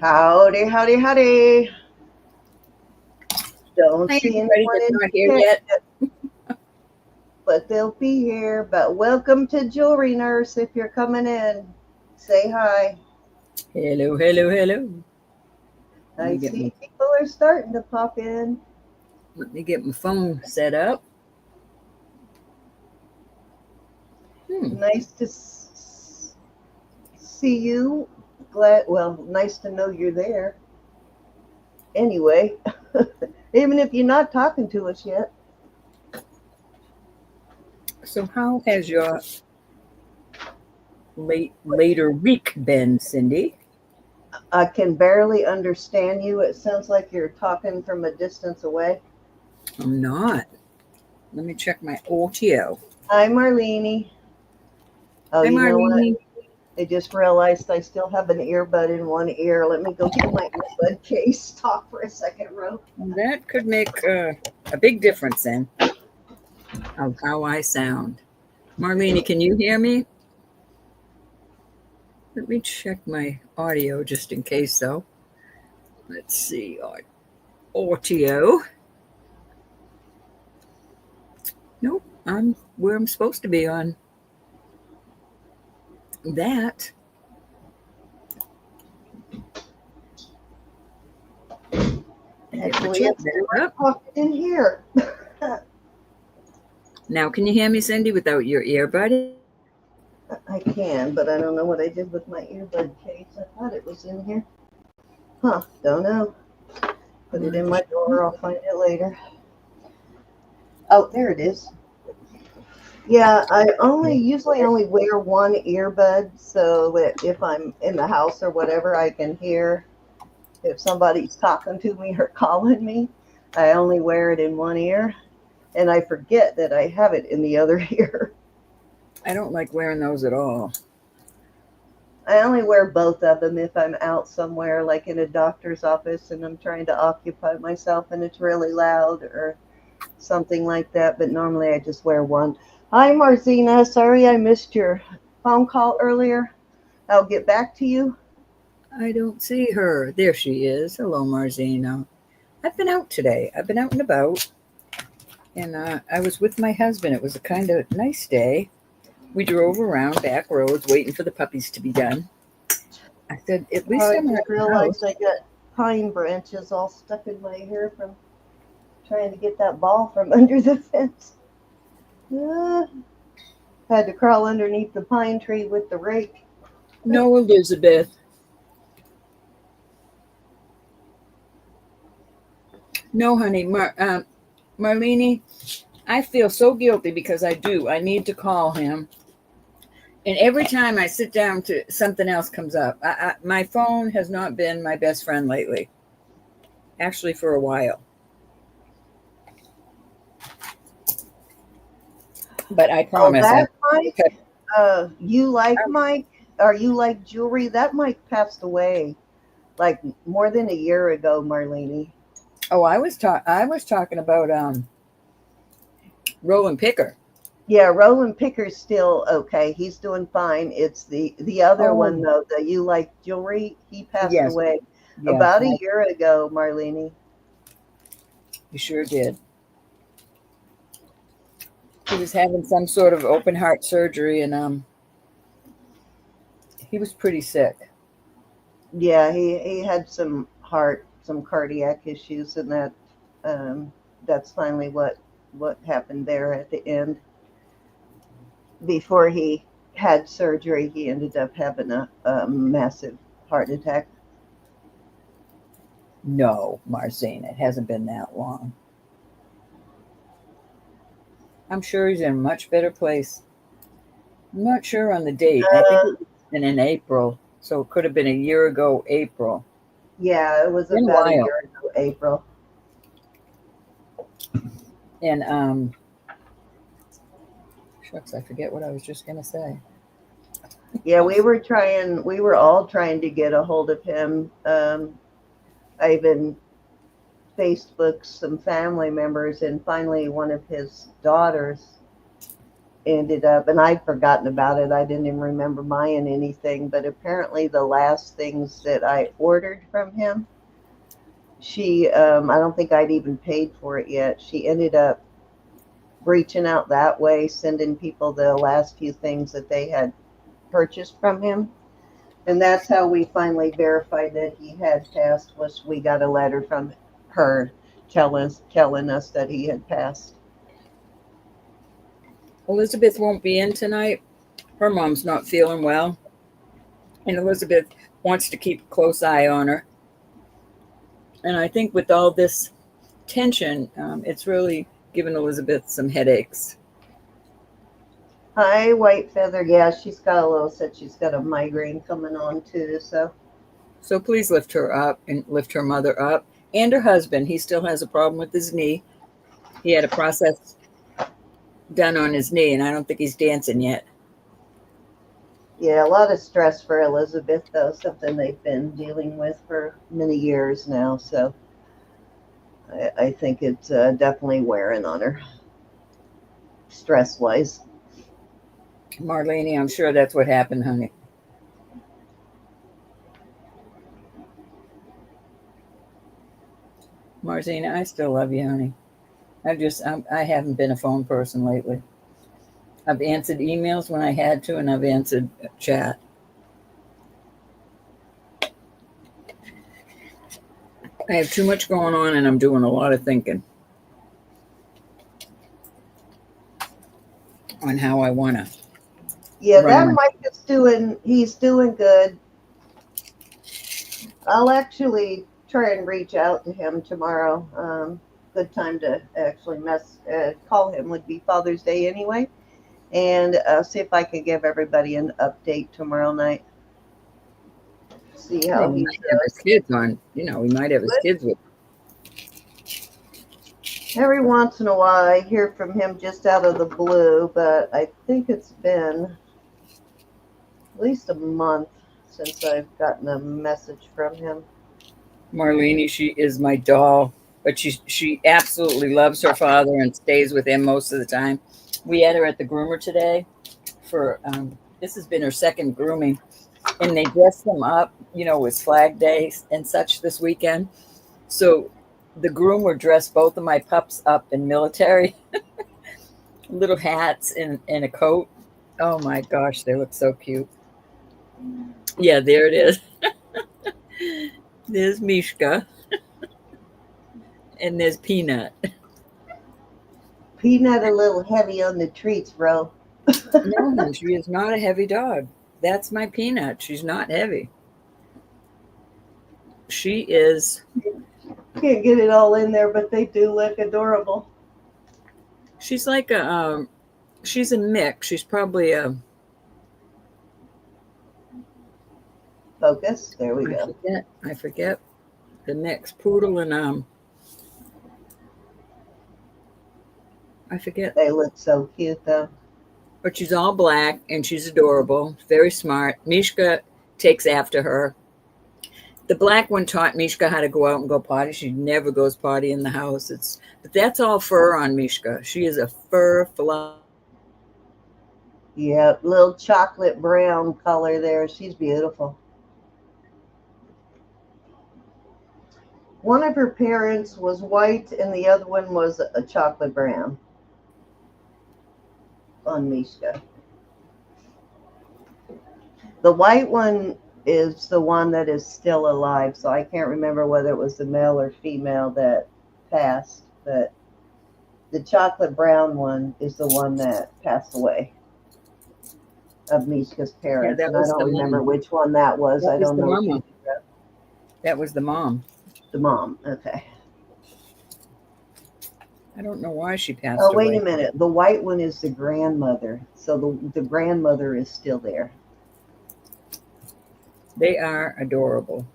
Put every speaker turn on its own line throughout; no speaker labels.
Howdy, howdy, howdy. Don't
Hi,
see
everybody
anyone
that's
in
not here
chat
yet.
yet, but they'll be here. But welcome to Jewelry Nurse. If you're coming in, say hi.
Hello, hello, hello. Let
I
me get
see
my
people are starting to pop in.
let me get my phone set up. Hmm.
Nice to see you. Nice to know you're there. Anyway, even if you're not talking to us yet,
So, how has your later week been, Cindy?
I can barely understand you. It sounds like you're talking from a distance away.
I'm not. Let me check my audio.
Hi, Marlene. Oh,
Hi,
you know what?
Marlene.
I just realized I still have an earbud in one ear. Let me go get my earbud case. Talk for a second, Ro.
That could make a big difference then of how I sound. Marlene, can you hear me? Let me check my audio just in case, though. Let's see. Audio. Nope, I'm where I'm supposed to be on that. Get my
Actually,
chat
it's
back up.
talking in here.
Now, can you hear me, Cindy, without your earbud?
I can, but I don't know what I did with my earbud case. I thought it was in here. Huh, don't know. Put it in my drawer. I'll find it later. Oh, there it is. Yeah, I usually only wear one earbud so that if I'm in the house or whatever, I can hear if somebody's talking to me or calling me. I only wear it in one ear, and I forget that I have it in the other ear.
I don't like wearing those at all.
I only wear both of them if I'm out somewhere, like in a doctor's office, and I'm trying to occupy myself and it's really loud or something like that. But normally I just wear one. Hi, Marzina. Sorry I missed your phone call earlier. I'll get back to you.
I don't see her. There she is. Hello, Marzina. I've been out today. I've been out and about, and I was with my husband. It was a kind of nice day. We drove around back roads waiting for the puppies to be done. I said, at
Oh,
least
I
I'm out
just
of the
realized
house.
I got pine branches all stuck in my hair from trying to get that ball from under the fence. Uh, Had to crawl underneath the pine tree with the rake.
No, Elizabeth. No, honey. Marlene, I feel so guilty because I do. I need to call him. And every time I sit down to something else comes up. My phone has not been my best friend lately. Actually, for a while. But I
Oh,
promise I
that Mike? You like Mike? Or you like jewelry? That Mike passed away like more than a year ago, Marlene.
Oh, I was talking about Roland Picker.
Yeah, Roland Picker's still okay. He's doing fine. It's the other one
Oh,
though, the you like jewelry. He passed
yes,
away
yes,
about a year ago, Marlene.
you sure did. He was having some sort of open heart surgery, and he was pretty sick.
Yeah, he had some cardiac issues, and um, that's finally what happened there at the end. Before he had surgery, he ended up having a massive heart attack.
No, Marcine, it hasn't been that long. I'm sure he's in a much better place. I'm not sure on the date. I think
Uh,
it was in April, so it could have been a year ago, April.
yeah, it was
Been a
about a
while.
year ago, April.
And shucks, I forget what I was just gonna say.
Yeah, we were all trying to get a hold of him. I even Facebooked some family members, and finally, one of his daughters ended up, and I'd forgotten about it. I didn't even remember buying anything, but apparently the last things that I ordered from him, I don't think I'd even paid for it yet. She ended up reaching out that way, sending people the last few things that they had purchased from him. And that's how we finally verified that he had passed, was we got a letter from her telling us that he had passed.
Elizabeth won't be in tonight. Her mom's not feeling well. And Elizabeth wants to keep a close eye on her. And I think with all this tension, it's really given Elizabeth some headaches.
Hi, White Feather. Yeah, she's got a migraine coming on too.
So please lift her up and lift her mother up. And her husband, he still has a problem with his knee. He had a process done on his knee, and I don't think he's dancing yet.
Yeah, a lot of stress for Elizabeth, though, something they've been dealing with for many years now. So I think it's definitely wearing on her, stress-wise.
Marlene, I'm sure that's what happened, honey. Martina, I still love you, honey. I haven't been a phone person lately. I've answered emails when I had to, and I've answered chat. I have too much going on, and I'm doing a lot of thinking on how I want to.
Yeah, that Mike he's doing good. I'll actually try and reach out to him tomorrow. Good time to actually call him would be Father's Day anyway. And see if I can give everybody an update tomorrow night. See how
he
he's
might have his kids on. We might have his kids with.
Every once in a while, I hear from him just out of the blue, but I think it's been at least a month since I've gotten a message from him.
Marlene, she is my doll, but she absolutely loves her father and stays with him most of the time. We had her at the groomer today for this has been her second grooming, and they dressed them up. It was Flag Day and such this weekend, so the groomer dressed both of my pups up in military little hats and a coat. Oh my gosh, they look so cute. Yeah, there it is. There's Mishka. And there's Peanut.
Peanut a little heavy on the treats, bro.
No, she is not a heavy dog. That's my Peanut. She's not heavy. She is.
Can't get it all in there, but they do look adorable.
She's like she's a mix. She's probably a.
Focus. There we go.
I forget the mix. Poodle and I forget.
They look so cute, though.
But she's all black, and she's adorable, very smart. Mishka takes after her. The black one taught Mishka how to go out and go potty. She never goes potty in the house. But that's all fur on Mishka. She is a fur fly.
Yeah, little chocolate brown color there. She's beautiful. One of her parents was white, and the other one was a chocolate brown on Mishka. The white one is the one that is still alive, so I can't remember whether it was the male or female that passed, but the chocolate brown one is the one that passed away of Mishka's parents. And I don't remember which one that was. I don't know.
That was the mom.
The mom, okay.
I don't know why she passed away.
Oh, wait a minute. The white one is the grandmother. So the grandmother is still there.
They are adorable.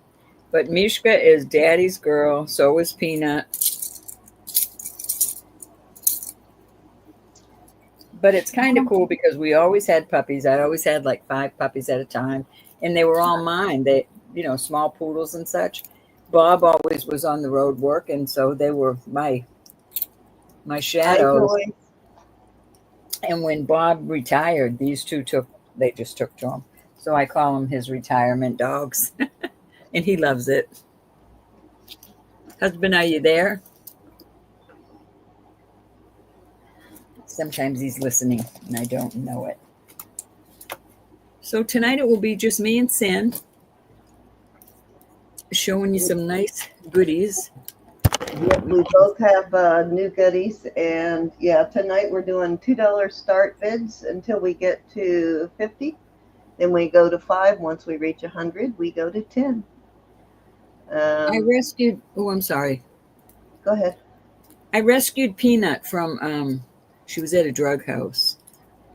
But Mishka is daddy's girl. So is Peanut. But it's kind of cool because we always had puppies. I always had like 5 puppies at a time. And they were all mine. They, small poodles and such. Bob always was on the road working, so they were my shadows. And when Bob retired, they just took to him. So I call them his retirement dogs. And he loves it. Husband, are you there? Sometimes he's listening and I don't know it. So tonight it will be just me and Sin showing you some nice goodies.
Yep, we both have new goodies, and yeah, tonight we're doing $2 start bids until we get to 50. Then we go to 5. Once we reach 100, we go to 10.
I rescued. Oh, I'm sorry.
Go ahead.
I rescued Peanut from. She was at a drug house,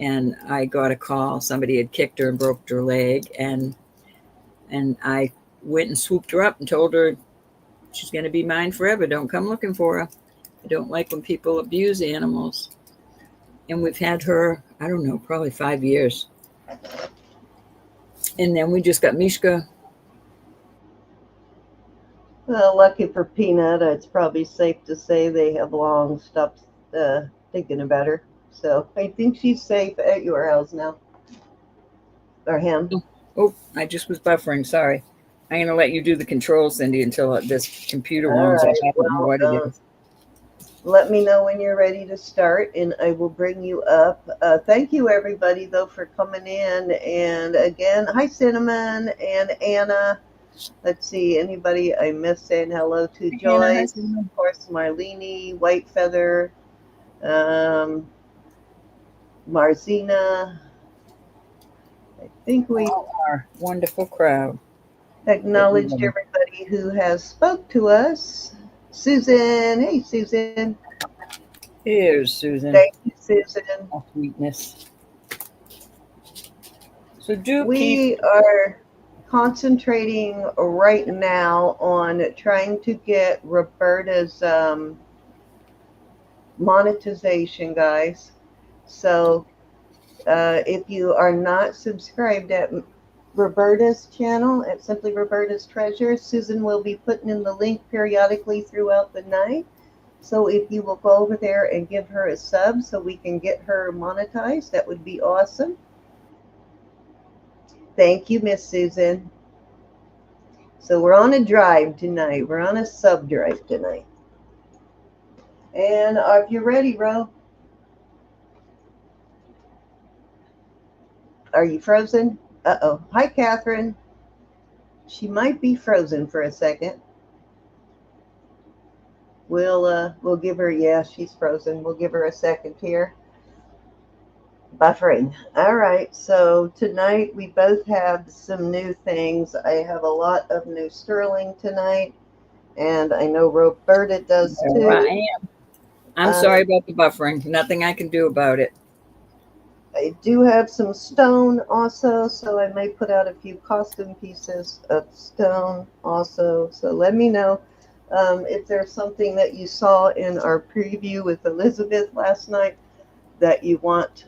and I got a call. Somebody had kicked her and broke her leg, and I went and swooped her up and told her she's going to be mine forever. Don't come looking for her. I don't like when people abuse animals. And we've had her, I don't know, probably 5 years. And then we just got Mishka.
Well, lucky for Peanut, it's probably safe to say they have long stopped thinking about her. So I think she's safe at your house now. Or him.
Oh, I just was buffering. Sorry. I'm going to let you do the controls, Cindy, until this computer
All
warms
right.
up. I don't know what it is.
Let me know when you're ready to start, and I will bring you up. Thank you, everybody, though, for coming in. And again, hi, Cinnamon and Anna. Let's see, anybody I missed saying hello to? Joyce, of course, Marlene, White Feather, Marzina. I think we
our wonderful crowd.
Acknowledged everybody who has spoke to us. Susan, hey Susan.
Here's Susan.
Thank you, Susan.
Oh, sweetness. So
we are concentrating right now on trying to get Roberta's monetization, guys. So if you are not subscribed at Roberta's channel at Simply Roberta's Treasure, Susan will be putting in the link periodically throughout the night. So if you will go over there and give her a sub so we can get her monetized, that would be awesome. Thank you, Miss Susan. So we're on a drive tonight. We're on a sub drive tonight. And if you're ready, Ro. Are you frozen? Uh-oh. Hi, Catherine. She might be frozen for a second. We'll give her, yeah, she's frozen. We'll give her a second here. Buffering. All right. So tonight we both have some new things. I have a lot of new sterling tonight, and I know Roberta does too.
I am. I'm sorry about the buffering. Nothing I can do about it.
I do have some stone also, so I may put out a few costume pieces of stone also. So let me know if there's something that you saw in our preview with Elizabeth last night that you want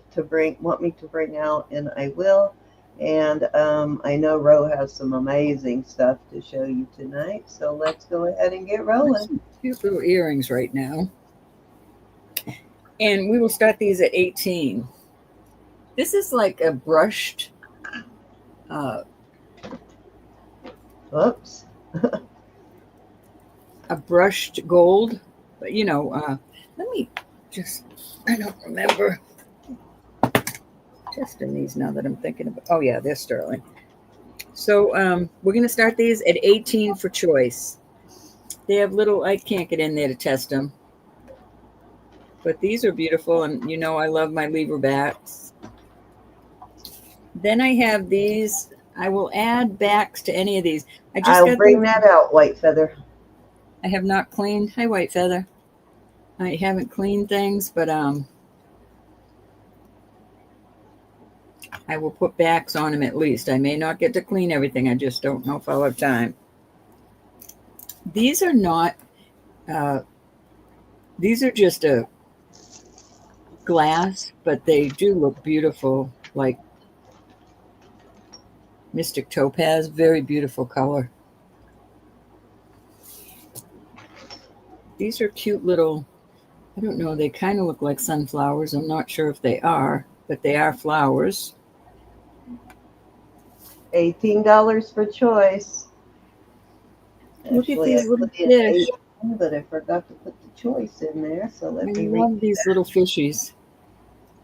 me to bring out, and I will. And I know Ro has some amazing stuff to show you tonight, so let's go ahead and get rolling.
Cute little earrings right now, and we will start these at 18. This is like a brushed
Oops.
a brushed gold, but you know, let me just, I don't remember testing these now that I'm thinking about. Oh yeah, they're sterling. So we're going to start these at 18 for choice. They have little, I can't get in there to test them, but these are beautiful, and you know I love my lever backs. Then I have these. I will add backs to any of these.
I'll bring that out, White Feather.
I have not cleaned. Hi, White Feather. I haven't cleaned things, but I will put backs on them at least. I may not get to clean everything. I just don't know if I'll have time. These are not, these are just a glass, but they do look beautiful, like Mystic Topaz. Very beautiful color. These are cute little I don't know. They kind of look like sunflowers. I'm not sure if they are, but they are flowers.
$18 for choice.
Look at
Actually, I
these little
put in
fish.
18, but I forgot to put the choice in there. So
I
let me read.
love these little fishies.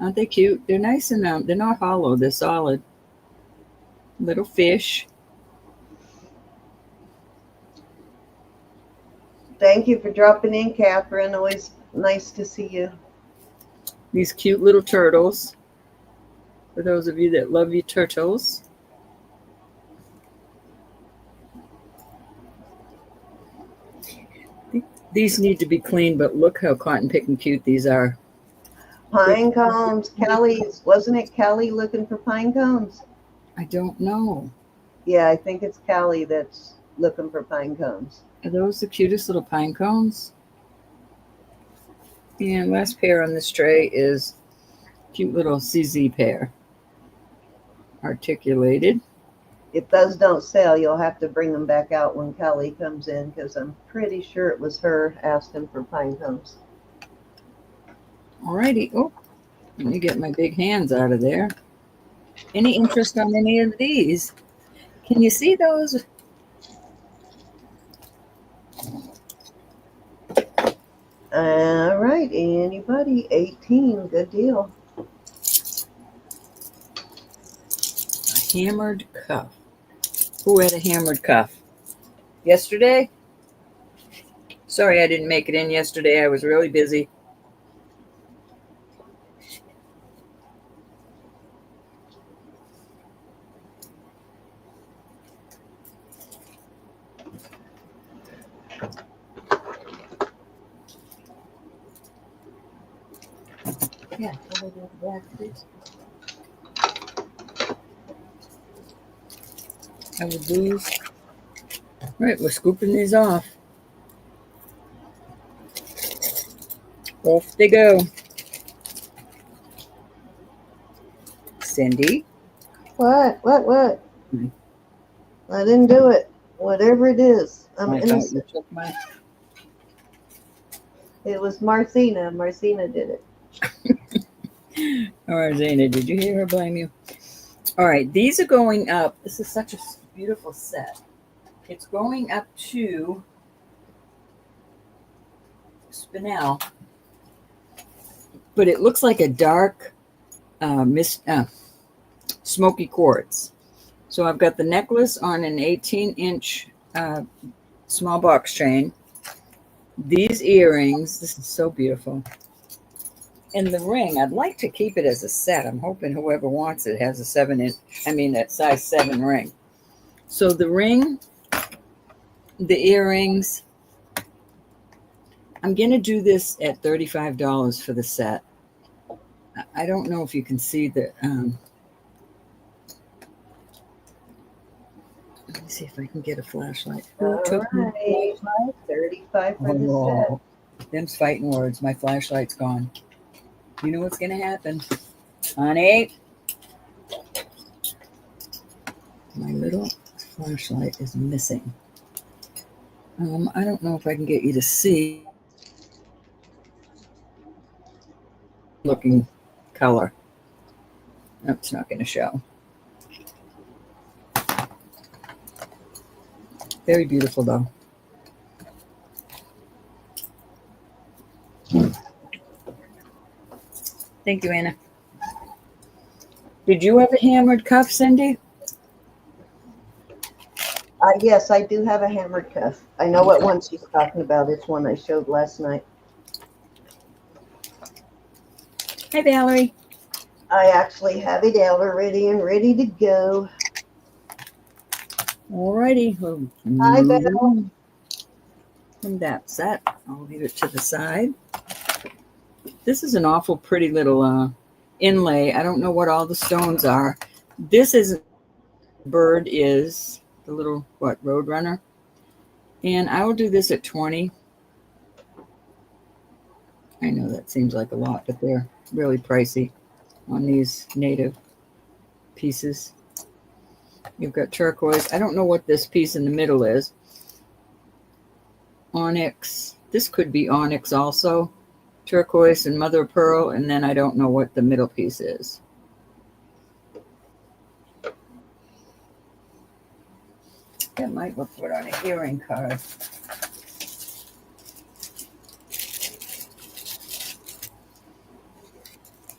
Aren't they cute? They're nice and they're not hollow. They're solid. Little fish.
Thank you for dropping in, Catherine. Always nice to see you.
These cute little turtles. For those of you that love your turtles. These need to be cleaned, but look how cotton picking cute these are.
Pine cones. Kelly's. Wasn't it Kelly looking for pine cones?
I don't know.
Yeah, I think it's Kelly that's looking for pine cones.
Are those the cutest little pine cones? And last pair on this tray is cute little CZ pair. Articulated.
If those don't sell, you'll have to bring them back out when Kelly comes in, because I'm pretty sure it was her asking for pine cones.
Alrighty. Oh, let me get my big hands out of there. Any interest on any of these? Can you see those?
All right, anybody? 18, good deal.
A hammered cuff. Who had a hammered cuff? Yesterday? Sorry I didn't make it in yesterday. I was really busy. Yeah, over the back, please. I will lose. All right, we're scooping these off. Off they go. Cindy.
What?
Hmm.
I didn't do it. Whatever it is, I'm
I thought
innocent.
you took my.
It was Marcina. Marcina did it.
All right, Zana, did you hear her blame you? All right, these are going up. This is such a beautiful set. It's going up to Spinel, but it looks like a dark smoky quartz. So I've got the necklace on an 18-inch small box chain. These earrings, this is so beautiful. And the ring, I'd like to keep it as a set. I'm hoping whoever wants it has a that size 7 ring. So the ring, the earrings, I'm going to do this at $35 for the set. I don't know if you can see the, let me see if I can get a flashlight. Who took my flashlight?
35 for the set.
Them's fighting words. My flashlight's gone. You know what's going to happen. Honey. My little flashlight is missing. I don't know if I can get you to see. Looking color. No, it's not going to show. Very beautiful though. Thank you, Anna. Did you have a hammered cuff, Cindy?
Yes, I do have a hammered cuff. I know what one she's talking about. It's one I showed last night.
Hi, Valerie.
I actually have it out already and ready to go.
Alrighty.
Hi, Val.
And that's that. I'll leave it to the side. This is an awful pretty little inlay. I don't know what all the stones are. This is bird is the little Roadrunner, and I will do this at 20. I know that seems like a lot, but they're really pricey on these native pieces. You've got turquoise. I don't know what this piece in the middle is. Onyx. This could be onyx also. turquoise and mother of pearl, and then I don't know what the middle piece is. That might look good on an earring card.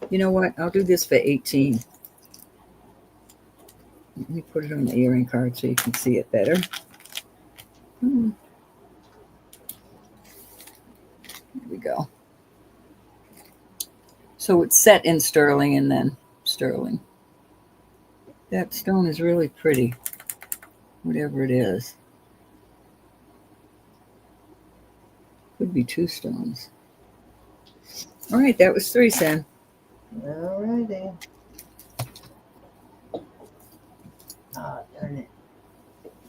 You know what? I'll do this for 18. Let me put it on the earring card so you can see it better. Here we go. So it's set in sterling and then sterling. That stone is really pretty, whatever it is. Could be 2 stones. All right, that was 3 cents.
All righty. Oh, darn it.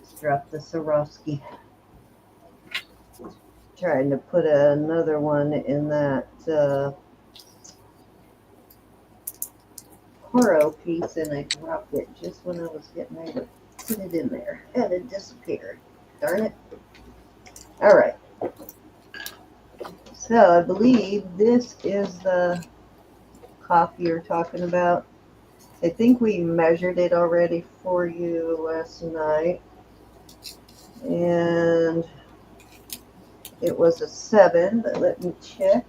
Just dropped the Swarovski. Trying to put another one in that Poro piece, and I dropped it just when I was getting ready to put it in there, and it disappeared. Darn it. All right. So I believe this is the coffee you're talking about. I think we measured it already for you last night, and it was a 7, but let me check.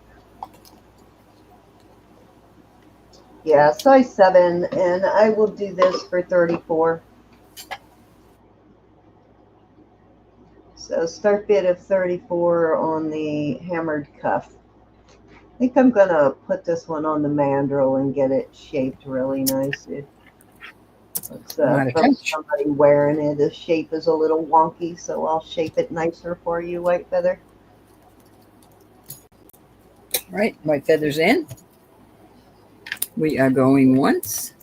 Yeah, size 7, and I will do this for 34. So start bid of 34 on the hammered cuff. I think I'm gonna put this one on the mandrel and get it shaped really nice. It's from somebody wearing it. The shape is a little wonky, so I'll shape it nicer for you, White Feather.
All right, White Feather's in. We are going once.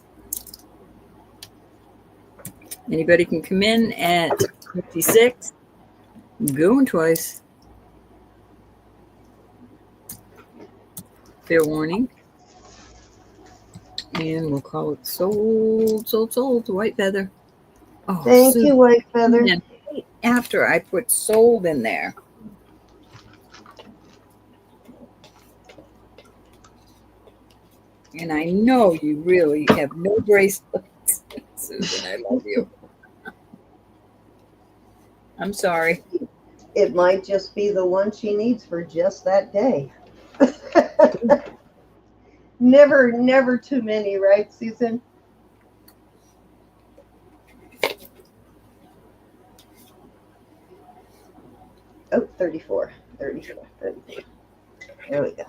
Anybody can come in at 56. Going twice. Fair warning. And we'll call it sold to White Feather. Oh,
thank you, White Feather.
After I put sold in there. And I know you really have no bracelets. Susan, I love you. I'm sorry.
It might just be the one she needs for just that day. Never too many, right, Susan? Oh, 34. There we go.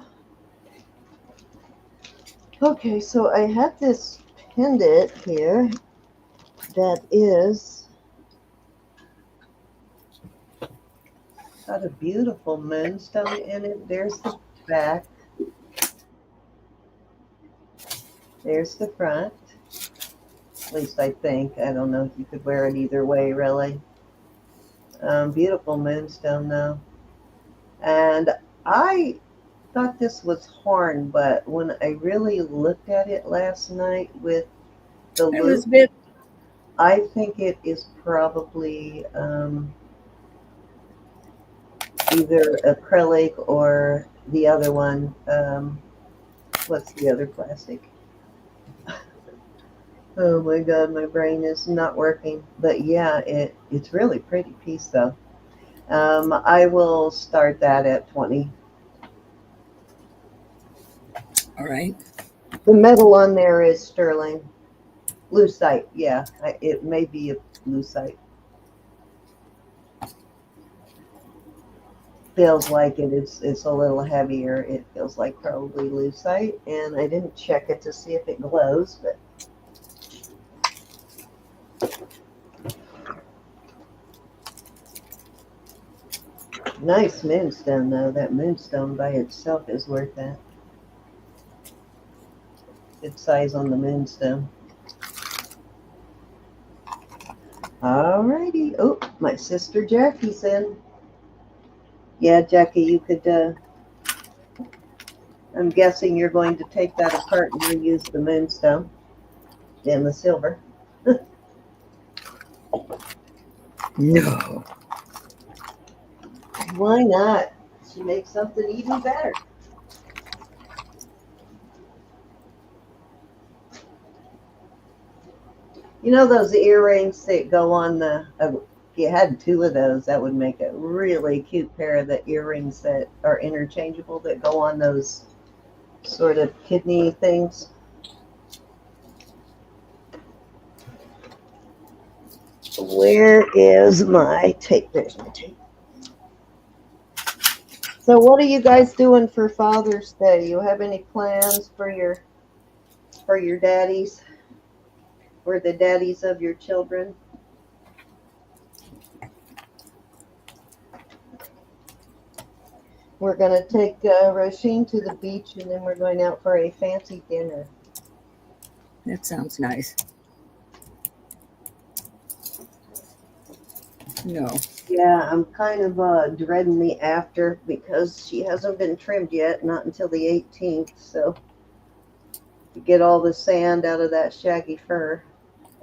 Okay, so I have this pendant here that is got a beautiful moonstone in it. There's the back. There's the front. At least I think. I don't know if you could wear it either way, really. Beautiful moonstone, though. And I thought this was horn, but when I really looked at it last night with the loop, I think it is probably either acrylic or the other one. What's the other plastic? Oh my God, my brain is not working. But yeah, it's really pretty piece though. I will start that at 20.
All right.
The metal on there is sterling. Lucite, yeah. It may be a lucite. Feels like it. It's a little heavier. It feels like probably lucite. And I didn't check it to see if it glows, but nice moonstone though. That moonstone by itself is worth that. Good size on the moonstone. Alrighty. Oh, my sister Jackie's in. Yeah, Jackie, you could, I'm guessing you're going to take that apart and reuse the moonstone and the silver.
No.
Why not? She makes something even better. You know those earrings that go on the. If you had two of those, that would make a really cute pair of the earrings that are interchangeable that go on those sort of kidney things. Where is my tape? There's my tape. So, what are you guys doing for Father's Day? You have any plans for your daddies or the daddies of your children? We're going to take Roisin to the beach, and then we're going out for a fancy dinner.
That sounds nice. No.
Yeah, I'm kind of dreading the after because she hasn't been trimmed yet, not until the 18th. So to get all the sand out of that shaggy fur.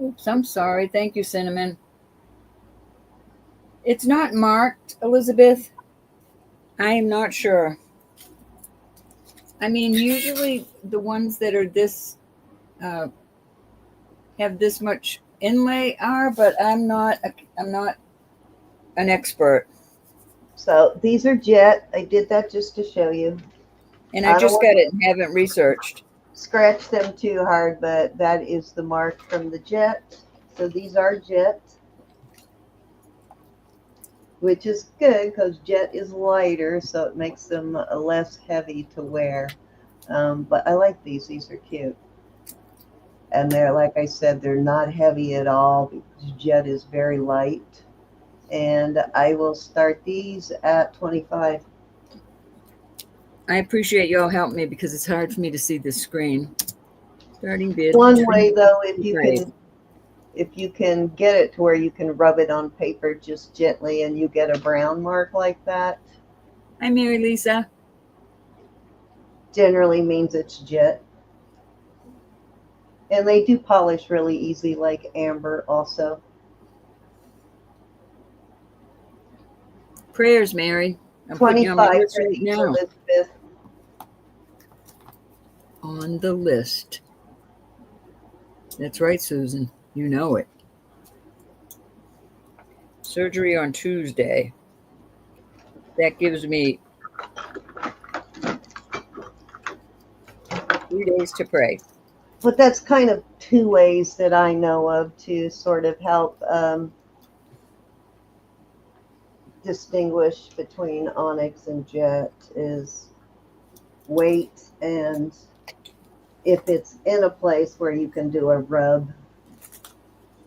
Oops, I'm sorry. Thank you, Cinnamon. It's not marked, Elizabeth. I am not sure. I mean, usually the ones that are this have this much inlay are, but I'm not an expert.
So these are jet. I did that just to show you.
And I
don't
just
want
got it and haven't researched.
scratch them too hard, but that is the mark from the jet. So these are jet, which is good because jet is lighter, so it makes them less heavy to wear. But I like these. These are cute. And they're, like I said, they're not heavy at all because jet is very light. And I will start these at 25.
I appreciate y'all helping me because it's hard for me to see the screen. Starting bid.
One way though, if you can get it to where you can rub it on paper just gently and you get a brown mark like that,
Hi, Mary Lisa.
generally means it's jet. And they do polish really easy, like amber also.
Prayers, Mary. I'm putting you on my
25
list
for
right
these,
now.
Elizabeth.
On the list. That's right, Susan. You know it. Surgery on Tuesday. That gives me 3 days to pray.
But that's kind of two ways that I know of to sort of help distinguish between onyx and jet is weight, and if it's in a place where you can do a rub,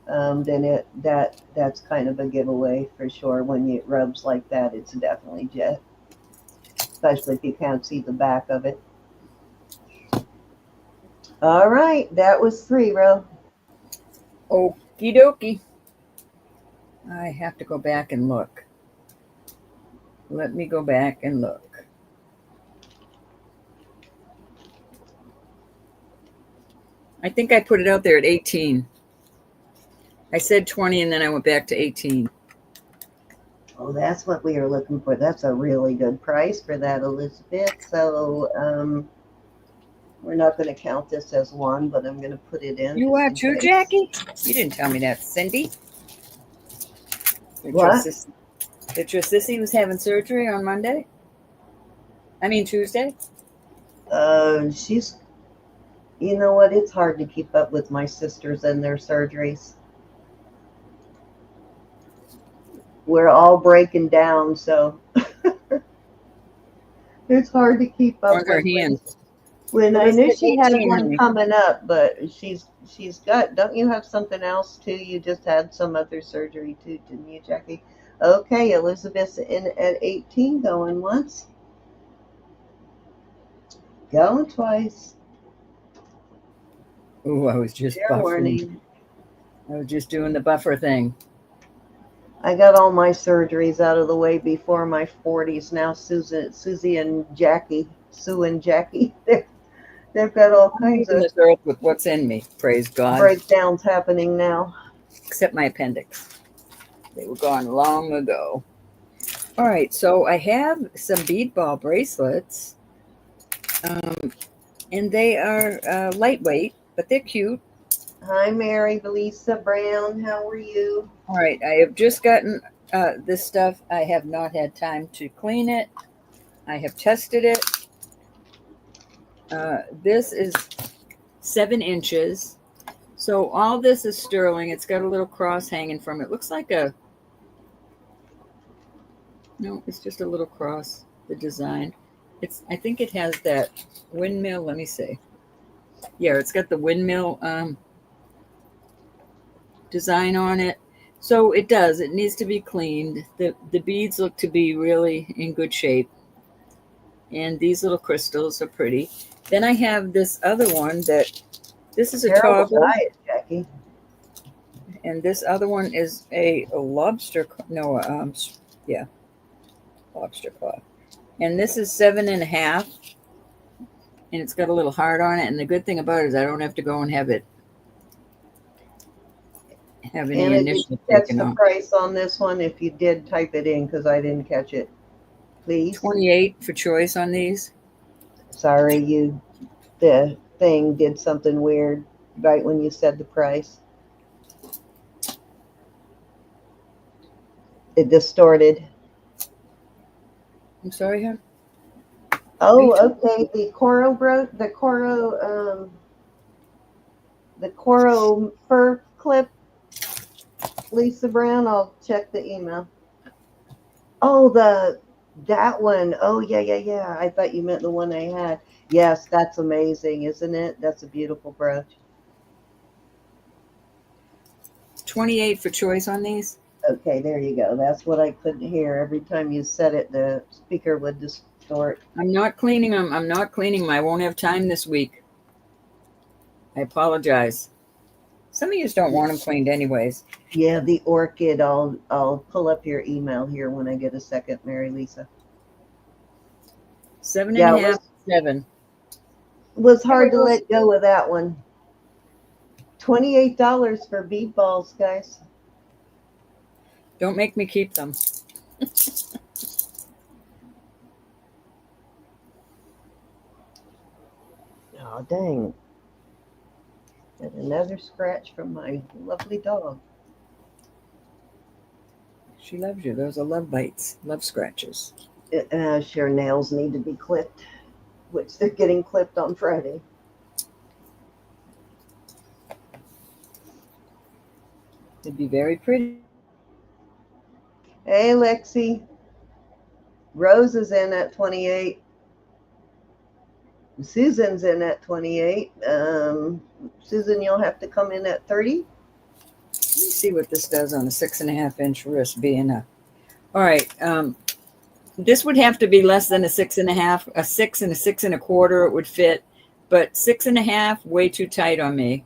then that's kind of a giveaway for sure. When it rubs like that, it's definitely jet, especially if you can't see the back of it. All right, that was 3, Ro.
Okie dokie. I have to go back and look. Let me go back and look. I think I put it out there at 18. I said 20 and then I went back to 18.
Oh, that's what we were looking for. That's a really good price for that, Elizabeth. So we're not going to count this as one, but I'm going to put it in.
You are too, Jackie? You didn't tell me that, Cindy.
What?
That your sissy was having surgery on Monday? I mean Tuesday?
She's, you know what? It's hard to keep up with my sisters and their surgeries. We're all breaking down, so it's hard to keep up
On her
with.
hands.
When I knew she had
18,
one
honey.
coming up, but she's got. Don't you have something else too? You just had some other surgery too, didn't you, Jackie? Okay, Elizabeth's in at 18, going once, going twice.
Ooh, I was just
Fair
buffering.
warning.
I was just doing the buffer thing.
I got all my surgeries out of the way before my 40s. Now Susie and Jackie, Sue and Jackie, they've got all
I'm
kinds
leaving
of
this earth with what's in me, praise God.
breakdowns happening now.
Except my appendix. They were gone long ago. All right, so I have some bead ball bracelets. And they are lightweight, but they're cute.
Hi, Mary Lisa Brown. How are you?
All right, I have just gotten this stuff. I have not had time to clean it. I have tested it. This is 7 inches. So all this is sterling. It's got a little cross hanging from it. Looks like a, no, it's just a little cross, the design. I think it has that windmill. Let me see. Yeah, it's got the windmill design on it. So it does. It needs to be cleaned. The beads look to be really in good shape. And these little crystals are pretty. Then I have this other one that, this is a
Terrible
toggle.
diet, Jackie.
And this other one is a lobster, no, yeah, lobster claw. And this is 7.5. And it's got a little heart on it. And the good thing about it is I don't have to go and have any
Anna, did you
initial
catch
taken
the
off.
price on this one? If you did, type it in because I didn't catch it. Please.
28 for choice on these.
Sorry, the thing did something weird right when you said the price. It distorted.
I'm sorry, hon.
Oh, okay. The Coro fur clip. Lisa Brown, I'll check the email. Oh, that one. Oh, yeah. I thought you meant the one I had. Yes, that's amazing, isn't it? That's a beautiful brooch.
28 for choice on these.
Okay, there you go. That's what I couldn't hear. Every time you said it, the speaker would distort.
I'm not cleaning them. I'm not cleaning them. I won't have time this week. I apologize. Some of you don't want them cleaned anyways.
Yeah, the orchid. I'll pull up your email here when I get a second, Mary Lisa.
7.5, 7.
Was hard to let go of that one. $28 for bead balls, guys.
Don't make me keep them.
Oh, dang. And another scratch from my lovely dog.
She loves you. Those are love bites, love scratches.
Sure, nails need to be clipped, which they're getting clipped on Friday.
It'd be very pretty.
Hey, Lexi. Rose is in at 28. Susan's in at 28. Susan, you'll have to come in at 30.
Let me see what this does on a 6.5-inch wrist being a. All right. This would have to be less than a 6.5, a 6 and a 6 1/4. It would fit, but 6.5 way too tight on me.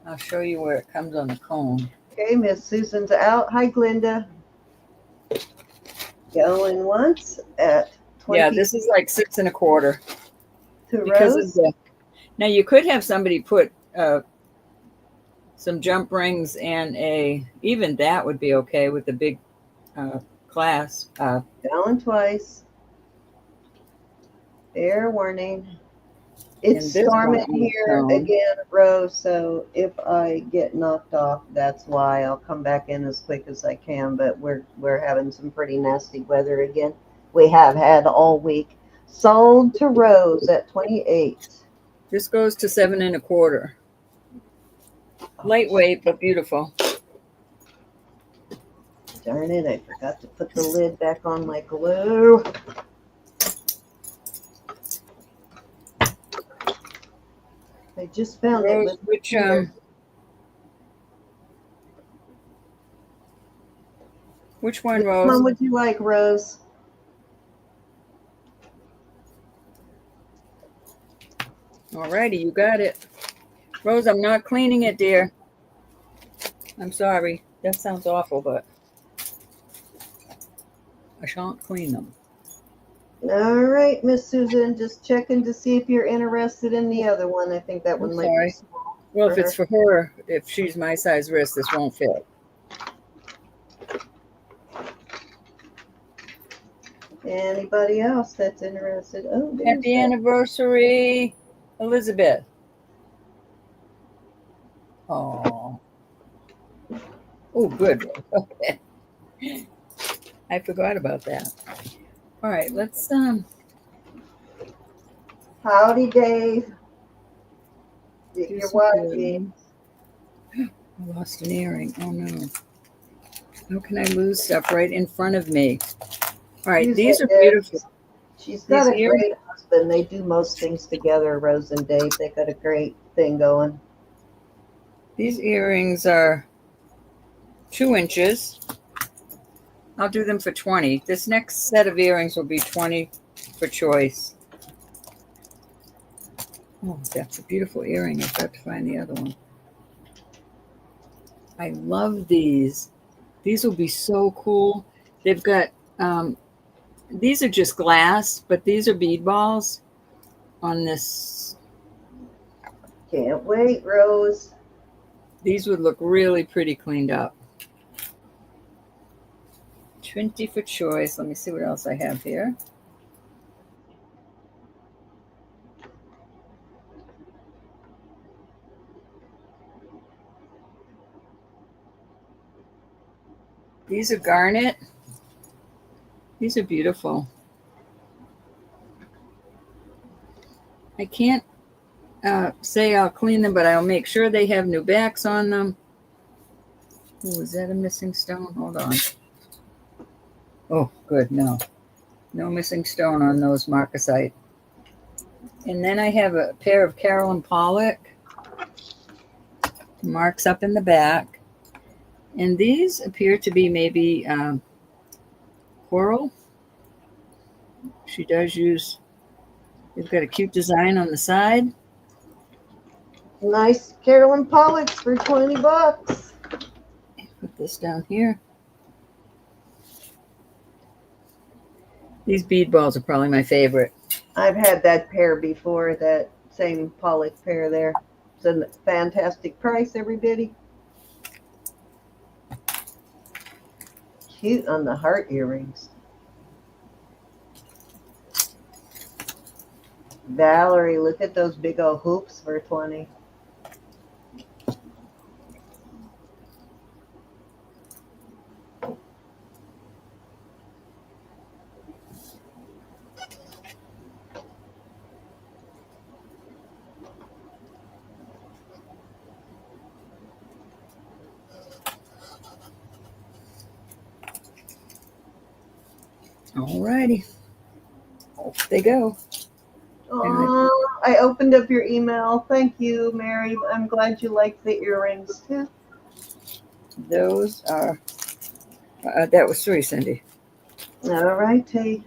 I'll show you where it comes on the cone.
Okay, Miss Susan's out. Hi, Glenda. Going once at 20.
Yeah, this is like 6 1/4.
To
Because
Rose.
of the. Now you could have somebody put some jump rings and even that would be okay with the big clasp.
Down twice. Fair warning. It's storming here again, Rose. So if I get knocked off, that's why. I'll come back in as quick as I can. But we're having some pretty nasty weather again. We have had all week. Sold to Rose at 28.
This goes to 7 1/4. Lightweight but beautiful.
Darn it! I forgot to put the lid back on my glue. I just found
Rose,
it.
which one, Rose?
Which one would you like, Rose?
Alrighty, you got it. Rose, I'm not cleaning it, dear. I'm sorry. That sounds awful, but I shan't clean them.
All right, Miss Susan, just checking to see if you're interested in the other one. I think that one might be small.
Well, if it's for her, if she's my size wrist, this won't fit.
Anybody else that's interested? Oh,
Happy anniversary, Elizabeth. Oh. Oh, good. Okay. I forgot about that. All right, let's
Howdy, Dave.
do
You're
some
watching.
earrings. I lost an earring. Oh no. How can I lose stuff right in front of me? All right,
Usually,
these are beautiful.
she's got
These
a
earrings,
great husband. They do most things together, Rose and Dave. They got a great thing going.
these earrings are 2 inches. I'll do them for 20. This next set of earrings will be 20 for choice. Oh, that's a beautiful earring. I've got to find the other one. I love these. These will be so cool. They've got, these are just glass, but these are bead balls on this.
Can't wait, Rose.
These would look really pretty cleaned up. 20 for choice. Let me see what else I have here. These are garnet. These are beautiful. I can't say I'll clean them, but I'll make sure they have new backs on them. Oh, is that a missing stone? Hold on. Oh, good. No. No missing stone on those marcasite. And then I have a pair of Carolyn Pollock marks up in the back. And these appear to be maybe coral. She does use, they've got a cute design on the side.
Nice Carolyn Pollocks for $20.
Put this down here. These bead balls are probably my favorite.
I've had that pair before, that same Pollock pair there. It's a fantastic price, everybody. Cute on the heart earrings. Valerie, look at those big old hoops for 20.
All righty. Off they go.
Oh, I opened up your email. Thank you, Mary. I'm glad you like the earrings too.
Those are, that was 3, Cindy.
All right, Tate.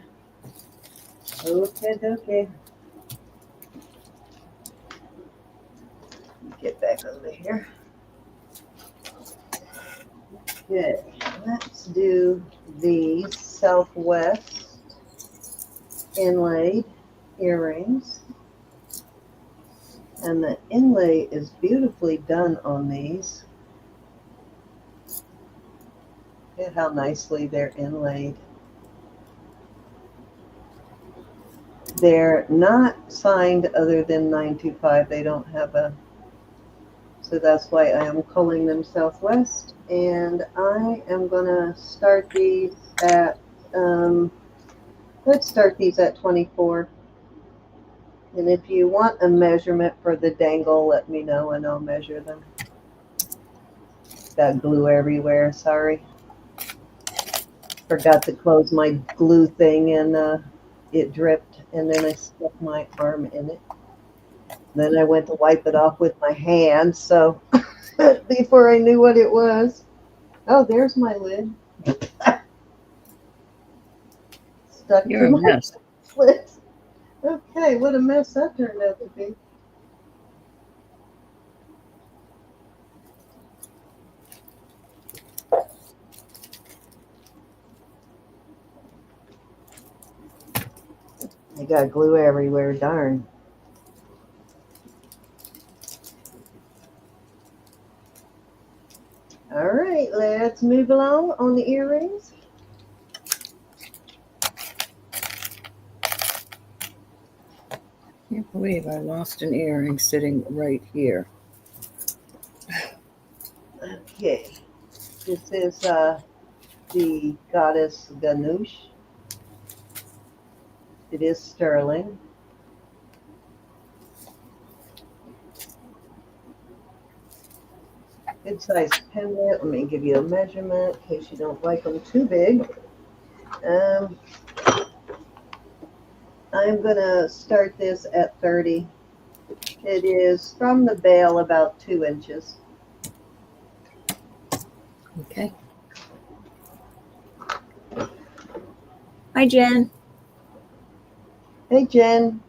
Okay. Get back over here. Okay, let's do the Southwest inlaid earrings. And the inlay is beautifully done on these. Look at how nicely they're inlaid. They're not signed other than 925. They don't have a, so that's why I am calling them Southwest. And I am gonna start these at, let's start these at 24. And if you want a measurement for the dangle, let me know and I'll measure them. Got glue everywhere, sorry. Forgot to close my glue thing and it dripped and then I stuck my arm in it. Then I went to wipe it off with my hand, so before I knew what it was. Oh, there's my lid. Stuck
You're
to
a
my
mess.
lid. Okay, what a mess that turned out to be. I got glue everywhere, darn. All right, let's move along on the earrings.
Can't believe I lost an earring sitting right here.
Okay, this is the goddess Ganush. It is sterling. Good size pendant. Let me give you a measurement in case you don't like them too big. I'm going to start this at 30. It is from the bail about 2 inches.
Okay. Hi, Jen.
Hey, Jen.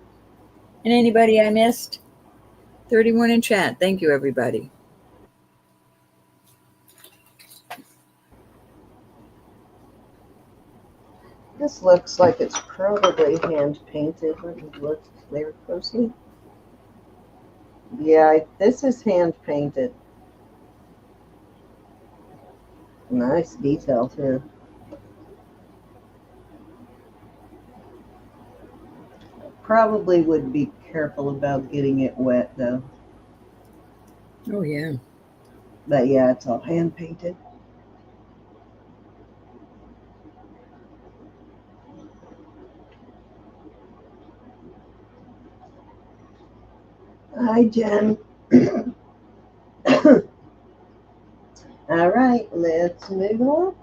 And anybody I missed? 31 in chat. Thank you, everybody.
This looks like it's probably hand painted. Let me look there closely. Yeah, this is hand painted. Nice detail too. Probably would be careful about getting it wet though.
Oh, yeah.
But yeah, it's all hand painted. Hi, Jen. All right, let's move on.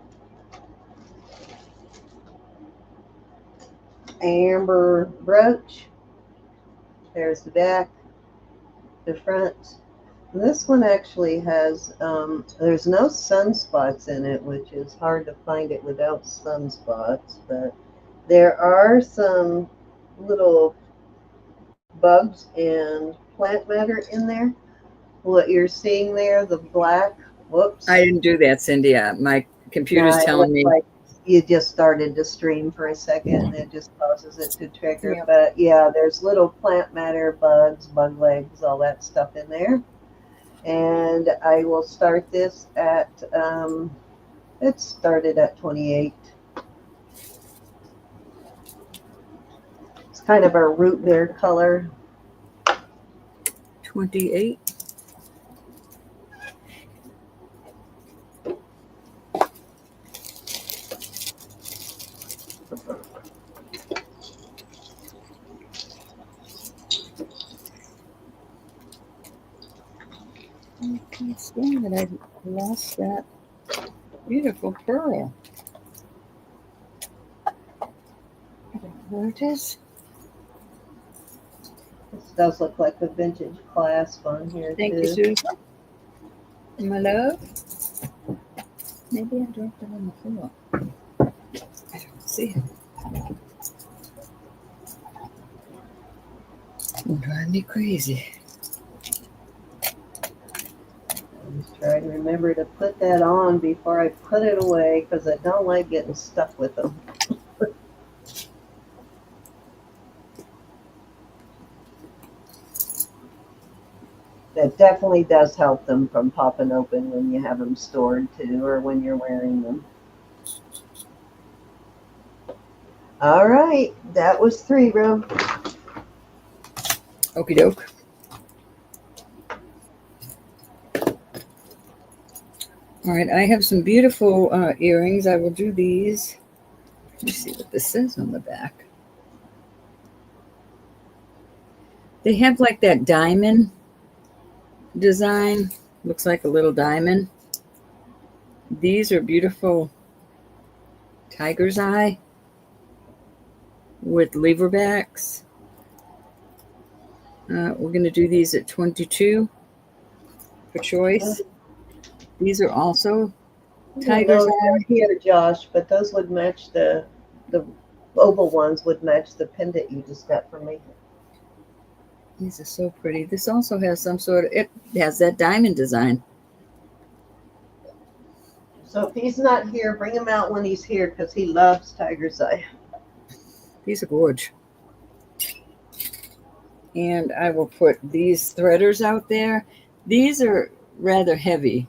Amber brooch. There's the back, the front. This one actually has, there's no sunspots in it, which is hard to find it without sunspots, but there are some little bugs and plant matter in there. What you're seeing there, the black, whoops.
I didn't do that, Cindy. My computer's telling me.
Like you just started to stream for a second and it just causes it to trigger.
Yeah.
But yeah, there's little plant matter, bugs, bug legs, all that stuff in there. And I will start this at, it started at 28. It's kind of a root beer color.
28. I can't stand that I lost that beautiful pearl. I don't know where it is.
This does look like a vintage clasp on here
Thank
too.
you, Susan. My love. Maybe I dropped it on the floor. I don't see it. It'll drive me crazy.
I'm just trying to remember to put that on before I put it away because I don't like getting stuck with them. That definitely does help them from popping open when you have them stored too, or when you're wearing them. All right, that was 3 row.
Okie doke. All right, I have some beautiful earrings. I will do these. Let me see what this says on the back. They have like that diamond design. Looks like a little diamond. These are beautiful tiger's eye with lever backs. We're going to do these at 22 for choice. These are also tiger's eye.
Here, Josh, but those would match the oval ones would match the pendant you just got from me.
These are so pretty. This also has some sort of, it has that diamond design.
So if he's not here, bring him out when he's here because he loves tiger's eye.
These are gorgeous. And I will put these threaders out there. These are rather heavy.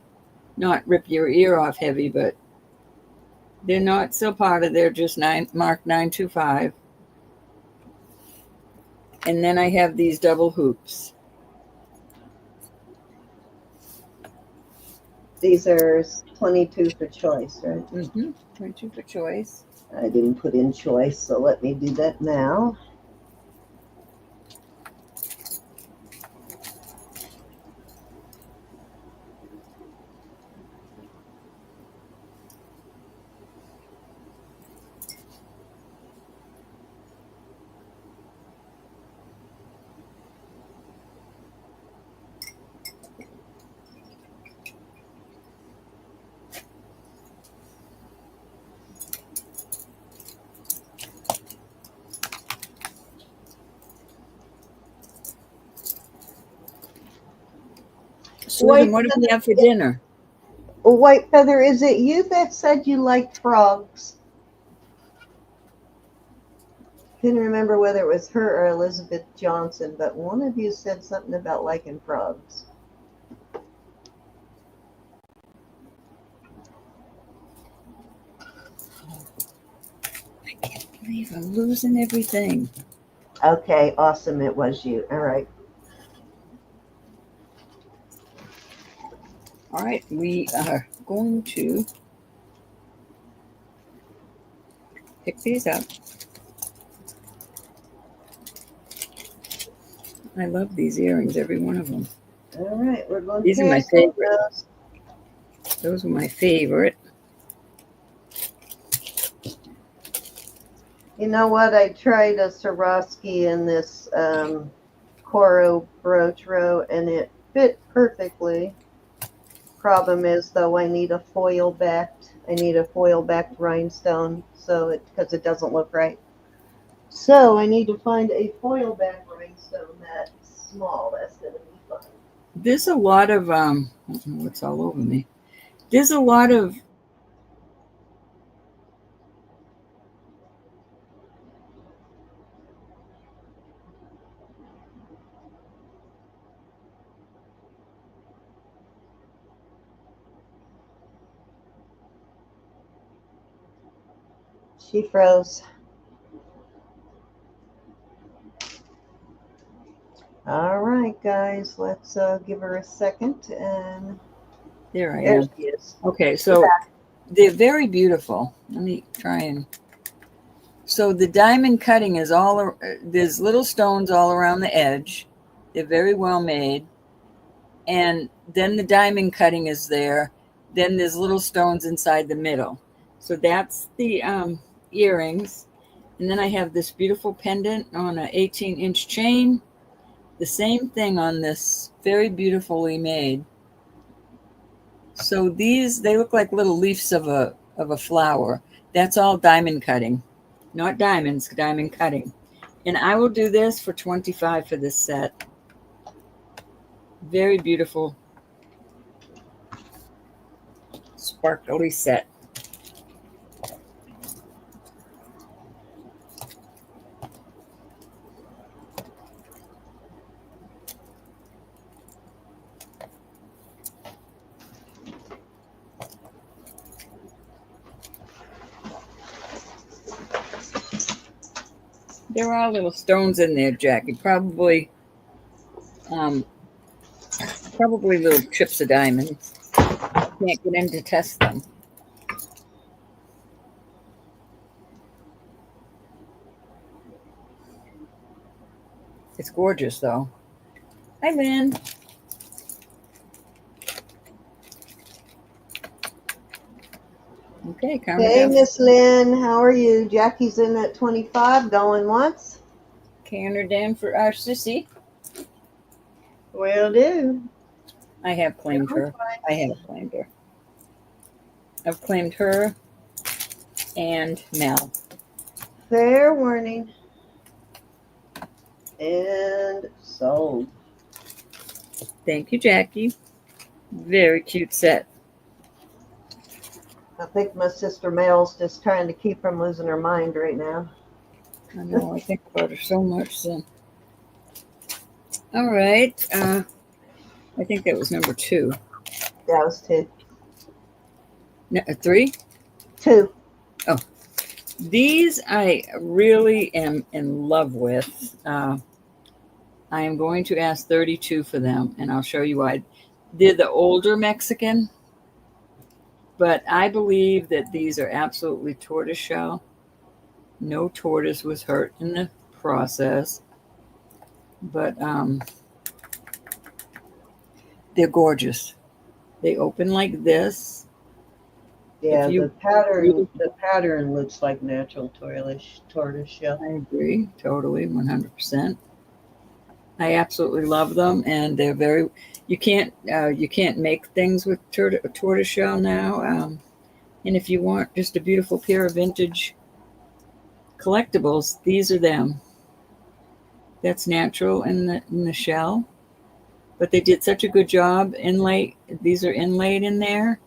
Not rip your ear off heavy, but they're not silpada. They're just marked 925. And then I have these double hoops.
These are 22 for choice, right?
22 for choice.
I didn't put in choice, so let me do that now.
Susan, what do we have for dinner?
White Feather, is it you that said you liked frogs? Couldn't remember whether it was her or Elizabeth Johnson, but one of you said something about liking frogs.
I can't believe I'm losing everything.
Okay, awesome. It was you. All right.
All right, we are going to pick these up. I love these earrings, every one of them.
All right, we're going
These
to
are my
cancel
favorite.
those.
Those are my favorite.
You know what? I tried a Swarovski in this coral brooch row, and it fit perfectly. Problem is, though, I need a foil backed rhinestone, so because it doesn't look right. So I need to find a foil backed rhinestone that's small. That's gonna be fun.
There's a lot of I don't know what's all over me. There's a lot of
She froze. All right, guys, let's give her a second. And
there I
there
am.
she is.
Okay, so they're very beautiful. Let me try and. So the diamond cutting is there's little stones all around the edge. They're very well made. And then the diamond cutting is there. Then there's little stones inside the middle. So that's the earrings. And then I have this beautiful pendant on an 18-inch chain. The same thing on this, very beautifully made. So these, they look like little leaves of a flower. That's all diamond cutting. Not diamonds, diamond cutting. And I will do this for $25 for this set. Very beautiful sparkly set. There are little stones in there, Jackie. Probably little chips of diamonds. Can't get in to test them. It's gorgeous, though. Hi, Lynn. Okay,
Hey, Miss Lynn, how are you? Jackie's in at 25, going once.
Can her down for our sissy.
Will do.
I have claimed her. I have claimed her. I've claimed her and Mel.
Fair warning. And sold.
Thank you, Jackie. Very cute set.
I think my sister Mel's just trying to keep from losing her mind right now.
I know, I think about her so much. So. All right. I think that was number 2.
That was 2.
No, 3?
2.
Oh. These I really am in love with. I am going to ask $32 for them, and I'll show you why. They're the older Mexican. But I believe that these are absolutely tortoiseshell. No tortoise was hurt in the process. But they're gorgeous. They open like this. If
Yeah,
you,
the pattern looks like natural tortoise shell.
I agree, totally, 100%. I absolutely love them, and they're very. You can't make things with tortoiseshell now. And if you want just a beautiful pair of vintage collectibles, these are them. That's natural in the shell, but they did such a good job inlay. These are inlaid in there,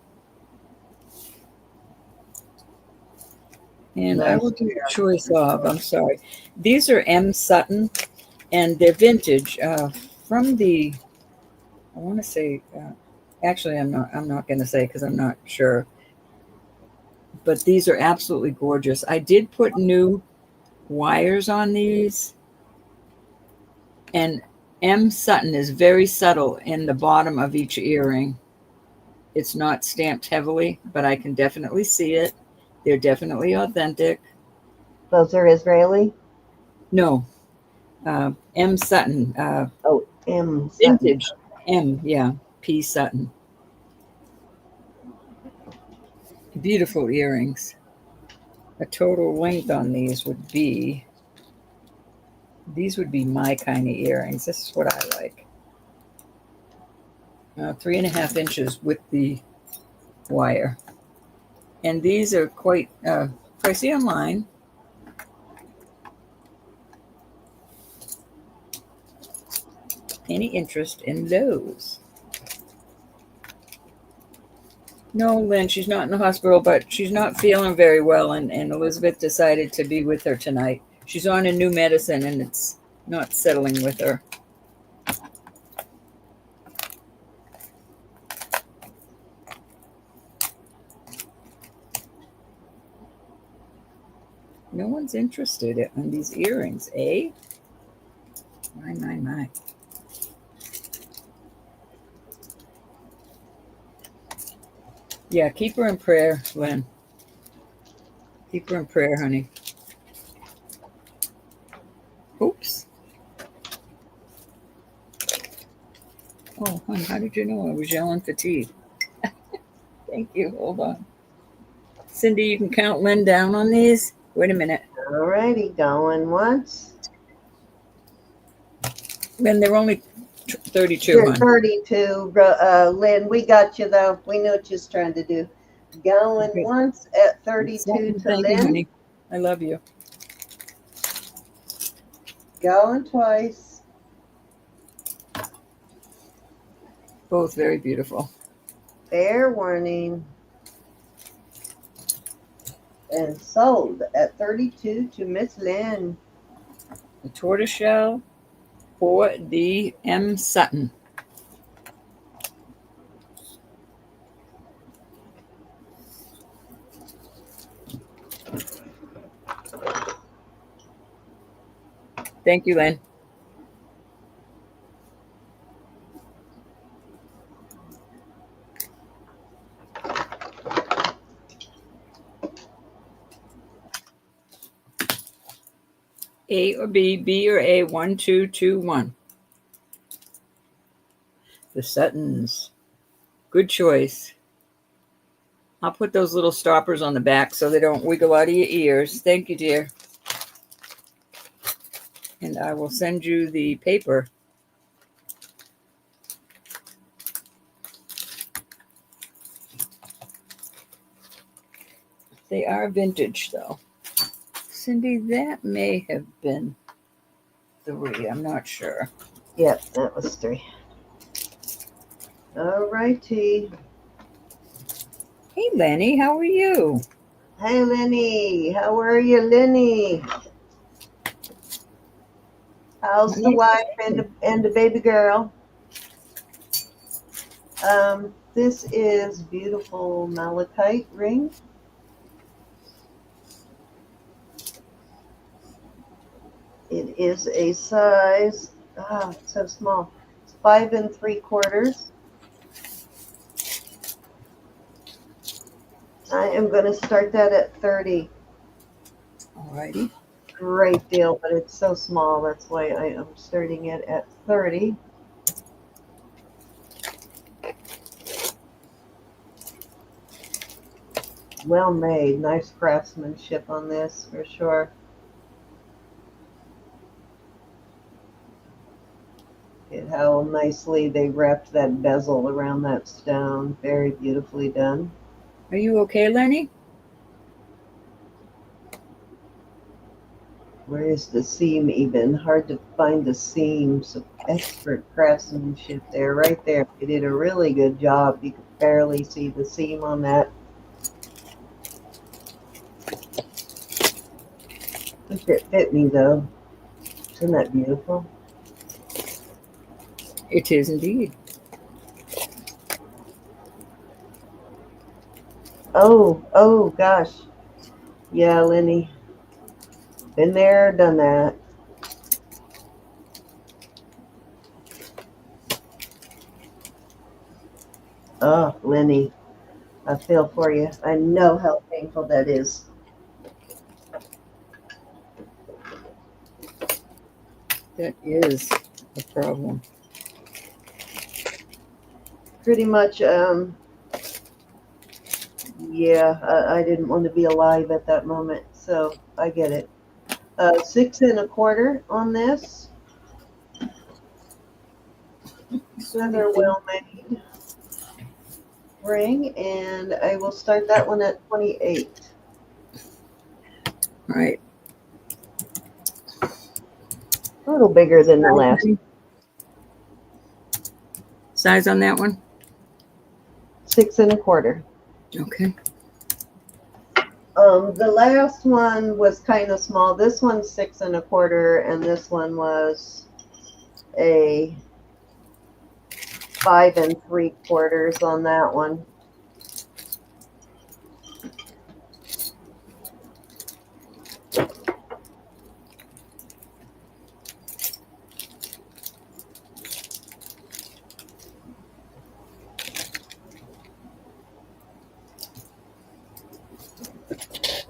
and I
Nice.
will do a choice of. I'm sorry, these are M Sutton, and they're vintage from the. I want to say. Actually, I'm not. I'm not going to say because I'm not sure. But these are absolutely gorgeous. I did put new wires on these, and M Sutton is very subtle in the bottom of each earring. It's not stamped heavily, but I can definitely see it. They're definitely authentic.
Those are Israeli?
No, M Sutton,
Oh, M. Sutton.
vintage M, yeah, P Sutton. Beautiful earrings. A total length on these would be my kind of earrings. This is what I like. 3.5 inches with the wire. And these are quite pricey online. Any interest in those? No, Lynn, she's not in the hospital, but she's not feeling very well, and Elizabeth decided to be with her tonight. She's on a new medicine, and it's not settling with her. No one's interested in these earrings, eh? My. Yeah, keep her in prayer, Lynn. Keep her in prayer, honey. Oops. Oh, hon, how did you know I was yelling fatigue? Thank you. Hold on. Cindy, you can count Lynn down on these. Wait a minute.
All righty, going once.
Lynn, they're only 32, hon.
32. Lynn, we got you, though. We knew what you was trying to do. Going
Okay.
once at 32 to
Thank you,
Lynn.
honey. I love you.
Going twice.
Both very beautiful.
Fair warning. And sold at 32 to Miss Lynn.
The tortoiseshell for the M Sutton. Thank you, Lynn. A or B, B or A, 1, 2, 2, 1. The Suttons. Good choice. I'll put those little stoppers on the back so they don't wiggle out of your ears. Thank you, dear. And I will send you the paper. They are vintage, though. Cindy, that may have been 3. I'm not sure.
Yep, that was 3. All righty.
Hey, Lenny, how are you?
Hey, Lenny. How are you, Lenny? How's the wife and the baby girl? This is beautiful malachite ring. It is a size, it's so small. It's 5 3/4. am going to start that at 30.
Alrighty.
Great deal, but it's so small. That's why I am starting it at 30. Well made. Nice craftsmanship on this for sure. Look at how nicely they wrapped that bezel around that stone. Very beautifully done.
Are you okay, Lenny?
Where is the seam even? Hard to find the seam. So expert craftsmanship there, right there. They did a really good job. You could barely see the seam on that. I think it fit me though. Isn't that beautiful?
It is indeed.
Oh gosh. Yeah, Lenny. Been there, done that. Oh, Lenny. I feel for you. I know how painful that is.
That is a problem.
Pretty much, yeah, I didn't want to be alive at that moment, so I get it. 6 1/4 on this. Another well-made ring, and I will start that one at 28.
Right.
A little bigger than the last.
Size on that one?
6 1/4.
Okay.
The last one was kind of small. This one's 6 1/4, and this one was a 5 3/4 on that one.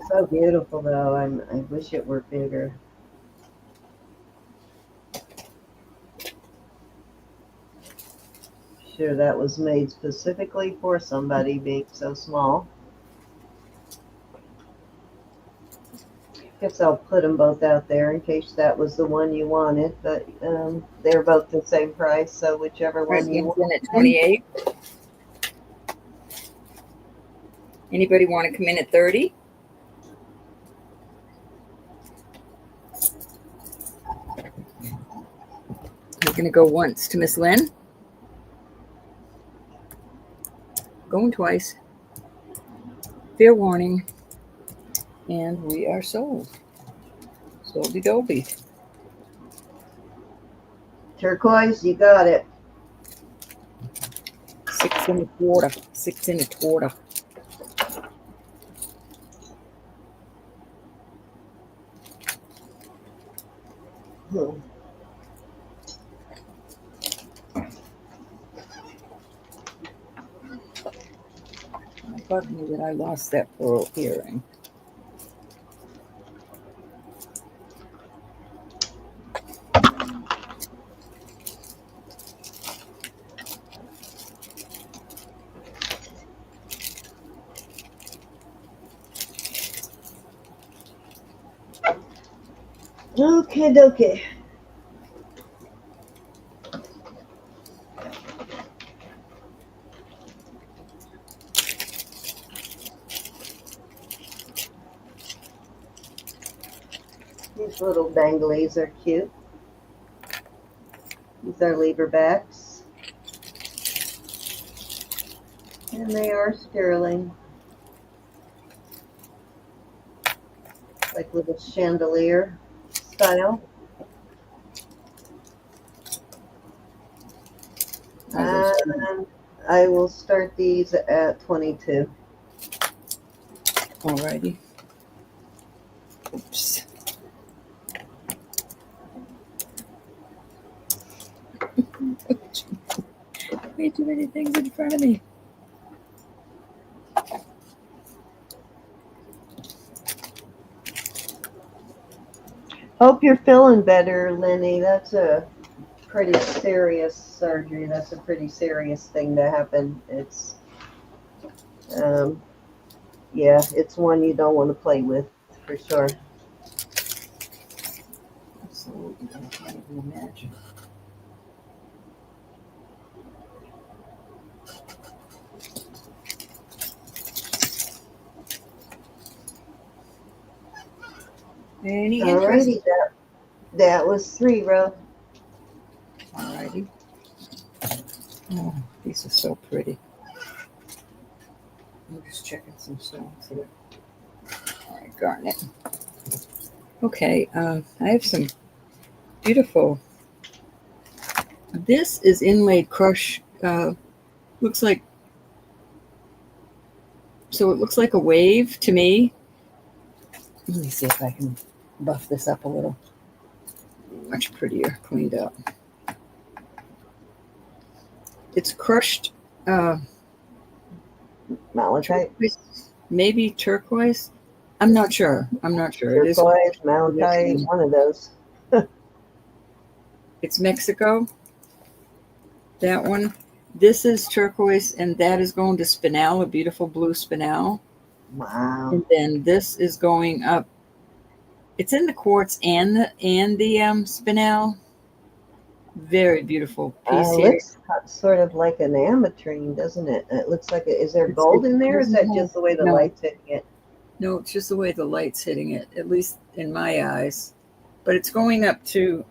So beautiful, though. I wish it were bigger. Sure, that was made specifically for somebody being so small. Guess I'll put them both out there in case that was the one you wanted, but they're both the same price, so whichever
Right,
one you
one's
want.
in at 28. Anybody want to come in at 30? We're going to go once to Miss Lynn. Going twice. Fair warning. And we are sold. Soldy-doby.
Turquoise, you got it.
6 1/4. 6 1/4. It bugged me that I lost that pearl earring.
Okay, dokie. These little danglies are cute. These are lever backs. And they are sterling. Like little chandelier style. And I will start these at 22.
Alrighty. Oops. Way too many things in front of me.
Hope you're feeling better, Lenny. That's a pretty serious surgery. That's a pretty serious thing to happen. Um, yeah, it's one you don't want to play with for sure.
Absolutely, I can't even imagine. Any interest?
Alrighty, that was 3, Ro.
Alrighty. Oh, these are so pretty. I'm just checking some stones here. All right, garnet. Okay, I have some beautiful. This is inlaid crush. Looks like, so it looks like a wave to me. Let me see if I can buff this up a little. Much prettier, cleaned up. It's crushed
Malachite.
turquoise, maybe turquoise. I'm not sure. It is.
Turquoise, malachite, one of those.
It's Mexico. That one. This is turquoise, and that is going to spinel, a beautiful blue spinel.
Wow.
And then this is going up. It's in the quartz and the spinel. Very beautiful piece here.
Looks sort of like an ametrine, doesn't it? It looks like is there gold in there? Or is that just the way the light's hitting it?
No, it's just the way the light's hitting it, at least in my eyes. But it's going up to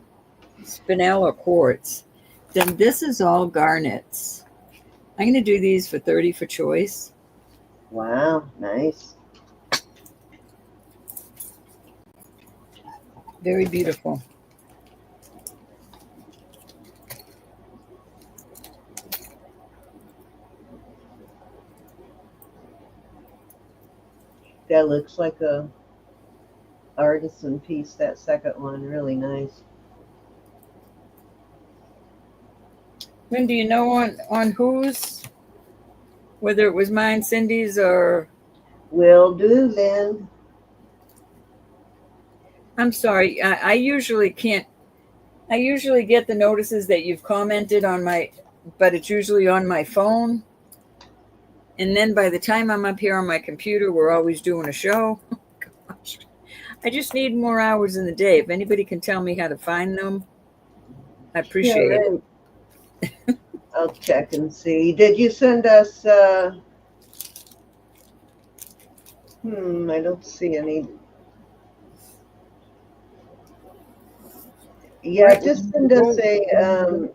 spinel or quartz. Then this is all garnets. I'm going to do these for 30 for choice.
Wow, nice.
Very beautiful.
That looks like a artisan piece, that second one. Really nice.
When do you know on whose? Whether it was mine, Cindy's, or...
Will do then.
I'm sorry. I usually can't. I usually get the notices that you've commented on my, but it's usually on my phone. And then by the time I'm up here on my computer, we're always doing a show. Gosh, I just need more hours in the day. If anybody can tell me how to find them, I appreciate it.
I'll check and see. Did you send us, I don't see any. Yeah,
Right.
just send us a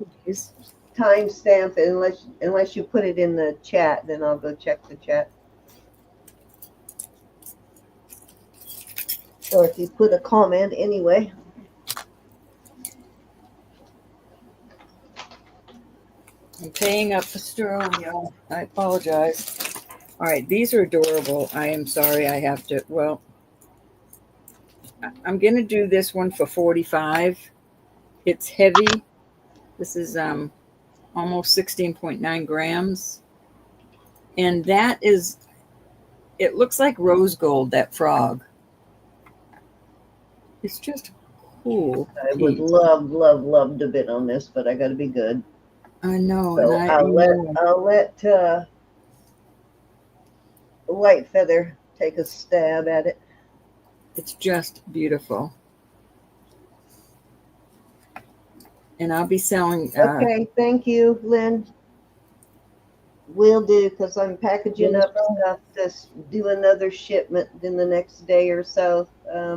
timestamp unless you put it in the chat, then I'll go check the chat. Or if you put a comment anyway.
I'm paying up for sterling, y'all. I apologize. All right, these are adorable. I am sorry I have to, well, I'm going to do this one for 45. It's heavy. This is almost 16.9 grams. And that is, it looks like rose gold, that frog. It's just cool.
I would love to bid on this, but I got to be good.
I know.
So
And
I'll let White Feather take a stab at it.
It's just beautiful. And I'll be selling.
Okay, thank you, Lynn. Will do, because I'm packaging up stuff to do another shipment in the next day or so,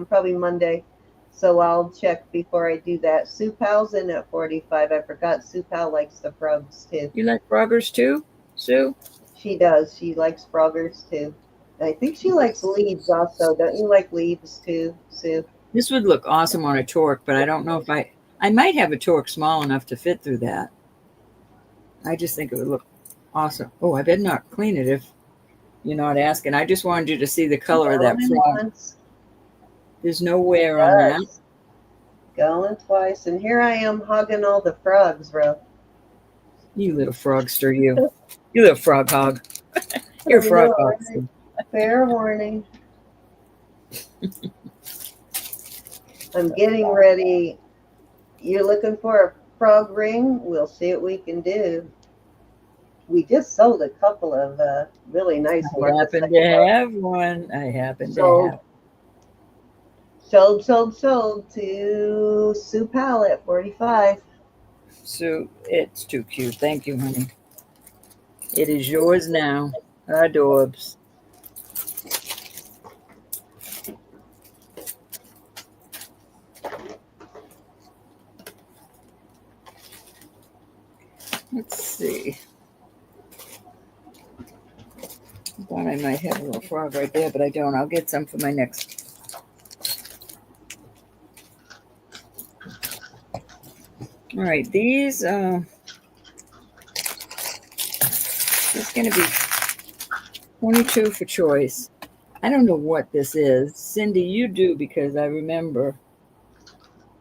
probably Monday. So I'll check before I do that. Sue Powell's in at 45. I forgot Sue Powell likes the frogs too.
You like froggers too, Sue?
She does. She likes froggers too. I think she likes leaves also. Don't you like leaves too, Sue?
This would look awesome on a torque, but I don't know if I might have a torque small enough to fit through that. I just think it would look awesome. Oh, I better not clean it if you're not asking. I just wanted you to see the color of that frog. There's no wear on that.
Going twice. And here I am hogging all the frogs, bro.
You little frogster, you. You little frog hog. You're a frog hog.
Fair warning. I'm getting ready. You're looking for a frog ring? We'll see what we can do. We just sold a couple of really nice
I
Martha
happen to
Stewart.
have one. I happen to
Sold,
have.
sold to Sue Powell at 45.
So it's too cute. Thank you, honey. It is yours now. Adorbs. Let's see. I thought I might have a little frog right there, but I don't. I'll get some for my next. All right, these it's going to be 22 for choice. I don't know what this is. Cindy, you do because I remember.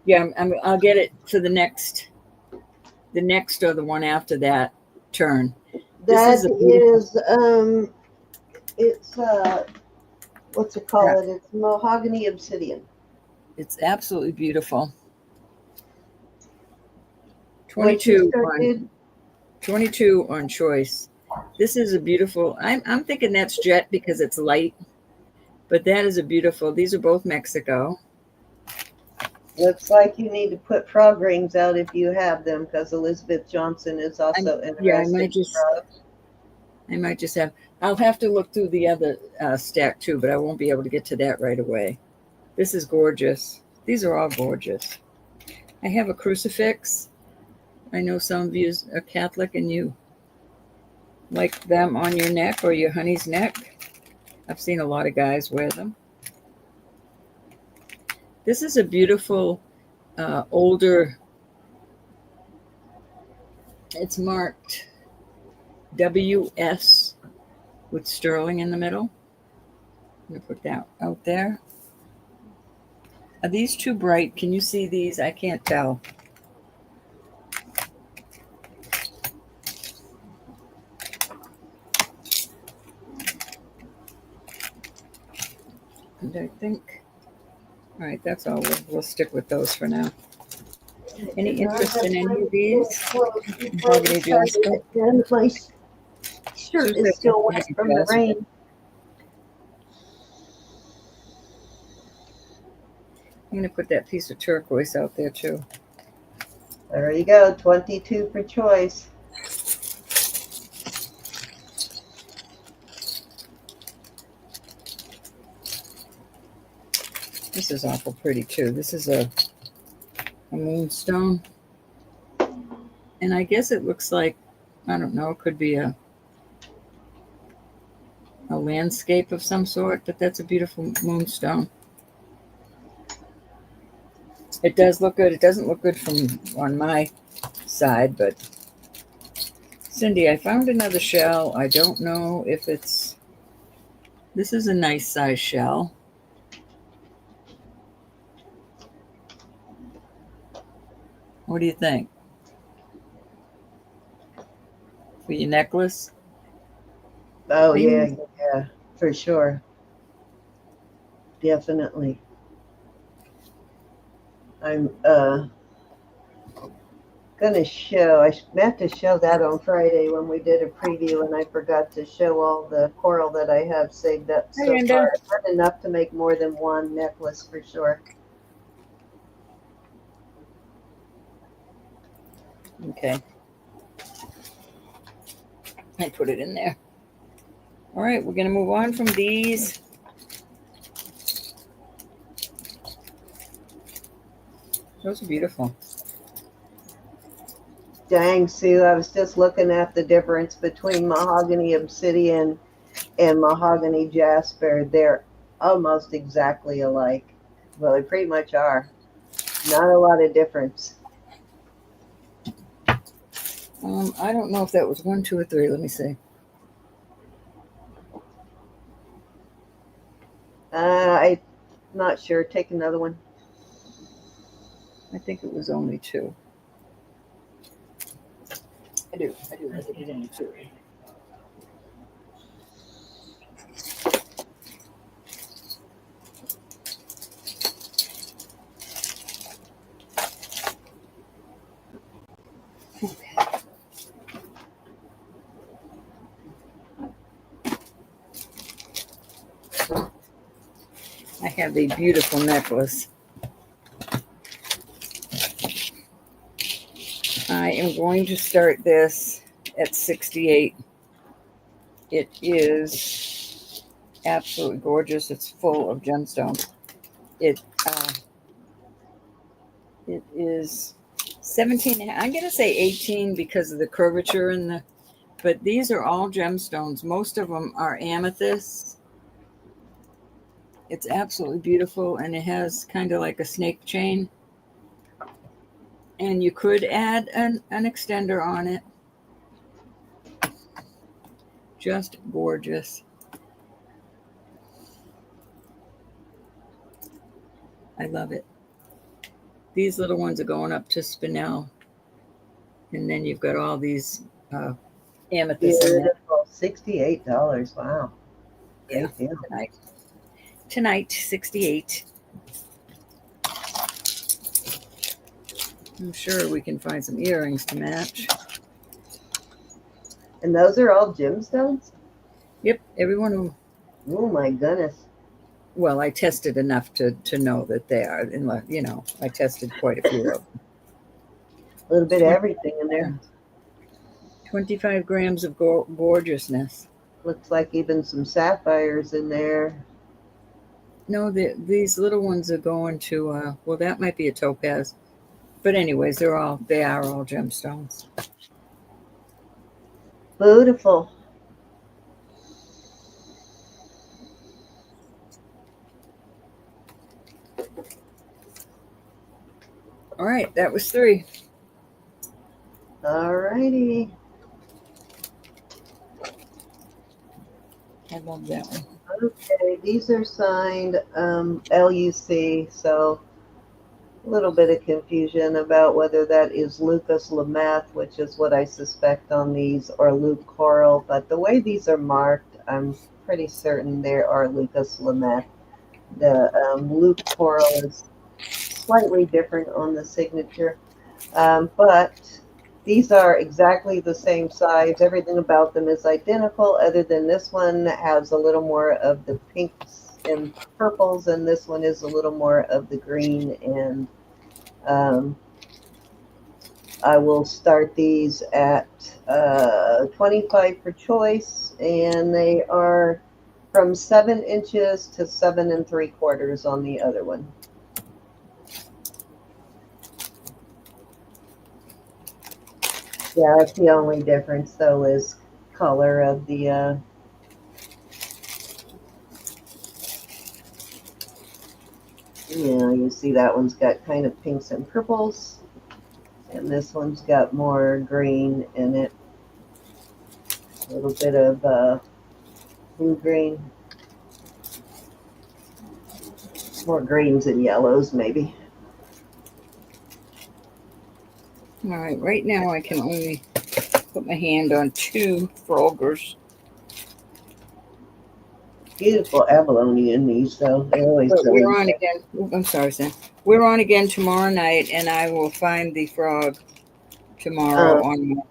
Yeah, I'll get it for the next or the one after that turn. This
That
is a beautiful.
is, it's, what's it called? It's mahogany obsidian.
It's absolutely beautiful.
What's your
22
skirt,
on
dude?
22 on choice. This is a beautiful. I'm thinking that's jet because it's light, but that is a beautiful. These are both Mexico.
Looks like you need to put frog rings out if you have them, because Elizabeth Johnson is also
Yeah,
interested in frogs.
I might just have. I'll have to look through the other stack too, but I won't be able to get to that right away. This is gorgeous. These are all gorgeous. I have a crucifix. I know some of you are Catholic and you like them on your neck or your honey's neck. I've seen a lot of guys wear them. This is a beautiful older. It's marked WS with sterling in the middle. I'm going to put that out there. Are these too bright? Can you see these? I can't tell. And I think, all right, that's all. We'll stick with those for now. Any interest in any of these? Mahogany Jasper.
My
Sue
shirt is
said
still wet
Mahogany
from the
Jasper.
rain.
I'm going to put that piece of turquoise out there too.
There you go, 22 for choice.
This is awful pretty too. This is a moonstone. And I guess it looks like, I don't know, it could be a landscape of some sort, but that's a beautiful moonstone. It does look good. It doesn't look good from on my side, but Cindy, I found another shell. I don't know if it's, this is a nice size shell. What do you think? For your necklace?
Oh, yeah, for sure. Definitely. I'm gonna show, I meant to show that on Friday when we did a preview, and I forgot to show all the coral that I have saved up
Hi,
so
Linda.
far. Not enough to make more than one necklace for sure.
Okay. I put it in there. All right, we're going to move on from these. Those are beautiful.
Dang, Sue, I was just looking at the difference between mahogany obsidian and mahogany jasper. They're almost exactly alike. Well, they pretty much are. Not a lot of difference.
I don't know if that was 1, 2, or 3. Let me see.
I'm not sure. Take another one.
I think it was only 2. I do. I think it's only 2. have a beautiful necklace. I am going to start this at 68. It is absolutely gorgeous. It's full of gemstones. It is 17. I'm going to say 18 because of the curvature in the. But these are all gemstones. Most of them are amethysts. It's absolutely beautiful, and it has kind of like a snake chain. And you could add an extender on it. Just gorgeous. I love it. These little ones are going up to spinel. And then you've got all these amethysts in there.
Beautiful. $68. Wow.
Yeah.
Great deal.
Tonight, 68. I'm sure we can find some earrings to match.
And those are all gemstones?
Yep, every one of them.
Oh my goodness.
Well, I tested enough to know that they are. And, you know, I tested quite a few of them.
A little bit of everything in there.
25 grams of gorgeousness.
Looks like even some sapphires in there.
No, these little ones are going to, well, that might be a topaz. But anyways, they are all gemstones.
Beautiful.
All right, that was 3.
All righty.
I love that one.
Okay, these are signed LUC, so a little bit of confusion about whether that is Lucas Lameth, which is what I suspect on these, or Luke Coral, but the way these are marked, I'm pretty certain they are Lucas Lameth. The Luke Coral is slightly different on the signature, but these are exactly the same size. Everything about them is identical, other than this one has a little more of the pinks and purples, and this one is a little more of the green. And I will start these at 25 per choice, and they are from 7 inches to 7 3/4 on the other one. Yeah, that's the only difference, though, is color of the yeah, you see that one's got kind of pinks and purples, and this one's got more green in it. A little bit of blue green. More greens and yellows, maybe.
All right, right now I can only put my hand on 2 frogers.
Beautiful abalone in these, though. They're always
But
so
we're on again. I'm sorry, Sam. We're on again tomorrow night, and I will find the frog tomorrow on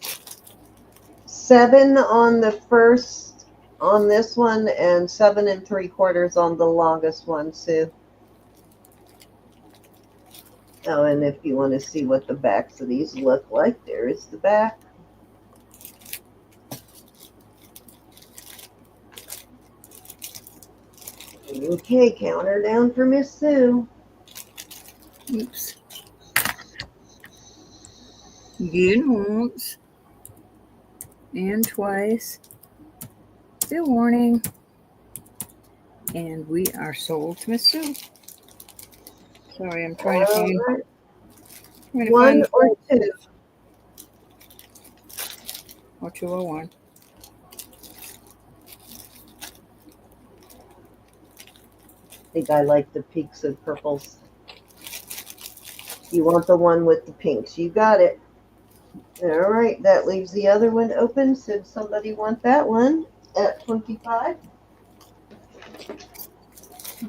7 on the first on this one, and 7 3/4 on the longest one, Sue. Oh, and if you want to see what the backs of these look like, there is the back. Okay, counter down for Miss Sue.
Oops. Again once. And twice. Still warning. And we are sold to Miss Sue. Sorry, I'm trying to find.
Right. 1 or 2?
Or 201.
I think I like the pinks and purples. You want the one with the pinks. You got it. All right, that leaves the other one open. Should somebody want that one at 25?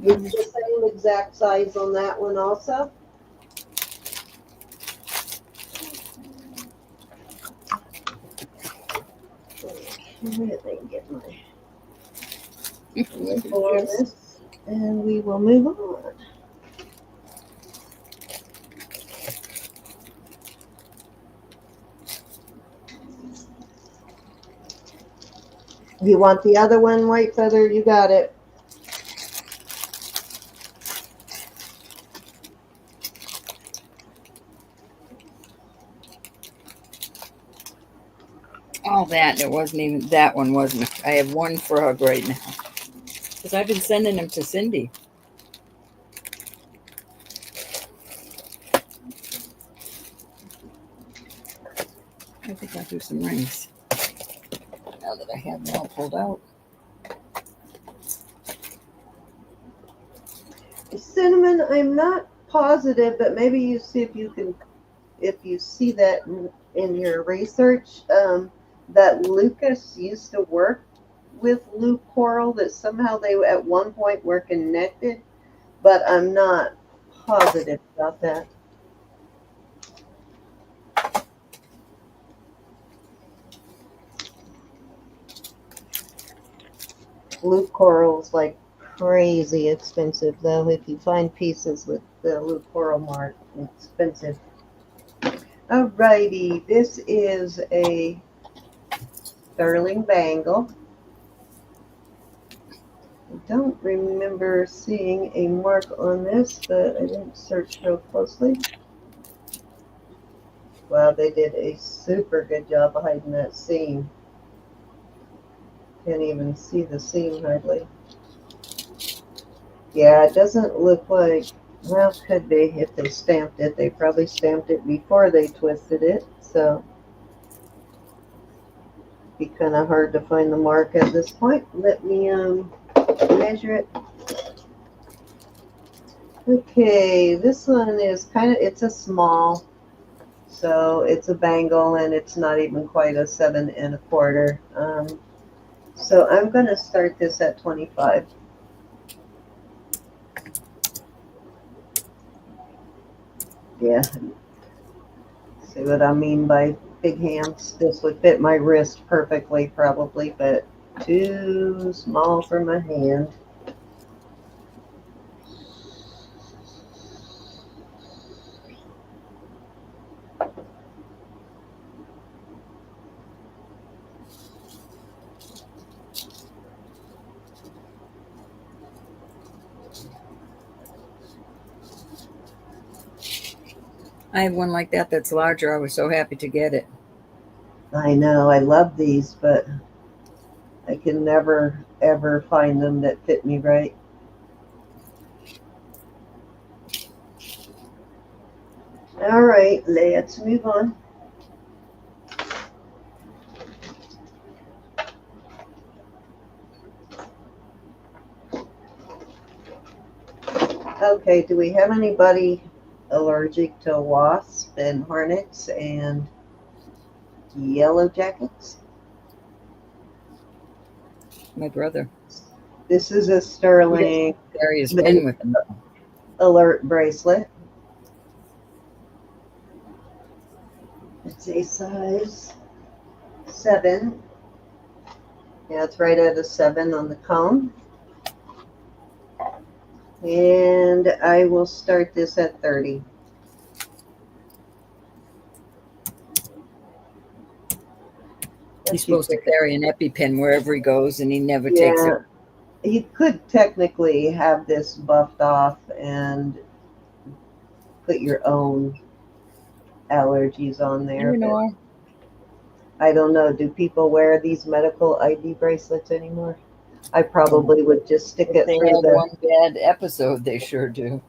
It's the same exact size on that one also. Okay, let me get my on this. And we will move on. You want the other one, White Feather? You got it.
All that. It wasn't even, that one wasn't. I have one frog right now. Because I've been sending them to Cindy. I think I'll do some rings. Now that I have them all pulled out.
Cinnamon, I'm not positive, but maybe you see if you see that in your research, that Lucas used to work with Lou Coral, that somehow they at one point were connected, but I'm not positive about that. Lou Coral's like crazy expensive, though. If you find pieces with the Lou Coral mark, it's expensive. Alrighty, this is a sterling bangle. I don't remember seeing a mark on this, but I didn't search real closely. Wow, they did a super good job of hiding that seam. Can't even see the seam hardly. Yeah, it doesn't look like, well, could be if they stamped it. They probably stamped it before they twisted it, so it'd be kind of hard to find the mark at this point. Let me measure it. Okay, this one is kind of, it's a small, so it's a bangle and it's not even quite a 7 1/4. So I'm going to start this at 25. Yeah, see what I mean by big hands? This would fit my wrist perfectly probably, but too small for my hand.
I have one like that that's larger. I was so happy to get it.
I know, I love these, but I can never, ever find them that fit me right. All right, let's move on. Okay, do we have anybody allergic to wasps and hornets and yellow jackets?
My brother.
This is a sterling
Carry his pen with him.
alert bracelet. It's a size 7. Yeah, it's right at a 7 on the cone. And I will start this at 30.
He's supposed to carry an EpiPen wherever he goes, and he never takes it.
You could technically have this buffed off and put your own allergies on there. I don't know. Do people wear these medical ID bracelets anymore? I probably would just stick it through the...
one bad episode, they sure do.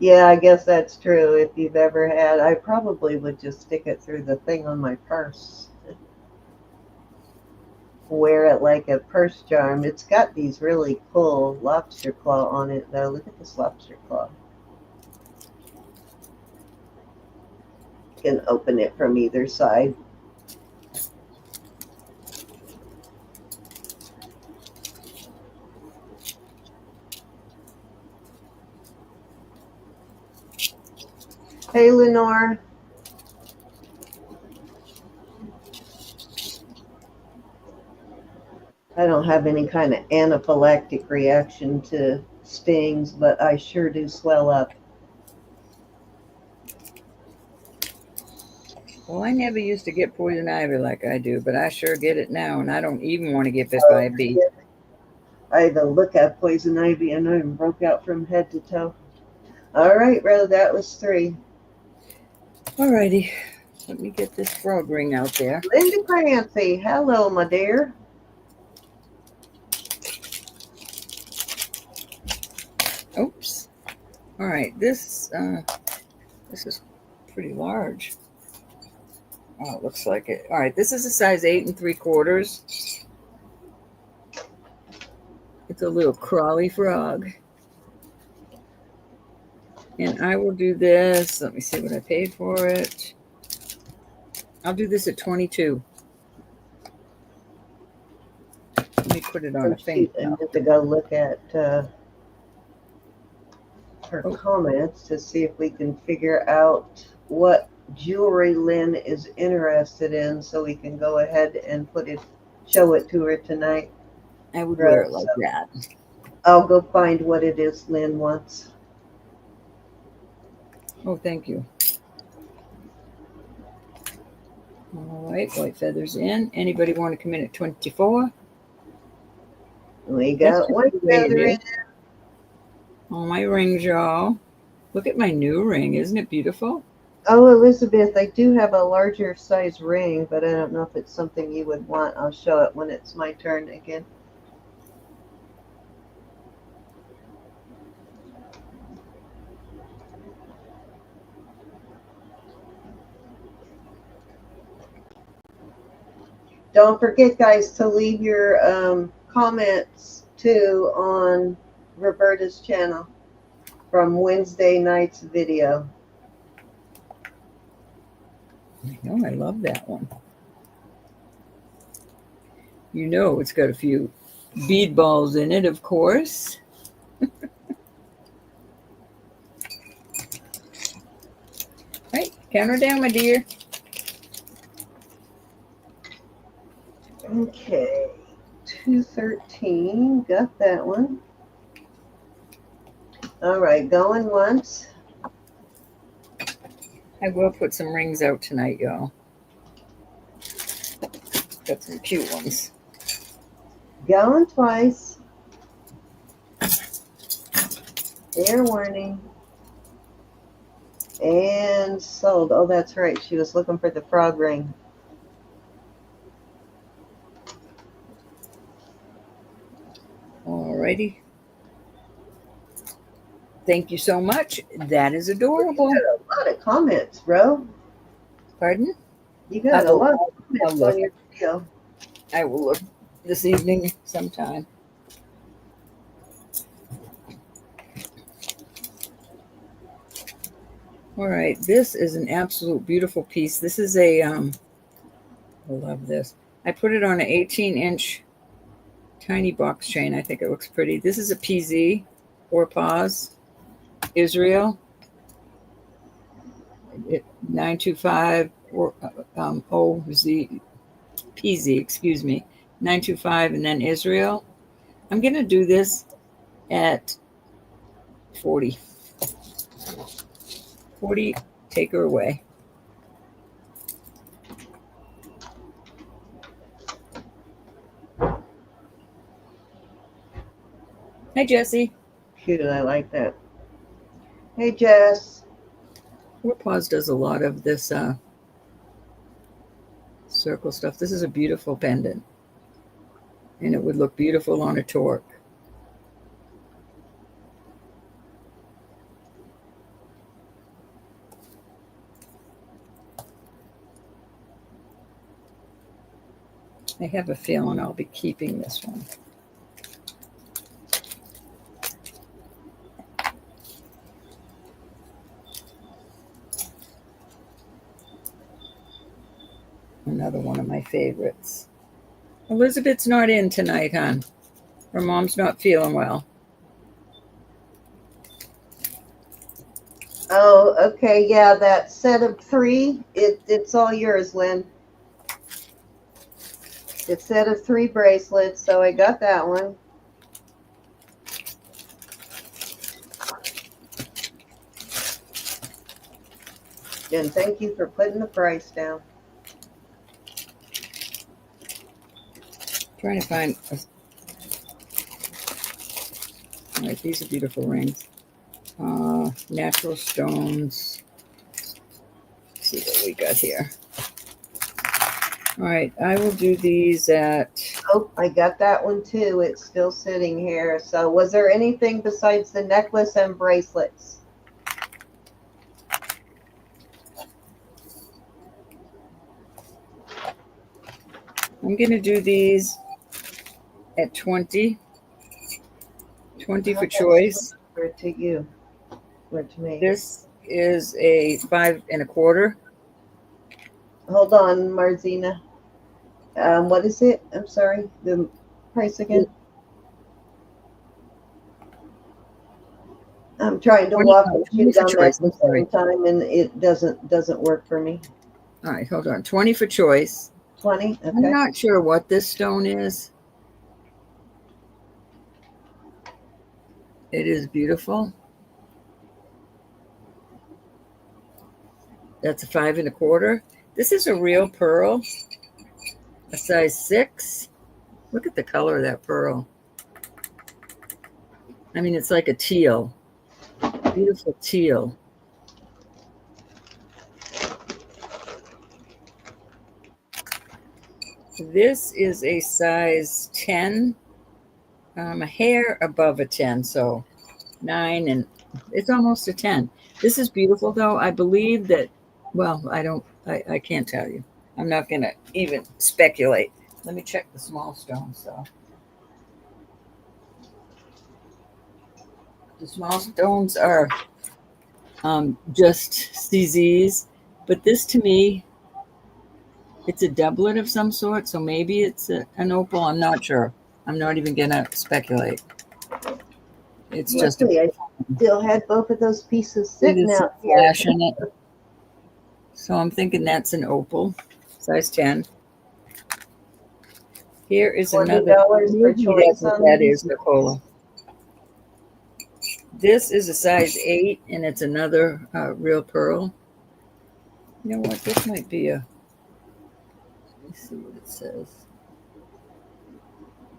Yeah, I guess that's true. If you've ever had, I probably would just stick it through the thing on my purse. Wear it like a purse charm. It's got these really cool lobster claw on it, though. Look at this lobster claw. You can open it from either side. Hey, Lenore. I don't have any kind of anaphylactic reaction to stings, but I sure do swell up.
Well, I never used to get poison ivy like I do, but I sure get it now, and I don't even want to get bit by a bee.
I had to look at poison ivy and I broke out from head to toe. All right, Ro, that was 3.
Alrighty, let me get this frog ring out there.
Linda Clancy, hello, my dear.
Oops. All right, this is pretty large. Oh, it looks like it. All right, this is a size 8 3/4. It's a little crawly frog. And I will do this. Let me see what I paid for it. I'll do this at 22. Let me put it on a finger.
I need to go look at her comments to see if we can figure out what jewelry Lynn is interested in, so we can go ahead and show it to her tonight.
I would wear it like that.
I'll go find what it is Lynn wants.
Oh, thank you. All right, white feathers in. Anybody want to come in at 24?
We got white feather in.
All my rings, y'all. Look at my new ring. Isn't it beautiful?
Oh, Elizabeth, I do have a larger size ring, but I don't know if it's something you would want. I'll show it when it's my turn again. Don't forget, guys, to leave your comments too on Roberta's channel from Wednesday night's video.
I know, I love that one. You know, it's got a few bead balls in it, of course. Right, count her down, my dear.
Okay, 213, got that one. All right, going once.
I will put some rings out tonight, y'all. Got some cute ones.
Going twice. Fair warning. And sold. Oh, that's right. She was looking for the frog ring.
Alrighty. Thank you so much. That is adorable.
You got a lot of comments, bro.
Pardon?
You got a lot of comments on your video.
I will look this evening sometime. All right, this is an absolute beautiful piece. This is a, I love this. I put it on an 18-inch tiny box chain. I think it looks pretty. This is a PZ or Paz, Israel. 925 or OZ, PZ, excuse me, 925, and then Israel. I'm going to do this at 40. 40, take her away. Hi, Jessie.
Cute, I like that. Hey, Jess.
Warpaws does a lot of this circle stuff. This is a beautiful pendant, and it would look beautiful on a torque. I have a feeling I'll be keeping this one. Another one of my favorites. Elizabeth's not in tonight, hon. Her mom's not feeling well.
Oh, okay. Yeah, that set of 3, it's all yours, Lynn. It's a set of 3 bracelets, so I got that one. And thank you for putting the price down.
Trying to find. All right, these are beautiful rings. Natural stones. Let's see what we got here. All right, I will do these at.
Oh, I got that one too. It's still sitting here. So was there anything besides the necklace and bracelets?
I'm going to do these at 20. 20 for choice.
Or to you, or to me.
This is a 5 1/4.
Hold on, Marzina. What is it? I'm sorry. The price again? I'm trying to
20
walk and chew
for
gum at
choice.
the same time, and it doesn't work for me.
All right, hold on. 20 for choice.
20. Okay.
I'm not sure what this stone is. It is beautiful. That's a 5 1/4. This is a real pearl, a size 6. Look at the color of that pearl. I mean, it's like a teal, beautiful teal. This is a size 10, a hair above a 10, so 9, and it's almost a 10. This is beautiful, though. I believe that, well, I can't tell you. I'm not going to even speculate. Let me check the small stones, though. The small stones are just CZs, but this to me, it's a doublet of some sort, so maybe it's an opal. I'm not sure. I'm not even going to speculate. It's just
I still had both of those pieces sitting out here.
Flash in it. So I'm thinking that's an opal, size 10. Here is another.
$20 per choice.
That's what that is, Nicola. This is a size 8, and it's another real pearl. You know what? This might be a. Let me see what it says.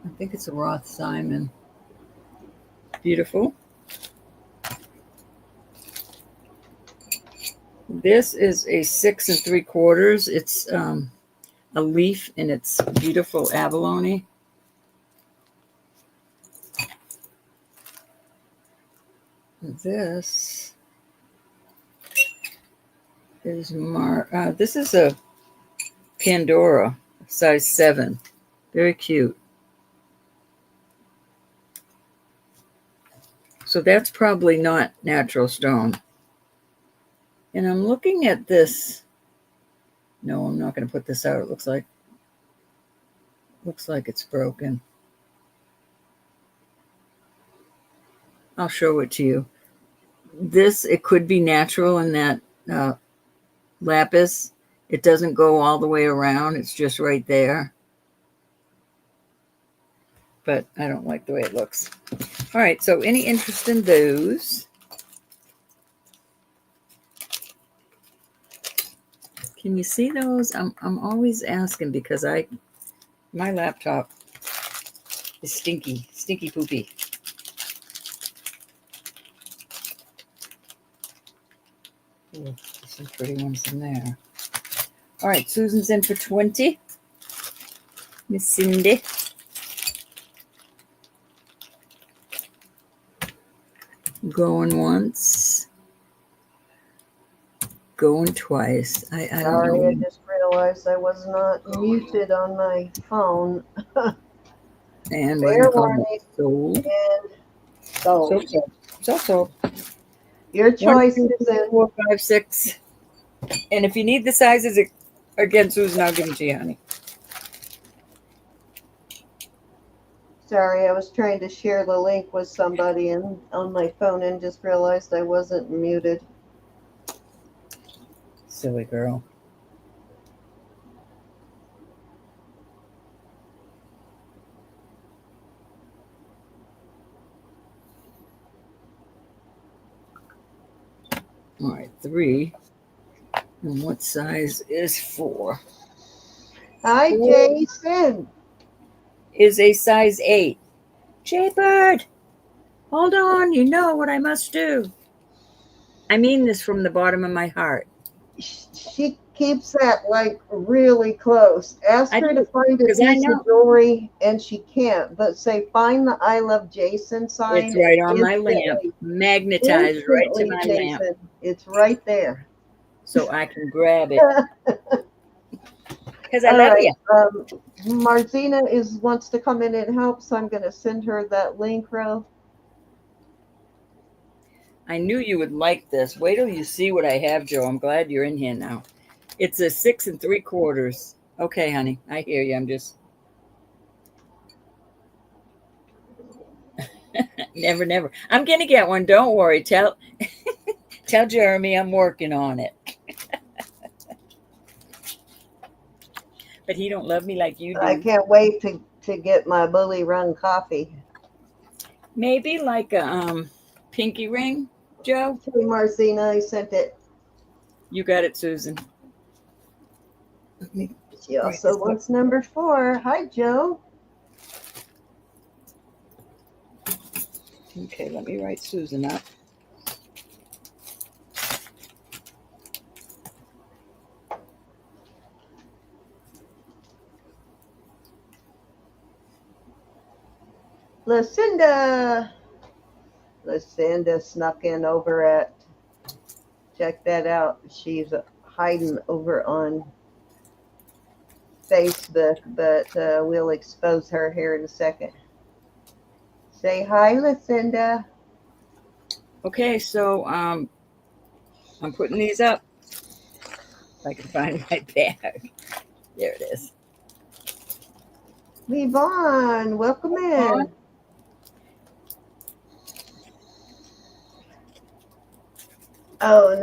I think it's a Roth Simon. Beautiful. This is a 6 3/4. It's a leaf, and it's beautiful abalone. This is this is a Pandora, size 7. Very cute. So that's probably not natural stone. And I'm looking at this. No, I'm not going to put this out. It looks like it's broken. I'll show it to you. This, it could be natural in that lapis. It doesn't go all the way around. It's just right there. But I don't like the way it looks. All right, so any interest in those? Can you see those? I'm always asking because my laptop is stinky poopy. Ooh, there's some pretty ones in there. All right, Susan's in for 20. Miss Cindy. Going once. Going twice. I don't know.
I just realized I was not muted on my phone.
And
Fair warning.
sold.
And sold.
So.
Your choice,
1, 2, 3, 4, 5, 6. And if you need the sizes, again, Susan, I'll give them to you, honey.
Sorry, I was trying to share the link with somebody on my phone and just realized I wasn't muted.
Silly girl. All right, 3. And what size is 4?
Hi,
4
Jason.
is a size 8. Jaybird, hold on. You know what I must do. I mean this from the bottom of my heart.
She keeps that like really close. Ask
I
her to
do,
find a
because I
piece
know
of jewelry and she can't, but say find the I love Jason sign
it's
and
right on my lamp, magnetized right to
instantly,
my lamp,
Jason, it's right there.
so I can grab it. Because I
All
love
right.
you.
Martina wants to come in and help, so I'm going to send her that link, Ro.
I knew you would like this. Wait till you see what I have, Joe. I'm glad you're in here now. It's a 6 3/4. Okay, honey, I hear you. I'm just never. I'm gonna get one. Don't worry. Tell Jeremy I'm working on it. But he don't love me like you
I
do.
can't wait to get my bully run coffee.
Maybe like a pinky ring, Joe.
Hey, Martina, I sent it.
You got it, Susan.
She also wants number 4. Hi, Joe.
Okay, let me write Susan up.
Lucinda snuck in over at, check that out. She's hiding over on Facebook, but we'll expose her here in a second. Say hi, Lucinda.
Okay, so I'm putting these up. If I can find my bag. There it is.
Yvonne, welcome in. Oh,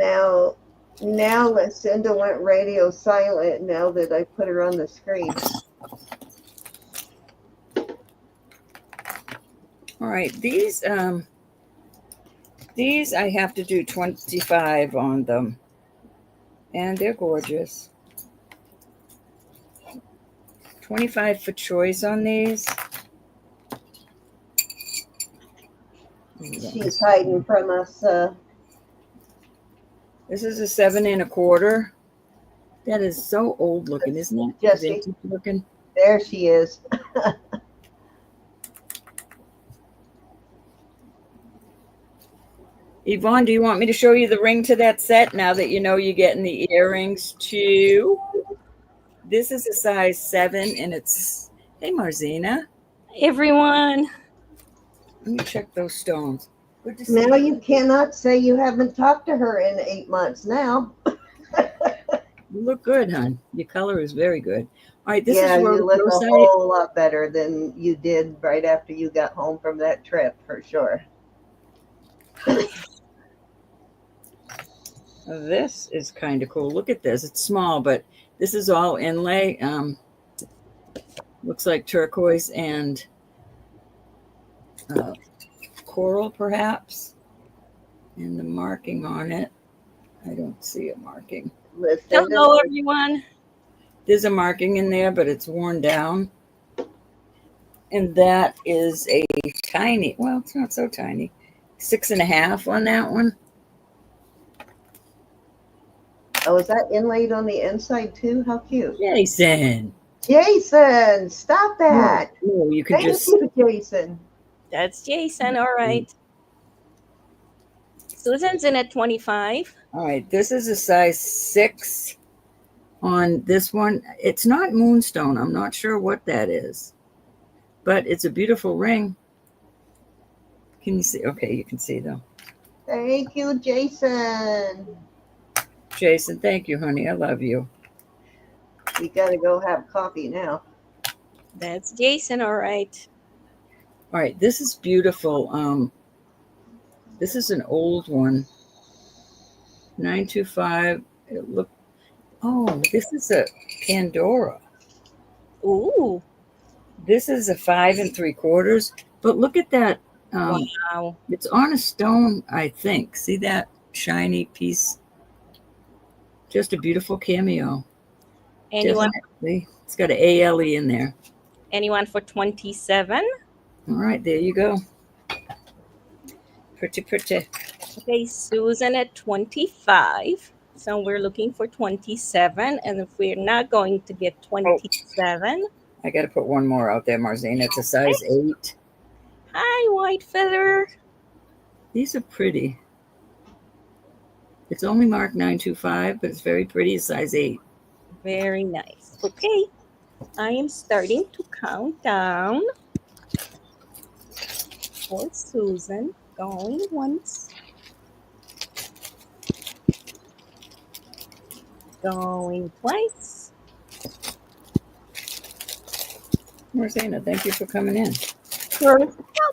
now Lucinda went radio silent now that I put her on the screen.
All right, these I have to do 25 on them, and they're gorgeous. 25 for choice on these.
She's hiding from us.
This is a 7 1/4. That is so old looking, isn't it?
Jesse.
Vintage looking.
There she is.
Yvonne, do you want me to show you the ring to that set now that you know you're getting the earrings too? This is a size 7 and it's, hey Marzina.
Everyone.
Let me check those stones. Good to see
Now
you.
you cannot say you haven't talked to her in 8 months now.
You look good, hon. Your color is very good. All right, this
Yeah,
is
you look a
Roberta.
whole lot better than you did right after you got home from that trip, for sure.
This is kind of cool. Look at this. It's small, but this is all inlay. Looks like turquoise and coral, perhaps. And the marking on it, I don't see a marking.
Hello, everyone.
There's a marking in there, but it's worn down. And that is a tiny, well, it's not so tiny, 6 1/2 on that one.
Oh, is that inlaid on the inside too? How cute.
Jason,
stop that.
No, you can
Thank you, Jason.
That's Jason. All right. Susan's in at 25.
All right, this is a size 6 on this one. It's not moonstone. I'm not sure what that is, but it's a beautiful ring. Can you see? Okay, you can see though.
Thank you, Jason.
Jason, thank you, honey. I love you.
We got to go have coffee now.
That's Jason. All right.
All right, this is beautiful. This is an old one. 925. It look. Oh, this is a Pandora.
Ooh.
This is a 5 3/4. But look at that.
Wow.
It's on a stone, I think. See that shiny piece. Just a beautiful cameo.
Anyone?
Definitely. It's got an ALE in there.
Anyone for 27?
All right, there you go. Pretty, pretty.
Okay, Susan at 25. So we're looking for 27. And if we're not going to get 27,
I got to put one more out there, Marzine. It's a size 8.
hi, White Feather.
These are pretty. It's only marked 925, but it's very pretty. It's size 8.
Very nice. Okay, I am starting to count down for Susan. Going once. Going twice.
Marzina, thank you for coming in.
Sure.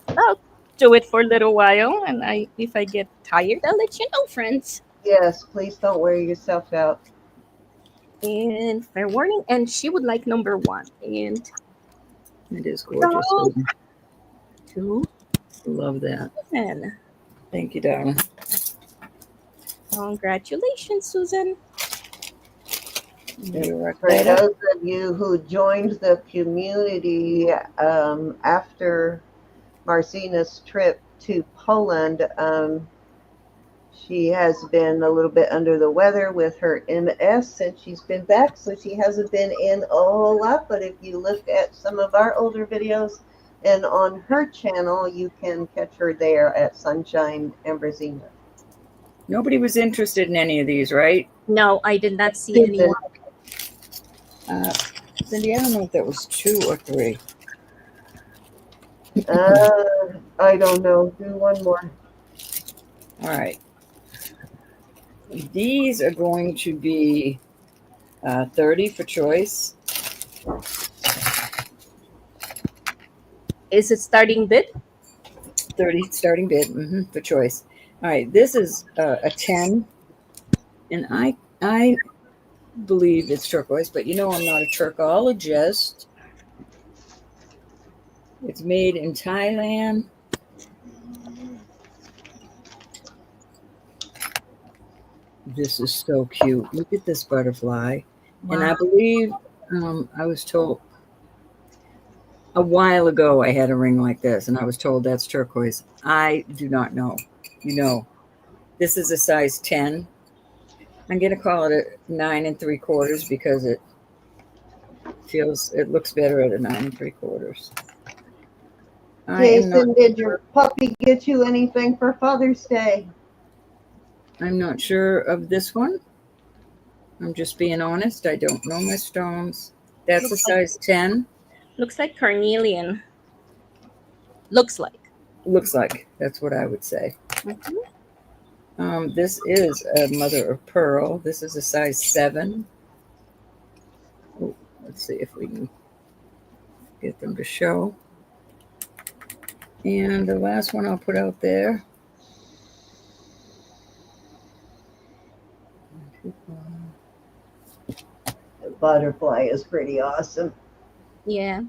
I'll do it for a little while, and if I get tired, I'll let you know, friends.
Yes, please don't wear yourself out.
And fair warning, and she would like number 1. And
It is gorgeous.
Oh. 2,
Love that.
7.
Thank you, darling.
Congratulations, Susan.
For those of you who joined the community after Marcina's trip to Poland, she has been a little bit under the weather with her MS since she's been back, so she hasn't been in a whole lot. But if you look at some of our older videos and on her channel, you can catch her there at Sunshine Ambrosina.
Nobody was interested in any of these, right?
No, I did not see anyone.
Cindy, I don't know if that was 2 or 3.
I don't know. Do one more.
All right. These are going to be 30 for choice.
Is it starting bid?
30 starting bid for choice. All right. This is a 10. And I believe it's turquoise, but you know I'm not a turcologist. It's made in Thailand. This is so cute. Look at this butterfly. Wow. And I believe I was told a while ago I had a ring like this, and I was told that's turquoise. I do not know. You know, this is a size 10. I'm going to call it a 9 3/4 because it looks better at a 9 3/4.
Jason, did your puppy get you anything for Father's Day?
I'm not sure of this one. I'm just being honest. I don't know my stones. That's a size 10.
Looks like carnelian. Looks like.
Looks like. That's what I would say. This is a mother of pearl. This is a size 7. Oh, let's see if we can get them to show. And the last one I'll put out there.
The butterfly is pretty awesome.
Yeah.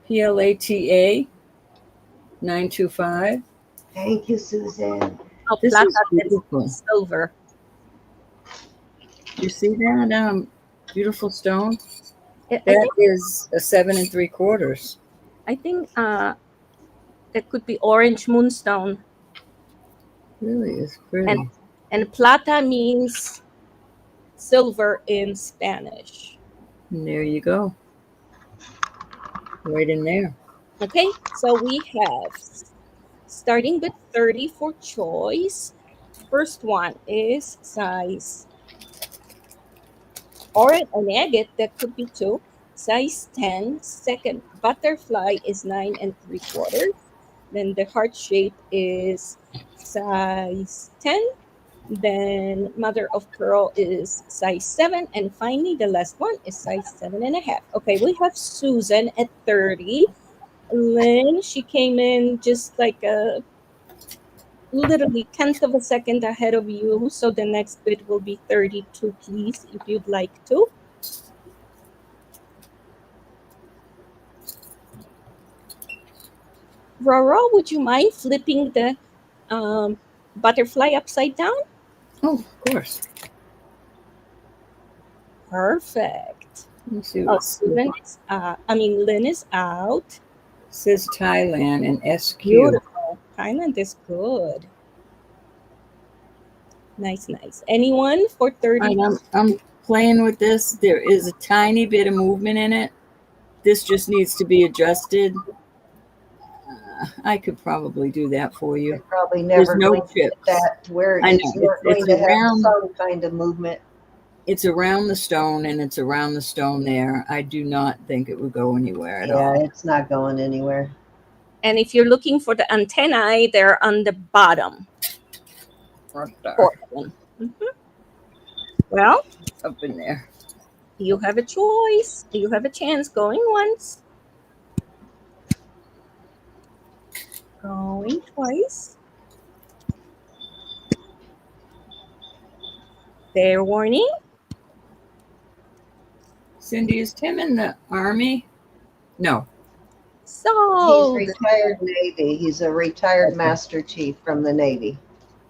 PLATA 925.
Thank you, Susan.
Oh,
This is beautiful.
Silver.
You see that beautiful stone? That is a 7 3/4.
I think that could be orange moonstone.
Really is pretty.
And plata means silver in Spanish.
And there you go. Right in there.
Okay, so we have starting with 30 for choice. First one is size, or an agate, that could be 2, size 10. Second, butterfly is 9 3/4. Then the heart shape is size 10. Then mother of pearl is size 7. And finally, the last one is size 7.5. Okay, we have Susan at 30. Lynn, she came in just like a literally 10th of a second ahead of you. So the next bid will be 32, please, if you'd like to. Roro, would you mind flipping the butterfly upside down?
Oh, of course.
Perfect.
Let me see
Oh,
what
Lynn is out.
says Thailand and SQ.
Beautiful. Thailand is good. Nice, nice. Anyone for 30?
I'm playing with this. There is a tiny bit of movement in it. This just needs to be adjusted. I could probably do that for you.
You're probably
There's
never
no
going to get
chips.
that to where
I
it's
know.
not going
It's
to have
around.
some kind of movement.
It's around the stone, and it's around the stone there. I do not think it would go anywhere at
Yeah,
all.
it's not going anywhere.
And if you're looking for the antennae, they're on the bottom
Right there.
portion. Well,
Up in there.
you have a choice. You have a chance. Going once. Going twice. Fair warning.
Cindy, is Tim in the army? No.
He's
So,
retired Navy. He's a retired
Okay.
Master Chief from the Navy.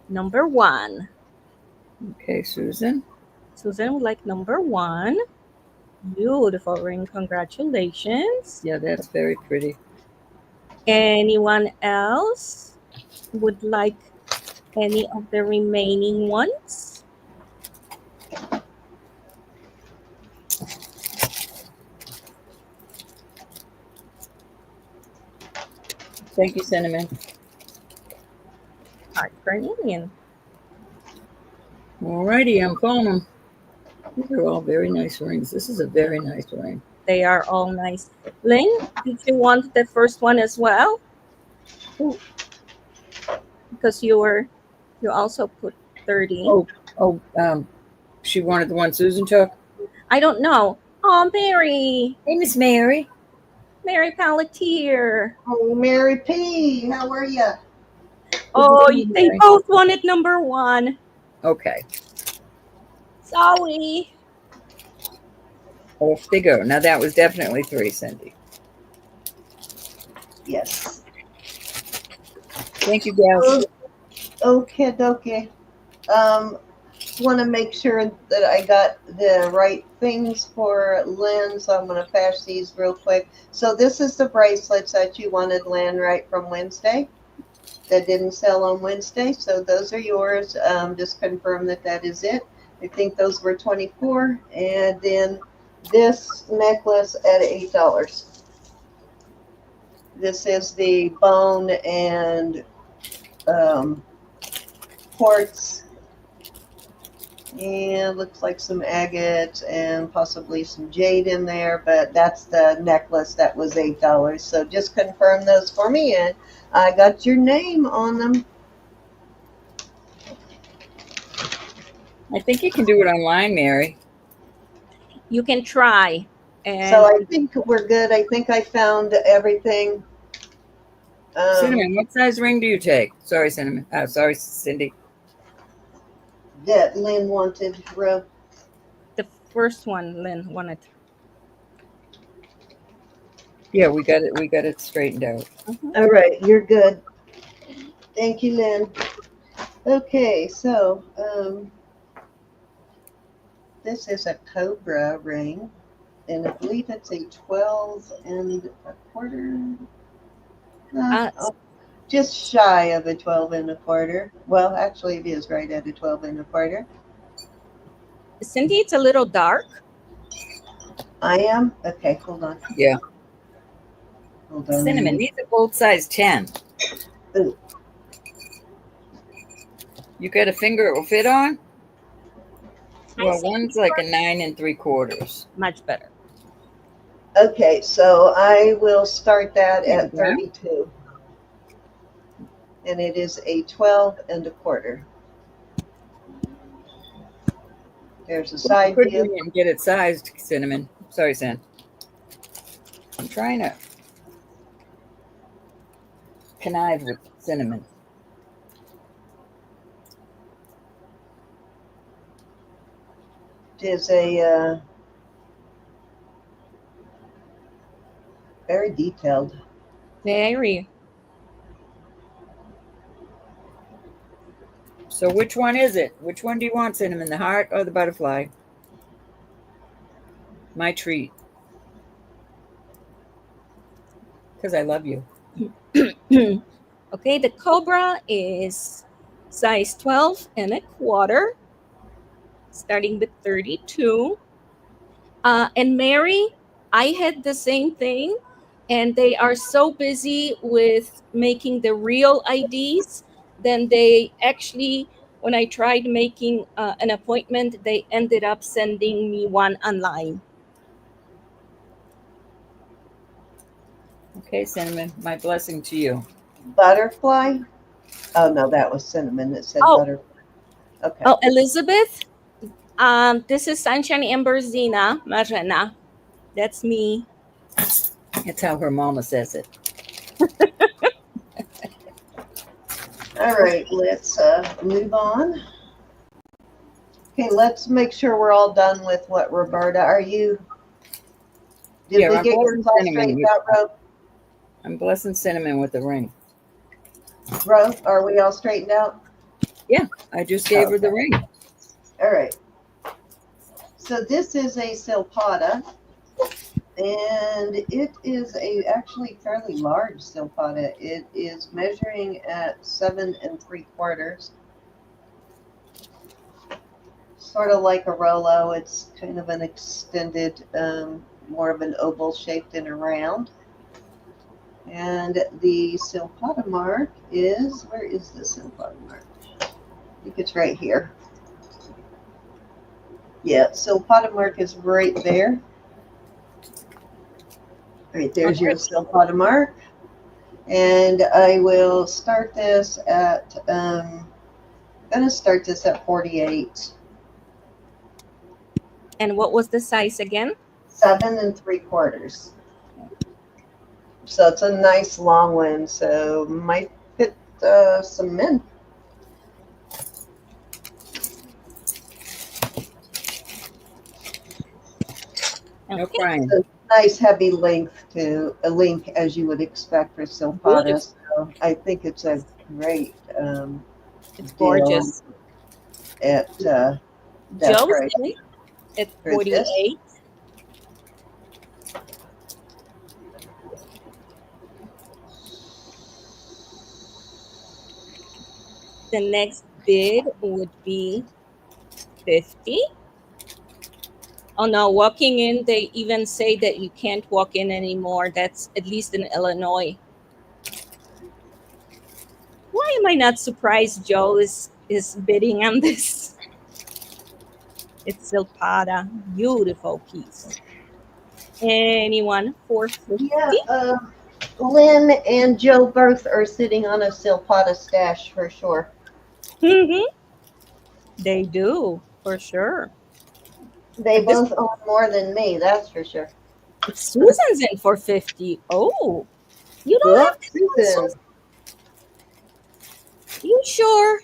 number 1.
Okay, Susan.
Susan would like number 1. Beautiful ring. Congratulations.
Yeah, that's very pretty.
Anyone else would like any of the remaining ones?
Thank you, Cinnamon.
Heart Carnelian.
Alrighty, I'm calling them. These are all very nice rings. This is a very nice ring.
They are all nice. Lynn, did you want the first one as well?
Ooh.
Because you also put 30.
She wanted the one Susan took.
I don't know. Oh, Mary.
Hey, Miss Mary.
Mary Pelletier.
Oh, Mary P., how are you?
Oh,
Mary.
they both wanted number 1.
Okay.
Sorry.
Off they go. Now that was definitely 3, Cindy.
Yes.
Thank you, gals.
Okay. Want to make sure that I got the right things for Lynn, so I'm going to flash these real quick. So this is the bracelets that you wanted, Lynn, right from Wednesday, that didn't sell on Wednesday. So those are yours. Just confirm that that is it. I think those were $24, and then this necklace at $8. This is the bone and quartz, and looks like some agates and possibly some jade in there, but that's the necklace that was $8. So just confirm those for me, and I got your name on them.
I think you can do it online, Mary.
You can try. And
So I think we're good. I think I found everything.
Cinnamon, what size ring do you take? Sorry, Cinnamon. Sorry, Cindy.
That Lynn wanted.
the first one Lynn wanted.
Yeah, we got it. We got it straightened out.
All right, you're good. Thank you, Lynn. Okay, so this is a cobra ring, and I believe it's a 12 and a quarter. Just shy of a 12 and a quarter. Well, actually, it is right at a 12 and a quarter.
Cindy, it's a little dark.
I am? Okay, hold on.
Yeah.
Hold on.
Cinnamon, these are both size 10.
Ooh.
You got a finger it will fit on? Well, one's like a 9 3/4.
Much better.
Okay, so I will start that at 32. And it is a 12 and a quarter. There's a side view.
And get it sized, Cinnamon. Sorry, San. I'm trying to connive with Cinnamon.
It is a very detailed.
Very.
So which one is it? Which one do you want, Cinnamon? The heart or the butterfly? My treat. Because I love you.
Okay, the Cobra is size 12 and a quarter, starting with 32. And Mary, I had the same thing, and they are so busy with making the real IDs. Then they actually, when I tried making an appointment, they ended up sending me one online.
Okay, Cinnamon. My blessing to you.
Butterfly? Oh, no, that was Cinnamon that said
Oh,
butterfly. Okay.
oh, Elizabeth. This is Sunshine Amberzina Marena. That's me.
That's how her mama says it.
All right, let's move on. Okay, let's make sure we're all done with what Roberta. Are you? Did
Yeah,
we
I'm
get yours
blessing
all
Cinnamon.
straightened out, Ro?
I'm blessing Cinnamon with the ring.
Ro, are we all straightened out?
Yeah, I just gave her the ring.
All right. So this is a silpada, and it is a actually fairly large silpada. It is measuring at 7 3/4. Sort of like a Rolo. It's kind of an extended, more of an oval shaped and a round. And the silpada mark is, where is the silpada mark? I think it's right here. Yeah, silpada mark is right there. Right there's your silpada mark. And I will start this at, I'm going to start this at 48.
And what was the size again?
7 3/4. So it's a nice long one. So might fit some men.
No
Okay.
crying.
So nice heavy length to a link as you would expect for silpada. So I think it's a great
It's
deal
gorgeous.
at that
Joe's
price.
in at
For this.
48. The next bid would be 50. Oh no, walking in, they even say that you can't walk in anymore. That's at least in Illinois. Why am I not surprised Joe is bidding on this? It's silpada. Beautiful piece. Anyone for 50?
Yeah, Lynn and Joe both are sitting on a silpada stash for sure.
They do, for sure.
They
But this
both own more than me, that's for sure.
Susan's in for 50. Oh, you don't
Look,
have this one,
Susan.
Susan. You sure?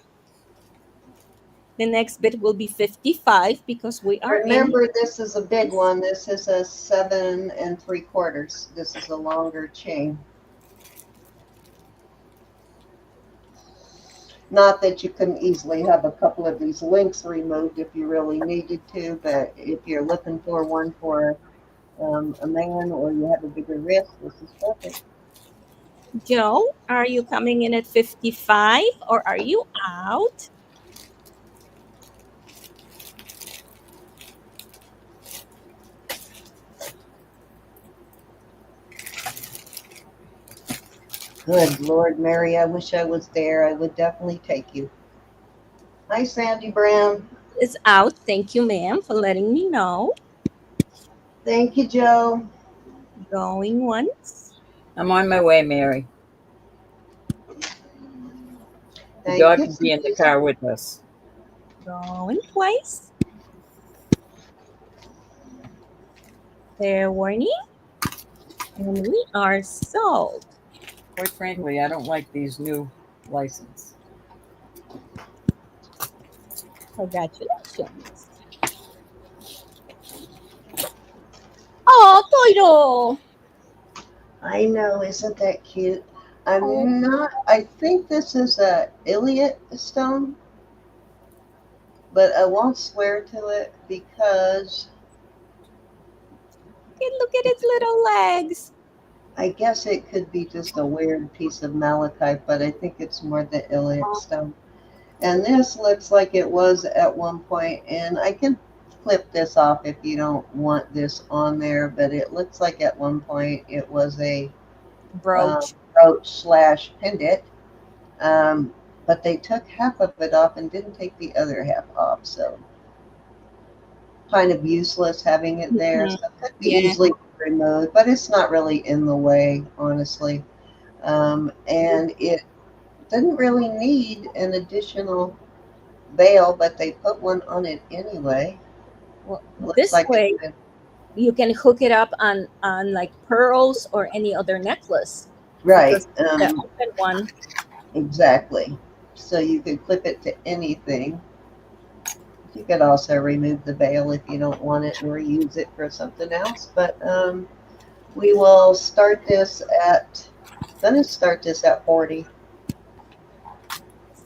The next bid will be 55 because we are
Remember, this is a big one. This is a 7 3/4. This is a longer chain. Not that you couldn't easily have a couple of these links removed if you really needed to, but if you're looking for one for a man or you have a bigger wrist, this is perfect.
Joe, are you coming in at 55 or are you out?
Good Lord, Mary, I wish I was there. I would definitely take you. Hi, Sandy Brown.
Is out. Thank you, ma'am, for letting me know.
Thank you, Joe.
Going once.
I'm on my way, Mary. The
Thank
dog
you.
can be in the car with us.
Going twice. Fair warning. And we are sold.
Quite frankly, I don't like these new license.
Congratulations. Oh, Toiro.
I know, isn't that cute?
Oh.
I think this is a Iliot stone. but I won't swear to it because
Okay, look at its little legs.
I guess it could be just a weird piece of malachite, but I think it's more the iliac stone. And this looks like it was at one point, and I can clip this off if you don't want this on there, but it looks like at one point it was a
Brooch.
brooch slash pendant. But they took half of it off and didn't take the other half off, so kind of useless having it there. So it could be
Yeah.
easily removed, but it's not really in the way, honestly. And it didn't really need an additional veil, but they put one on it anyway.
Well,
Looks
this
like
way you can hook it up on like pearls or any other necklace.
right,
Because the open one.
exactly. So you could clip it to anything. You could also remove the veil if you don't want it and reuse it for something else. But we will start this at. Gonna start this at 40.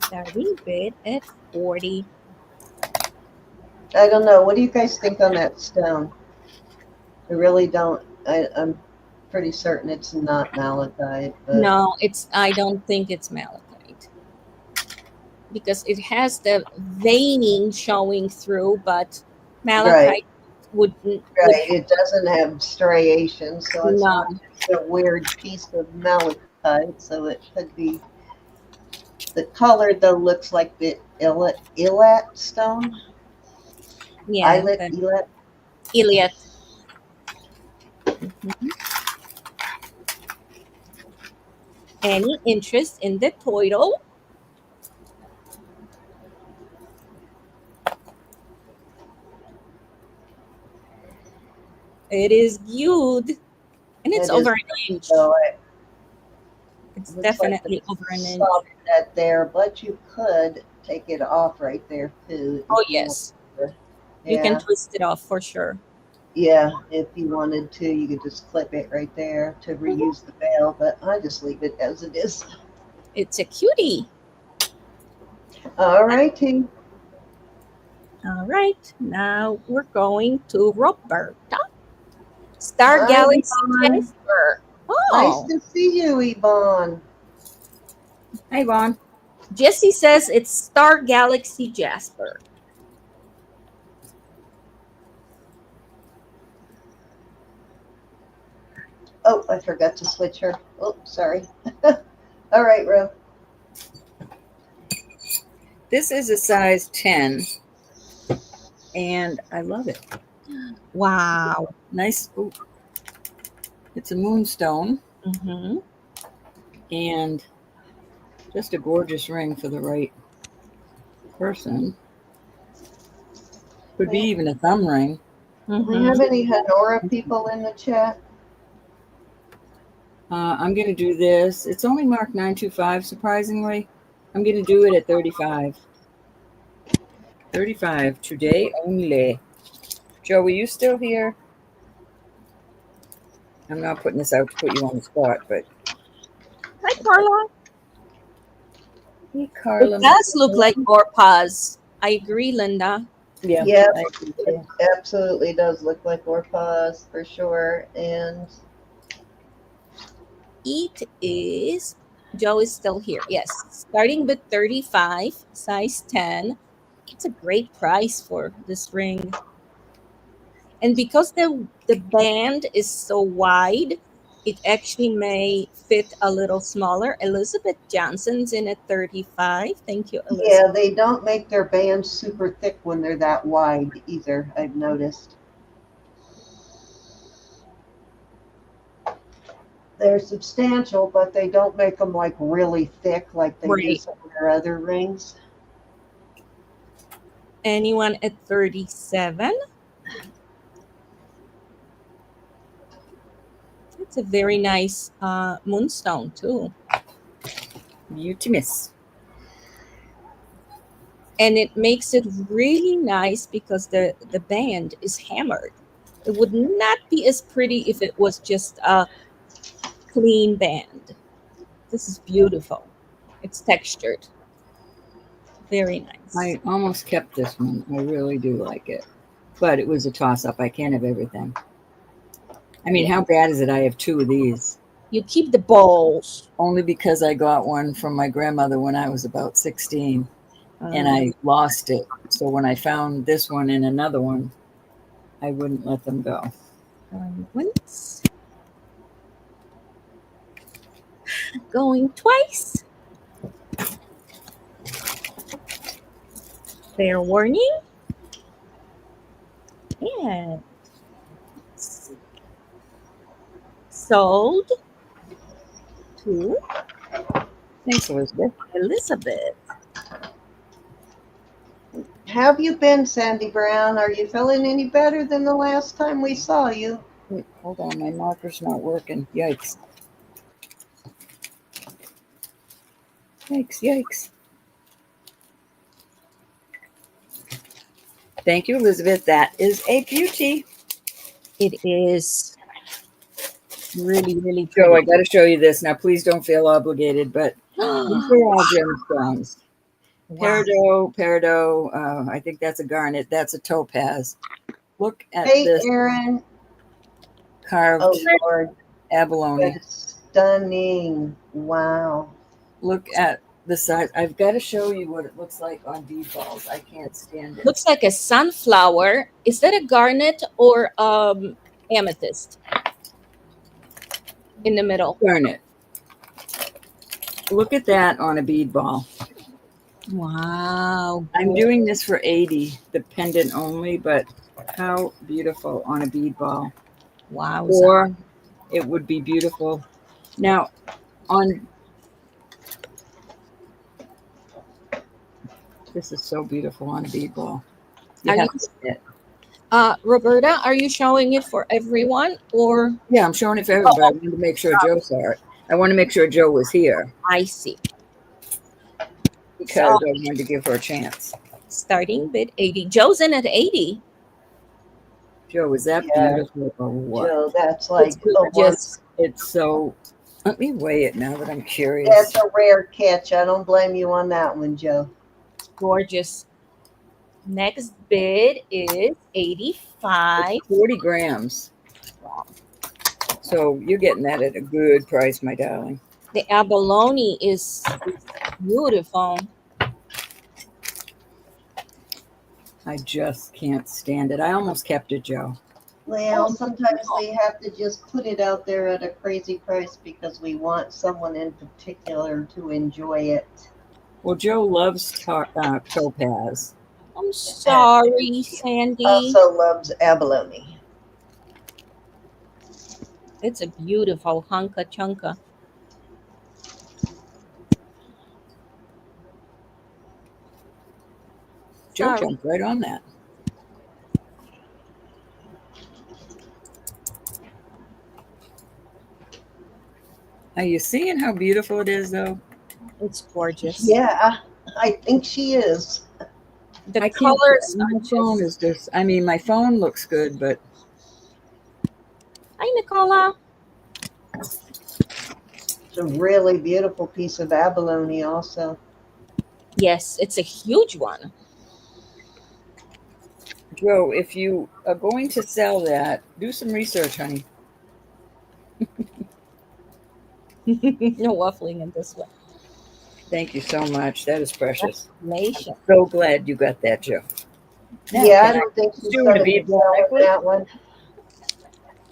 Starting bid at 40.
I don't know. What do you guys think on that stone? I really don't. I'm pretty certain it's not malachite. But
No, I don't think it's malachite. Because it has the veining showing through, but malachite wouldn't.
Right, it doesn't have striations, so it's
No.
not just a weird piece of malachite. So it could be. The color though looks like the ilat stone.
Yeah.
Eyelet,
the
elat.
Iliad. Mhm. Any interest in the title? It is good. And it's
It
over
is,
an inch.
so
It's
looks
definitely
like
over an inch.
soft that there, but you could take it off right there too.
Oh,
if you
yes.
wanted to.
You can
Yeah,
twist it off for sure.
yeah. If you wanted to, you could just clip it right there to reuse the veil. But I just leave it as it is.
It's a cutie.
All righty.
All right. Now we're going to Roberta. Star
Hi,
Galaxy
Yvonne.
Jasper.
Nice
Oh,
to see you, Yvonne.
Hi, Vaughn.
Jessie says it's Star Galaxy Jasper.
Oh, I forgot to switch her. Oh, sorry. All right, Ro.
This is a size 10, and I love it.
Wow.
Nice. Ooh. It's a moonstone,
Mm-hmm.
and just a gorgeous ring for the right person. Could be even a thumb ring.
Do we have any Honora people in the chat?
I'm going to do this. It's only marked 925, surprisingly. I'm going to do it at 35. 35 today only. Joe, are you still here? I'm not putting this out to put you on the spot, but
Hi, Carla.
hey, Carla.
It does look like Orpaz. I agree, Linda.
Yeah,
Yep.
I agree
It
too.
absolutely does look like Orpaz for sure. And
It is, Joe is still here. Yes. Starting with 35, size 10. It's a great price for this ring. And because the band is so wide, it actually may fit a little smaller. Elizabeth Johnson's in at 35. Thank you, Elizabeth.
yeah, they don't make their bands super thick when they're that wide either, I've noticed. They're substantial, but they don't make them like really thick like they do
Right.
some of their other rings.
Anyone at 37? It's a very nice moonstone too.
Beauty miss.
And it makes it really nice because the band is hammered. It would not be as pretty if it was just a clean band. This is beautiful. It's textured. Very nice.
I almost kept this one. I really do like it. But it was a toss-up. I can't have everything. I mean, how bad is it? I have 2 of these.
You keep the balls.
Only because I got one from my grandmother when I was about 16. And I lost it. So when I found this one and another one, I wouldn't let them go.
Going once. Going twice. Fair warning. And sold to
Thanks, Elizabeth.
Elizabeth.
How have you been, Sandy Brown? Are you feeling any better than the last time we saw you?
Wait, hold on. My marker's not working. Yikes. Yikes, yikes. Thank you, Elizabeth. That is a beauty.
It is really, really
Joe, I
pretty.
got to show you this. Now, please don't feel obligated, but these are all gemstones.
Wow.
Peridot, I think that's a garnet. That's a topaz. Look at
Hey,
this
Aaron.
carved
Oh, Lord.
abalone.
That's stunning. Wow.
Look at the size. I've got to show you what it looks like on bead balls. I can't stand it.
Looks like a sunflower. Is that a garnet or amethyst in the middle?
Garnet. Look at that on a bead ball.
Wow.
I'm doing this for 80, the pendant only, but how beautiful on a bead ball.
Wow.
Or it would be beautiful. Now, this is so beautiful on a bead ball. You
Are
have
you-
to see it.
Roberta, are you showing it for everyone or?
Yeah, I'm showing it for everybody. I wanted to make sure Joe saw it. I want to make sure Joe was here
I see.
because I wanted to give her a chance.
Starting bid 80. Joe's in at 80.
Joe, is that
Yeah.
beautiful or what?
Joe, that's like
It's gorgeous.
It's so. Let me weigh it now that I'm curious.
That's a rare catch. I don't blame you on that one, Joe.
Gorgeous. Next bid is 85.
It's 40 grams. So you're getting that at a good price, my darling.
The abalone is beautiful.
I just can't stand it. I almost kept it, Joe.
Well, sometimes we have to just put it out there at a crazy price because we want someone in particular to enjoy it.
Well, Joe loves topaz.
I'm sorry, Sandy.
Also loves abalone.
It's a beautiful hunka chunka.
Joe
Sorry.
jumped right on that. Are you seeing how beautiful it is, though?
It's gorgeous.
Yeah, I think she is.
The
I can't-
colors
My
are
phone
just...
is just. I mean, my phone looks good, but
Hi, Nicola.
It's a really beautiful piece of abalone also.
Yes, it's a huge one.
Joe, if you are going to sell that, do some research, honey.
No waffling in this one.
Thank you so much. That is precious.
Nation.
So glad you got that, Joe. Now,
Yeah, I
can
don't think she's
doing
going
a
to be
bead ball
selling
necklace?
that one.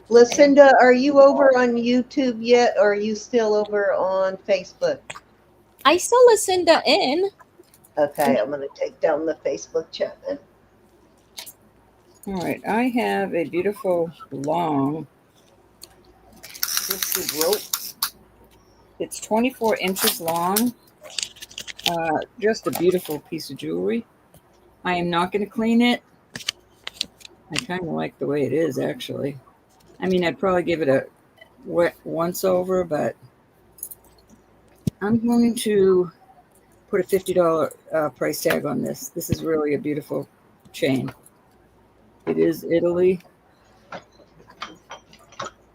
Lucinda, are you over on YouTube yet, or are you still over on Facebook?
I saw Lucinda in.
Okay, I'm going to take down the Facebook chat then.
All right, I have a beautiful long twisted rope. It's 24 inches long. Just a beautiful piece of jewelry. I am not going to clean it. I kind of like the way it is, actually. I mean, I'd probably give it a wet once over, but I'm going to put a $50 price tag on this. This is really a beautiful chain. It is Italy.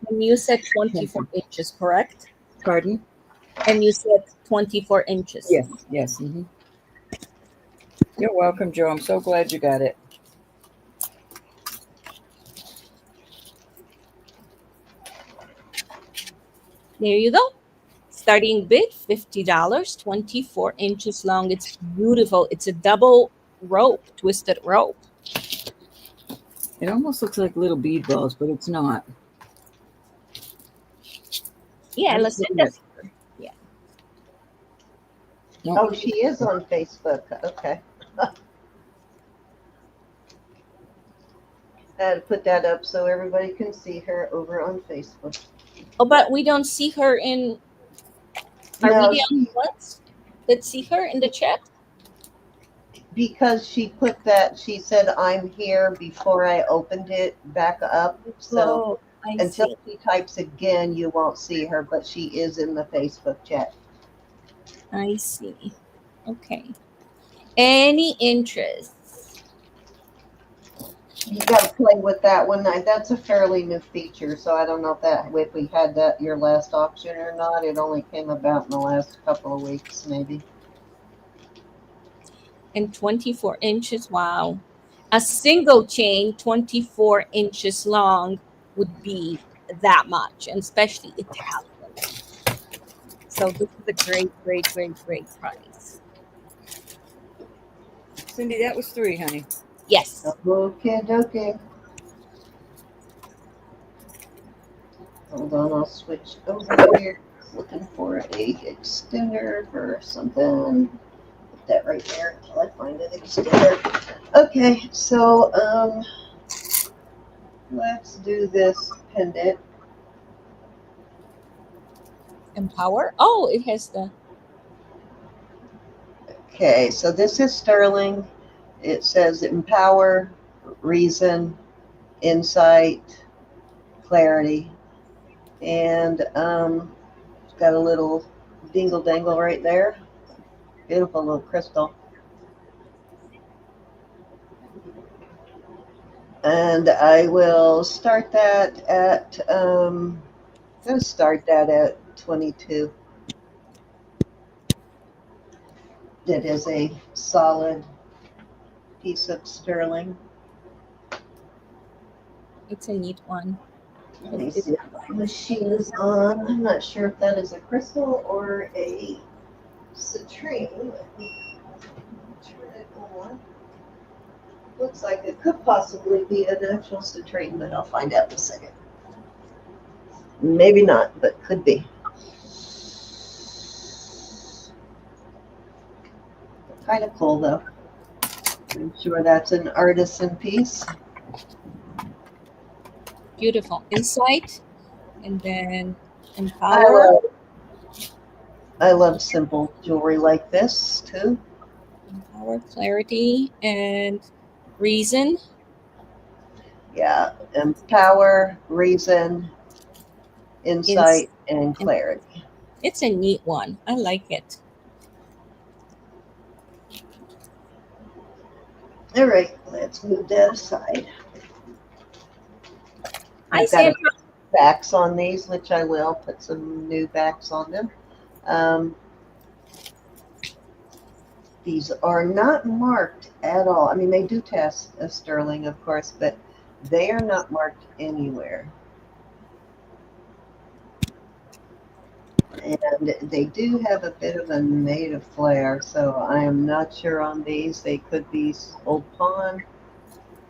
And you said 24 inches, correct?
Pardon?
And you said 24 inches.
Yes, yes. Mm-hmm. You're welcome, Joe. I'm so glad you got it.
There you go. Starting bid $50, 24 inches long. It's beautiful. It's a double rope, twisted rope.
It almost looks like little bead balls, but it's not.
Yeah,
I'm looking at-
Lucinda's here. Yeah.
No,
Oh, she is on Facebook. Okay. I had to put that up so everybody can see her over on Facebook.
Oh, but we don't see her in. Are we
No,
the only ones that see her in the chat?
because she put that, she said, I'm here before I opened it back up. So
Oh, I
until
see.
she types again, you won't see her, but she is in the Facebook chat.
I see. Okay. Any interests?
You got to play with that one. That's a fairly new feature, so I don't know if we had that your last auction or not. It only came about in the last couple of weeks, maybe.
And 24 inches. Wow. A single chain, 24 inches long, would be that much, and especially Italian. So this is a great, great, great, great price.
Cindy, that was 3, honey.
Yes.
Okay. Hold on, I'll switch over here. Looking for a extender for something. Put that right there until I find an extender. Okay, so let's do this pendant.
Empower. Oh, it has the.
Okay, so this is sterling. It says empower, reason, insight, clarity, and it's got a little dingle dangle right there. Beautiful little crystal. And I will start that at I'm going to start that at 22. That is a solid piece of sterling.
It's a neat one.
Let me see if my machine is on. I'm not sure if that is a crystal or a citrine. Let me turn it on. Looks like it could possibly be an actual citrine, but I'll find out in a second. Maybe not, but could be. Kind of cool though. I'm sure that's an artisan piece.
Beautiful. Insight. And then
I
empower.
love, I love simple jewelry like this too.
Empower, clarity, and reason.
Yeah, empower, reason,
Ins-
insight, and clarity.
it's a neat one. I like it.
All right, let's move that aside.
Hi,
I've got
Sandra.
to put backs on these, which I will put some new backs on them. These are not marked at all. I mean, they do test a sterling, of course, but they are not marked anywhere. And they do have a bit of a native flair, so I am not sure on these. They could be old pawn.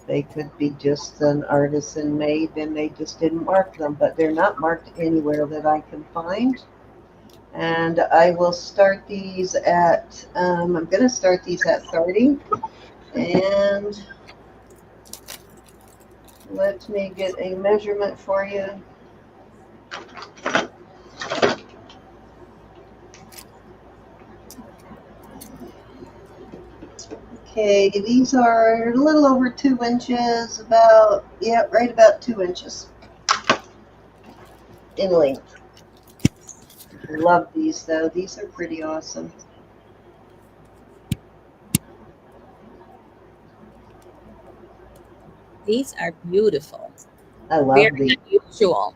They could be just an artisan made and they just didn't mark them, but they're not marked anywhere that I can find. And I will start these at, I'm going to start these at 30. And let me get a measurement for you. Okay, these are a little over 2 inches, about, yeah, right about 2 inches in length. Love these though. These are pretty awesome.
These are beautiful.
I love
Very
these.
unusual.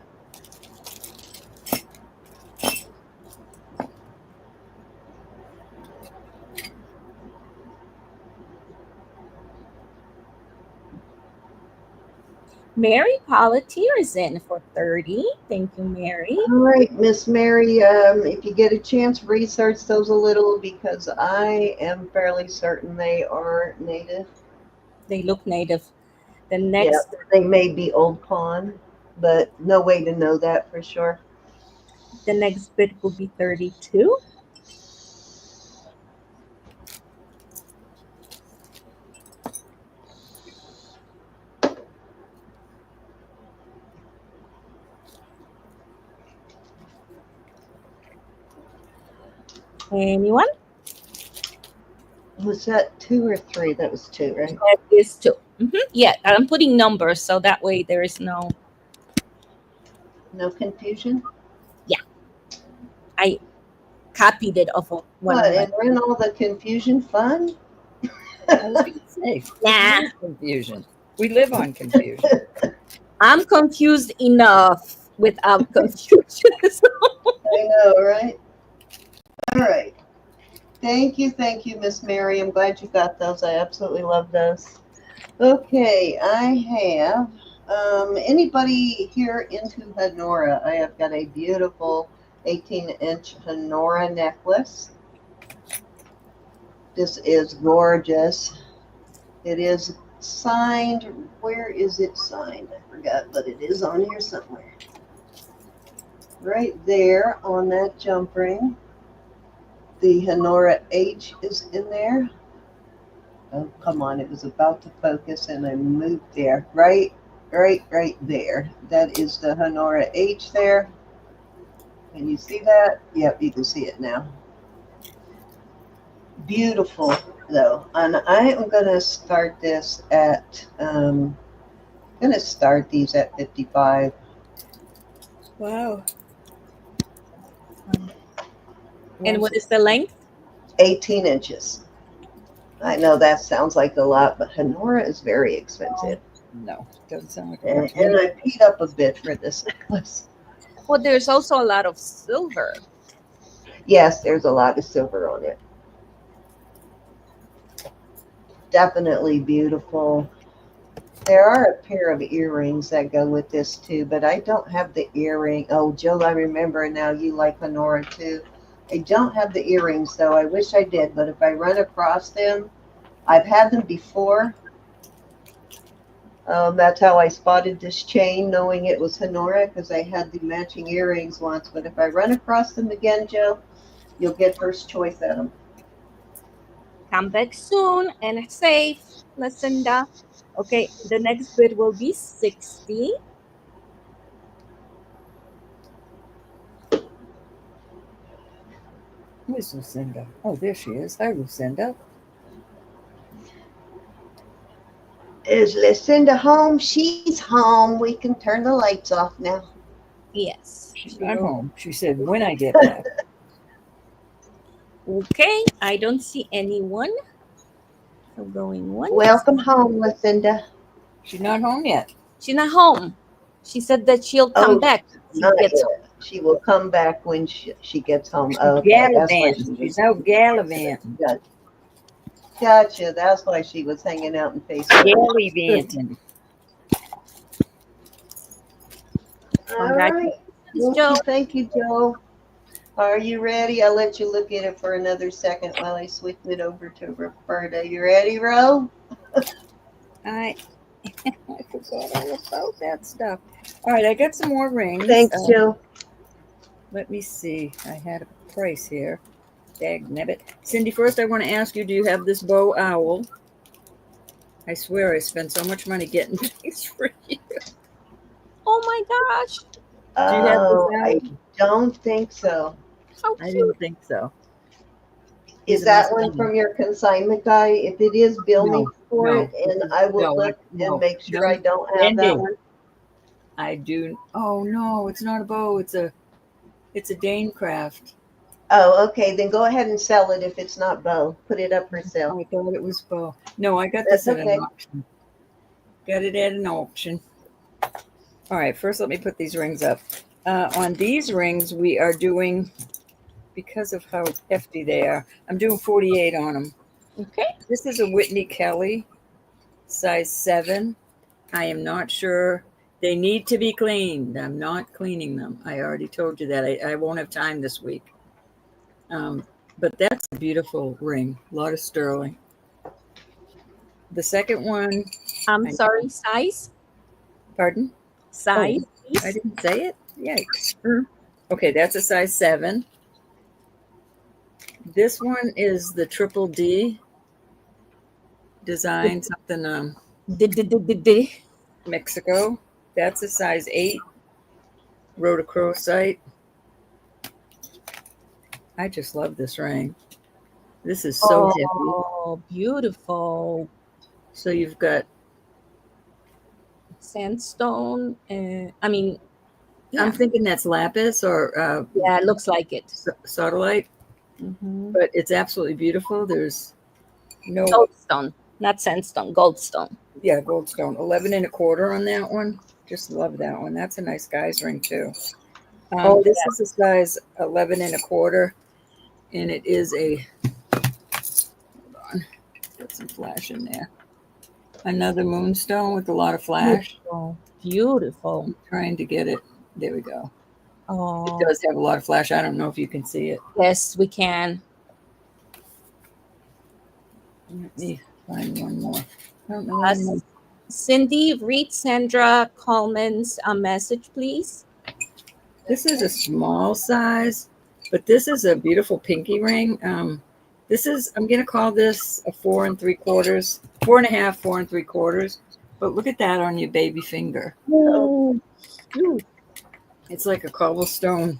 Mary Politier is in for 30. Thank you, Mary.
All right, Miss Mary, if you get a chance, research those a little because I am fairly certain they are native.
They look native. The
Yeah,
next
they may be old pawn, but no way to know that for sure.
the next bid will be 32. Anyone?
Was that 2 or 3? That was 2, right?
That is 2. Yeah, I'm putting numbers so that way there is no.
No confusion?
Yeah, I copied it off of one
What,
of my.
and run all the confusion fun?
I was going to say,
Nah,
it's confusion. We live on confusion.
I'm confused enough without confusion.
I know, right? All right. Thank you, Miss Mary. I'm glad you got those. I absolutely love those. Okay, I have anybody here into Honora? I have got a beautiful 18-inch Honora necklace. This is gorgeous. It is signed. Where is it signed? I forgot, but it is on here somewhere. Right there on that jump ring. The Honora H is in there. Oh, come on. It was about to focus and I moved there. Right there. That is the Honora H there. Can you see that? Yep, you can see it now. Beautiful, though. And I am going to start this at, I'm going to start these at 55.
Wow.
And what is the length?
18 inches. I know that sounds like a lot, but Honora is very expensive.
No, doesn't sound like
And
a
I paid up a bit for this necklace.
Well, there's also a lot of silver.
Yes, there's a lot of silver on it. Definitely beautiful. There are a pair of earrings that go with this too, but I don't have the earring. Oh, Jill, I remember now you like Honora too. I don't have the earrings though. I wish I did, but if I run across them, I've had them before. That's how I spotted this chain, knowing it was Honora, because I had the matching earrings once. But if I run across them again, Jill, you'll get first choice at them.
Come back soon and safe, Lucinda. Okay, the next bid will be 60.
Where's Lucinda? Oh, there she is. Hi, Lucinda.
Is Lucinda home? She's home. We can turn the lights off now.
Yes.
She's not home. She said, when I get back.
Okay, I don't see anyone. So going once.
Welcome home, Lucinda.
She's not home yet.
She's not home. She said that she'll come back.
Not yet. She will come back when she gets home.
She's
Okay, that's why
gallivanting. She's out gallivanting.
Gotcha. That's why she was hanging out in Facebook.
Gallivanting.
All right.
Joe.
Thank you, Joe. Are you ready? I'll let you look at it for another second while I switch it over to Roberta. You ready, Ro?
I forgot all about that stuff. All right, I got some more rings.
Thanks, Joe.
Let me see. I had a price here. Dagnabbit. Cindy, first I want to ask you, do you have this bow owl? I swear I spent so much money getting things for you.
Oh my gosh.
Do you have this
I don't think so.
How
I
cute.
didn't think so.
Is that one from your consignment guy? If it is, bill me for
no.
it, and I will look and make sure I don't have that one.
I do. Oh no, it's not a bow. It's a Dane craft.
Oh, okay. Then go ahead and sell it if it's not bow. Put it up for sale.
I thought it was bow. No, I got
That's
this at
okay.
an auction. Got it at an auction. All right, first let me put these rings up. On these rings, we are doing, because of how hefty they are, I'm doing 48 on them.
Okay.
This is a Whitney Kelly, size 7. I am not sure. They need to be cleaned. I'm not cleaning them. I already told you that. I won't have time this week. But that's a beautiful ring. A lot of sterling. The second one,
I'm
I-
sorry, size?
pardon?
Size,
Oh, I
please.
didn't say it? Yikes. Okay, that's a size 7. This one is the triple D design, something
D.
Mexico. That's a size 8. Rhodochrosite. I just love this ring. This is so heavy.
Oh, beautiful.
So you've got,
Sandstone. I mean,
I'm
yeah,
thinking that's lapis or
yeah, it looks like it.
sodalite,
Hmm.
but it's absolutely beautiful. There's no,
Goldstone, not sandstone, goldstone.
yeah, goldstone. 11 and a quarter on that one. Just love that one. That's a nice guy's ring too.
Oh,
This
yeah.
is a size 11 and a quarter, and it is a, hold on, got some flash in there. Another moonstone with a lot of flash.
Beautiful. Beautiful.
I'm trying to get it. There we go. It
Oh,
does have a lot of flash. I don't know if you can see it.
yes, we can.
Let me find one more. I don't know one more.
Cindy, read Sandra Coleman's message, please.
This is a small size, but this is a beautiful pinky ring. This is, I'm going to call this a 4 3/4, 4.5, 4 3/4. But look at that on your baby finger.
Oh,
It's like a cobblestone,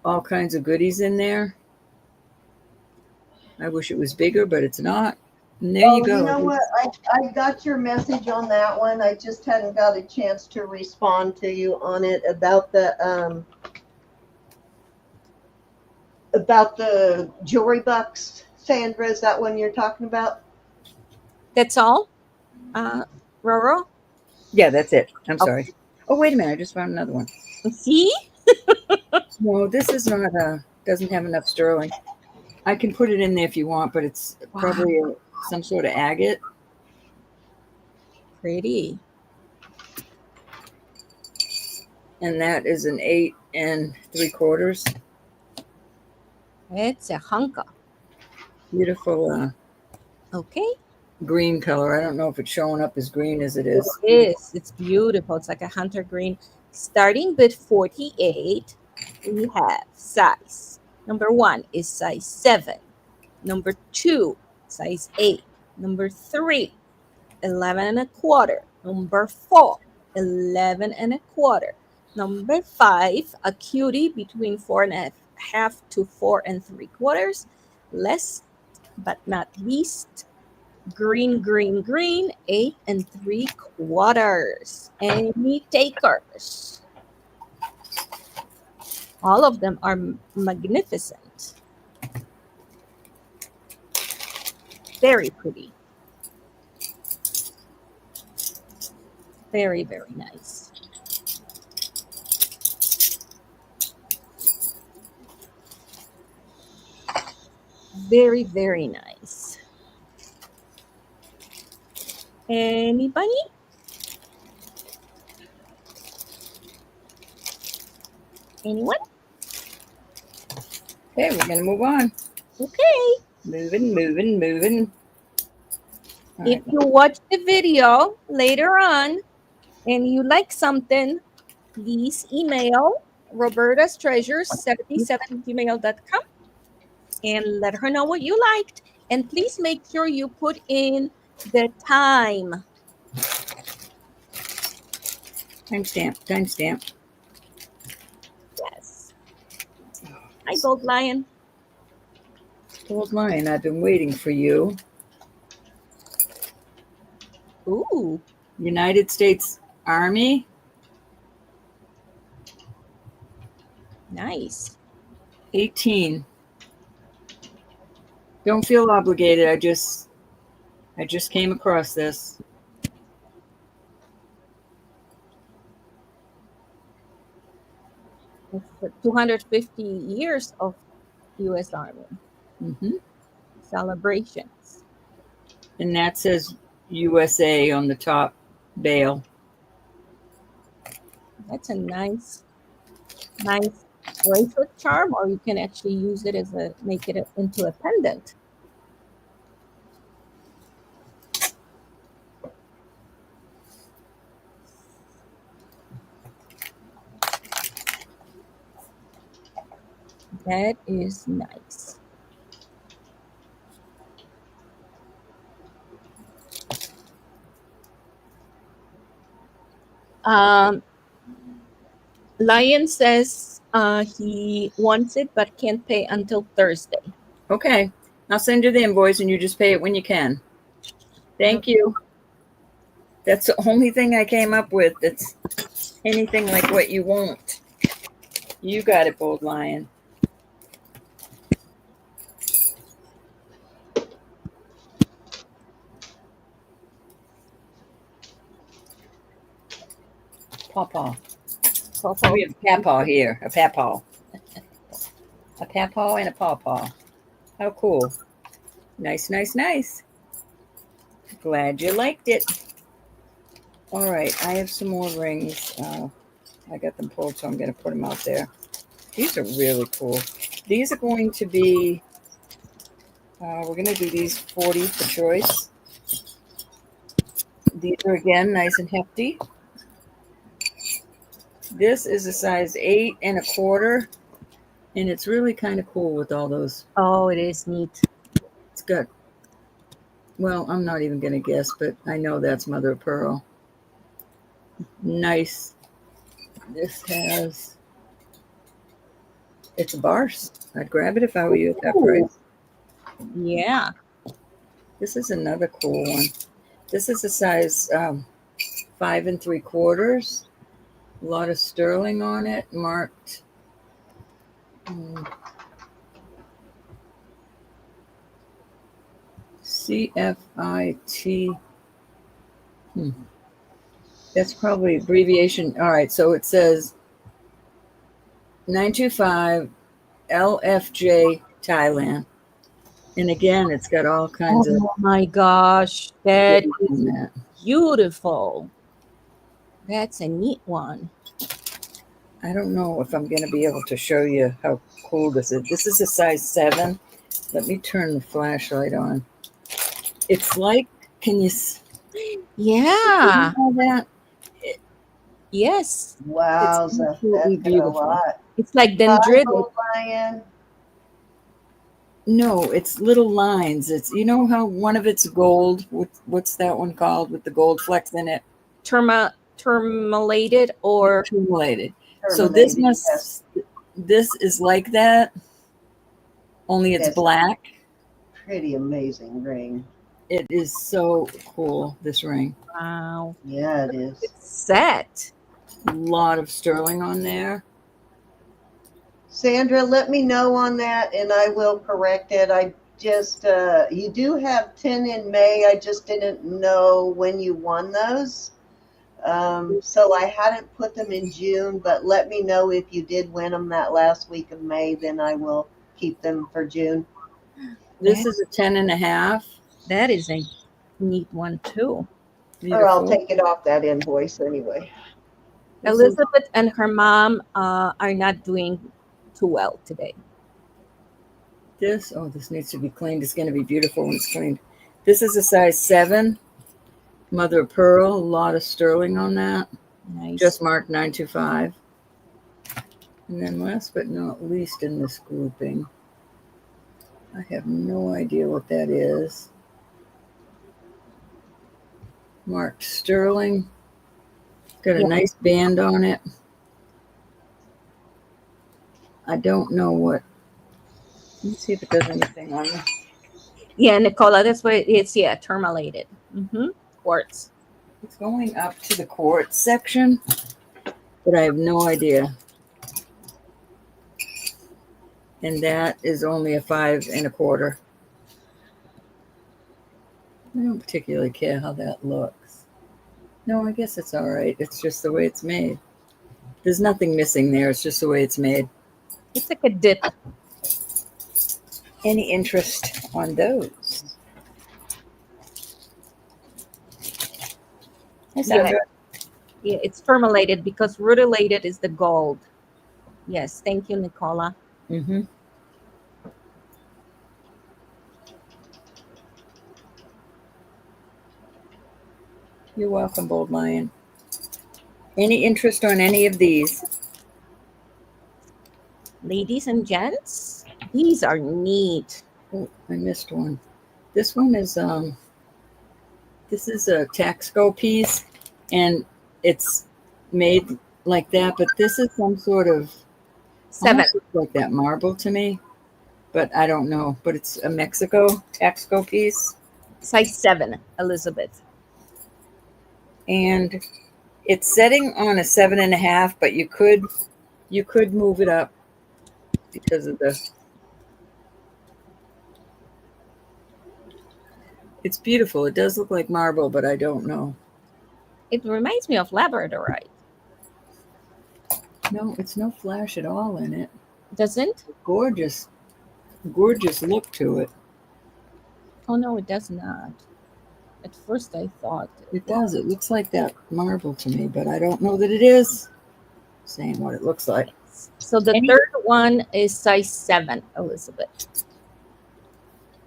all kinds of goodies in there. I wish it was bigger, but it's not. And there you go.
You know what? I got your message on that one. I just hadn't got a chance to respond to you on it about the jewelry box. Sandra, is that one you're talking about?
that's all? Roro?
Yeah, that's it. I'm sorry. Oh, wait a minute. I just found another one.
See?
No, this is not doesn't have enough sterling. I can put it in there if you want, but it's probably some sort of agate.
Pretty.
And that is an 8 3/4.
It's a hunka.
Beautiful
Okay.
green color. I don't know if it's showing up as green as it is.
It is. It's beautiful. It's like a hunter green. Starting with 48, we have size. Number 1 is size 7. Number 2, size 8. Number 3, 11 1/4. Number 4, 11 1/4. Number 5, a cutie between 4.5 to 4 3/4. Last but not least, green, 8 3/4. Any takers? All of them are magnificent. Very pretty. Very, very nice. Very, very nice. Anybody? Anyone?
Okay, we're going to move on.
Okay.
Moving. All
If
right.
you watch the video later on and you like something, please email Roberta's Treasures 77@gmail.com and let her know what you liked. And please make sure you put in the time.
Timestamp.
Yes. Hi, Gold Lion.
Gold Lion, I've been waiting for you.
Ooh.
United States Army.
Nice.
18. Don't feel obligated. I just came across this.
It's the 250 years of U.S. Army
Mm-hmm.
celebrations.
And that says USA on the top bail.
That's a nice bracelet charm, or you can actually use it as make it into a pendant. That is nice. Lion says he wants it but can't pay until Thursday.
Okay. I'll send you the invoice and you just pay it when you can. Thank you. That's the only thing I came up with that's anything like what you want. You got it, Bold Lion. Pawpaw. We have a papaw here. A papaw. A papaw and a pawpaw. How cool. Nice, nice, nice. Glad you liked it. All right. I have some more rings. I got them pulled, so I'm going to put them out there. These are really cool. These are going to be, we're going to do these 40 for choice. These are, again, nice and hefty. This is a size 8 1/4, and it's really kind of cool with all those.
Oh, it is neat.
It's got, well, I'm not even going to guess, but I know that's mother of pearl. Nice. This has, it's a bars. I'd grab it if I were you at that price.
Yeah.
This is another cool one. This is a size 5 3/4. A lot of sterling on it, marked. CFIT. That's probably abbreviation. All right, so it says 925 LFJ Thailand. And again, it's got all kinds of.
Oh my gosh, that is beautiful. That's a neat one.
I don't know if I'm going to be able to show you how cool this is. This is a size 7. Let me turn the flashlight on. It's like, can you
Yeah.
see all that?
Yes.
Wow,
It's
that's
absolutely beautiful.
a lot.
It's like dendritic.
Lion.
No, it's little lines. It's, you know how one of it's gold. What's that one called with the gold flecks in it?
Tourmalated or
Accumulated. So this must, this is like that, only it's black.
Pretty amazing ring.
It is so cool, this ring.
Wow.
Yeah, it is.
It's set.
A lot of sterling on there.
Sandra, let me know on that and I will correct it. I just, you do have 10 in May. I just didn't know when you won those. So I hadn't put them in June, but let me know if you did win them that last week of May, then I will keep them for June.
This is a 10 1/2.
That is a neat one too.
Or I'll take it off that invoice anyway.
Elizabeth and her mom are not doing too well today.
This needs to be cleaned. It's going to be beautiful when it's cleaned. This is a size 7. Mother of pearl. A lot of sterling on that.
Nice.
Just marked 925. And then last but not least in this grouping, I have no idea what that is. Marked sterling. Got a nice band on it. I don't know what. Let's see if it does anything on it.
Yeah, Nicola, that's what it's. Yeah, tourmalated. Quartz.
It's going up to the quartz section, but I have no idea. And that is only a 5 1/4. I don't particularly care how that looks. No, I guess it's all right. It's just the way it's made. There's nothing missing there. It's just the way it's made.
It's like a dip.
Any interest on those? That sound
Yeah, yeah, it's permalated because rutilated is the gold. Yes, thank you, Nicola.
good. Mm-hmm. You're welcome, Bold Lion. Any interest on any of these?
Ladies and gents, these are neat.
Oh, I missed one. This one is this is a Taxco piece, and it's made like that, but this is some sort of
7,
almost looks like that marble to me, but I don't know. But it's a Mexico Taxco piece,
size 7, Elizabeth.
and it's setting on a 7.5, but you could move it up because of the. It's beautiful. It does look like marble, but I don't know.
It reminds me of labradorite,
No, it's no flash at all in it.
doesn't?
Gorgeous look to it.
Oh no, it does not. At first I thought
It does. It looks like that marble to me, but I don't know that it is. Saying what it looks like.
So the
Any-
third one is size 7, Elizabeth.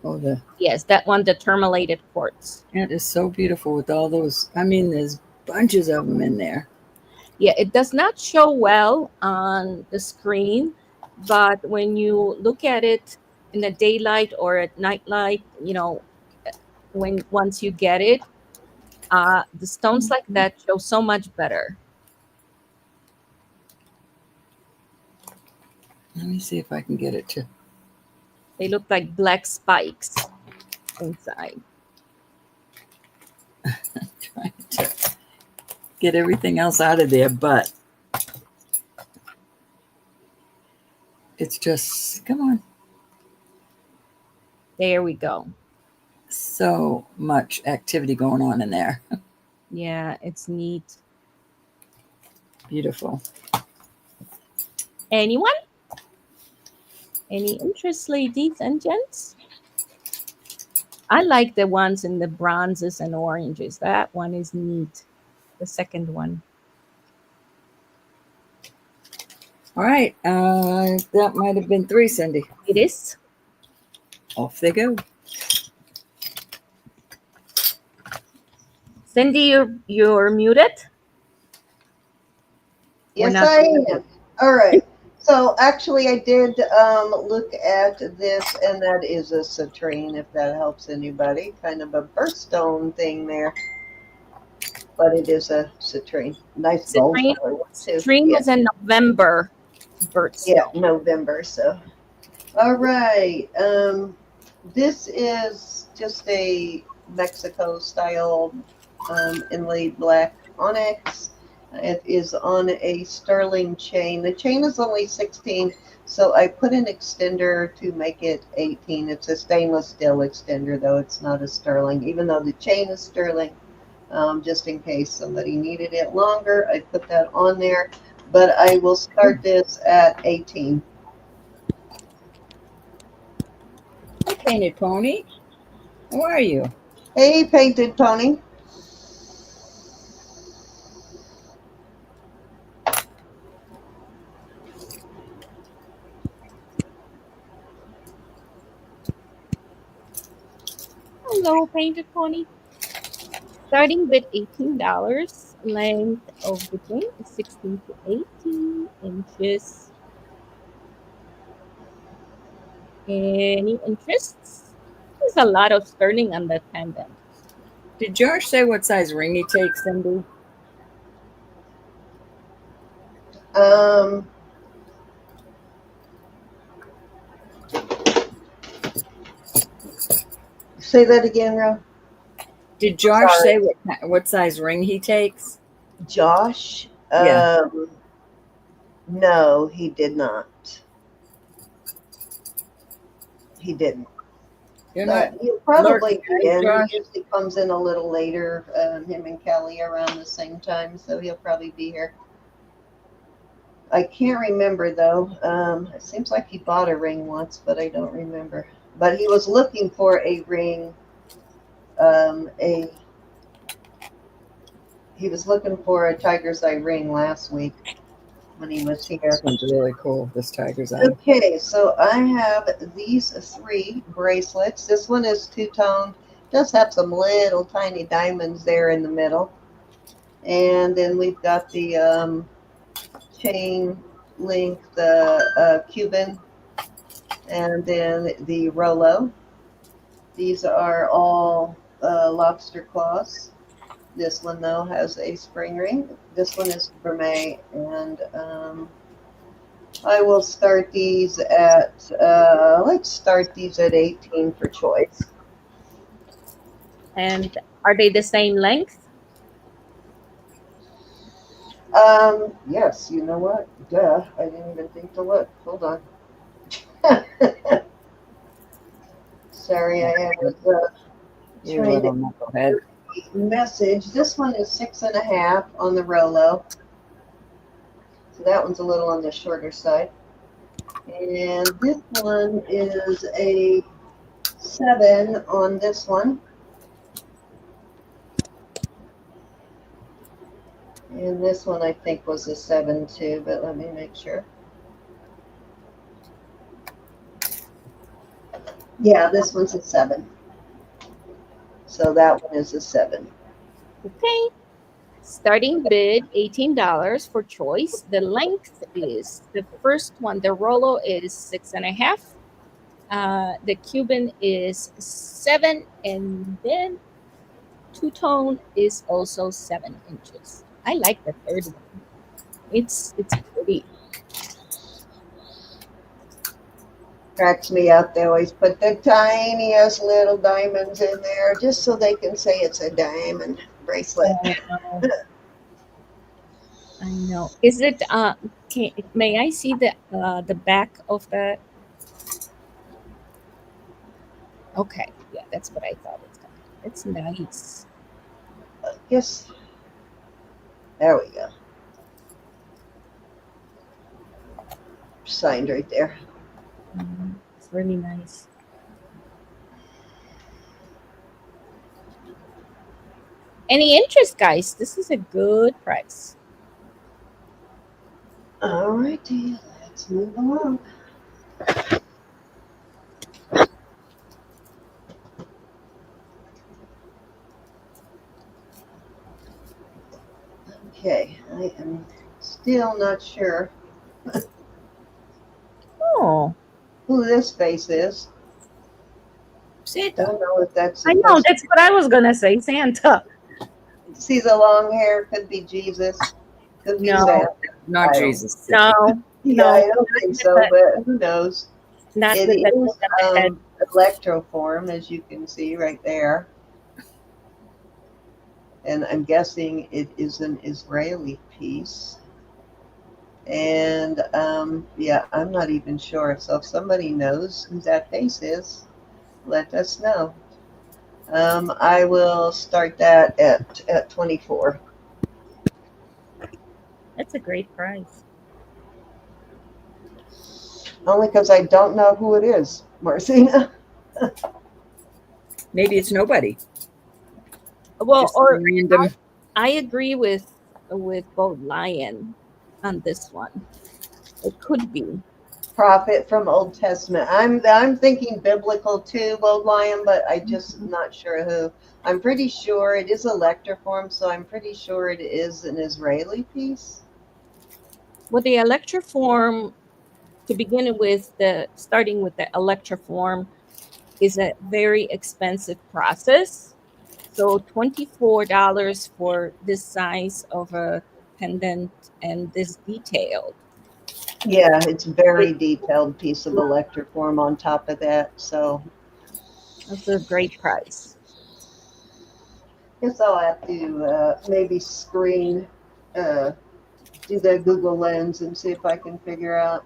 Oh,
Yes, that one, the tourmalated quartz.
it is so beautiful with all those. I mean, there's bunches of them in there.
Yeah, it does not show well on the screen, but when you look at it in the daylight or at nightlight, when once you get it, the stones like that show so much better.
Let me see if I can get it to.
They look like black spikes inside.
Trying to get everything else out of there, but it's just, come on,
There we go.
so much activity going on in there.
Yeah, it's neat.
Beautiful.
Anyone? Any interest, ladies and gents? I like the ones in the bronzes and oranges. That one is neat. The second one.
All right, that might have been 3, Cindy.
It is.
Off they go.
Cindy, you're muted.
Yes,
not
I am. All right. So actually, I did look at this, and that is a citrine, if that helps anybody. Kind of a birthstone thing there. But it is a citrine. Nice gold
Citrine,
color one, too.
Stream
Yeah.
was in November birthstone.
Yeah, November. So, all right. This is just a Mexico style inlaid black onyx. It is on a sterling chain. The chain is only 16, so I put an extender to make it 18. It's a stainless steel extender, though it's not a sterling, even though the chain is sterling. Just in case somebody needed it longer, I put that on there. But I will start this at 18.
Hi, Painted Pony. How are you?
Hey, Painted Pony.
Hello, Painted Pony. Starting with $18. Length of the chain is 16 to 18 inches. Any interests? There's a lot of sterling on that pendant.
Did Josh say what size ring he takes, Cindy?
Say that again, Ro.
Did Josh
Sorry.
say what size ring he takes?
Josh?
Yeah.
No, he did not. He didn't.
You're not.
He'll probably
lurking,
be
right,
in.
Josh?
He usually comes in a little later. Him and Kelly around the same time, so he'll probably be here. I can't remember though. It seems like he bought a ring once, but I don't remember. But he was looking for a ring, a he was looking for a tiger's eye ring last week when he was here.
This one's really cool. This tiger's eye.
Okay, so I have these 3 bracelets. This one is two-toned. Does have some little tiny diamonds there in the middle. And then we've got the chain link, the Cuban, and then the Rolo. These are all lobster claws. This one, though, has a spring ring. This one is gourmet, and I will start these at, let's start these at 18 for choice.
And are they the same length?
Yes, you know what? Duh, I didn't even think to look. Hold on. Sorry, I was
You
trying
little
to
knucklehead.
message. This one is 6.5 on the Rolo. So that one's a little on the shorter side. And this one is a 7 on this one. And this one I think was a 7 too, but let me make sure. Yeah, this one's a 7. So that one is a 7.
Okay. Starting bid $18 for choice. The length is the first one. The Rolo is 6.5. The Cuban is 7, and then two-tone is also 7 inches. I like the third one. It's pretty.
Cracks me up. They always put the tiniest little diamonds in there just so they can say it's a diamond bracelet.
I know. Is it may I see the back of that? Okay. Yeah, that's what I thought it's gonna be. It's nice.
Yes. There we go. Signed right there.
It's really nice. Any interest, guys? This is a good price.
All righty, let's move along. Okay, I am still not sure
Oh,
who this face is.
Santa.
Don't know if that's.
I know, that's what I was gonna say, Santa.
See the long hair? Could be Jesus. Could be
No.
Santa.
Not
I don't-
Jesus.
No,
Yeah,
No.
I don't think so, but who knows?
not
It
with
is
the head.
electroform, as you can see right there. And I'm guessing it is an Israeli piece. And yeah, I'm not even sure. So if somebody knows who that face is, let us know. I will start that at 24.
That's a great price.
Only because I don't know who it is, Marcina.
Maybe it's nobody.
Well,
Just
or
random.
I agree with both Lion on this one. It could be.
Prophet from Old Testament. I'm thinking biblical too, Bold Lion, but I just not sure who. I'm pretty sure it is electroform, so I'm pretty sure it is an Israeli piece.
With the electroform, to begin with, starting with the electroform is a very expensive process. So $24 for this size of a pendant and this detailed.
Yeah, it's very detailed piece of electroform on top of that. So
That's a great price.
guess I'll have to maybe screen, do the Google Lens and see if I can figure out.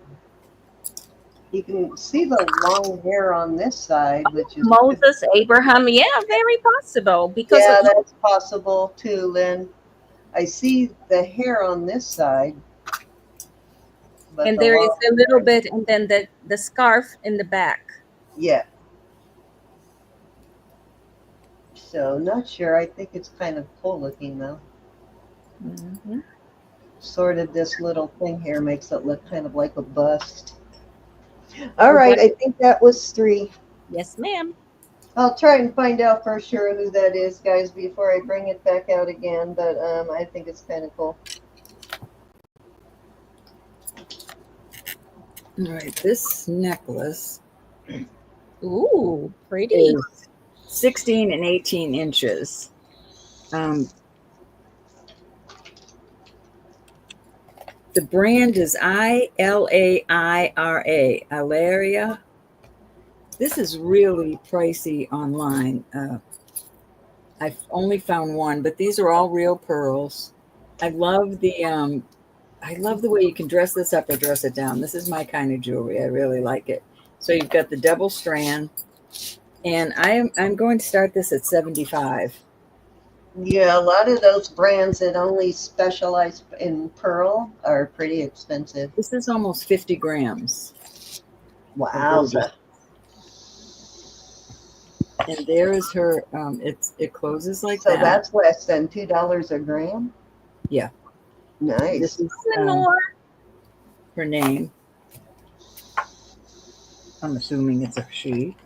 You can see the long hair on this side, which is
Moses, Abraham, yeah, very possible because
yeah,
of,
that's possible too, Lynn. I see the hair on this side, but
and
the
there is
long
a little bit, and then the scarf in the back.
yeah. So not sure. I think it's kind of cool looking though.
Mhm.
Sorted this little thing here, makes it look kind of like a bust. All
Oh,
right,
but
I think that was 3.
yes, ma'am.
I'll try and find out for sure who that is, guys, before I bring it back out again. But I think it's kind of cool.
All right, this necklace
Ooh, pretty.
is 16 and 18 inches. The brand is Ilaira, Ilaria. This is really pricey online. I've only found one, but these are all real pearls. I love the way you can dress this up or dress it down. This is my kind of jewelry. I really like it. So you've got the double strand, and I'm going to start this at 75.
Yeah, a lot of those brands that only specialize in pearl are pretty expensive.
This is almost 50 grams.
Wowza.
And there is her. It closes like
So
that.
that's less than $2 a gram?
Yeah.
Nice.
This is
Lenore.
her name. I'm assuming it's a she,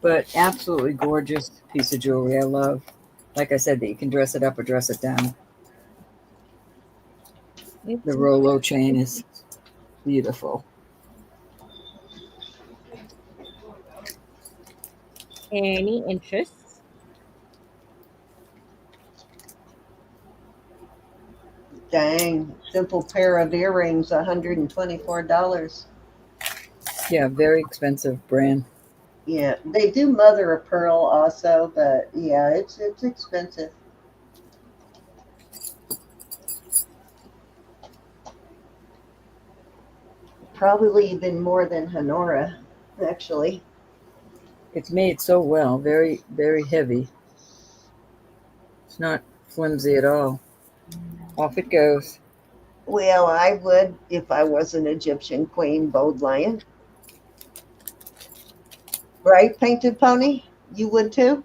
but absolutely gorgeous piece of jewelry. I love, like I said, that you can dress it up or dress it down.
It's
The Rolo chain is beautiful.
any interest?
Dang. Simple pair of earrings, $124.
Yeah, very expensive brand.
Yeah, they do mother of pearl also, but yeah, it's expensive. Probably even more than Honora, actually.
It's made so well, very, very heavy. It's not flimsy at all. Off it goes.
Well, I would if I was an Egyptian queen, bold lion. Right, Painted Pony? You would too?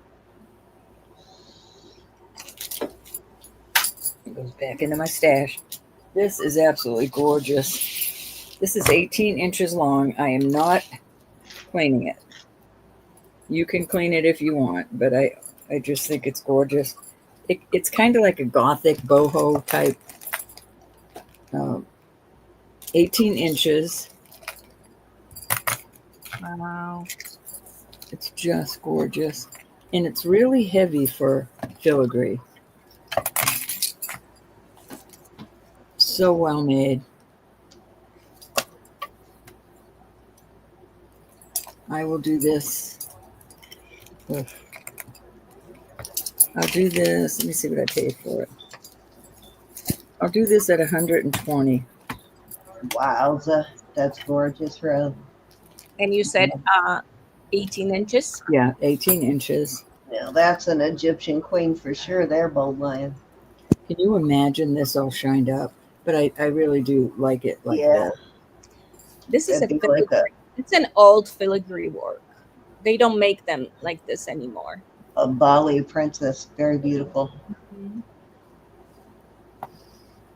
It goes back into my stash. This is absolutely gorgeous. This is 18 inches long. I am not cleaning it. You can clean it if you want, but I just think it's gorgeous. It's kind of like a gothic boho type. Um, 18 inches.
Wow.
It's just gorgeous. And it's really heavy for filigree. So well made. I will do this. Ugh. I'll do this. Let me see what I paid for it. I'll do this at 120.
Wowza. That's gorgeous, Rose.
And you said 18 inches?
Yeah, 18 inches.
Now that's an Egyptian queen for sure. They're bold lion.
Can you imagine this all shined up? But I really do like it like
Yeah.
that.
This is a
It'd be like
it's an old filigree work. They don't make them like this anymore.
a Bali princess. Very beautiful.
Mhm.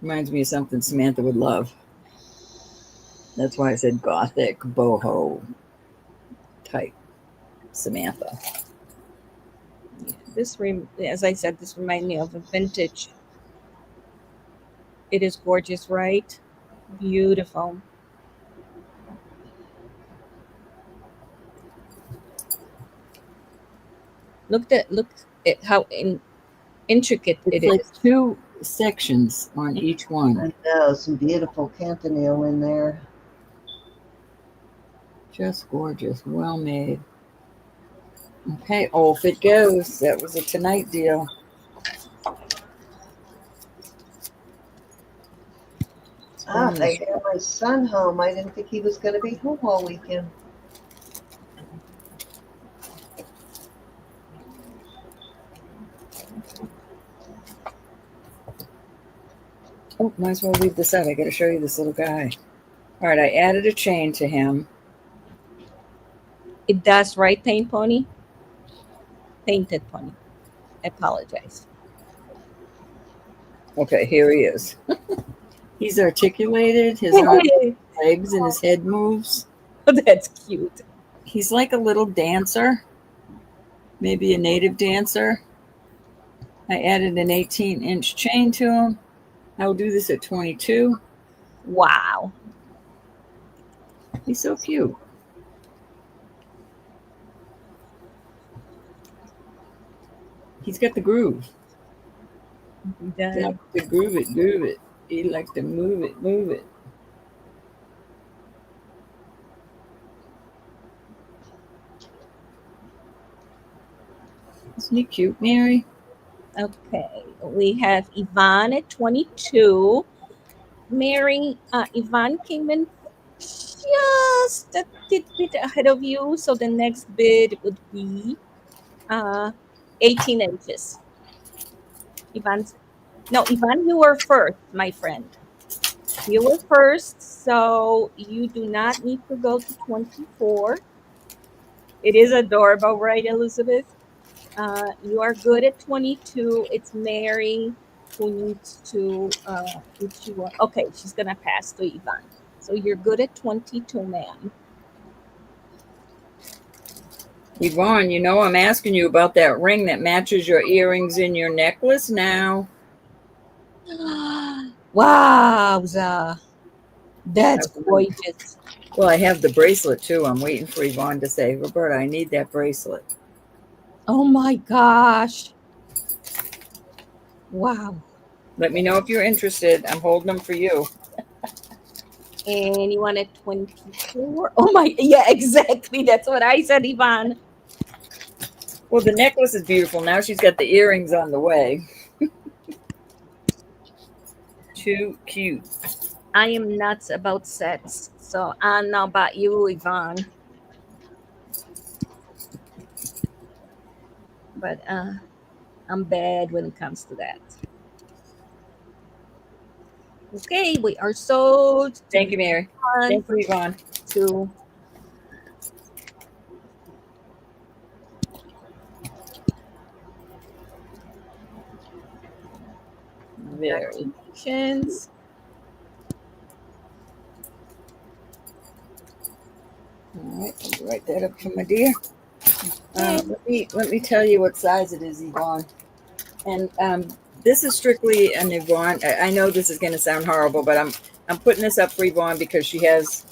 Reminds me of something Samantha would love. That's why I said gothic boho type Samantha.
As I said, this reminds me of a vintage. It is gorgeous, right? Beautiful. Look at how intricate it
It's like
is.
2 sections on each one.
I know, some beautiful Cantonile in there.
Just gorgeous. Well made. Okay, off it goes. That was a tonight deal.
Ah, I had my son home. I didn't think he was going to be home all weekend.
Oh, might as well leave this out. I got to show you this little guy. All right, I added a chain to him.
It does, right, Painted Pony? I apologize.
Okay, here he is. He's articulated, his arms, legs, and his head moves.
That's cute.
He's like a little dancer, maybe a native dancer. I added an 18-inch chain to him. I will do this at 22.
Wow.
He's so cute. He's got the groove. He likes to groove it. He likes to move it. Isn't he cute, Mary?
Okay, we have Yvonne at 22. Mary, Yvonne came in just a bit ahead of you, so the next bid would be 18 inches. Yvonne, you were first, my friend. You were first, so you do not need to go to 24. It is adorable, right, Elizabeth? You are good at 22. It's Mary who needs to, okay, she's going to pass to Yvonne. So you're good at 22, ma'am.
Yvonne, you know I'm asking you about that ring that matches your earrings in your necklace now.
Wowza. That's gorgeous.
Well, I have the bracelet too. I'm waiting for Yvonne to say, Roberta, I need that bracelet.
Oh my gosh. Wow.
Let me know if you're interested. I'm holding them for you.
And you want a 24? Oh my, yeah, exactly. That's what I said, Yvonne.
Well, the necklace is beautiful. Now she's got the earrings on the way. Too cute.
I am nuts about sets. So I don't know about you, Yvonne. But I'm bad when it comes to that. Okay, we are sold.
Thank you, Mary. Thank you, Yvonne.
To congratulations.
All right, I'll write that up for my dear. Let me tell you what size it is, Yvonne. And this is strictly an Yvonne. I know this is going to sound horrible, but I'm putting this up for Yvonne because she has.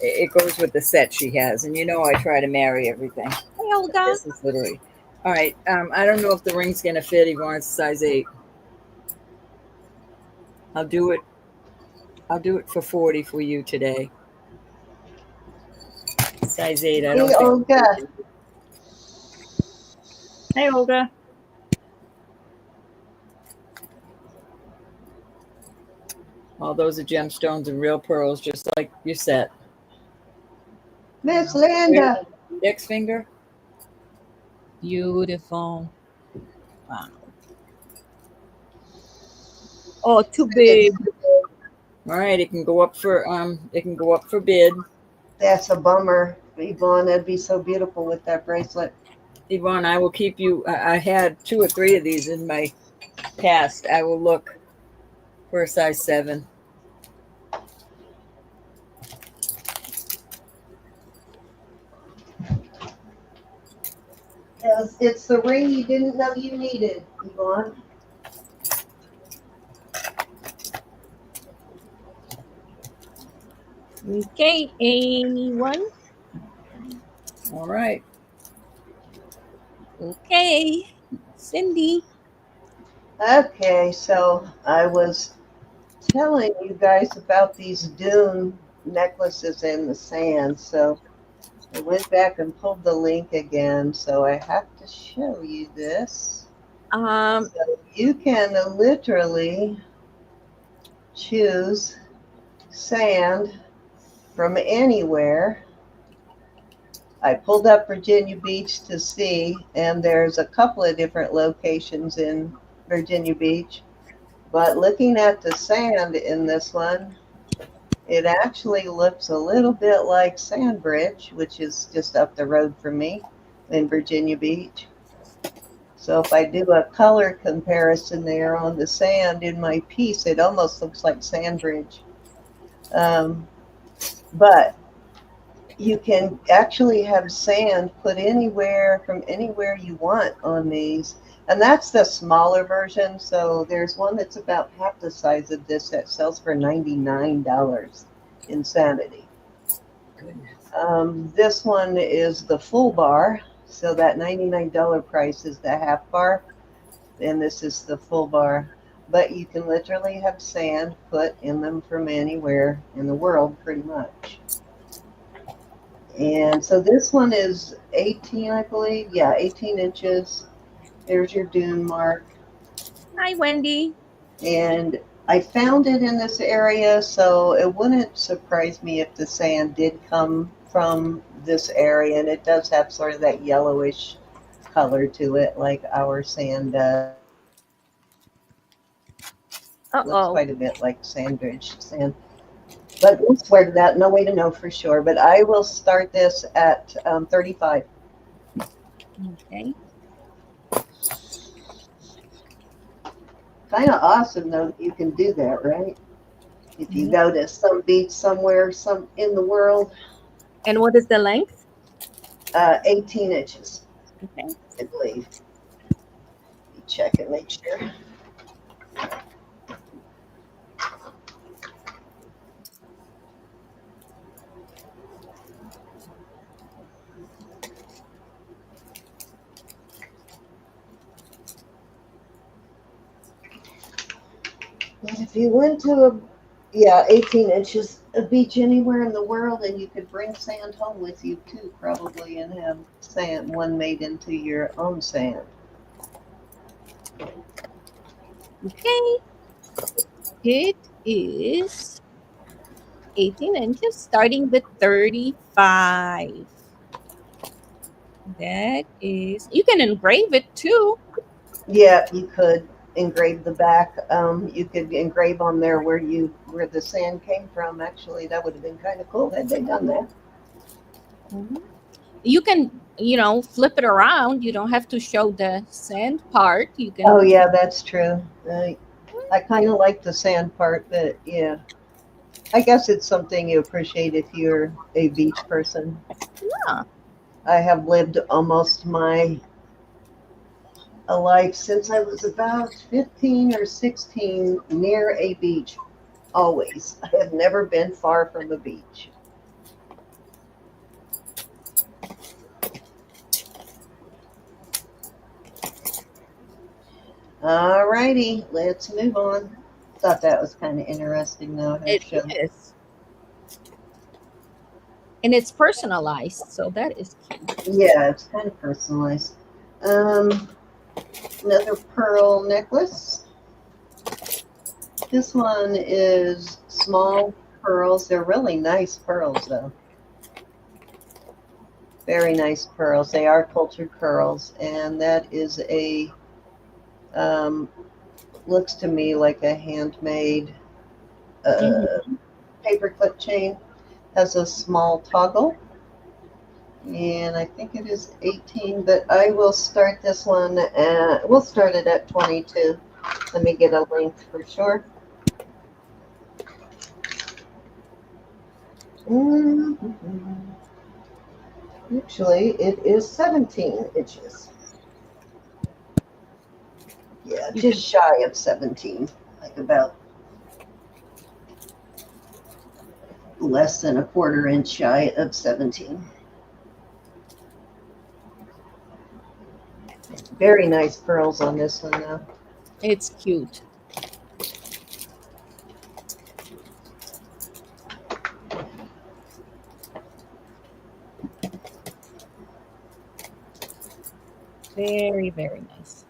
It goes with the set she has, and you know I try to marry everything.
Hey, Olga.
This is literally. All right. I don't know if the ring's going to fit, Yvonne. It's size 8. I'll do it for 40 for you today. Size 8. I don't.
Hey, Olga.
Hey, Olga. All those are gemstones and real pearls, just like you said.
Miss Linda.
Index finger.
Beautiful. Wow. Oh, too big.
All right, it can go up for bid.
That's a bummer, Yvonne. That'd be so beautiful with that bracelet.
Yvonne, I will keep you. I had 2 or 3 of these in my past. I will look for a size 7.
It's the ring you didn't know you needed, Yvonne.
Okay, anyone?
All right.
Okay, Cindy.
Okay, so I was telling you guys about these dune necklaces in the sand. So I went back and pulled the link again. So I have to show you this. So you can literally choose sand from anywhere. I pulled up Virginia Beach to see, and there's a couple of different locations in Virginia Beach. But looking at the sand in this one, it actually looks a little bit like Sandbridge, which is just up the road from me in Virginia Beach. So if I do a color comparison there on the sand in my piece, it almost looks like sand bridge. But you can actually have sand put anywhere from anywhere you want on these. And that's the smaller version. So there's one that's about half the size of this that sells for $99. Insanity.
Goodness.
This one is the full bar. So that $99 price is the half bar. And this is the full bar. But you can literally have sand put in them from anywhere in the world, pretty much. And so this one is 18, I believe. Yeah, 18 inches. There's your dune mark.
Hi, Wendy.
And I found it in this area, so it wouldn't surprise me if the sand did come from this area. And it does have sort of that yellowish color to it, like our sand does. Looks
Uh-oh.
quite a bit like sandridge sand. But we'll swear to that. No way to know for sure. But I will start this at 35.
Okay.
Kind of awesome, though, that you can do that, right? If you go to some beach somewhere, some in the world,
And what is the length?
18 inches,
Okay.
I believe. Check and make sure. But if you went to 18 inches, a beach anywhere in the world, and you could bring sand home with you too, probably, and have sand, one made into your own sand.
Okay. It is 18 inches, starting with 35. That is, you can engrave it too.
Yeah, you could engrave the back. You could engrave on there where the sand came from. Actually, that would have been kind of cool had they done that.
You can, flip it around. You don't have to show the sand part. You can.
Oh yeah, that's true. I kind of like the sand part, but yeah, I guess it's something you appreciate if you're a beach person.
Yeah.
I have lived almost my life since I was about 15 or 16 near a beach. Always. I have never been far from a beach. All righty, let's move on. Thought that was kind of interesting, though.
It is. And it's personalized, so that is cute.
Yeah, it's kind of personalized. Another pearl necklace. This one is small pearls. They're really nice pearls, though. Very nice pearls. They are cultured pearls, and that is a looks to me like a handmade paperclip chain. Has a small toggle, and I think it is 18, but I will start this one at, we'll start it at 22. Let me get a length for sure. Actually, it is 17 inches. Yeah, just shy of 17, like about less than a quarter inch shy of 17. Very nice pearls on this one, though.
It's cute. Very, very nice.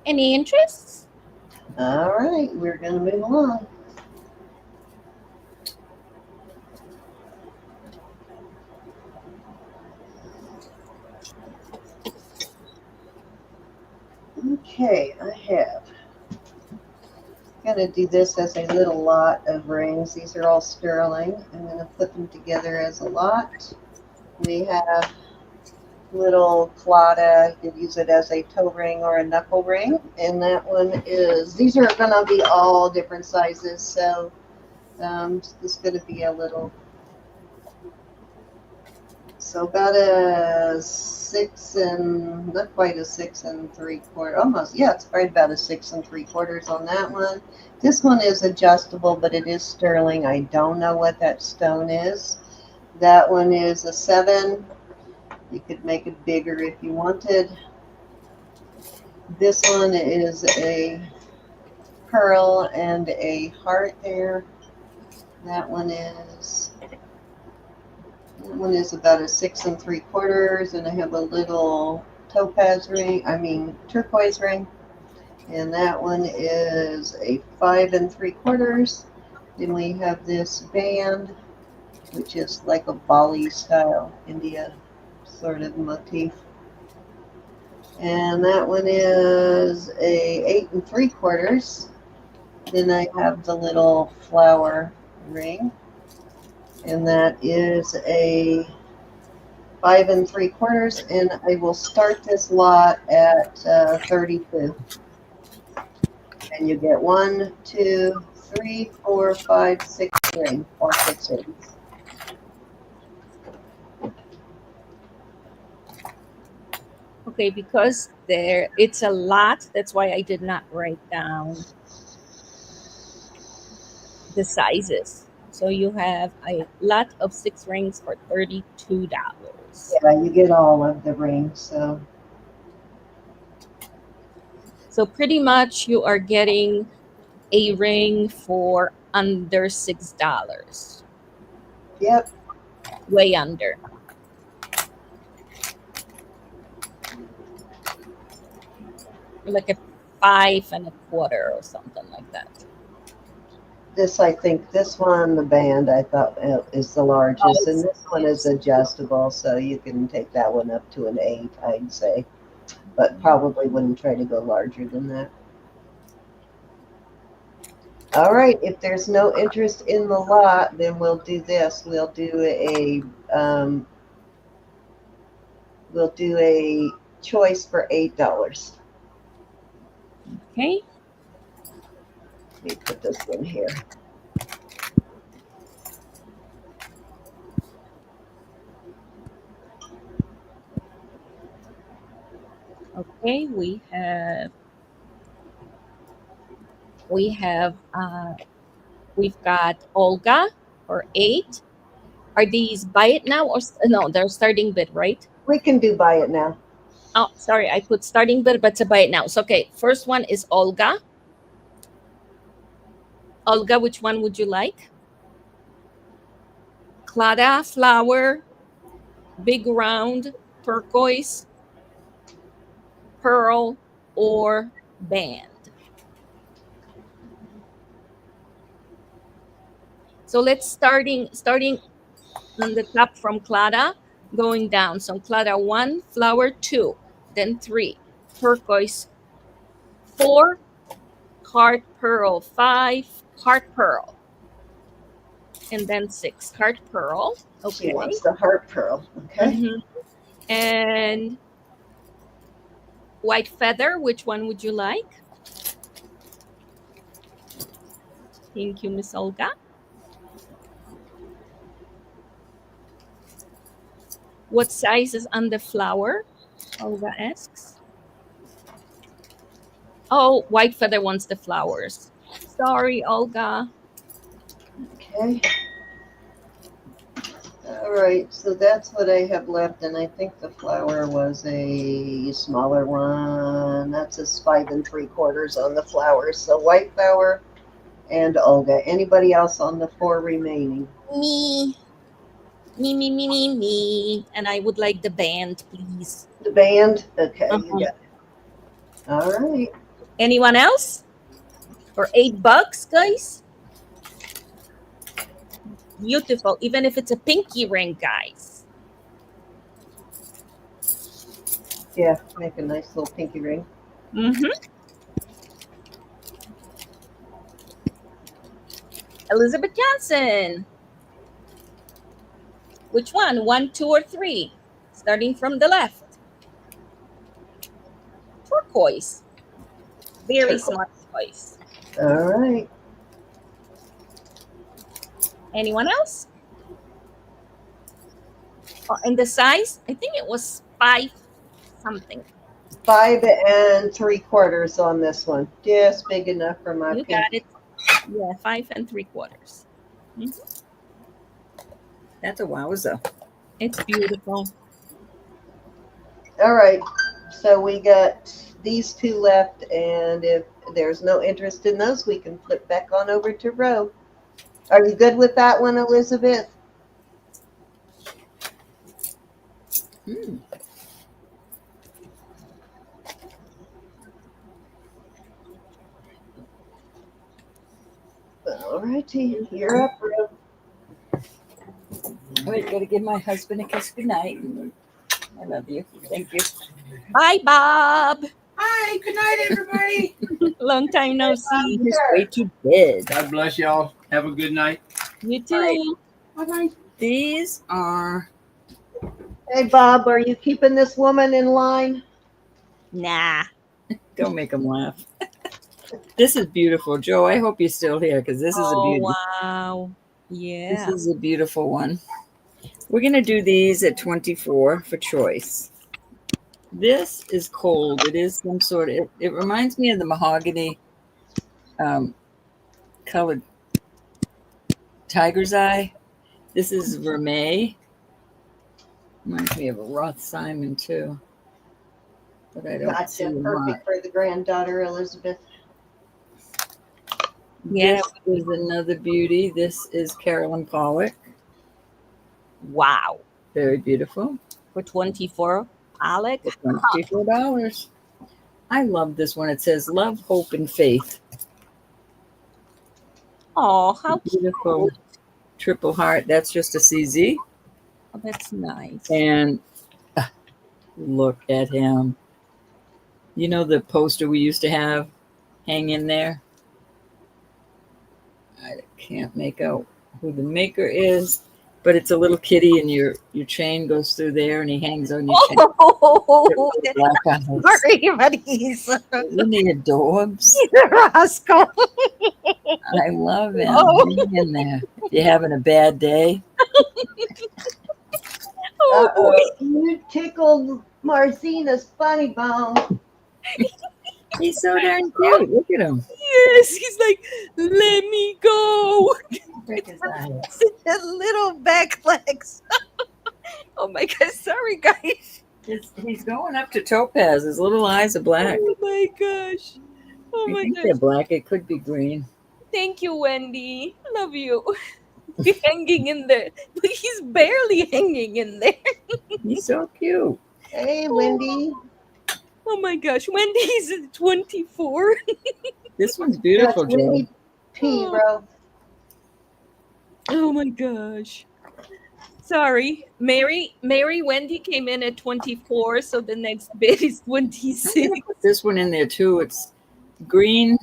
Any interests?
All right, we're going to move along. Okay, I have. I'm going to do this as a little lot of rings. These are all sterling. I'm going to put them together as a lot. We have little clada. You can use it as a toe ring or a knuckle ring. And that one is, these are going to be all different sizes. So this is going to be a little, so about a 6 and, not quite a 6 3/4, almost, yeah, it's right about a 6 3/4 on that one. This one is adjustable, but it is sterling. I don't know what that stone is. That one is a 7. You could make it bigger if you wanted. This one is a pearl and a heart there. That one is about a 6 3/4, and I have a little topaz ring, turquoise ring. And that one is a 5 3/4. Then we have this band, which is like a Bali style India sort of motif. And that one is a 8 3/4. Then I have the little flower ring, and that is a 5 3/4. And I will start this lot at 32. And you get 1, 2, 3, 4, 5, 6 rings, all 6 rings.
Okay, because it's a lot, that's why I did not write down the sizes. So you have a lot of 6 rings for $32.
Yeah, you get all of the rings.
So pretty much you are getting a ring for under $6.
Yep.
Way under. Like a 5 1/4 or something like that.
I think this one, the band, I thought is the largest, and this one is adjustable, so you can take that one up to an 8, I'd say, but probably wouldn't try to go larger than that. All right, if there's no interest in the lot, then we'll do this. We'll do a choice for $8.
Okay.
Let me put this one here.
Okay, we've got Olga for 8. Are these buy it now or no? They're starting bid, right?
We can do buy it now.
Oh, sorry, I put starting bid, but to buy it now. So okay, first one is Olga. Olga, which one would you like? Clara, flower, big round, turquoise, pearl, or band. So let's starting on the top from Clara, going down. So Clara 1, flower 2, then 3, turquoise 4, heart pearl 5, heart pearl, and then 6, heart pearl. Okay.
She wants the heart pearl. Okay.
Mm-hmm. And white feather, which one would you like? Thank you, Miss Olga. What size is on the flower? Olga asks. Oh, white feather wants the flowers. Sorry, Olga.
Okay. All right, so that's what I have left, and I think the flower was a smaller one. That's a 5 3/4 on the flowers. So white flower and Olga. Anybody else on the 4 remaining?
Me. Me. And I would like the band, please.
The band? Okay, you got it. All right.
Anyone else? For $8, guys? Beautiful, even if it's a pinky ring, guys.
Yeah, make a nice little pinky ring.
Mm-hmm. Elizabeth Johnson. Which one? 1, 2, or 3? Starting from the left. Turquoise. Very
Turquoise.
smart choice.
All right.
Anyone else? Oh, and the size? I think it was 5 something.
5 3/4 on this one. Just big enough for my
You
pink.
got it. Yeah, 5 3/4.
That's a wowza.
It's beautiful.
All right. So we got these 2 left, and if there's no interest in those, we can flip back on over to Ro. Are you good with that one, Elizabeth? All righty. You're up, Ro.
Wait, gotta give my husband a kiss goodnight. I love you. Thank you.
Bye, Bob.
Hi, good night, everybody.
Long time no see.
He's way to bed.
God bless y'all. Have a good night.
You too.
All right.
Bye-bye.
These are
Hey, Bob, are you keeping this woman in line?
Nah.
don't make him laugh. This is beautiful, Joe. I hope you're still here because this is a beauty.
Wow. Yeah.
This is a beautiful one. We're gonna do these at 24 for choice. This is cold. It is some sort of. It reminds me of the mahogany colored tiger's eye. This is vermeil. Reminds me of a Roth Simon too, but I don't see
Gotcha.
a lot.
Perfect for the granddaughter, Elizabeth.
Yeah.
This is another beauty. This is Carolyn Pollock.
Wow.
Very beautiful.
For 24, Alec.
$24. I love this one. It says love, hope, and faith.
Oh, how
Beautiful
cute.
triple heart. That's just a CZ.
Oh, that's nice.
And look at him. You know the poster we used to have hang in there? I can't make out who the maker is, but it's a little kitty and your chain goes through there and he hangs on your chain.
Oh,
Black eyes.
sorry, but he's
Isn't he adorbs?
Roscoe.
I love him.
Oh.
Hang in there. If you're having a bad day.
Oh, boy.
You tickled Marcena's funny bone.
He's so darn cute. Look at him.
Yes, he's like, let me go.
Break his eyes.
His little back legs. Oh my God, sorry guys.
He's going up to topaz. His little eyes are black.
Oh my gosh. Oh
I
my
think
gosh.
they're black. It could be green.
Thank you, Wendy. Love you. He's hanging in there. He's barely hanging in there.
He's so cute.
Hey, Wendy.
Oh my gosh. Wendy's at 24.
This one's beautiful,
That's
Joe.
Wendy P, bro.
Oh my gosh. Sorry. Mary Wendy came in at 24, so the next bid is
I'm gonna
26.
put this one in there too. It's green,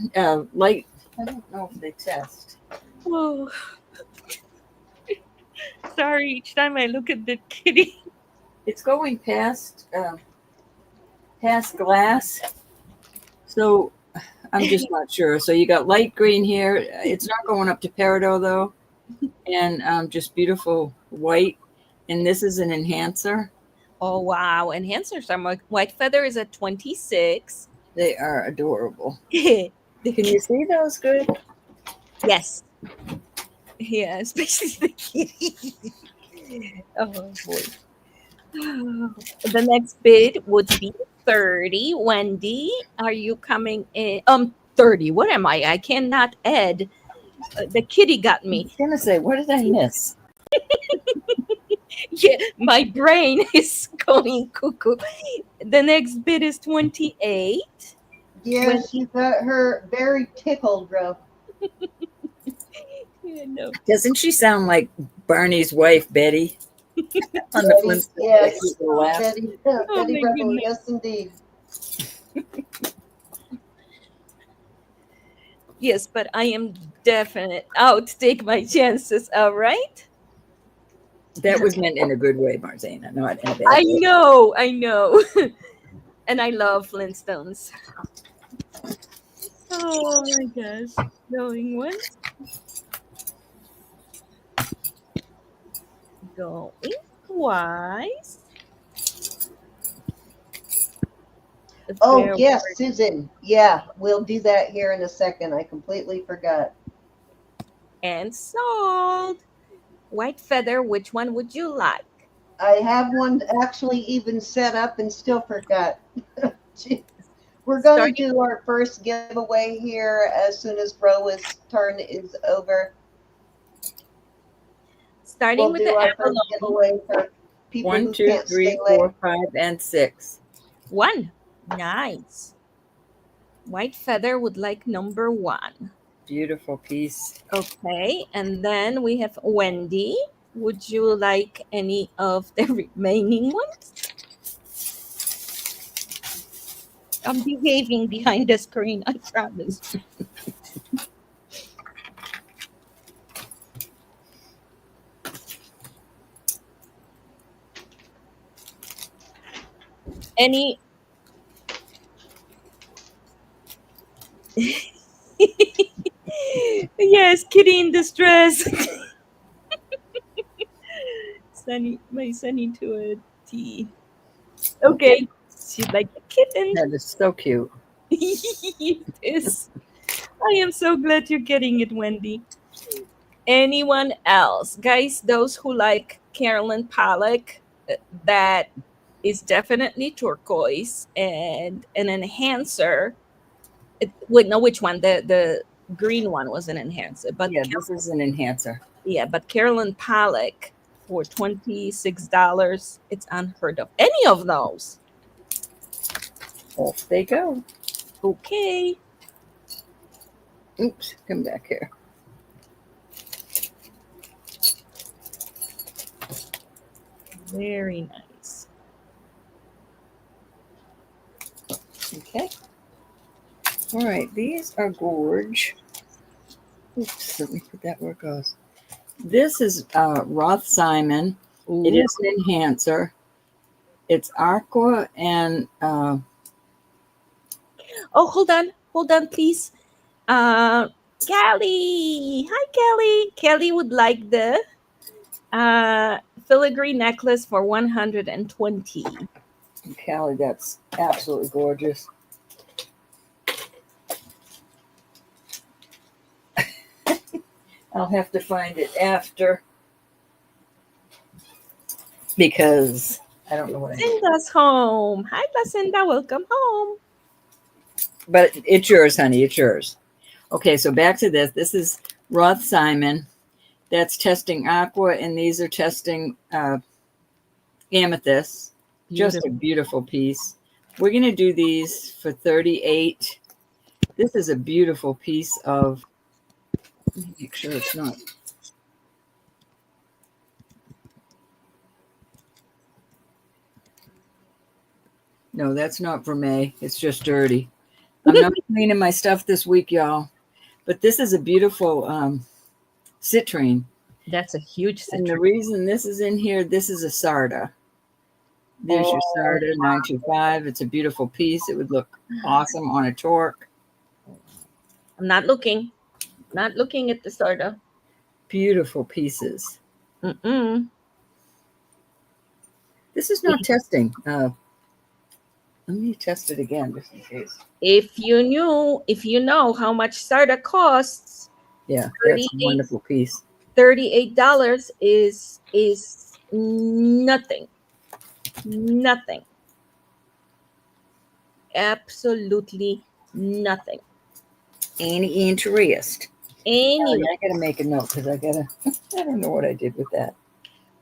light. I don't know if they test.
Oh. Sorry, each time I look at the kitty.
It's going past glass, so I'm just not sure. So you got light green here. It's not going up to peridot though, and just beautiful white. And this is an enhancer.
Oh wow. Enhancers are white feather is at 26.
They are adorable.
Yes.
Can you see those good?
Yeah, especially the kitty. Oh boy. The next bid would be 30. Wendy, are you coming in? 30. What am I? I cannot add. The kitty got
I
me.
was gonna say, what did I miss?
Yeah, my brain is going cuckoo. The next bid is 28.
Yes, you got her very tickled, bro.
Yeah, no.
Doesn't she sound like Barney's wife, Betty? On the
Betty,
Flintstones,
yes.
like people laugh.
Betty,
Oh,
Betty
my
Rebel,
goodness.
yes, indeed.
Yes, but I am definite. I'll take my chances. All right.
That was meant in a good way, Marzana, not in a bad
I
way.
know, I know. And I love Flintstones. Oh my gosh. Going once, going twice.
Oh,
There,
yes, Susan. Yeah, we'll do that here in a second. I completely forgot.
and sold. White feather, which one would you like?
I have one actually even set up and still forgot. Gee, we're going to
Starting
do our first giveaway here as soon as Roa's turn is over.
starting
We'll
with
do
the
our first
envelope.
giveaway for people
1,
who
2,
can't
3,
stay late.
4, 5, and 6.
1. Nice. White feather would like number 1.
Beautiful piece.
Okay, and then we have Wendy. Would you like any of the remaining ones? I'm behaving behind the screen, I promise. Any? Yes, kitty in distress. Sunny, my Sunny to a T. Okay, she'd like a kitten.
That is so cute.
It is. I am so glad you're getting it, Wendy. Anyone else? Guys, those who like Carolyn Pollock, that is definitely turquoise and an enhancer. Wait, no, which one? The green one was an enhancer, but
Yeah, this is an enhancer.
yeah, but Carolyn Pollock for $26, it's unheard of. Any of those?
Off they go.
Okay.
Oops, come back here.
Very nice.
Okay. All right, these are gorge. Oops, let me put that where it goes. This is Roth Simon. It
Ooh.
is an enhancer. It's aqua and
Oh, hold on, please. Kelly. Hi, Kelly. Kelly would like the filigree necklace for 120.
Callie, that's absolutely gorgeous. I'll have to find it after because I don't know what I did.
Lucinda's home. Hi, Lucinda. Welcome home.
But it's yours, honey. It's yours. Okay, so back to this. This is Roth Simon. That's testing aqua, and these are testing amethyst. Just a beautiful piece. We're going to do these for 38. This is a beautiful piece of, let me make sure it's not. No, that's not vermeil. It's just dirty. I'm not cleaning my stuff this week, y'all. But this is a beautiful citrine.
That's a huge
And the
citrine.
reason this is in here, this is a sarda. There's your sarda 925. It's a beautiful piece. It would look awesome on a torque.
I'm not looking. Not looking at the soda.
Beautiful pieces.
Mm-mm.
This is not testing. Let me test it again just in case.
If you know how much soda costs,
Yeah, that's a wonderful piece.
$38 is nothing. Nothing. Absolutely nothing.
Any interest?
Anyway,
I gotta make a note because I don't know what I did with that.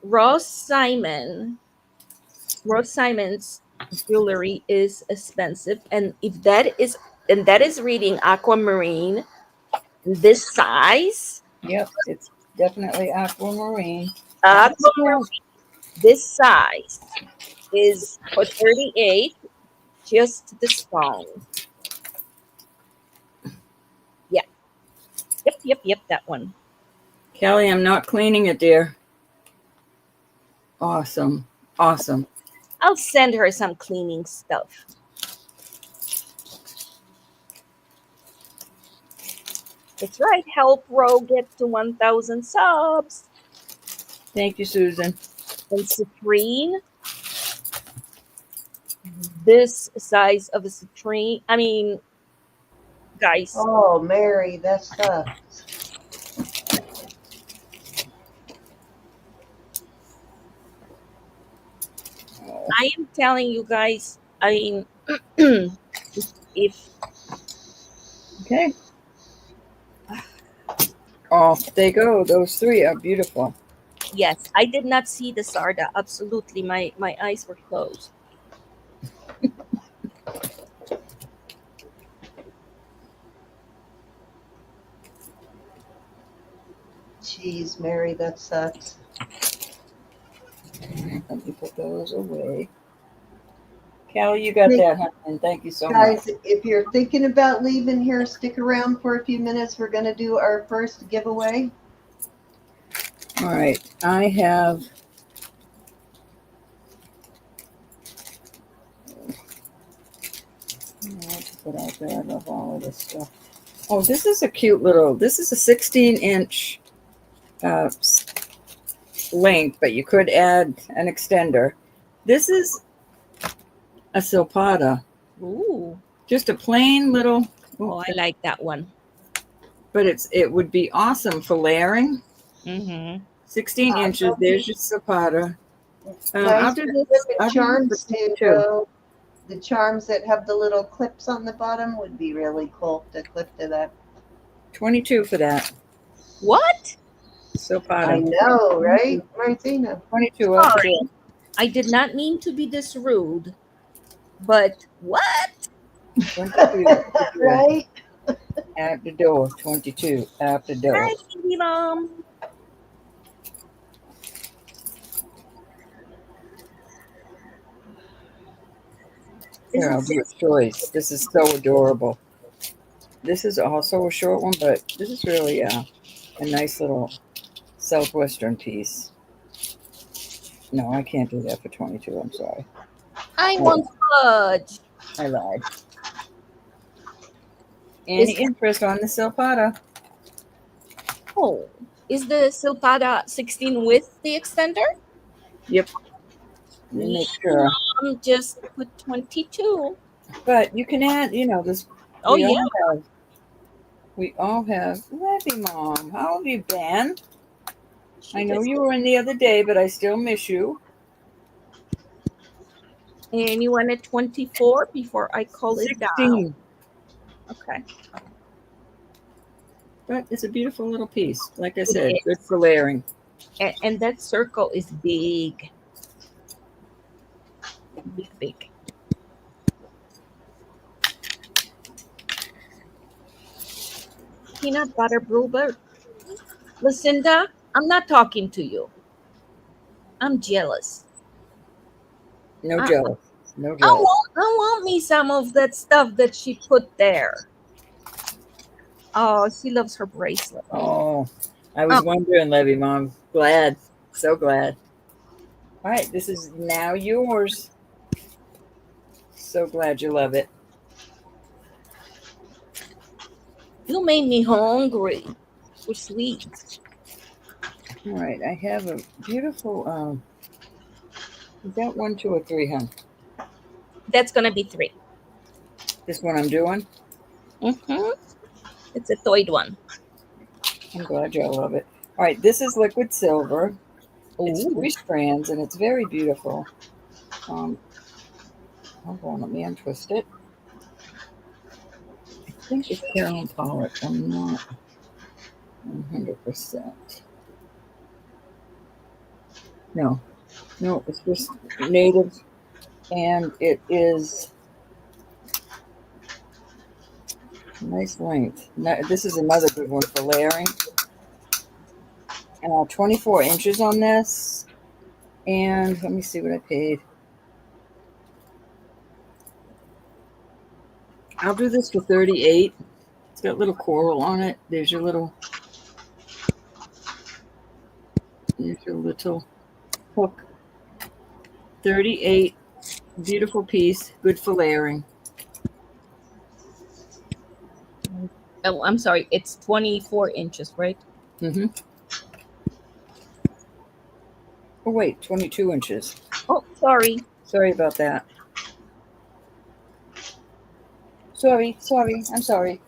Ross Simon's jewelry is expensive, and that is reading aquamarine, this size.
Yep, it's definitely aquamarine.
Aquamarine, this size is for 38. Just the stone. Yeah. Yep, that one.
Kelly, I'm not cleaning it, dear. Awesome. Awesome.
I'll send her some cleaning stuff. That's right. Help Ro get to 1,000 subs.
Thank you, Susan.
And citrine. This size of a citrine. I mean, guys.
Oh, Mary, that sucks.
I am telling you guys. I mean, if
Okay. Off they go. Those three are beautiful.
yes, I did not see the sarda. Absolutely, my eyes were closed.
Jeez, Mary, that sucks.
Let me put those away. Callie, you got that, huh? And thank you so
Guys,
much.
if you're thinking about leaving here, stick around for a few minutes. We're going to do our first giveaway.
All right. I have what to put out there. I love all of this stuff. Oh, this is a cute little, this is a 16-inch length, but you could add an extender. This is a silpada.
Ooh,
Just a plain little,
oh, I like that one.
but it would be awesome for layering.
Mm-hmm.
16 inches. There's your silpada.
Nice
I'll do
with
this.
the
I'll do
charms
this
too.
too.
The charms that have the little clips on the bottom would be really cool to clip to that.
22 for that.
What?
Silpada.
I know, right, Martina?
22 up
Sorry,
there.
I did not mean to be this rude, but what?
22
Right?
at the door. 22 at the door.
Hi, baby mom.
Here, I'll do a choice. This is so adorable. This is also a short one, but this is really a nice little southwestern piece. No, I can't do that for 22. I'm sorry.
I want fudge.
I lied. Any interest on the silpada?
Oh, is the silpada 16 with the extender?
Yep. Let me make sure.
Just put 22.
But you can add, this.
Oh, yeah.
We all have. Levy Mom, how have you been?
She
I know
just-
you were in the other day, but I still miss you.
And you wanted 24 before I call it down.
16.
Okay.
But it's a beautiful little piece. Like I
It
said,
is.
good for layering.
And that circle is big. Big. Peanut butter bluebird. Lucinda, I'm not talking to you. I'm jealous.
No
Uh-uh.
jealous. No
I
jealous.
want me some of that stuff that she put there. Oh, she loves her bracelet.
Oh, I was wondering, Levy Mom. Glad. So glad. All right, this is now yours. So glad you love it.
You made me hungry for sweets.
All right, I have a beautiful, is that 1, 2, or 3, huh?
That's gonna be 3.
This one I'm doing?
Mm-hmm. It's a toy one.
I'm glad y'all love it. All right, this is liquid silver. It's
Ooh.
3 strands, and it's very beautiful. Hold on, let me untwist it. I think it's Carolyn Pollock. I'm not 100%. No, it's just native, and it is nice length. This is another good one for layering. 24 inches on this, and let me see what I paid. I'll do this for 38. It's got little coral on it. There's your little hook. $38. Beautiful piece. Good for layering.
Oh, I'm sorry. It's 24 inches, right?
Mm-hmm. Oh, wait, 22 inches.
Oh, sorry.
Sorry about that. Sorry. I'm sorry.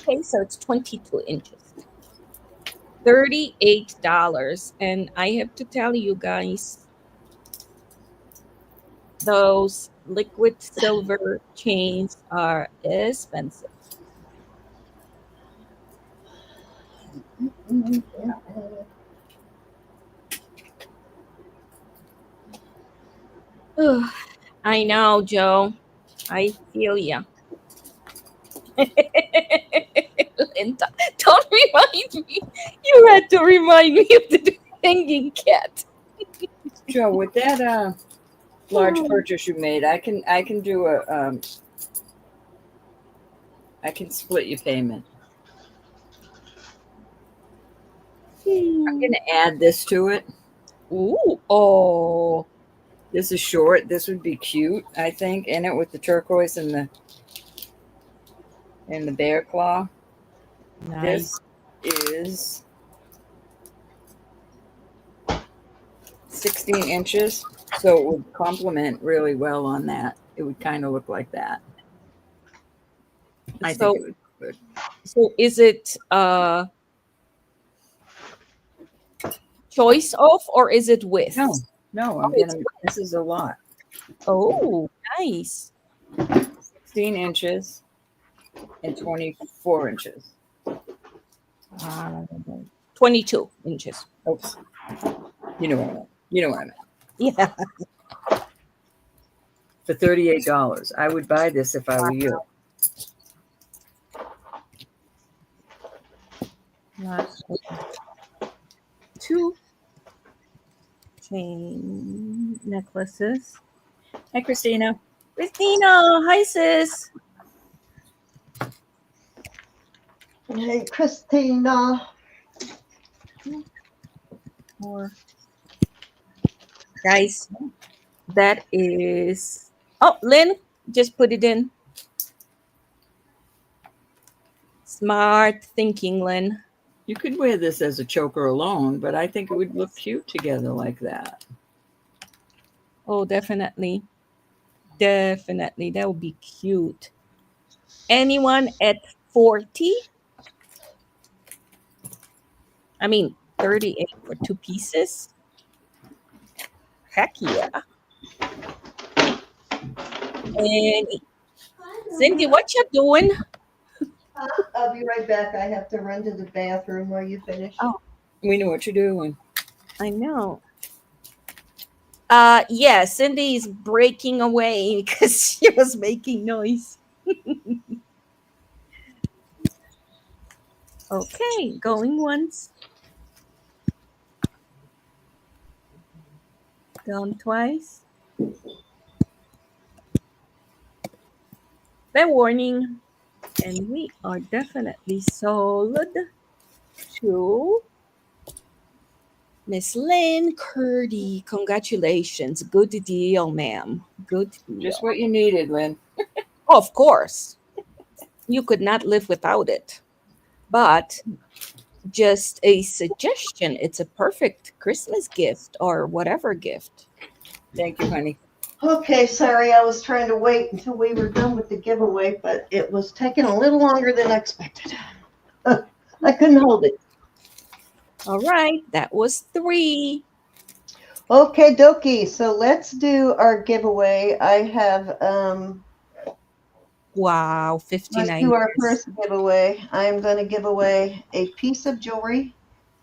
Okay, so it's 22 inches. $38. And I have to tell you guys, those liquid silver chains are expensive. Ugh, I know, Joe. I feel ya. Linda, don't remind me. You had to remind me of the hanging cat.
Joe, with that large purchase you made, I can do I can split your payment. I'm gonna add this to it.
Ooh, oh,
This is short. This would be cute, I think, in it with the turquoise and the bear claw.
nice.
This is 16 inches, so it would complement really well on that. It would kind of look like that. I
So,
think it would be good.
so is it choice of or is it with?
No, I'm
Oh, it's
gonna. This is a lot.
Oh, nice.
16 inches and 24 inches.
22 inches.
Oops. You know what I meant. You know what I meant.
Yeah.
For $38, I would buy this if I were you.
Last one. 2 chain necklaces.
Hi, Christina.
Christina, hi sis.
Hey, Christina.
More. Guys, that is. Oh, Lynn, just put it in. Smart thinking, Lynn.
You could wear this as a choker alone, but I think it would look cute together like that.
Oh, definitely. Definitely. That would be cute. Anyone at 40? I mean, 38 for 2 pieces? Heck yeah. And Cindy, what you doing?
I'll be right back. I have to run to the bathroom while you finish.
Oh.
We know what you're doing.
I know. Yeah, Cindy's breaking away because she was making noise. Okay, going once. Gone twice. Fair warning. And we are definitely sold to Miss Lynn Curdy. Congratulations. Good deal, ma'am. Good deal.
Just what you needed, Lynn.
Of course. You could not live without it. But just a suggestion. It's a perfect Christmas gift or whatever gift.
Thank you, honey.
Okay, sorry, I was trying to wait until we were done with the giveaway, but it was taking a little longer than expected. I couldn't hold it.
All right, that was 3.
Okay, dokie. So let's do our giveaway. I have
Wow, 59.
let's do our first giveaway. I am going to give away a piece of jewelry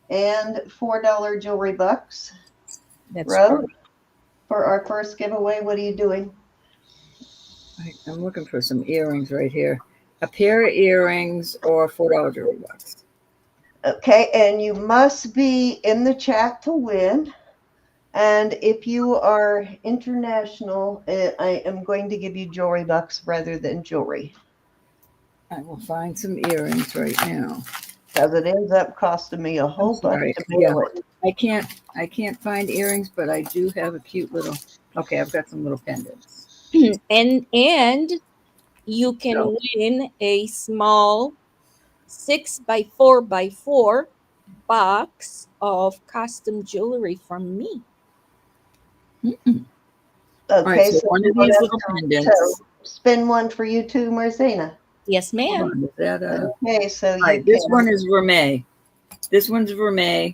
and $4 jewelry bucks.
That's
Rob,
correct.
for our first giveaway, what are you doing?
I'm looking for some earrings right here. A pair of earrings or $4 jewelry bucks.
Okay, and you must be in the chat to win. And if you are international, I am going to give you jewelry bucks rather than jewelry.
I will find some earrings right now.
Because it ends up costing me a
I'm
whole
sorry.
bunch to
Yeah,
mail it.
I can't find earrings, but I do have a cute little. Okay, I've got some little pendants.
and you can
So,
win a small 6x4x4 box of custom jewelry from me.
all right,
Okay,
so
so
one
you
of
want
these
us
little
to
pendants.
spin one for you too, Marcina?
Yes,
Hold
ma'am.
on, is that
Okay, so
all
you
right? This
can.
one is vermeil. This one's vermeil,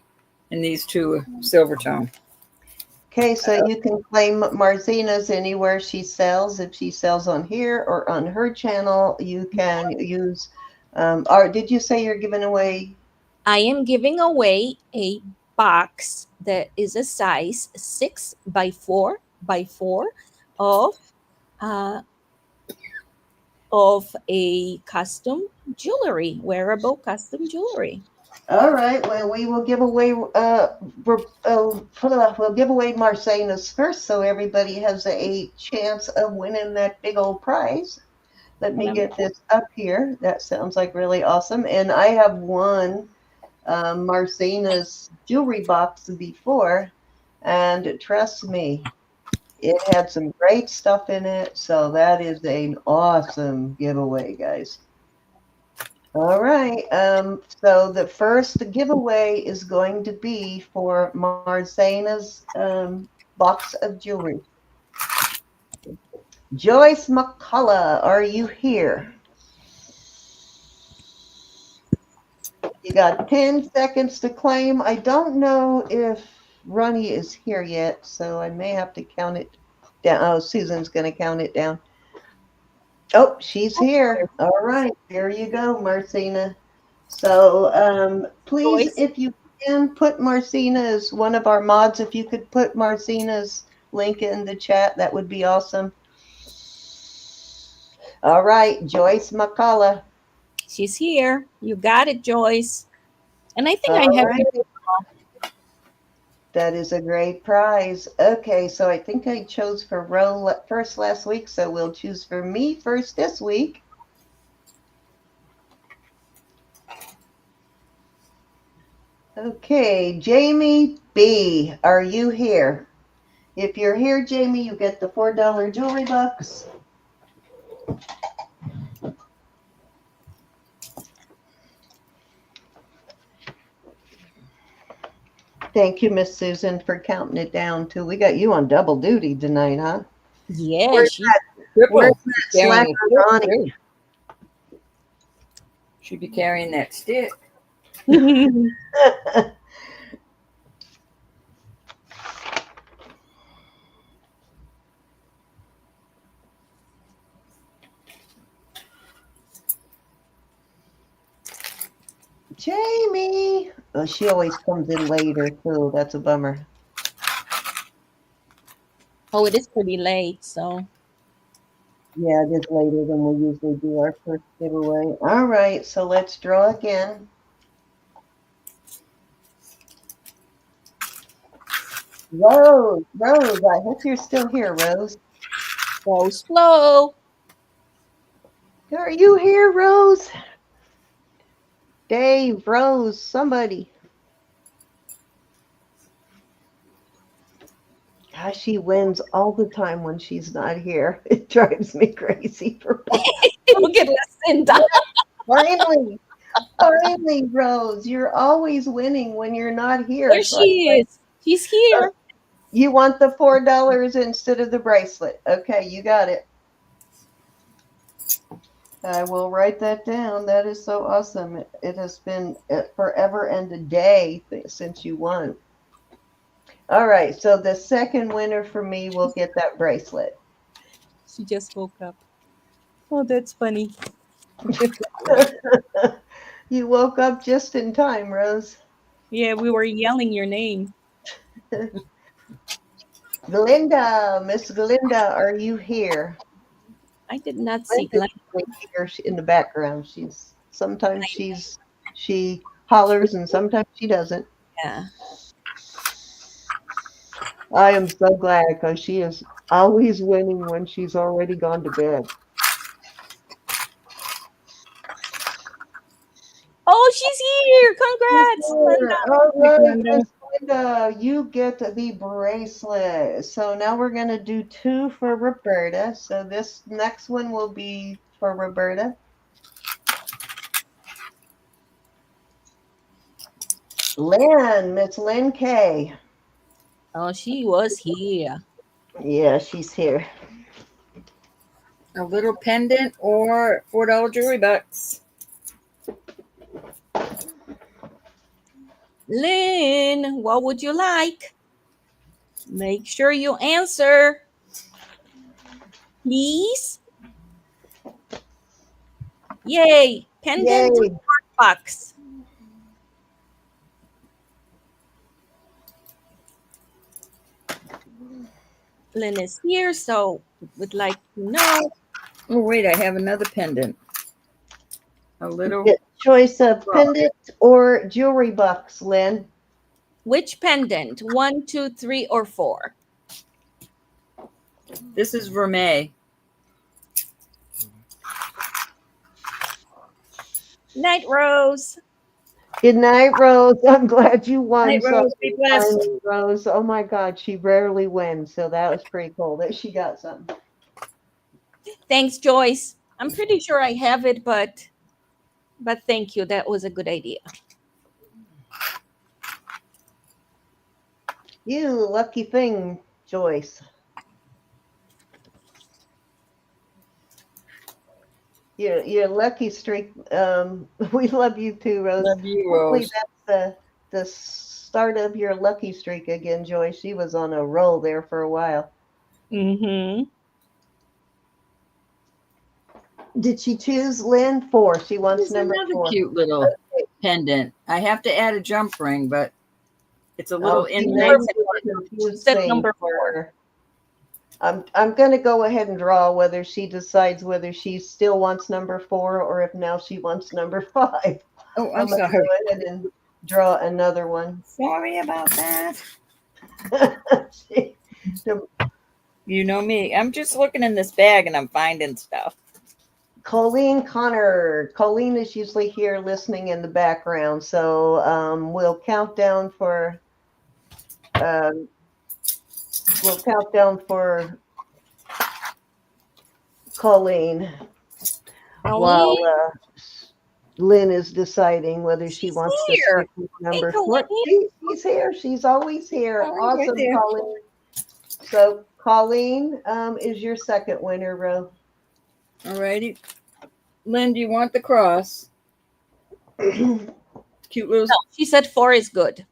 and these two are silver tone.
Okay, so you can claim Marcina's anywhere she sells. If she sells on here or on her channel, you can use. Or did you say you're giving away?
I am giving away a box that is a size 6x4x4 of uh, of a custom jewelry, wearable custom jewelry.
All right. Well, we will give away. We'll give away Marcina's first, so everybody has a chance of winning that big old prize. Let me get this up here. That sounds like really awesome. And I have won Marcena's jewelry box before, and trust me, it had some great stuff in it. So that is an awesome giveaway, guys. All right. So the first giveaway is going to be for Marcena's box of jewelry. Joyce McCullough, are you here? You got 10 seconds to claim. I don't know if Ronnie is here yet, so I may have to count it down. Oh, Susan's going to count it down. Oh, she's here. All right. There you go, Marcina. So please,
Joyce,
if you can, put Marcina's, one of our mods, if you could put Marcina's link in the chat, that would be awesome. All right, Joyce McCullough.
she's here. You got it, Joyce. And I think
All
I have
right. That is a great prize. Okay, so I think I chose for Ro first last week, so we'll choose for me first this week. Okay, Jamie B., are you here? If you're here, Jamie, you get the $4 jewelry box. Thank you, Miss Susan, for counting it down too. We got you on double duty tonight, huh?
Yeah,
Where's
she
Where's
Triple.
that
She's carrying
slacker
a stick,
Ronnie?
too. She'd be carrying that stick.
Jamie. Oh, she always comes in later too. That's a bummer.
Oh, it is pretty late, so
Yeah, it is later than we usually do our first giveaway. All right, so let's draw again. Rose, I hope you're still here, Rose.
go slow.
Are you here, Rose? Dave, Rose, somebody. Gosh, she wins all the time when she's not here. It drives me crazy for
Look at Lucinda.
finally, Rose. You're always winning when you're not here.
There
So
she is. She's here.
you want the $4 instead of the bracelet. Okay, you got it. I will write that down. That is so awesome. It has been forever and a day since you won. All right, so the second winner for me will get that bracelet.
She just woke up. Oh, that's funny.
You woke up just in time, Rose.
Yeah, we were yelling your name.
Glinda, Miss Glinda, are you here?
I did not see
Glinda's
Glenn.
here in the background. She hollers and sometimes she doesn't.
Yeah.
I am so glad because she is always winning when she's already gone to bed.
she's here. Congrats, Linda.
All
Thanks,
right,
Linda.
Miss Linda, you get the bracelet. So now we're going to do 2 for Roberta. So this next one will be for Roberta. Lynn, Miss Lynn K.
Oh, she was here.
Yeah, she's here.
A little pendant or $4 jewelry bucks.
Lynn, what would you like? Make sure you answer. Please. Yay. Pendant
Yay.
box. Lynn is here, so would like to know.
Oh, wait, I have another pendant. A little.
Get choice of pendant or jewelry box, Lynn.
Which pendant? 1, 2, 3, or 4?
This is Vermeil.
Night, Rose.
Good night, Rose. I'm glad you won.
Night, Rose. Be blessed.
Finally, Rose. Oh my God, she rarely wins, so that was pretty cool that she got something.
Thanks, Joyce. I'm pretty sure I have it, but thank you. That was a good idea.
You lucky thing, Joyce. Your lucky streak. We love you too, Rose.
Love you,
Hopefully
Rose.
that's the start of your lucky streak again, Joyce. She was on a roll there for a while.
Mm-hmm.
Did she choose Lynn? 4. She wants
It's
number
another
4.
cute little pendant. I have to add a jump ring, but it's a little
she
inlaid.
Said number 4.
I'm going to go ahead and draw whether she decides whether she still wants number 4 or if now she wants number 5.
Oh,
I'm
I'm
going to
sorry.
go ahead and draw another one.
Sorry about that.
She-
You know me. I'm just looking in this bag and I'm finding stuff.
Colleen Connor. Colleen is usually here listening in the background, so we'll count down for Colleen while Lynn is deciding whether she
She's
wants
here.
to stick with number
Hey,
4.
Colleen.
She's here. She's always here.
Oh, right
Awesome,
there.
Colleen. So Colleen is your second winner, Ro.
All righty. Lynn, do you want the cross? Cute little.
No, she said 4 is good.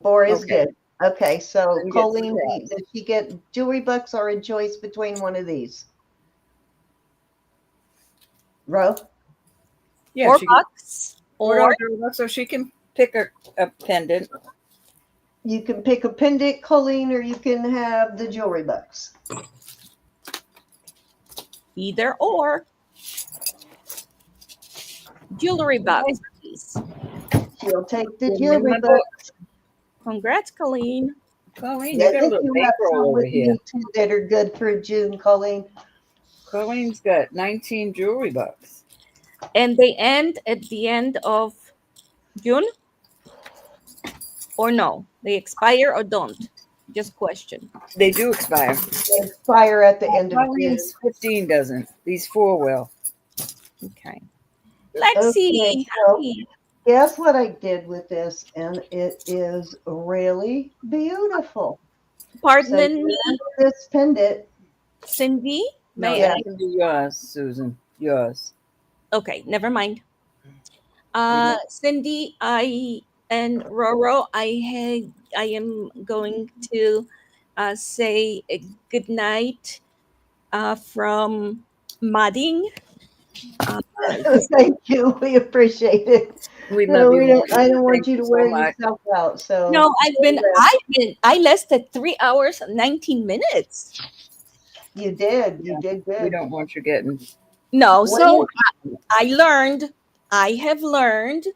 4 is
Okay.
good. Okay, so
Then get
Colleen,
the cross.
does she get jewelry bucks or a choice between one of these? Ro?
Yeah,
$4
she
or
so she can pick a pendant.
You can pick a pendant, Colleen, or you can have the jewelry bucks.
either or. Jewelry box, please.
She'll take the
Give me
jewelry
my
bucks.
Congrats, Colleen.
Colleen,
Yeah,
you got a little
you have some
bankroll over
with
here.
you too that are good for June, Colleen.
Colleen's got 19 jewelry bucks.
And they end at the end of June? Or no? They expire or don't? Just question.
They do expire.
They expire at the end of June.
Colleen's 15 doesn't. These 4 will.
Okay. Lexi.
Okay, so
Hi.
guess what I did with this, and it is really beautiful. So
Pardon
you
me,
remember this pendant.
Cindy?
No,
May
Yeah.
I can do yours, Susan. Yours.
Okay, never mind.
know.
Cindy, and Roro, I am going to say a good night from Madding.
Thank you. We appreciate it.
We love you.
I don't want
Thank
you to
so
wear
much.
yourself out. So
No, I lasted 3 hours and 19 minutes.
you did. You did
We
good.
don't want you getting.
No,
What
so I have learned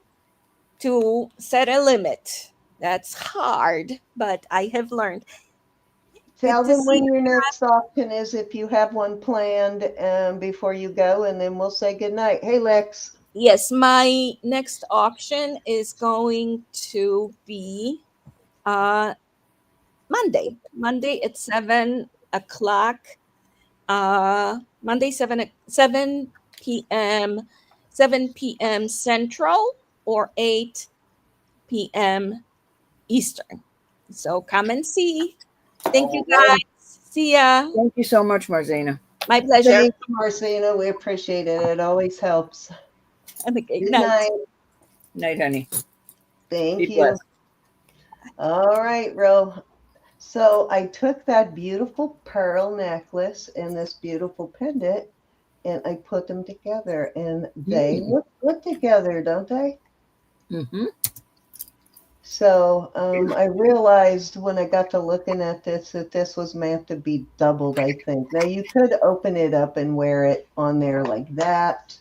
to set a limit. That's hard, but I have learned.
Tell
Good to
them
see
when your next auction is if you have one planned before you go, and then we'll say good night. Hey, Lex.
Yes, my next auction is going to be uh, Monday. Monday at 7 o'clock. Monday 7 p.m. 7 p.m. Central or 8 p.m. Eastern. So come and see. Thank you
Right.
guys. See ya.
Thank you so much, Marzina.
My pleasure.
Thank you, Marcina. We appreciate it. It always helps.
Okay,
Good
night.
night.
Night, honey.
Thank
Be
you.
blessed.
All right, Ro. So I took that beautiful pearl necklace and this beautiful pendant and I put them together and they look good together, don't they?
Mm-hmm.
So I realized when I got to looking at this that this was meant to be doubled, I think. Now you could open it up and wear it on there like that.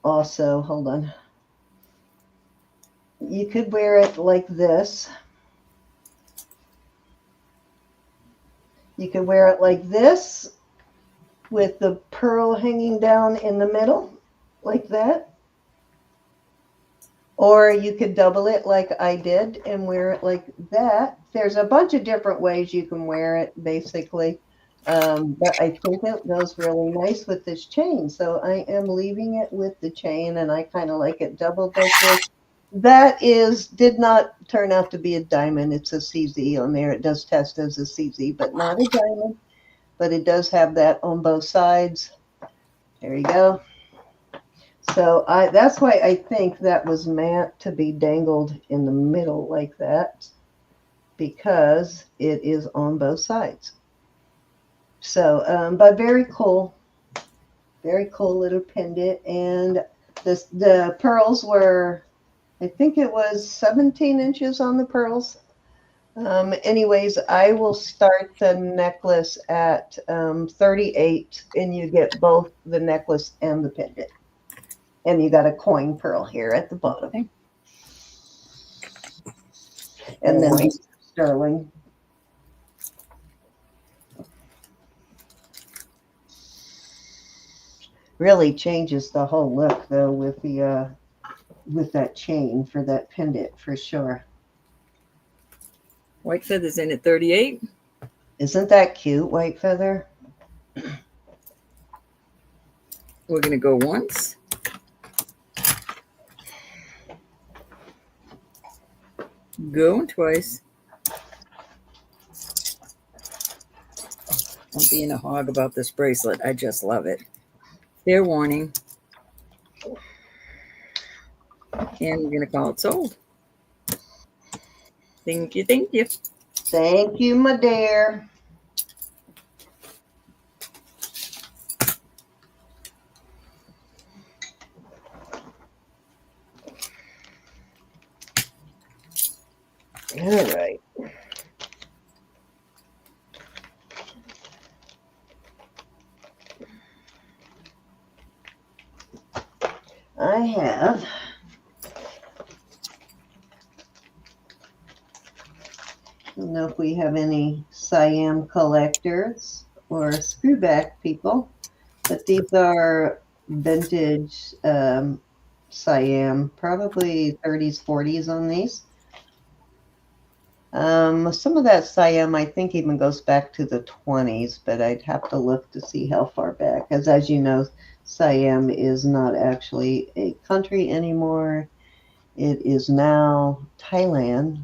Also, hold on. You could wear it like this. You could wear it like this with the pearl hanging down in the middle, like that. Or you could double it like I did and wear it like that. There's a bunch of different ways you can wear it, basically. But I think it goes really nice with this chain. So I am leaving it with the chain, and I kind of like it doubled like this. That did not turn out to be a diamond. It's a CZ on there. It does test as a CZ, but not a diamond. But it does have that on both sides. There you go. So that's why I think that was meant to be dangled in the middle like that, because it is on both sides. So, but very cool little pendant. And the pearls were, I think it was 17 inches on the pearls. Anyways, I will start the necklace at 38, and you get both the necklace and the pendant. And you got a coin pearl here at the bottom.
Okay.
And then
Right.
sterling. Really changes the whole look though with the with that chain for that pendant for sure.
White feathers in at 38.
Isn't that cute, white feather?
We're going to go once. Going twice. I'm being a hog about this bracelet. I just love it. Fair warning. And we're going to call it sold. Thank you. Thank you.
Thank you, my dear. All right. I have I don't know if we have any Siam collectors or screwback people, but these are vintage Siam, probably 30s, 40s on these. Some of that Siam, I think, even goes back to the 20s, but I'd have to look to see how far back. As you know, Siam is not actually a country anymore. It is now Thailand,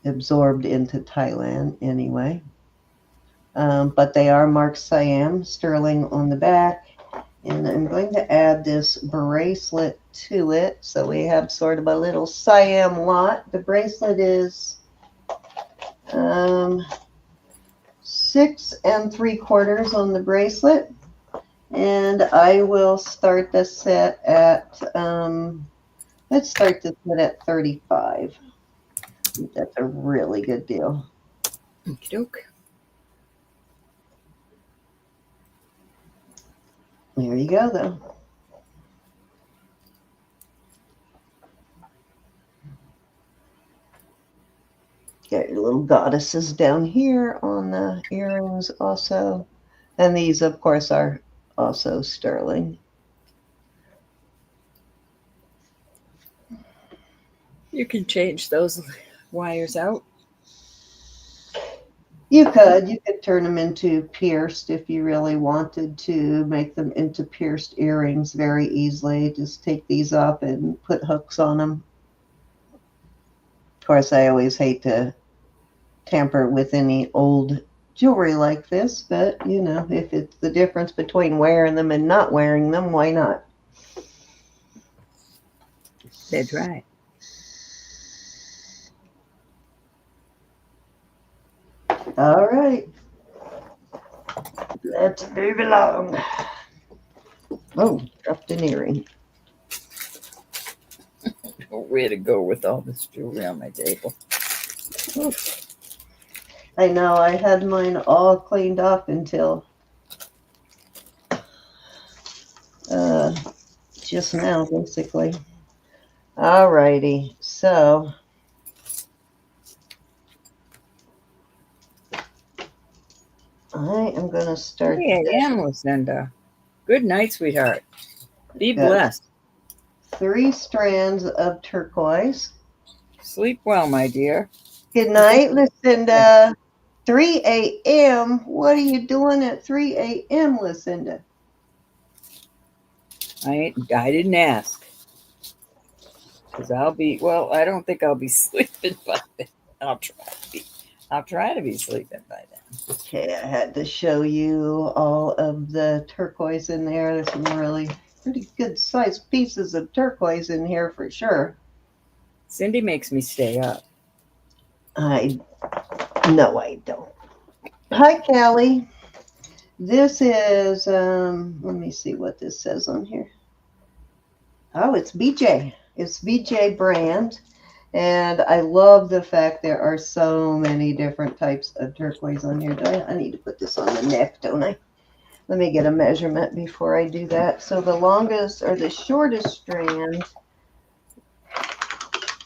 absorbed into Thailand anyway. But they are marked Siam, sterling on the back. And I'm going to add this bracelet to it. So we have sort of a little Siam lot. The bracelet is 6 3/4 on the bracelet. And I will start the set at, let's start the set at 35. That's a really good deal.
Okie doke.
There you go, though. Got your little goddesses down here on the earrings also. And these, of course, are also sterling.
You can change those wires out.
You could turn them into pierced if you really wanted to make them into pierced earrings very easily. Just take these up and put hooks on them. Of course, I always hate to tamper with any old jewelry like this, but if it's the difference between wearing them and not wearing them, why not?
That's right.
All right. Let's move along. Oh, dropped an earring.
Where to go with all this jewelry on my table?
Oof. I know, I had mine all cleaned up until just now, basically. All righty, so I am going to start.
3 a.m., Lucinda. Good night, sweetheart. Be
Got
blessed.
3 strands of turquoise.
Sleep well, my dear.
Good night, Lucinda. 3 a.m. What are you doing at 3 a.m., Lucinda?
I didn't ask. Because I don't think I'll be sleeping by then. I'll try to be sleeping by then.
Okay, I had to show you all of the turquoise in there. There's some really pretty good sized pieces of turquoise in here for sure.
Cindy makes me stay up.
No, I don't. Hi, Callie. This is, let me see what this says on here. Oh, it's BJ. It's BJ brand. And I love the fact there are so many different types of turquoise on here. I need to put this on the neck, don't I? Let me get a measurement before I do that. So the longest or the shortest strand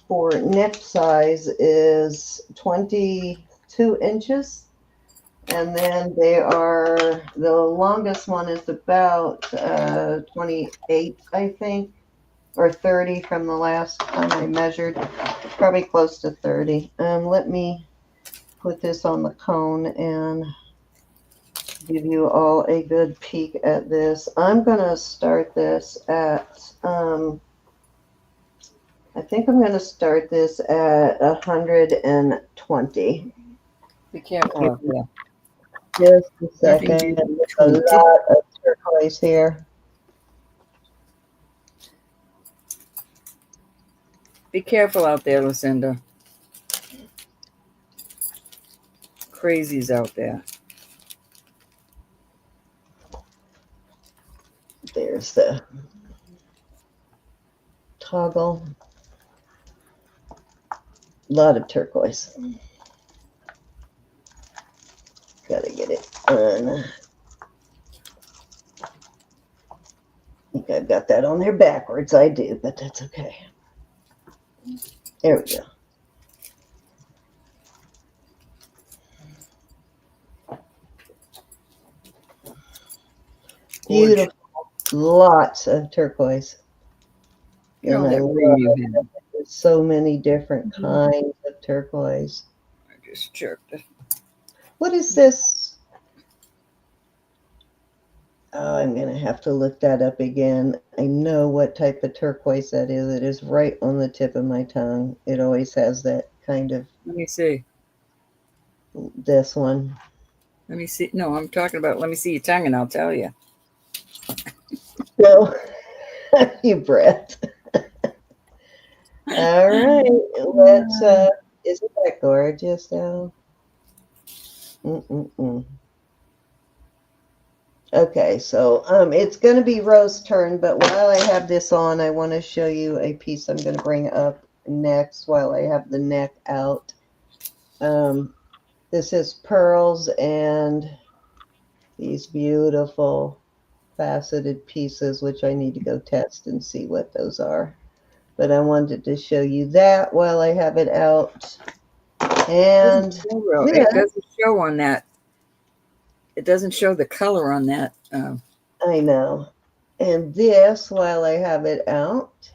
for neck size is 22 inches. And then the longest one is about 28, I think, or 30 from the last time I measured. Probably close to 30. Let me put this on the cone and give you all a good peek at this. I'm going to start this at, I think I'm going to start this at 120.
Be careful out there.
Just a second. A lot of turquoise here.
Be careful out there, Lucinda. Crazies out there.
There's the toggle. A lot of turquoise. Gotta get it on. I think I've got that on there backwards. I do, but that's okay. There we go. Beautiful. Lots of turquoise. And I love there's so many different kinds of turquoise.
I just chirped it.
What is this? Oh, I'm going to have to look that up again. I know what type of turquoise that is. It is right on the tip of my tongue. It always has that kind of.
Let me see.
This one.
Let me see. No, I'm talking about, let me see your tongue and I'll tell you.
No, you Brett. All right, let's, isn't that gorgeous though? Okay, so it's going to be Rose's turn, but while I have this on, I want to show you a piece I'm going to bring up next while I have the neck out. This is pearls and these beautiful faceted pieces, which I need to go test and see what those are. But I wanted to show you that while I have it out. And
it doesn't show on that. It doesn't show the color on that.
I know. And this, while I have it out,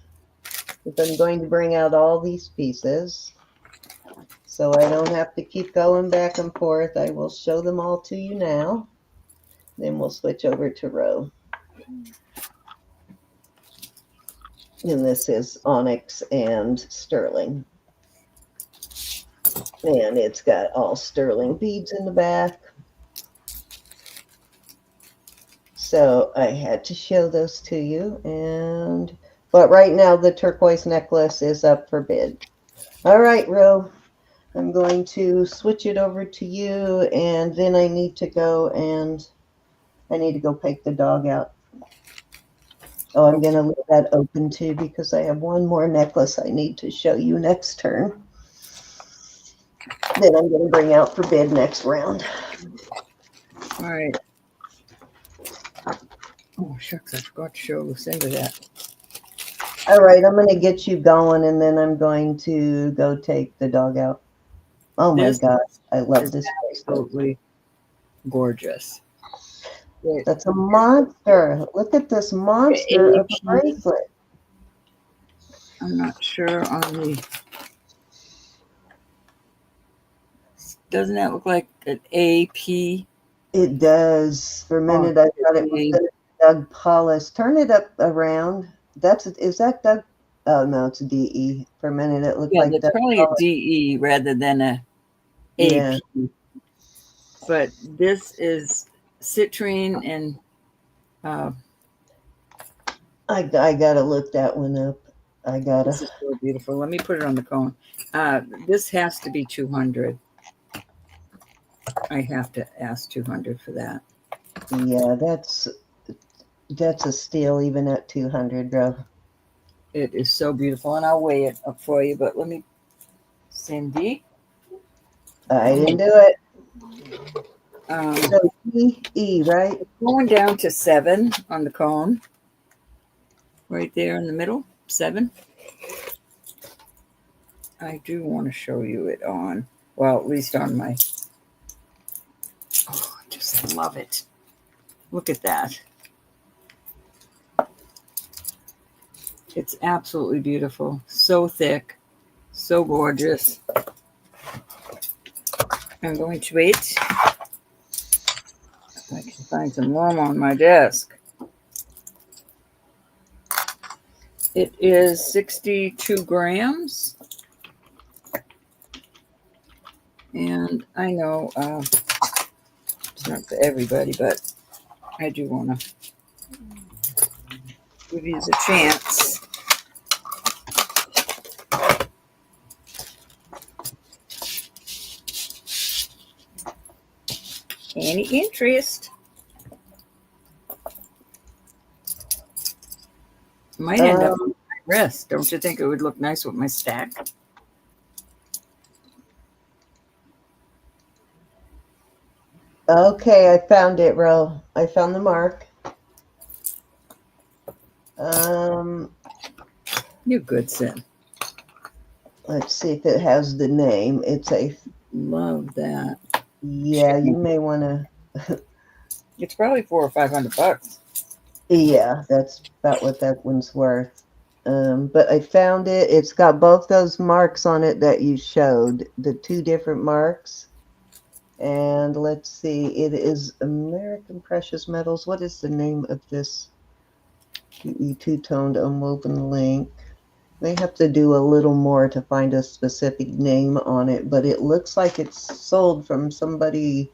is I'm going to bring out all these pieces so I don't have to keep going back and forth. I will show them all to you now. Then we'll switch over to Ro. And this is onyx and sterling. And it's got all sterling beads in the back. So I had to show those to you. But right now the turquoise necklace is up for bid. All right, Ro. I'm going to switch it over to you, and then I need to go take the dog out. Oh, I'm going to leave that open too because I have one more necklace I need to show you next turn. Then I'm going to bring out for bid next round.
All right. Oh, shucks, I forgot to show Lucinda that.
All right, I'm going to get you going, and then I'm going to go take the dog out. Oh my gosh, I love this bracelet.
Absolutely gorgeous.
That's a monster. Look at this monster of a bracelet.
I'm not sure on the... Doesn't that look like an AP?
It does. For a minute, I thought it was Doug Paulus. Turn it up around. Is that Doug? Oh no, it's a DE. For a minute, it looked like
it's
Doug
probably
Paulus.
a DE rather than a AP.
Yeah.
But this is citrine and
I gotta look that one up.
This is so beautiful. Let me put it on the cone. This has to be 200. I have to ask 200 for that.
Yeah, that's a steal even at 200, bro.
It is so beautiful, and I'll weigh it up for you. But let me, Cindy.
I didn't do it.
So
E, right?
Going down to 7 on the cone. Right there in the middle, 7. I do want to show you it on, well, at least on my, oh, I just love it. Look at that. It's absolutely beautiful. So thick, so gorgeous. I'm going to wait. If I can find some room on my desk. It is 62 grams. And I know it's not for everybody, but I do want to give you a chance. Any interest? Might end up with my wrist. Don't you think it would look nice with my stack?
Okay, I found it, Ro. I found the mark.
You're good, Sin.
Let's see if it has the name. It's a...
Love that.
Yeah, you may want to...
It's probably $400 or $500.
Yeah, that's about what that one's worth. But I found it. It's got both those marks on it that you showed, the 2 different marks. And let's see, it is American Precious Metals. What is the name of this two-toned unwoven link? They have to do a little more to find a specific name on it, but it looks like it's sold from somebody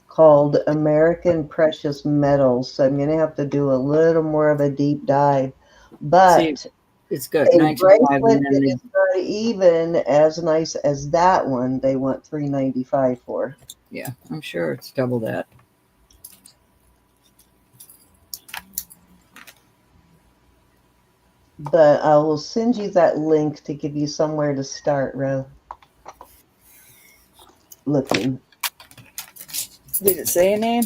called American Precious Metals. So I'm going to have to do a little more of a deep dive. But
see, it's good.
a bracelet that is not even as nice as that one, they want $395 for.
Yeah, I'm sure it's double that.
But I will send you that link to give you somewhere to start, Ro. Looking.
Did it say a name?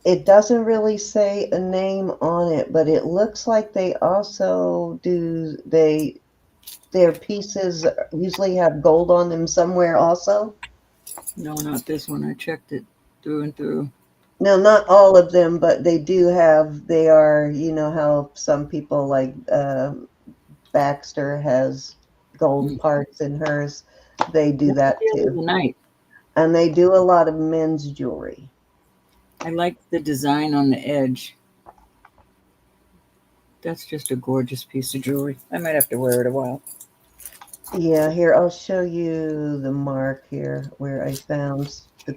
It doesn't really say a name on it, but it looks like they also do, their pieces usually have gold on them somewhere also.
No, not this one. I checked it through and through.
No, not all of them, but they do have, they are, you know how some people like Baxter has gold parts in hers. They do that
The other
too.
night,
And they do a lot of men's jewelry.
I like the design on the edge. That's just a gorgeous piece of jewelry. I might have to wear it a while.
Yeah, here, I'll show you the mark here where I found the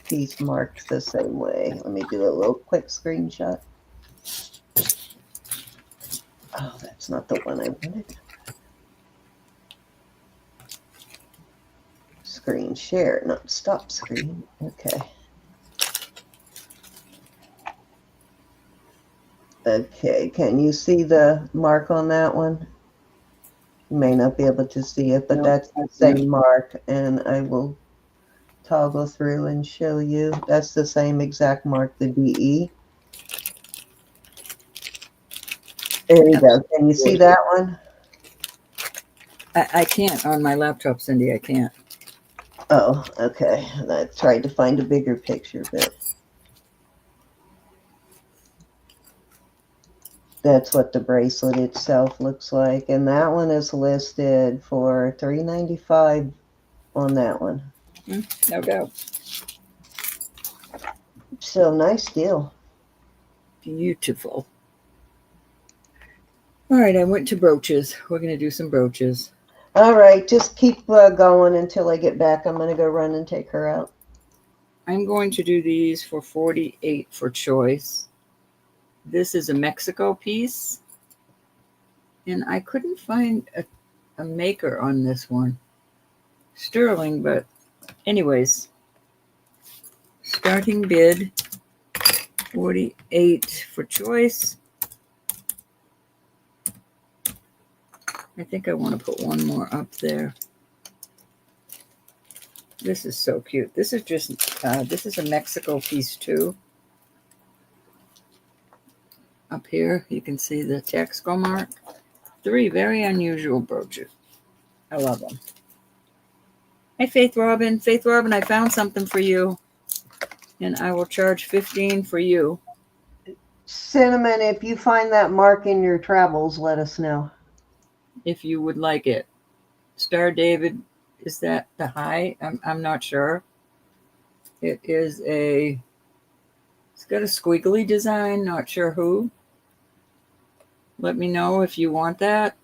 piece marked the same way. Let me do a little quick screenshot. Oh, that's not the one I wanted. Screen share, not stop screen. Okay. Okay, can you see the mark on that one? You may not be able to see it, but
No,
that's the
I
same
can't.
mark, and I will toggle through and show you. That's the same exact mark, the DE. There you go. Can you see that one?
I can't on my laptop, Cindy. I can't.
Oh, okay. I tried to find a bigger picture, but that's what the bracelet itself looks like. And that one is listed for $395 on that one.
No doubt.
So nice deal.
Beautiful. All right, I went to brooches. We're going to do some brooches.
All right, just keep going until I get back. I'm going to go run and take her out.
I'm going to do these for $48 for choice. This is a Mexico piece. And I couldn't find a maker on this one. Sterling, but anyways. Starting bid, $48 for choice. I think I want to put one more up there. This is so cute. This is just, this is a Mexico piece too. Up here, you can see the Texaco mark. 3 very unusual brooches. I love them. Hey, Faith Robin. Faith Robin, I found something for you. And I will charge $15 for you.
Cinnamon, if you find that mark in your travels, let us know.
If you would like it. Star David, is that the high? I'm not sure. It is a, it's got a squiggly design, not sure who. Let me know if you want that.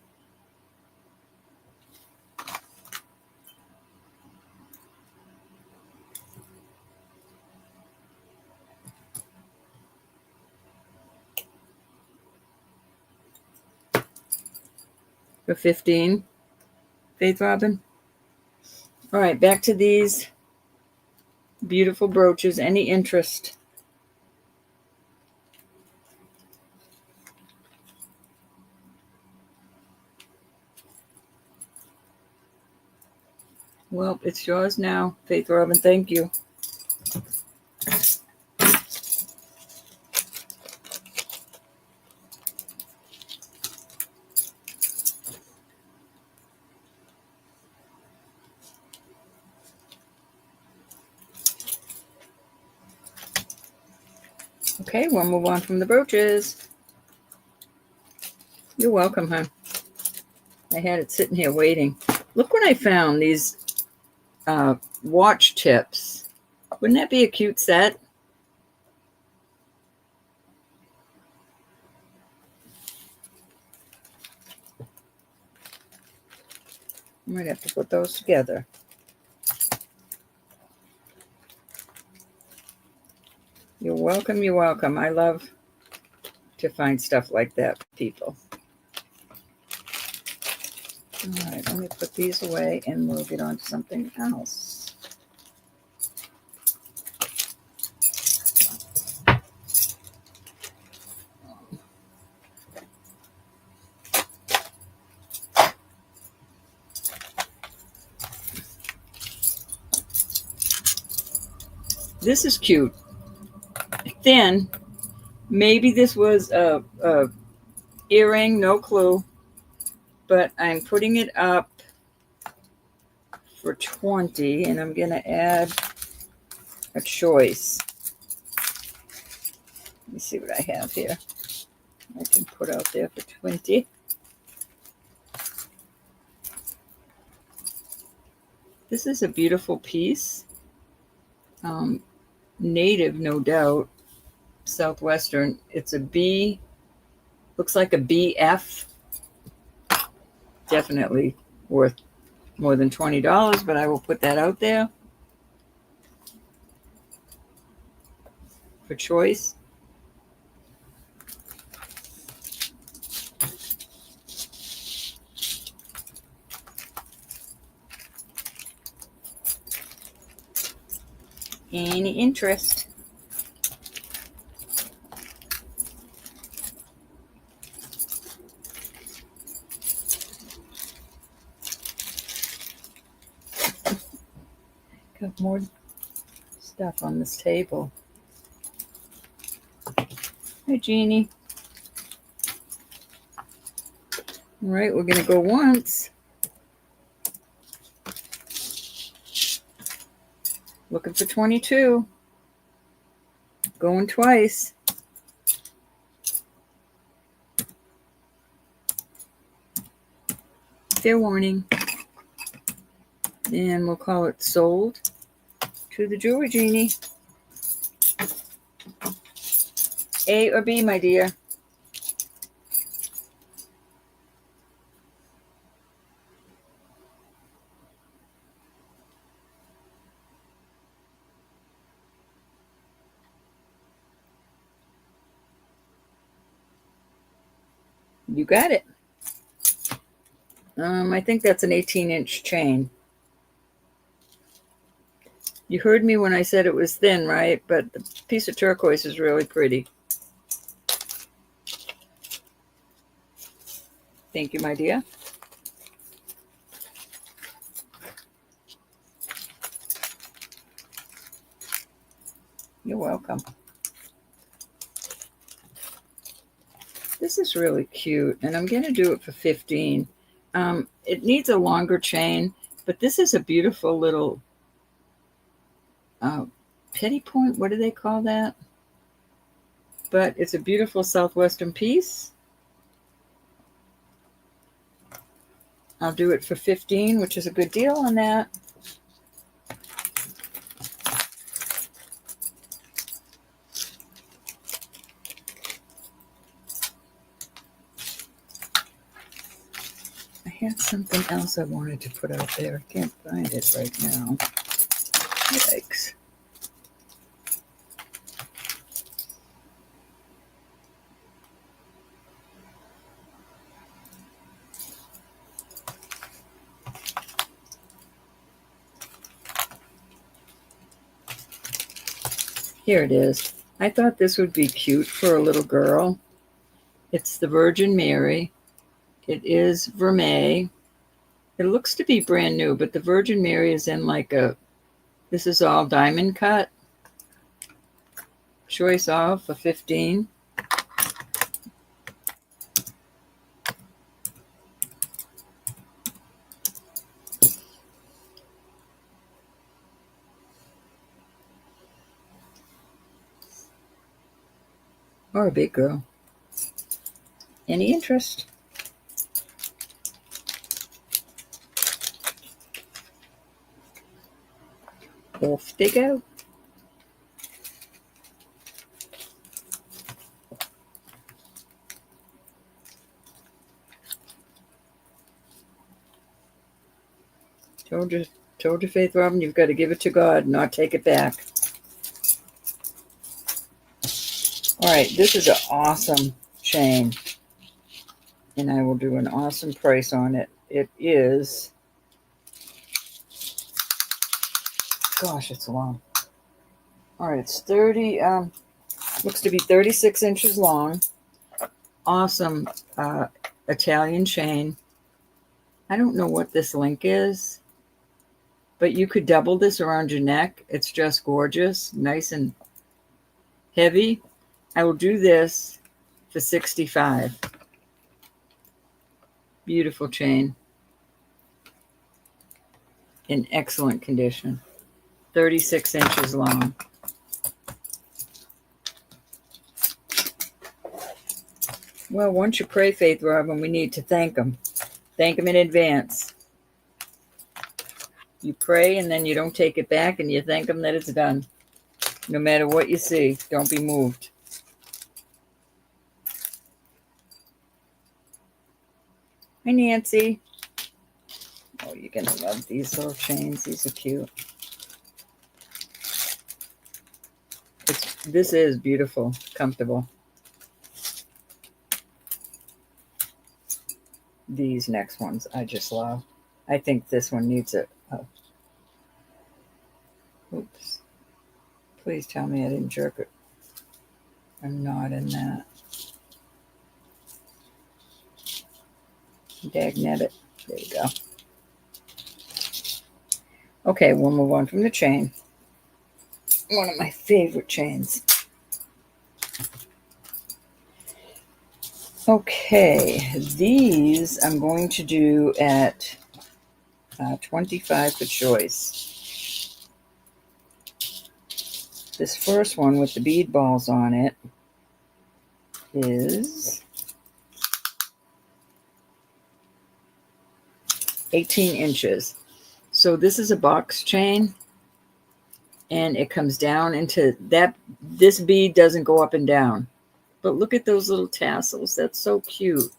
For 15, Faith Robin. All right, back to these beautiful brooches. Any interest? Well, it's yours now, Faith Robin. Thank you. Okay, we'll move on from the brooches. You're welcome, hon. I had it sitting here waiting. Look what I found, these watch tips. Wouldn't that be a cute set? I might have to put those together. You're welcome, you're welcome. I love to find stuff like that for people. All right, let me put these away and we'll get on to something else. This is cute. Thin. Maybe this was a earring, no clue. But I'm putting it up for 20 and I'm going to add a choice. Let me see what I have here. I can put out there for 20. This is a beautiful piece. Native, no doubt. Southwestern. It's a B. Looks like a BF. Definitely worth more than $20, but I will put that out there for choice. Any interest? Got more stuff on this table. Hi, Jeannie. All right, we're going to go once. Looking for 22. Going twice. Fair warning. And we'll call it sold to the Jewelry Genie. A or B, my dear? You got it. I think that's an 18-inch chain. You heard me when I said it was thin, right? But the piece of turquoise is really pretty. Thank you, my dear. You're welcome. This is really cute, and I'm going to do it for 15. It needs a longer chain, but this is a beautiful little petty point. What do they call that? But it's a beautiful Southwestern piece. I'll do it for 15, which is a good deal on that. I had something else I wanted to put out there. I can't find it right now. Yikes. Here it is. I thought this would be cute for a little girl. It's the Virgin Mary. It is vermeil. It looks to be brand new, but the Virgin Mary is in like a, this is all diamond cut. Choice all for 15. Or a big girl. Any interest? Off they go. Told you, Faith Robin, you've got to give it to God, not take it back. All right, this is an awesome chain, and I will do an awesome price on it. It is, gosh, it's long. All right, it's 30, looks to be 36 inches long. Awesome Italian chain. I don't know what this link is, but you could double this around your neck. It's just gorgeous, nice and heavy. I will do this for 65. Beautiful chain. In excellent condition. 36 inches long. Well, once you pray, Faith Robin, we need to thank them. Thank them in advance. You pray and then you don't take it back and you thank them that it's done. No matter what you see, don't be moved. Hi, Nancy. Oh, you're going to love these little chains. These are cute. This is beautiful, comfortable. These next ones I just love. I think this one needs a oops. Please tell me I didn't jerk it. I'm not in that. Dagnabbit. There you go. Okay, we'll move on from the chain. One of my favorite chains. Okay, these I'm going to do at 25 for choice. This first one with the bead balls on it is 18 inches. So this is a box chain and it comes down into that. This bead doesn't go up and down, but look at those little tassels. That's so cute.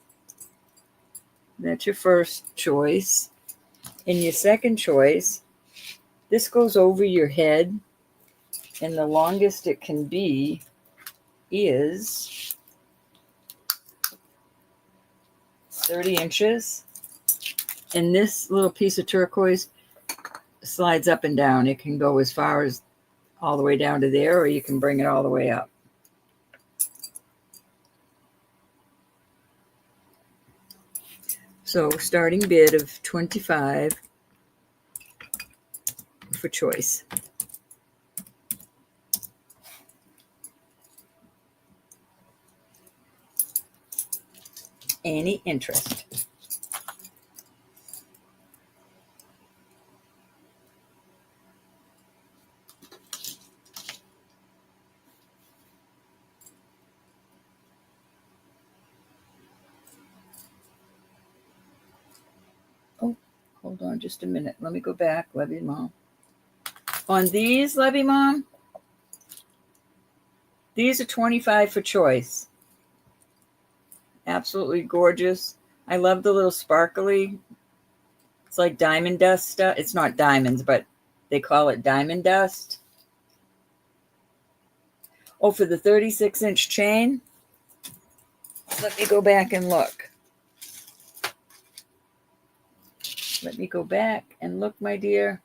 That's your first choice. In your second choice, this goes over your head, and the longest it can be is 30 inches. And this little piece of turquoise slides up and down. It can go as far as all the way down to there, or you can bring it all the way up. So starting bid of 25 for choice. Any interest? Oh, hold on just a minute. Let me go back, Levy Mom. On these, Levy Mom, these are 25 for choice. Absolutely gorgeous. I love the little sparkly. It's like diamond dust stuff. It's not diamonds, but they call it diamond dust. Oh, for the 36-inch chain, let me go back and look. Let me go back and look, my dear.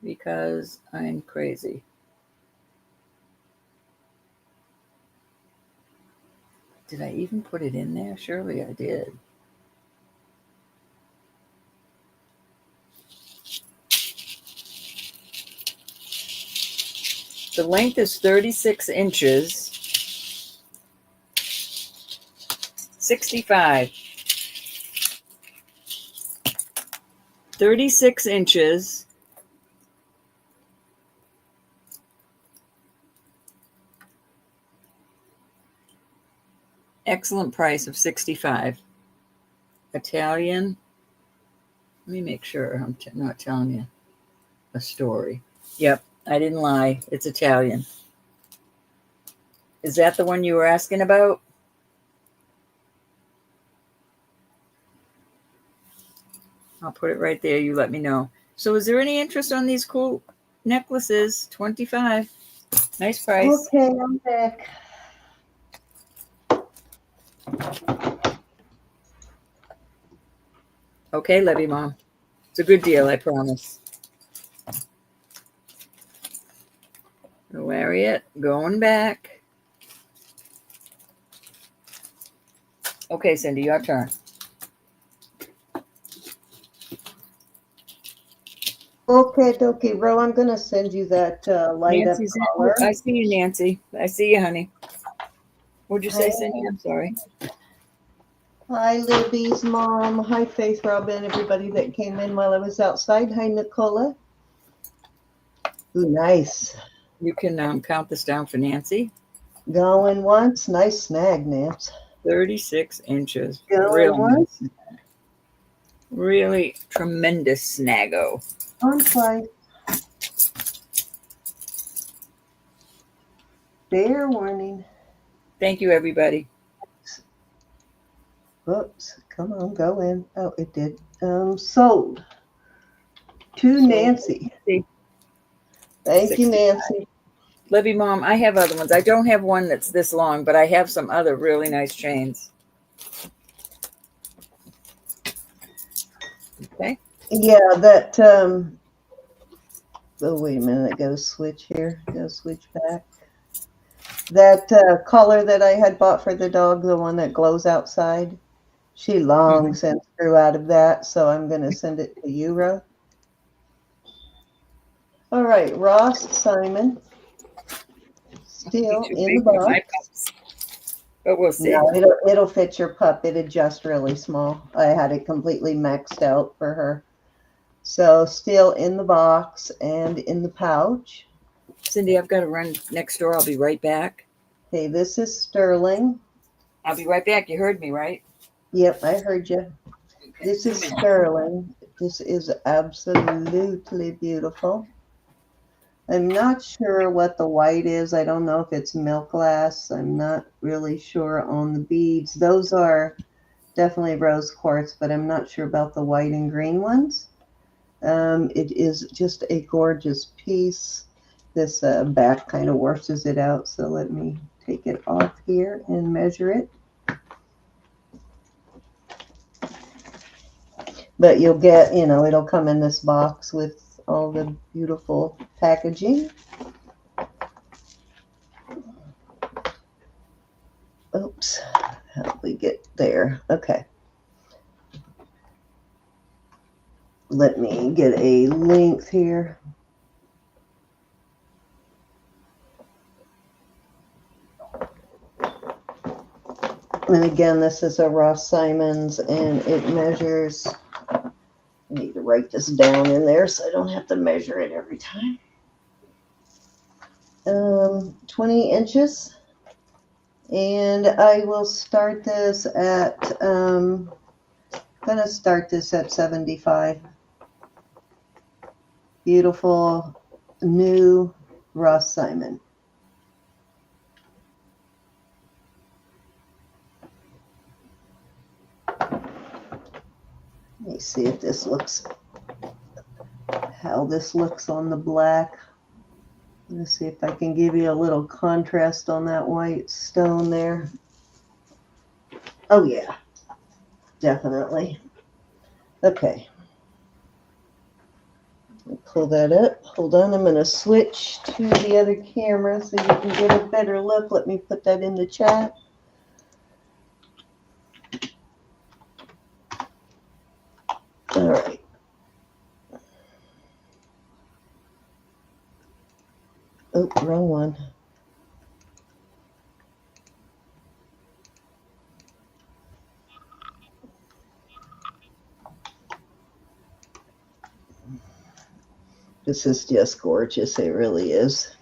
Because I'm crazy. Did I even put it in there? Surely I did. The length is 36 inches. 65. 36 inches. Excellent price of 65. Italian. Let me make sure I'm not telling you a story. Yep, I didn't lie. It's Italian. Is that the one you were asking about? I'll put it right there. You let me know. So is there any interest on these cool necklaces? 25. Nice price.
Okay, I'm back.
Okay, Levy Mom. It's a good deal, I promise. Lariat, going back. Okay, Cindy, your turn.
Okay, dokie, Ro, I'm going to send you that light up
Nancy's
color.
I see you, Nancy. I see you, honey. What'd you say,
Hi.
Cindy? I'm sorry.
Hi, Libby's mom. Hi, Faith Robin, everybody that came in while I was outside. Hi, Nicola. Ooh, nice.
You can count this down for Nancy.
Going once. Nice snag, Nance.
36 inches.
Going
Real
once.
nice. Really tremendous snaggo.
On twice. Fair warning.
Thank you, everybody.
Oops. Come on, go in. Oh, it did. Sold. To Nancy. Thank you,
65.
Nancy.
Love you, Mom. I have other ones. I don't have one that's this long, but I have some other really nice chains. Okay.
Yeah, that oh, wait a minute. I gotta switch here. Gotta switch back. That collar that I had bought for the dog, the one that glows outside, she long since grew out of that, so I'm gonna send it to you, Ro. All right, Ross Simon. Still
Too
in the
big for my
box.
pups. But we'll see.
No, it'll fit your pup. It adjusts really small. I had it completely maxed out for her. So still in the box and in the pouch.
Cindy, I've got to run next door. I'll be right back.
Okay, this is sterling.
I'll be right back. You heard me, right?
Yep, I heard you.
Okay.
This is sterling. This is absolutely beautiful. I'm not sure what the white is. I don't know if it's milk glass. I'm not really sure on the beads. Those are definitely rose quartz, but I'm not sure about the white and green ones. It is just a gorgeous piece. This back kind of washes it out, so let me take it off here and measure it. But you'll get, it'll come in this box with all the beautiful packaging. Oops, how do we get there? Okay. Let me get a length here. And again, this is a Ross Simons, and it measures, I need to write this down in there so I don't have to measure it every time. 20 inches. And I will start this at, gonna start this at 75. Beautiful new Ross Simon. Let me see if this looks, how this looks on the black. Let's see if I can give you a little contrast on that white stone there. Oh yeah, definitely. Okay. Pull that up. Hold on, I'm going to switch to the other camera so you can get a better look. Let me put that in the chat. All right. Oh, wrong one. This is just gorgeous. It really is.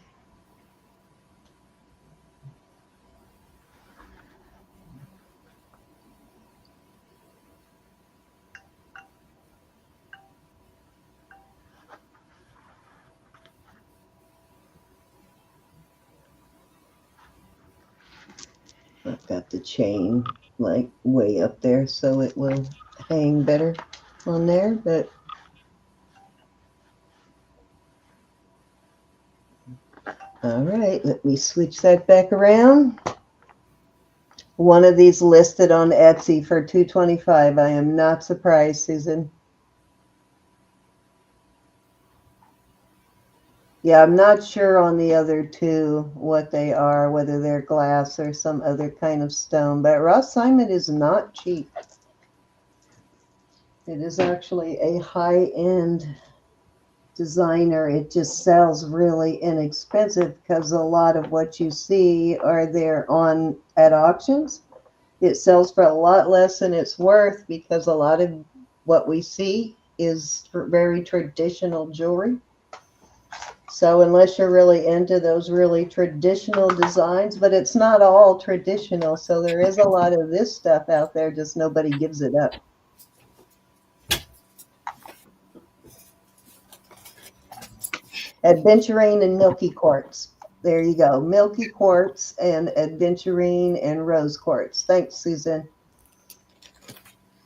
I've got the chain like way up there so it will hang better on there, but all right, let me switch that back around. One of these listed on Etsy for $225. I am not surprised, Susan. Yeah, I'm not sure on the other two what they are, whether they're glass or some other kind of stone, but Ross Simon is not cheap. It is actually a high-end designer. It just sells really inexpensive because a lot of what you see are there on at auctions. It sells for a lot less than it's worth because a lot of what we see is very traditional jewelry. So unless you're really into those really traditional designs, but it's not all traditional. So there is a lot of this stuff out there, just nobody gives it up. Adventurine and Milky Quartz. There you go. Milky Quartz and Adventurine and Rose Quartz. Thanks, Susan.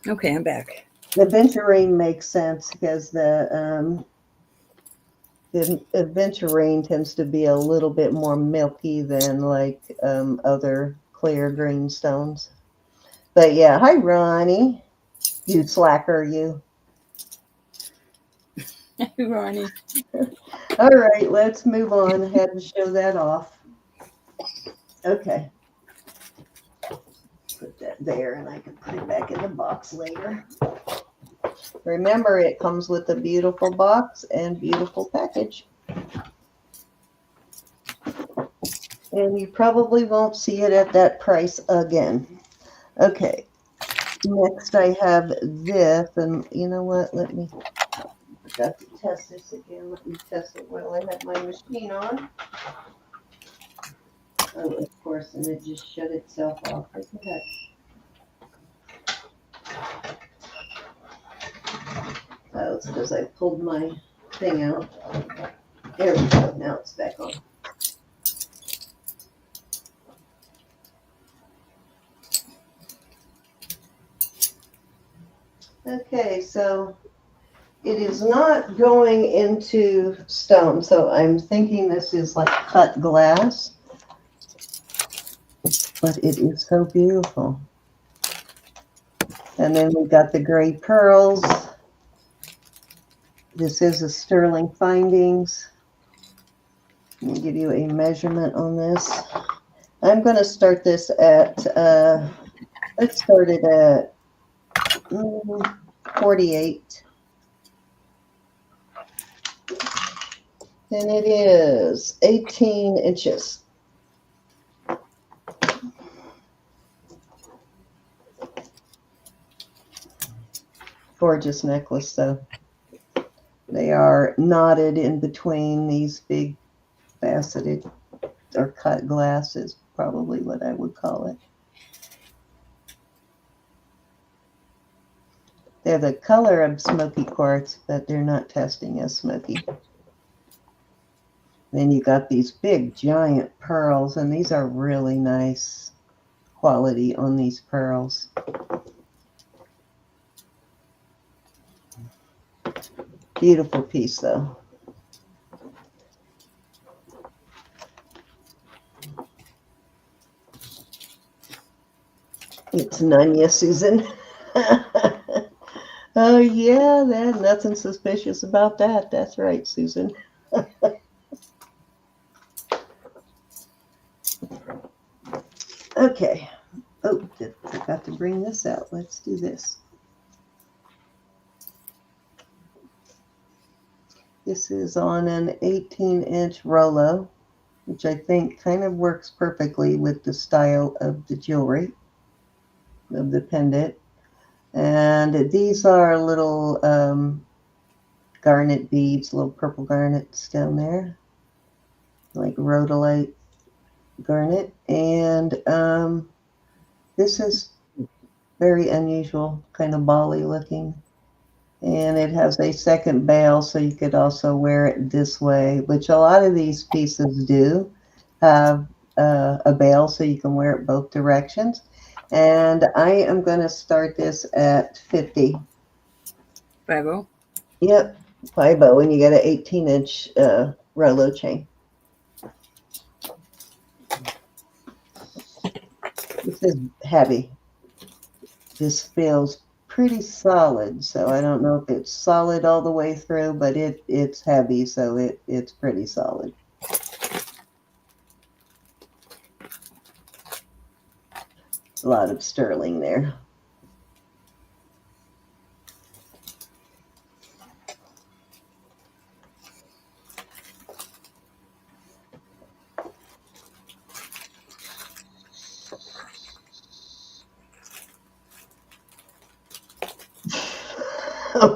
Okay, I'm back.
The Adventurine makes sense because the Adventurine tends to be a little bit more milky than like other clear green stones. But yeah, hi Ronnie. You slacker, you.
Ronnie.
All right, let's move on. I had to show that off. Okay. Put that there and I can put it back in the box later. Remember, it comes with a beautiful box and beautiful package. And you probably won't see it at that price again. Okay. Next, I have this, and you know what? Let me, I forgot to test this again. Let me test it while I have my machine on. Oh, of course, and it just shut itself off. What the heck? Oh, it's because I pulled my thing out. There we go. Now it's back on. Okay, so it is not going into stone, so I'm thinking this is like cut glass, but it is so beautiful. And then we got the gray pearls. This is a sterling findings. Let me give you a measurement on this. I'm going to start this at, let's start it at 48. And it is 18 inches. Gorgeous necklace, though. They are knotted in between these big faceted or cut glass is probably what I would call it. They're the color of smoky quartz, but they're not testing as smoky. Then you got these big giant pearls, and these are really nice quality on these pearls. Beautiful piece, though. It's Nanya, Susan. Oh, yeah, there's nothing suspicious about that. That's right, Susan. Okay. Oh, forgot to bring this out. Let's do this. This is on an 18-inch Rolo, which I think kind of works perfectly with the style of the jewelry, of the pendant. And these are little garnet beads, little purple garnets down there, like rhodolite garnet. And this is very unusual, kind of bally looking. And it has a second bail, so you could also wear it this way, which a lot of these pieces do have a bail, so you can wear it both directions. And I am going to start this at 50.
50?
Yep, 50, and you get an 18-inch Rolo chain. This is heavy. This feels pretty solid, so I don't know if it's solid all the way through, but it's heavy, so it's pretty solid. A lot of sterling there.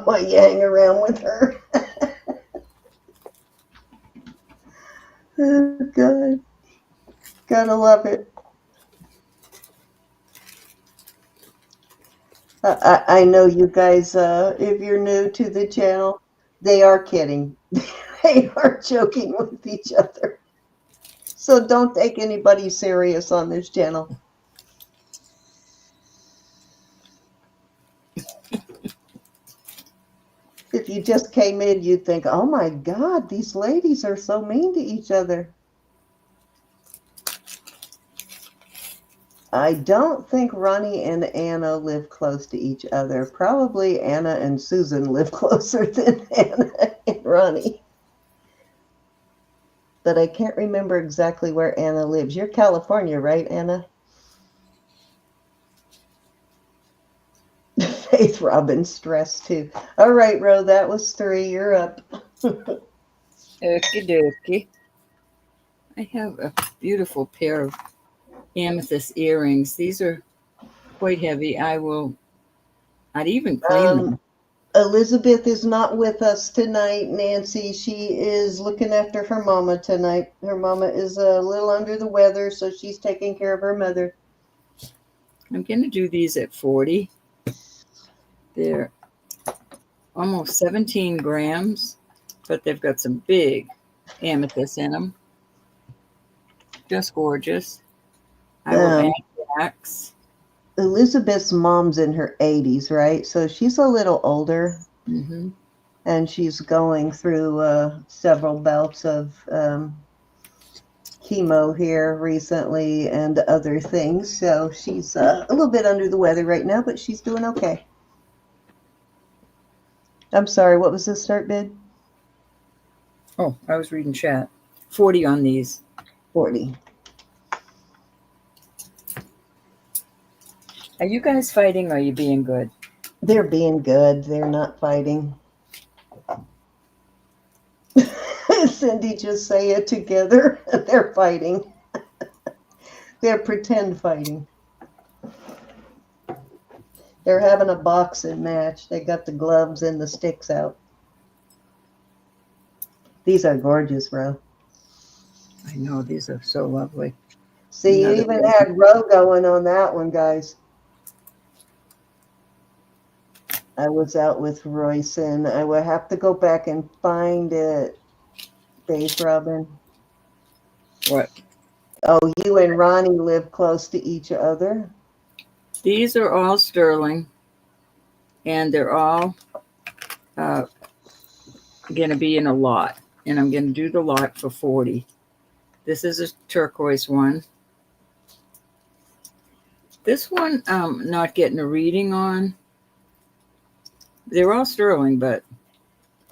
Why you hang around with her? God. Gotta love it. I know you guys, if you're new to the channel, they are kidding. They are joking with each other. So don't take anybody serious on this channel. If you just came in, you'd think, oh my God, these ladies are so mean to each other. I don't think Ronnie and Anna live close to each other. Probably Anna and Susan live closer than Anna and Ronnie. But I can't remember exactly where Anna lives. You're California, right, Anna? Faith Robin's stressed too. All right, Ro, that was 3. You're up.
Okie dokie. I have a beautiful pair of amethyst earrings. These are quite heavy. I'd even clean them.
Elizabeth is not with us tonight, Nancy. She is looking after her mama tonight. Her mama is a little under the weather, so she's taking care of her mother.
I'm going to do these at 40. They're almost 17 grams, but they've got some big amethyst in them. Just gorgeous. I will add wax.
Elizabeth's mom's in her 80s, right? So she's a little older.
Mm-hmm.
And she's going through several bouts of chemo here recently and other things. So she's a little bit under the weather right now, but she's doing okay. I'm sorry, what was the start bid?
Oh, I was reading chat. 40 on these.
40.
Are you guys fighting or are you being good?
They're being good. They're not fighting. Cindy, just say it together. They're fighting. They're pretend fighting. They're having a boxing match. They got the gloves and the sticks out. These are gorgeous, Ro.
I know, these are so lovely.
See, you even had Ro going on that one, guys. I was out with Royce, and I would have to go back and find it. Faith Robin.
What?
Oh, you and Ronnie live close to each other?
These are all sterling, and they're all going to be in a lot, and I'm going to do the lot for 40. This is a turquoise one. This one, not getting a reading on. They're all sterling, but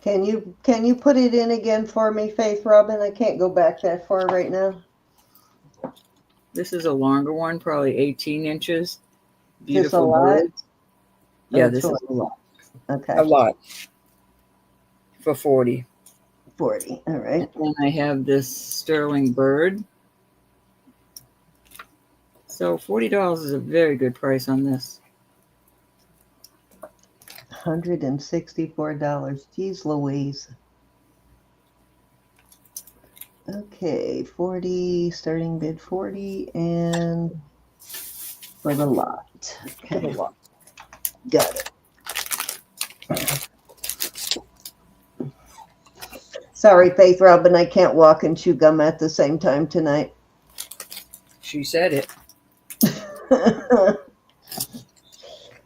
Can you put it in again for me, Faith Robin? I can't go back that far right now.
this is a longer one, probably 18 inches.
Just a lot?
Birds. Yeah, this is a lot.
Okay.
A lot for 40.
40. All right.
And I have this sterling bird. So $40 is a very good price on this.
$164. Geez Louise. Okay, 40, starting bid 40, and for the lot. Okay.
For the lot.
Got it. Sorry, Faith Robin, I can't walk and chew gum at the same time tonight.
She said it.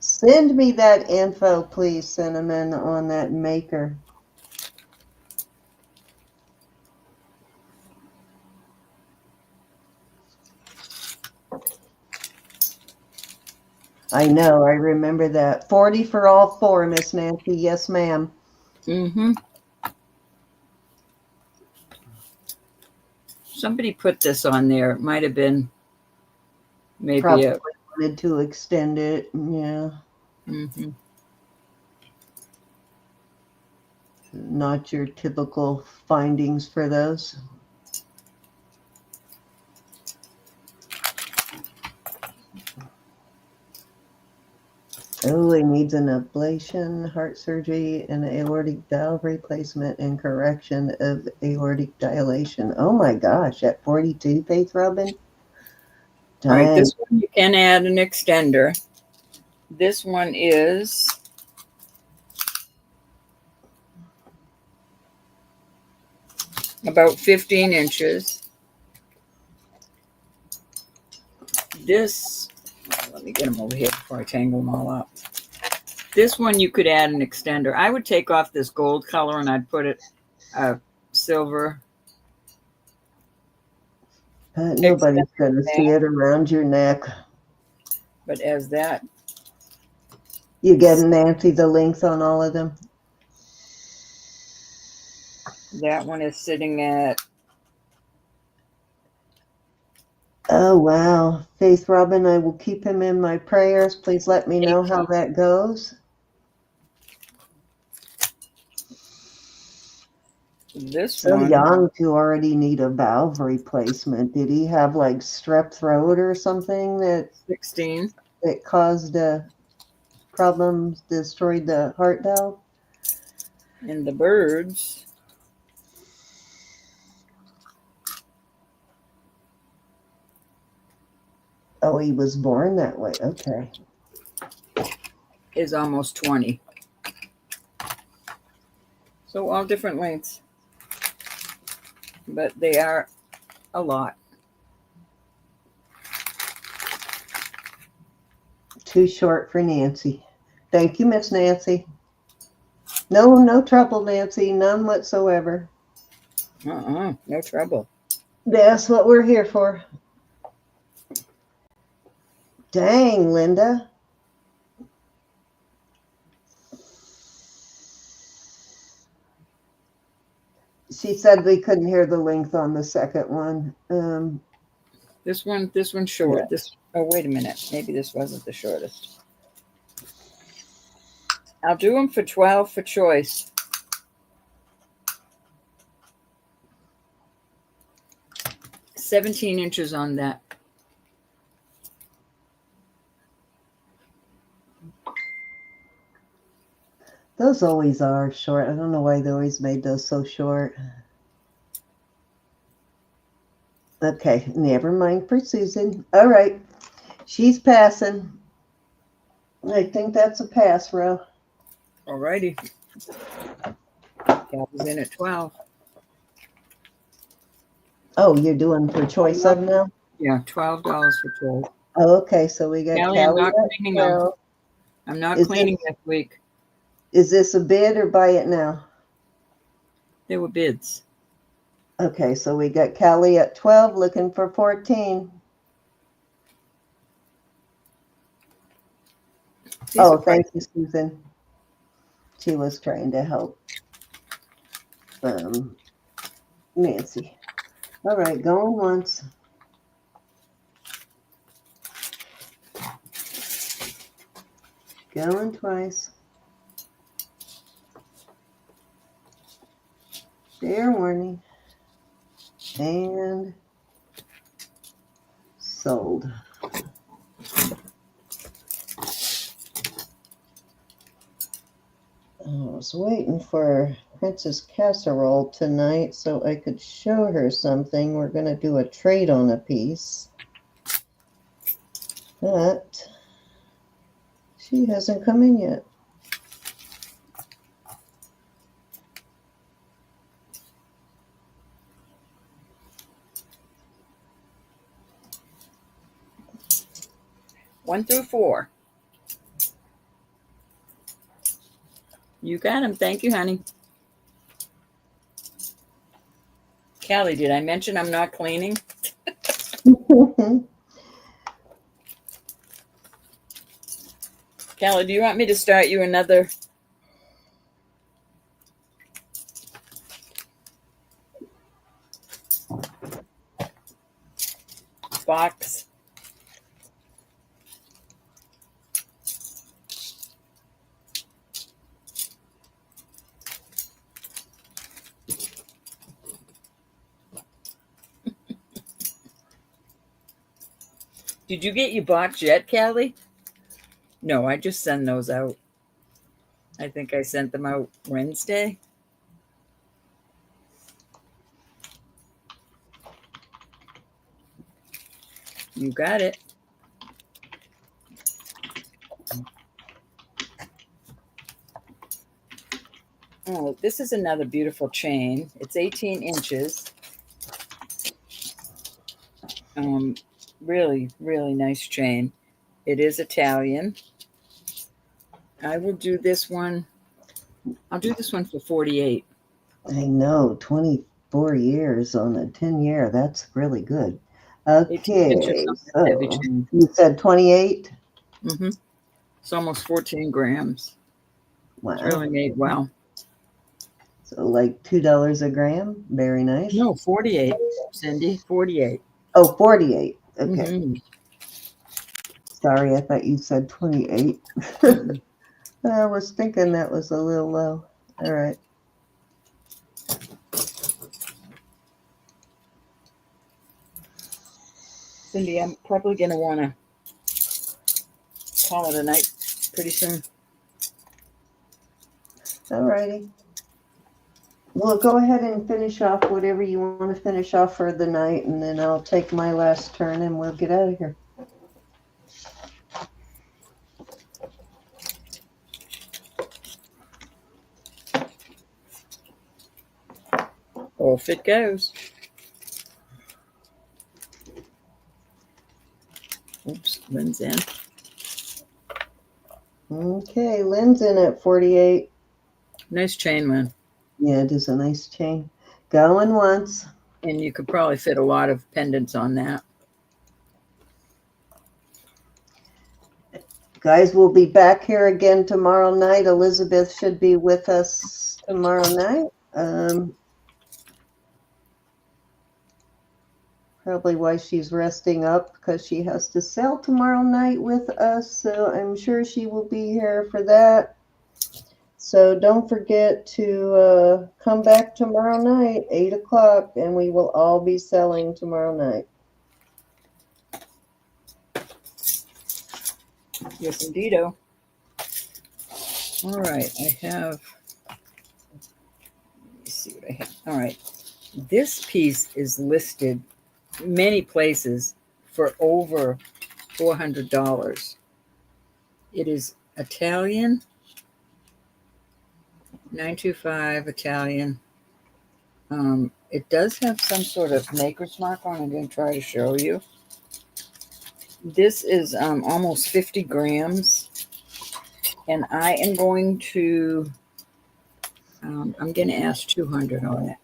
Send me that info, please, Cinnamon, on that maker. I know, I remember that. 40 for all 4, Miss Nancy. Yes, ma'am.
Mm-hmm. Somebody put this on there. It might have been maybe
Probably wanted to extend it. Yeah.
Mm-hmm.
Not your typical findings for those. Oh, he needs an ablation, heart surgery, and aortic valve replacement and correction of aortic dilation. Oh my gosh, at 42, Faith Robin?
All right,
Dang.
this one you can add an extender. This one is about 15 inches. This, let me get them over here before I tangle them all up. This one you could add an extender. I would take off this gold color and I'd put it silver.
Nobody's going to see it around your neck.
But as that,
You getting, Nancy, the length on all of them?
that one is sitting at,
Oh, wow. Faith Robin, I will keep him in my prayers. Please let me know how that goes.
this
So
one.
young to already need a valve replacement. Did he have like strep throat or something that
16.
caused problems, destroyed the heart valve?
And the birds
Oh, he was born that way. Okay.
is almost 20. So all different lengths. But they are a lot.
Too short for Nancy. Thank you, Miss Nancy. No trouble, Nancy. None whatsoever.
No trouble.
That's what we're here for. Dang, Linda. She said we couldn't hear the length on the second one.
This one's short.
Yeah.
Oh, wait a minute. Maybe this wasn't the shortest. I'll do them for 12 for choice. $17 on that.
Those always are short. I don't know why they always made those so short. Okay, never mind for Susan. All right, she's passing. I think that's a pass, Ro.
Alrighty. Gabby's in at 12.
Oh, you're doing for choice of now?
Yeah, $12 for choice.
Oh, okay, so we got
Callie, I'm
Callie
not
at
cleaning them.
12.
I'm not
Is
cleaning this week.
Is this a bid or buy it now?
They were bids.
Okay, so we got Callie at 12 looking for 14. Oh, thank you, Susan. She was trying to help Nancy. All right, going once. Going twice. Fair warning. And sold. I was waiting for Princess Casserole tonight so I could show her something. We're going to do a trade on a piece. But she hasn't come in yet.
One through 4. You got them. Thank you, honey. Callie, did I mention I'm not cleaning? Callie, do you want me to start you another box? Did you get your box yet, Callie? No, I just send those out. I think I sent them out Wednesday. You got it. Oh, this is another beautiful chain. It's 18 inches. Really, really nice chain. It is Italian. I will do this one. I'll do this one for 48.
I know, 24 years on a 10-year. That's really good.
18 inches
Okay,
on this heavy
so
chain.
you said 28?
Mm-hmm. It's almost 14 grams.
Wow.
It's really made well.
So like $2 a gram? Very nice.
No, 48, Cindy, 48.
Oh, 48. Okay.
Mm-hmm.
Sorry, I thought you said 28. I was thinking that was a little low. All right.
Cindy, I'm probably going to want to call it a night pretty soon.
All righty. Well, go ahead and finish off whatever you want to finish off for the night, and then I'll take my last turn and we'll get out of here.
Off it goes. Oops, Lynn's in.
Okay, Lynn's in at 48.
Nice chain, Lynn.
Yeah, it is a nice chain. Going once.
And you could probably fit a lot of pendants on that.
Guys, we'll be back here again tomorrow night. Elizabeth should be with us tomorrow night. Probably why she's resting up, because she has to sell tomorrow night with us. So I'm sure she will be here for that. So don't forget to come back tomorrow night, 8 o'clock, and we will all be selling tomorrow night.
Yes, indeedo. All right, I have. Let me see what I have. All right, this piece is listed many places for over $400. It is Italian, 925 Italian. It does have some sort of maker's mark on it. I'm going to try to show you. This is almost 50 grams, and I am going to, I'm going to ask 200 on it.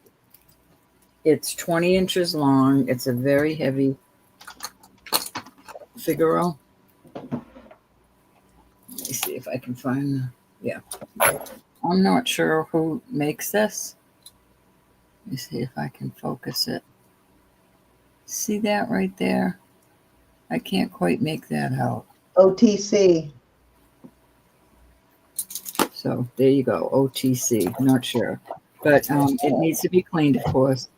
It's 20 inches long. It's a very heavy Figaro. Let me see if I can find the, yeah. I'm not sure who makes this. Let me see if I can focus it. See that right there? I can't quite make that out.
OTC.
So there you go, OTC. Not sure, but it needs to be cleaned, of course.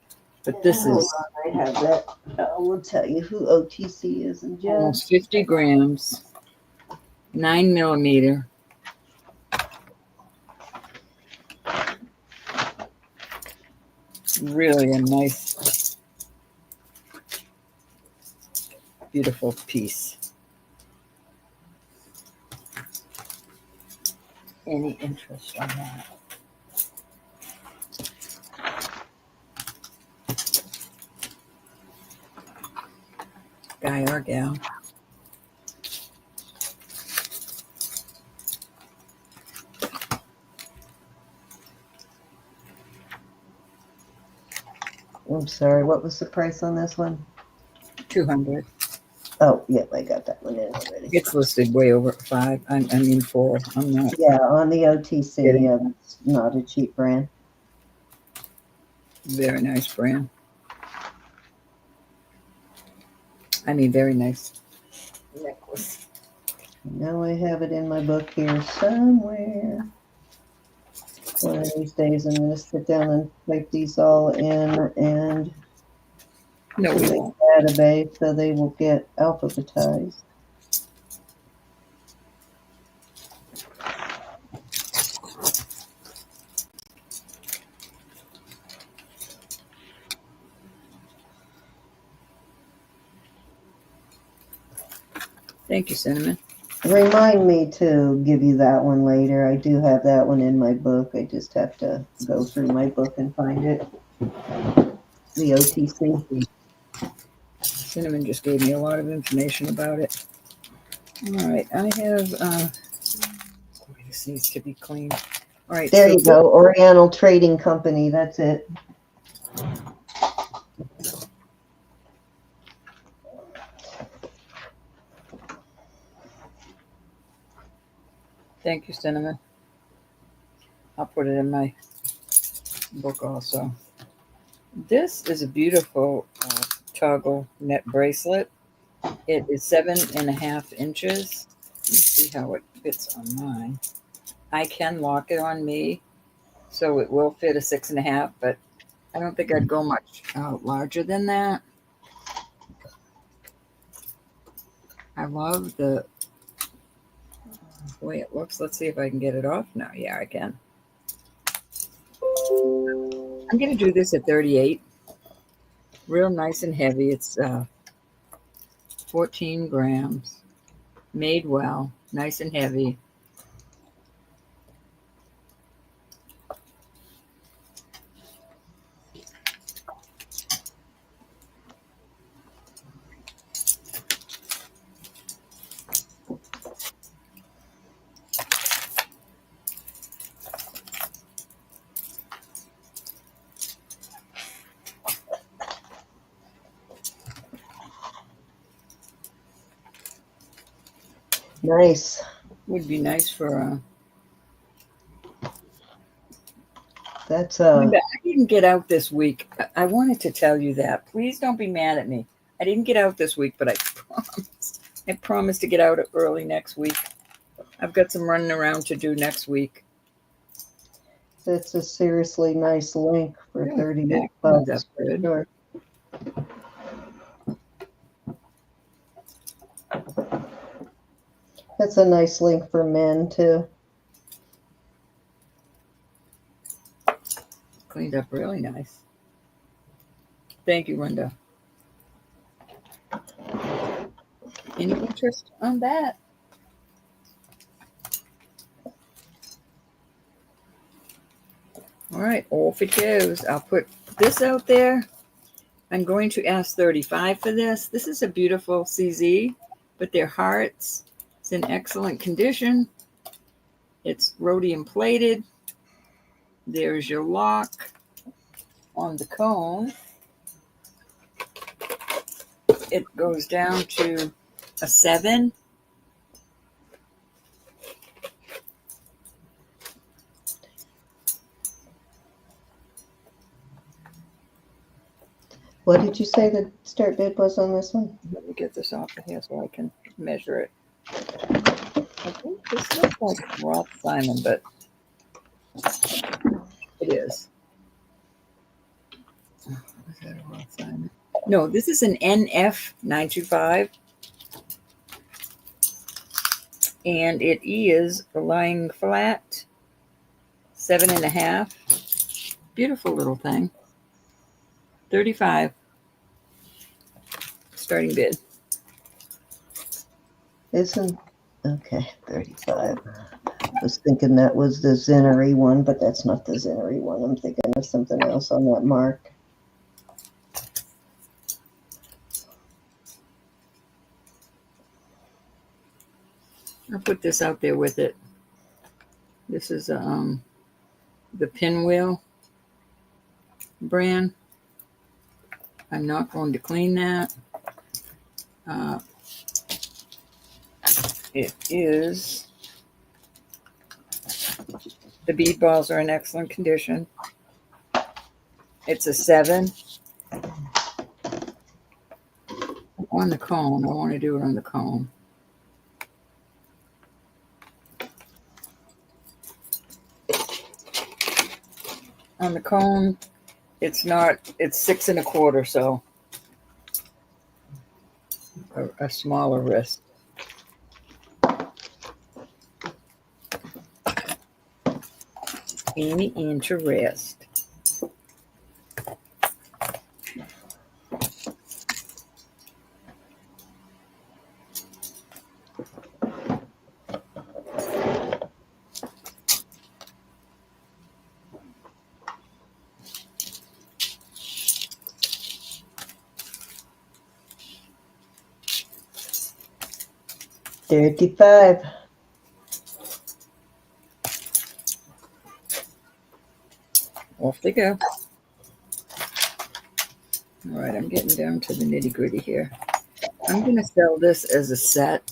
But this is
I have that. I will tell you who OTC is in just.
almost 50 grams, 9 millimeter. Really a nice, beautiful piece. Any interest on that? Guy or gal?
I'm sorry, what was the price on this one?
200.
Oh, yep, I got that one in already.
It's listed way over 5. I mean 4. I'm not.
Yeah, on the OTC,
Kidding.
yeah, that's not a cheap brand.
Very nice brand. I mean, very nice necklace.
Now I have it in my book here somewhere. One of these days I'm going to sit down and type these all in and
No,
put
we
it in
won't.
the database so they will get alphabetized.
Thank you, Cinnamon.
Remind me to give you that one later. I do have that one in my book. I just have to go through my book and find it. The OTC.
Cinnamon just gave me a lot of information about it. All right, I have, boy, this needs to be cleaned. All right,
There
so
you go. Oriental Trading Company. That's it.
Thank you, Cinnamon. I'll put it in my book also. This is a beautiful toggle net bracelet. It is 7.5 inches. Let me see how it fits on mine. I can lock it on me, so it will fit a 6.5, but I don't think I'd go much larger than that. I love the way it looks. Let's see if I can get it off now. Yeah, I can. I'm going to do this at 38. Real nice and heavy. It's 14 grams. Made well. Nice and heavy.
Nice.
Would be nice for
That's
Linda, I didn't get out this week. I wanted to tell you that. Please don't be mad at me. I didn't get out this week, but I promised. I promised to get out early next week. I've got some running around to do next week.
That's a seriously nice link for
Yeah,
38
that's
bucks.
good.
Sure. That's a nice link for men too.
Cleaned up really nice. Thank you, Linda. Any interest on that? All right, off it goes. I'll put this out there. I'm going to ask 35 for this. This is a beautiful CZ, but they're hearts. It's in excellent condition. It's rhodium plated. There's your lock on the cone. It goes down to a 7.
What did you say the start bid was on this one?
Let me get this off of here so I can measure it. I think this looks like Roth Simon, but it is. Is that a Roth Simon? No, this is an NF925. And it is lying flat, 7.5. Beautiful little thing. 35. Starting bid.
Isn't okay, 35. I was thinking that was the Zinnery one, but that's not the Zinnery one. I'm thinking of something else on that mark.
I'll put this out there with it. This is the Pinwheel brand. I'm not going to clean that. It is, the bead balls are in excellent condition. It's a 7. On the cone, I want to do it on the cone. On the cone, it's 6 1/4, so a smaller wrist. Any interest?
35.
Off they go. All right, I'm getting down to the nitty gritty here. I'm going to sell this as a set.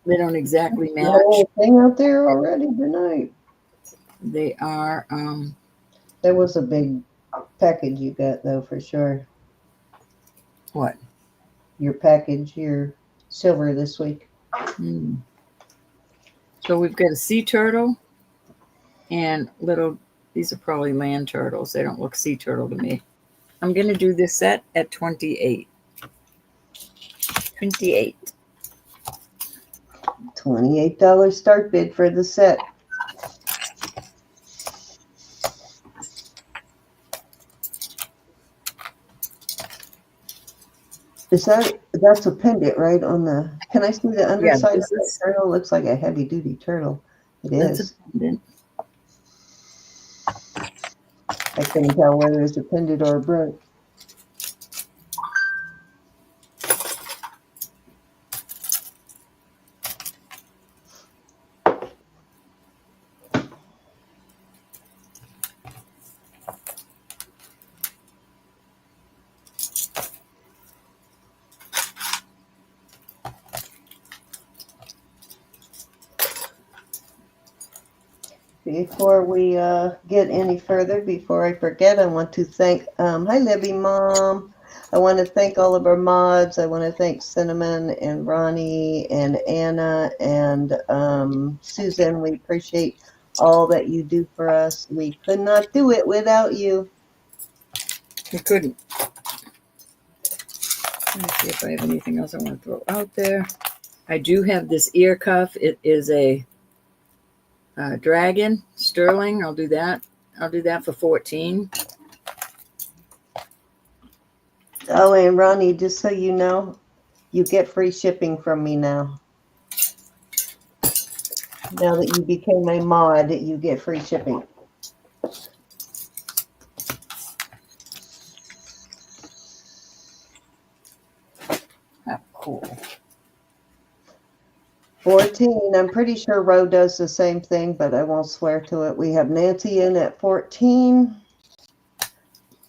They don't exactly
The
match.
whole thing out there already tonight.
They are,
That was a big package you got, though, for sure.
what?
Your package, your silver this week.
So we've got a sea turtle and little, these are probably land turtles. They don't look sea turtle to me. I'm going to do this set at 28. 28.
$28 start bid for the set. That's a pendant, right? On the, can I see the underside of the turtle? Looks like a heavy duty turtle. It is.
A pendant.
I couldn't tell whether it's a pendant or a brooch. Before we get any further, before I forget, I want to thank, hi Libby Mom. I want to thank all of our mods. I want to thank Cinnamon and Ronnie and Anna and Susan. We appreciate all that you do for us. We could not do it without you.
We couldn't. Let me see if I have anything else I want to throw out there. I do have this ear cuff. It is a dragon sterling. I'll do that. I'll do that for 14.
Oh, and Ronnie, just so you know, you get free shipping from me now. Now that you became a mod, you get free shipping.
Oh, cool.
14. I'm pretty sure Ro does the same thing, but I won't swear to it. We have Nancy in at 14.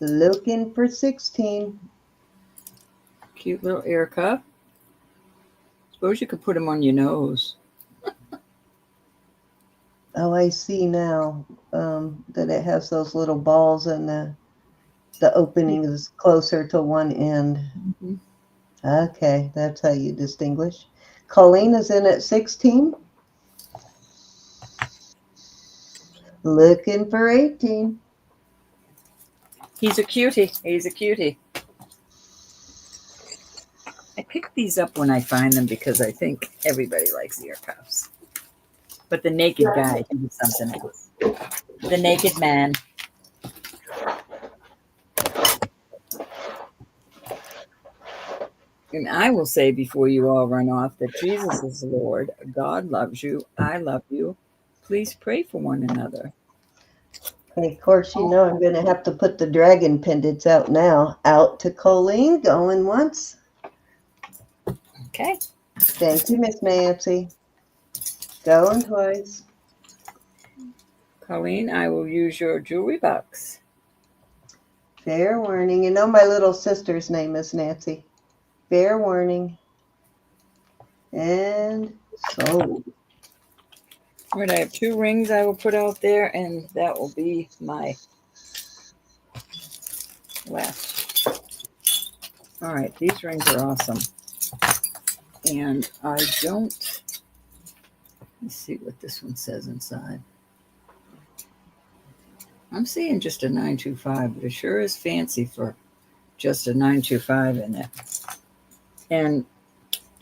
Looking for 16.
Cute little ear cuff. Suppose you could put them on your nose.
Oh, I see now that it has those little balls and the opening is closer to one end.
Mm-hmm.
Okay, that's how you distinguish. Colleen is in at 16. Looking for 18.
He's a cutie. He's a cutie. I pick these up when I find them because I think everybody likes ear cuffs. But the naked guy is something else. The naked man. And I will say before you all run off that Jesus is Lord. God loves you. I love you. Please pray for one another.
Okay, of course, you know I'm going to have to put the dragon pendants out now. Out to Colleen, going once.
Okay.
Thank you, Miss Nancy. Going twice.
Colleen, I will use your jewelry box.
Fair warning. You know my little sister's name is Nancy. Fair warning. And sold.
All right, I have 2 rings I will put out there, and that will be my last. All right, these rings are awesome. And I don't, let's see what this one says inside. I'm seeing just a 925, but it sure is fancy for just a 925 in it. And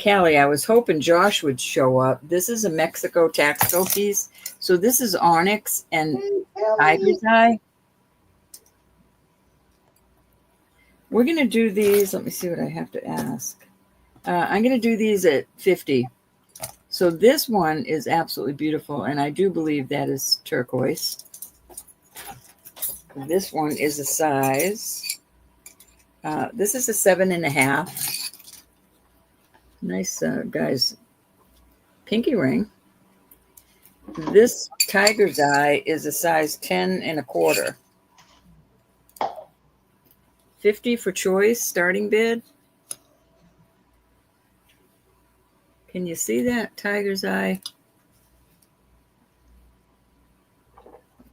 Callie, I was hoping Josh would show up. This is a Mexico tactile piece. So this is onyx and tiger's eye. We're going to do these. Let me see what I have to ask. I'm going to do these at 50. So this one is absolutely beautiful. And I do believe that is turquoise. This one is a size. This is a 7.5. Nice, guys. pinky ring. This tiger's eye is a size 10 and a quarter. 50 for choice, starting bid. Can you see that tiger's eye?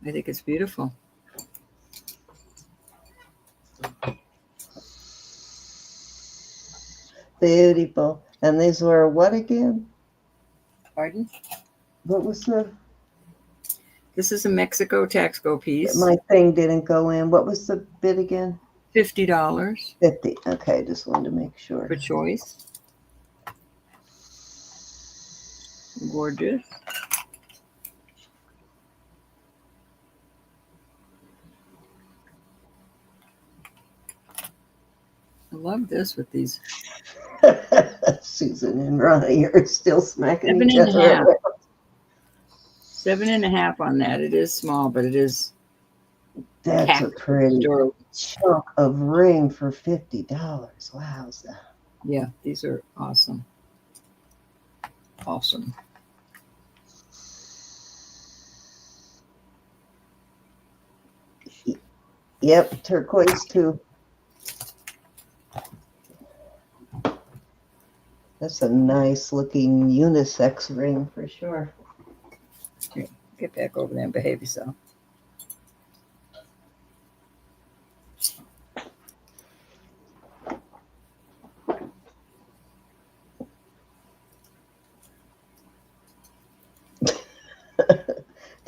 I think it's beautiful.
Beautiful. And these were what again?
Pardon?
What was the?
This is a Mexico Taxco piece.
My thing didn't go in. What was the bid again?
$50
50. Okay, just wanted to make sure.
for choice. Gorgeous. I love this with these.
Susan and Ronnie are still smacking
7
each
and a
other
half.
around.
7.5 on that. It is small, but it is.
That's a pretty
Adorable.
chunk of ring for $50. Wowza.
Yeah, these are awesome. Awesome.
Yep, turquoise too. That's a nice looking unisex ring for sure.
Get back over there and behave yourself.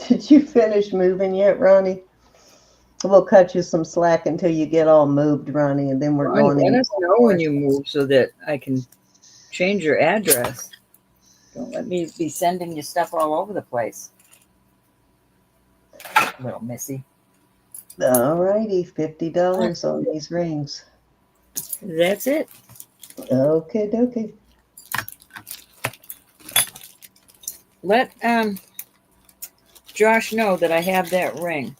Did you finish moving yet, Ronnie? We'll cut you some slack until you get all moved, Ronnie, and then we're
Ronnie,
going in.
let us know when you move so that I can change your address. Don't let me be sending you stuff all over the place. Little missy.
All righty, $50 on these rings.
That's it.
Okay, dokie.
Let Josh know that I have that ring.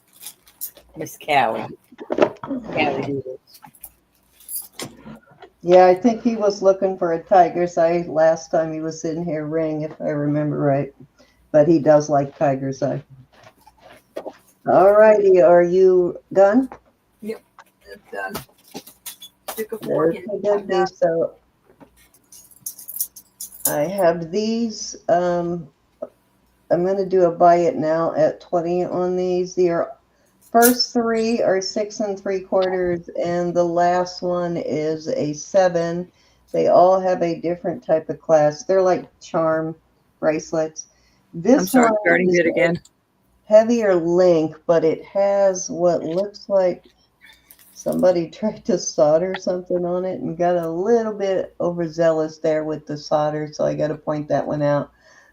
Miss Callie. Callie Doodles.
Yeah, I think he was looking for a tiger's eye last time he was in here ring, if I remember right. But he does like tiger's eye. All righty, are you done?
Yep, it's done. Stick a fork in.
Okay, so I have these. I'm going to do a buy it now at 20 on these. The first three are 6 3/4, and the last one is a 7. They all have a different type of class. They're like charm bracelets. This
I'm sorry,
one
starting
is
it again.
heavier link, but it has what looks like somebody tried to solder something on it and got a little bit overzealous there with the solder, so I got to point that one out.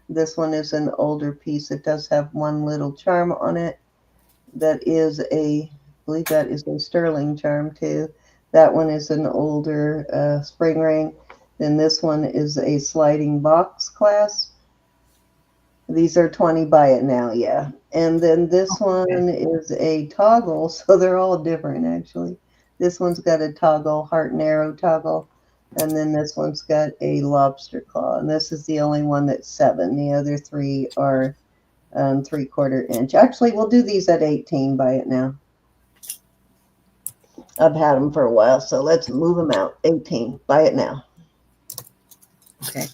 This one is an older piece. It does have one little charm on it. That is I believe that is a sterling charm too. That one is an older spring ring. Then this one is a sliding box class. These are 20 buy it now, yeah. And then this one is a toggle, so they're all different actually. This one's got a toggle, heart and arrow toggle. And then this one's got a lobster claw. And this is the only one that's 7. The other 3 are 3/4 inch. Actually, we'll do these at 18 buy it now. I've had them for a while, so let's move them out. 18 buy it now.
Okay.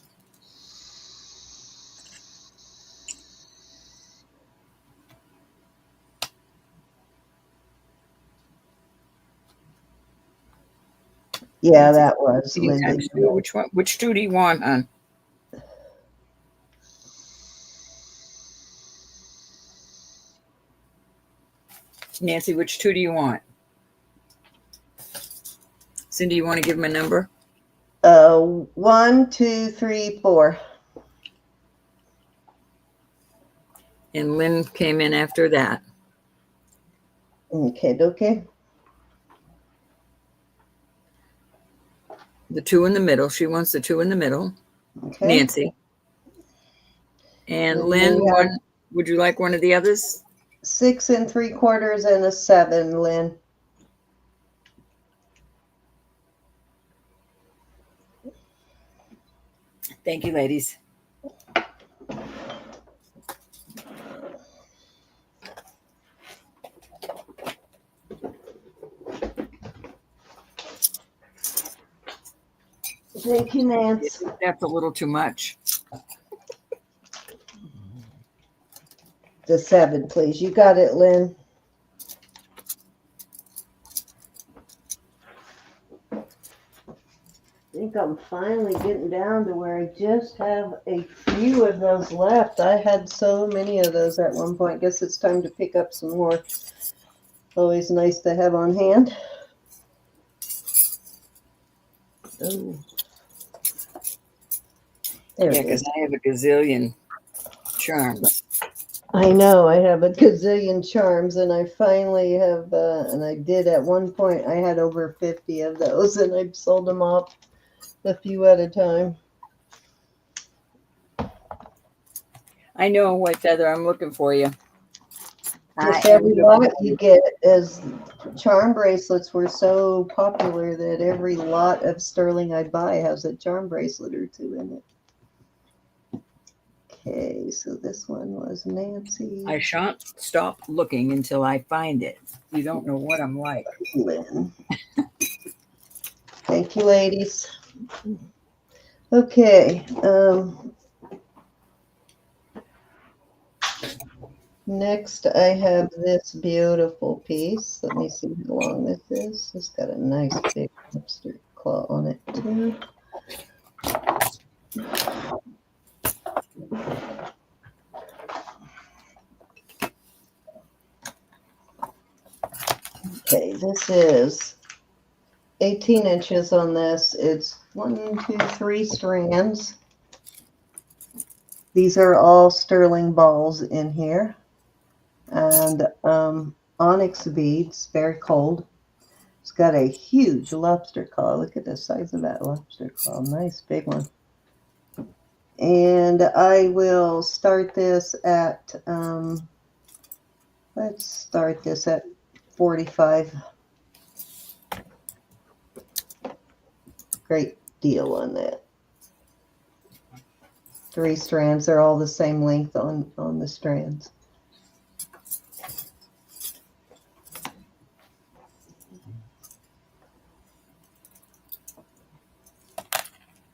Yeah, that was
Feeding
Linda.
times 2. Which one? Which 2 do you want, hon? Nancy, which 2 do you want? Cindy, you want to give him a number?
1, 2, 3, 4.
And Lynn came in after that.
Okay.
The 2 in the middle. She wants the 2 in the middle.
Okay.
Nancy. And
Then
Lynn,
we have
would you like one of the others?
6 3/4 and a 7, Lynn.
Thank you, ladies.
Thank you, Nance.
That's a little too much.
The 7, please. You got it, Lynn. I think I'm finally getting down to where I just have a few of those left. I had so many of those at one point. Guess it's time to pick up some more. Always nice to have on hand. Oh. There
Yeah,
it
because
is.
I have a gazillion charms.
I know I have a gazillion charms, and I finally have, and I did at one point, I had over 50 of those, and I sold them off a few at a time.
I know, White Feather. I'm looking for you.
Just every lot you get, as charm bracelets were so popular that every lot of sterling I buy has a charm bracelet or two in it. Okay, so this one was Nancy.
I shan't stop looking until I find it. You don't know what I'm like.
Lynn. Thank you, ladies. Okay. Next, I have this beautiful piece. Let me see how long this is. It's got a nice big lobster claw on it, too. Okay, this is 18 inches on this. It's 1, 2, 3 strands. These are all sterling balls in here. And onyx beads, very cold. It's got a huge lobster claw. Look at the size of that lobster claw. Nice big one. And I will start this at, let's start this at 45. Great deal on that. 3 strands. They're all the same length on the strands.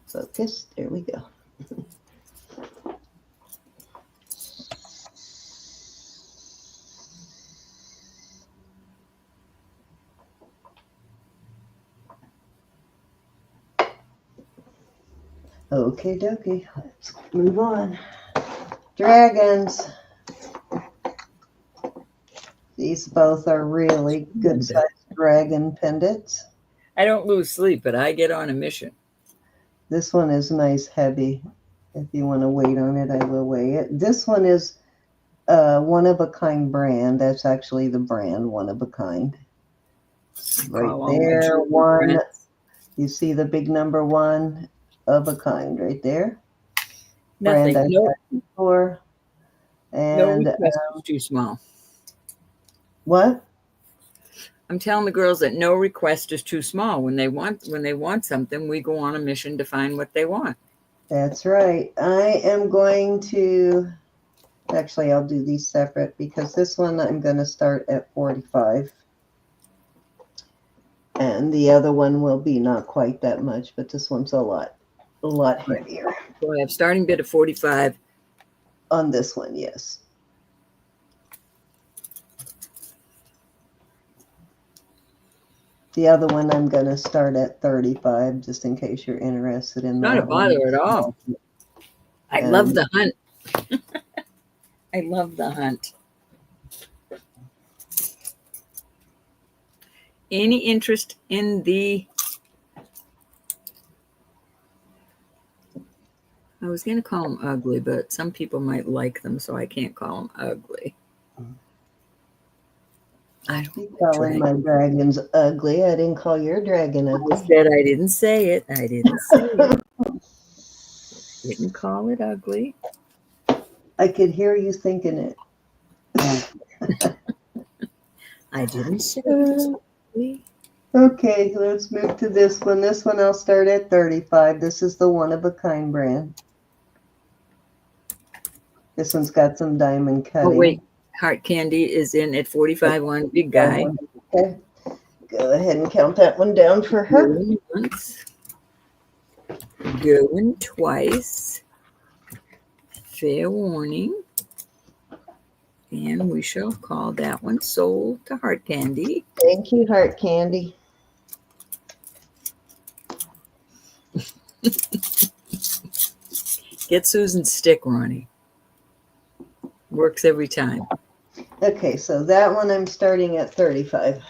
Focus. There we go. Okay, dokie. Let's move on. Dragons. These both are really good sized dragon pendants.
I don't lose sleep, but I get on a mission.
This one is nice, heavy. If you want to weight on it, I will weigh it. This one is one of a kind brand. That's actually the brand, one of a kind. Right there, one. You see the big number 1 of a kind right there.
Nothing.
Brand
No,
before. And
no request is too small.
What?
I'm telling the girls that no request is too small. When they want something, we go on a mission to find what they want.
That's right. I am going to, actually, I'll do these separate because this one I'm going to start at 45. And the other one will be not quite that much, but this one's a lot heavier.
So I have starting bid of 45.
On this one, yes. The other one I'm going to start at 35, just in case you're interested in that.
Not a bother at all. I love the hunt. I love the hunt. Any interest in the... I was going to call them ugly, but some people might like them, so I can't call them ugly. I don't
Keep calling my dragons ugly. I didn't call your dragon ugly.
I didn't say it. I didn't say it. Didn't call it ugly.
I could hear you thinking it.
I didn't say it. Ugly.
Okay, let's move to this one. This one I'll start at 35. This is the one of a kind brand. This one's got some diamond cutting.
Oh, wait. Heart Candy is in at 45 on Big Guy.
Okay. Go ahead and count that one down for her.
Once. Going twice. Fair warning. And we shall call that one sold to Heart Candy.
Thank you, Heart Candy.
Get Susan's stick, Ronnie. Works every time.
Okay, so that one I'm starting at 35.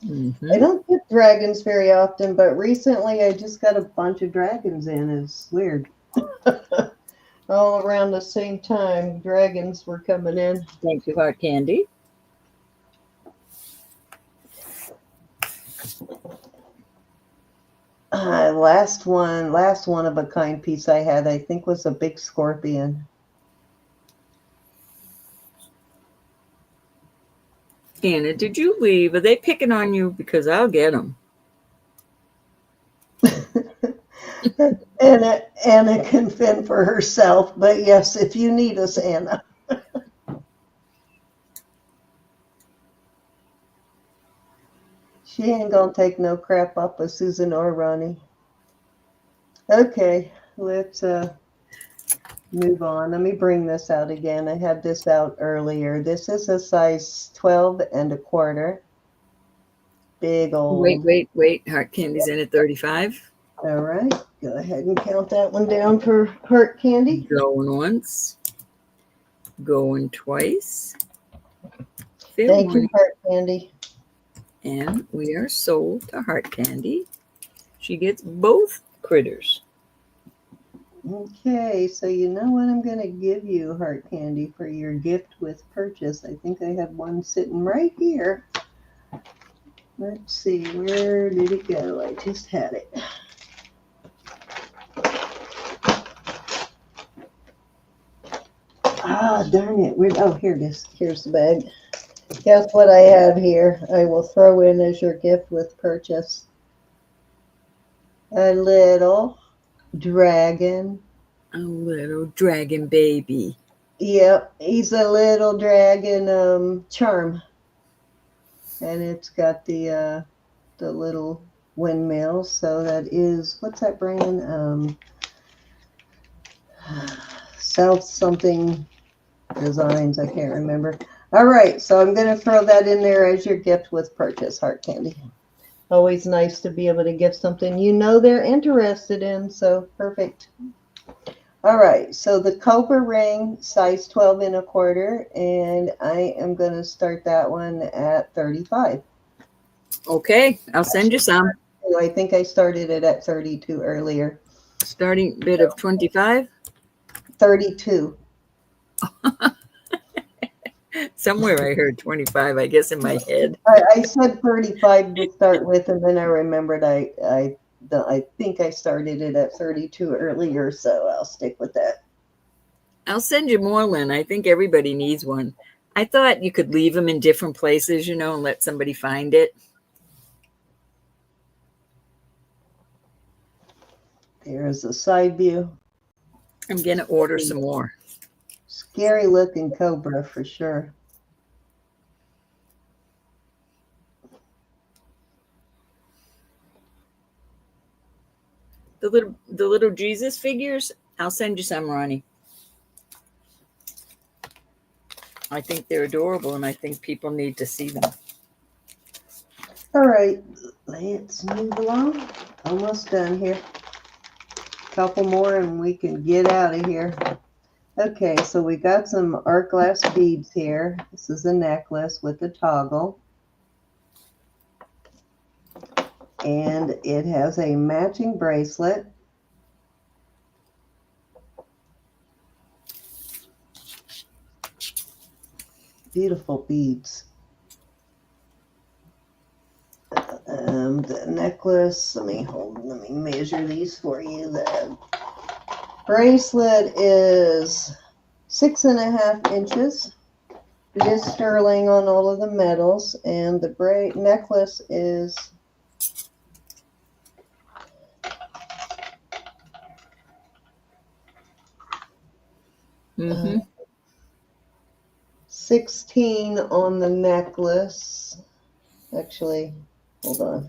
Mm-hmm.
I don't get dragons very often, but recently I just got a bunch of dragons in. It's weird. All around the same time, dragons were coming in.
Thank you, Heart Candy.
Last one of a kind piece I had, I think, was a big scorpion.
Anna, did you leave? Are they picking on you? Because I'll get them.
Anna can fend for herself, but yes, if you need us, Anna. She ain't gonna take no crap up with Susan or Ronnie. Okay, let's move on. Let me bring this out again. I had this out earlier. This is a size 12 and a quarter. Big old.
Wait. Heart Candy's in at 35.
All right, go ahead and count that one down for Heart Candy.
Going once. Going twice. Fair
Thank you,
warning.
Heart Candy.
And we are sold to Heart Candy. She gets both critters.
Okay, so you know what I'm going to give you, Heart Candy, for your gift with purchase. I think I have one sitting right here. Let's see, where did it go? I just had it. Ah, darn it. Oh, here it is. Here's the bag. Guess what I have here? I will throw in as your gift with purchase. A little dragon.
A little dragon baby.
Yep, he's a little dragon charm. And it's got the little windmill. So that is, what's that brand? South something Designs. I can't remember. All right, so I'm going to throw that in there as your gift with purchase, Heart Candy. Always nice to be able to give something you know they're interested in, so perfect. All right, so the cobra ring, size 12 and a quarter, and I am going to start that one at 35.
Okay, I'll send you some.
I think I started it at 32 earlier.
Starting bid of 25.
32.
Somewhere I heard 25, I guess, in my head.
I said 35 to start with, and then I remembered I think I started it at 32 earlier, so I'll stick with that.
I'll send you more, Lynn. I think everybody needs one. I thought you could leave them in different places, you know, and let somebody find it.
There's a side view.
I'm going to order some more.
Scary looking cobra for sure.
The little Jesus figures, I'll send you some, Ronnie. I think they're adorable, and I think people need to see them.
All right, let's move along. Almost done here. Couple more and we can get out of here. Okay, so we got some art glass beads here. This is a necklace with a toggle. And it has a matching bracelet. Beautiful beads. The necklace, let me measure these for you. The bracelet is 6.5 inches. It is sterling on all of the metals, and the necklace is 16 on the necklace. Actually, hold on.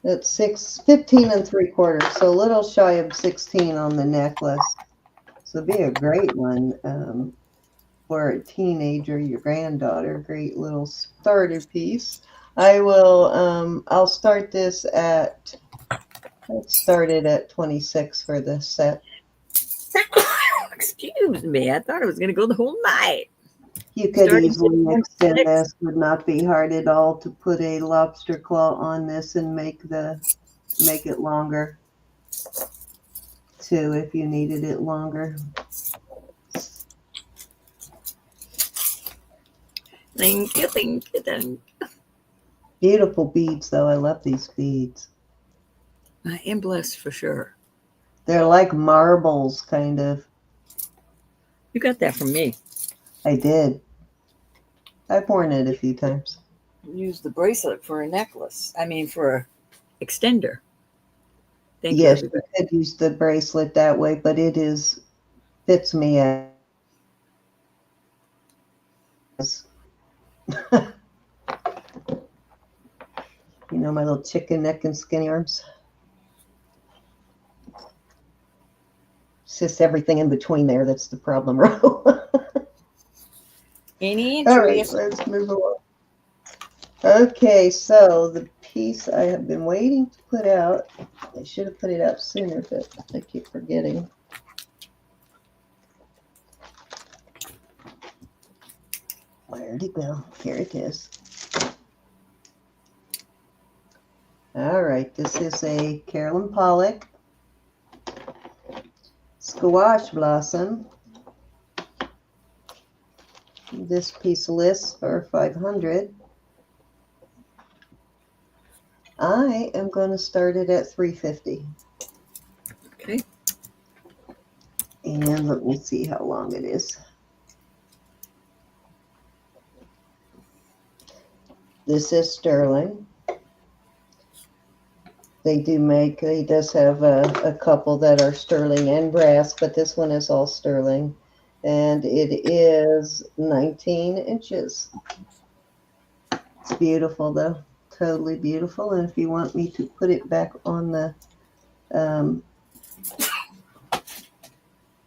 It's 15 and 3/4, so a little shy of 16 on the necklace. So it'd be a great one for a teenager, your granddaughter. Great little starter piece. I'll start this at, let's start it at 26 for this set.
Excuse me. I thought I was going to go the whole night.
You could
Starting
easily
at
extend
26.
this. Would not be hard at all to put a lobster claw on this and make it longer too if you needed it longer.
Thank you, thank you, thank you.
Beautiful beads though. I love these beads.
I am blessed for sure.
They're like marbles, kind of.
You got that from me.
I did. I've worn it a few times.
Use the bracelet for a necklace. I mean, for a extender. Thank you,
Yes, you
everybody.
could use the bracelet that way, but fits me as you know, my little chicken neck and skinny arms. It's just everything in between there that's the problem, Ro.
Any
All right,
interest?
let's move along. Okay, so the piece I have been waiting to put out, I should have put it out sooner, but I keep forgetting. Where'd it go? Here it is. All right, this is a Carolyn Pollock squash blossom. This piece lists for $500. I am going to start it at $350.
Okay.
And let me see how long it is. This is sterling. He does have a couple that are sterling and brass, but this one is all sterling. And it is 19 inches. It's beautiful though, totally beautiful. And if you want me to put it back on the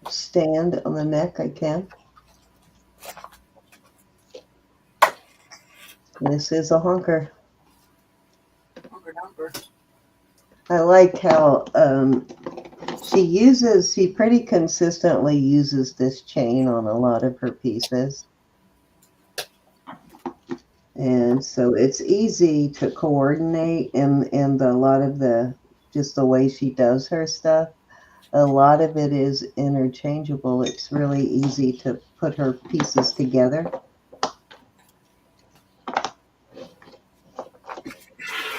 stand on the neck, I can. This is a honker. I like how she pretty consistently uses this chain on a lot of her pieces. And so it's easy to coordinate and a lot of just the way she does her stuff. A lot of it is interchangeable. It's really easy to put her pieces together.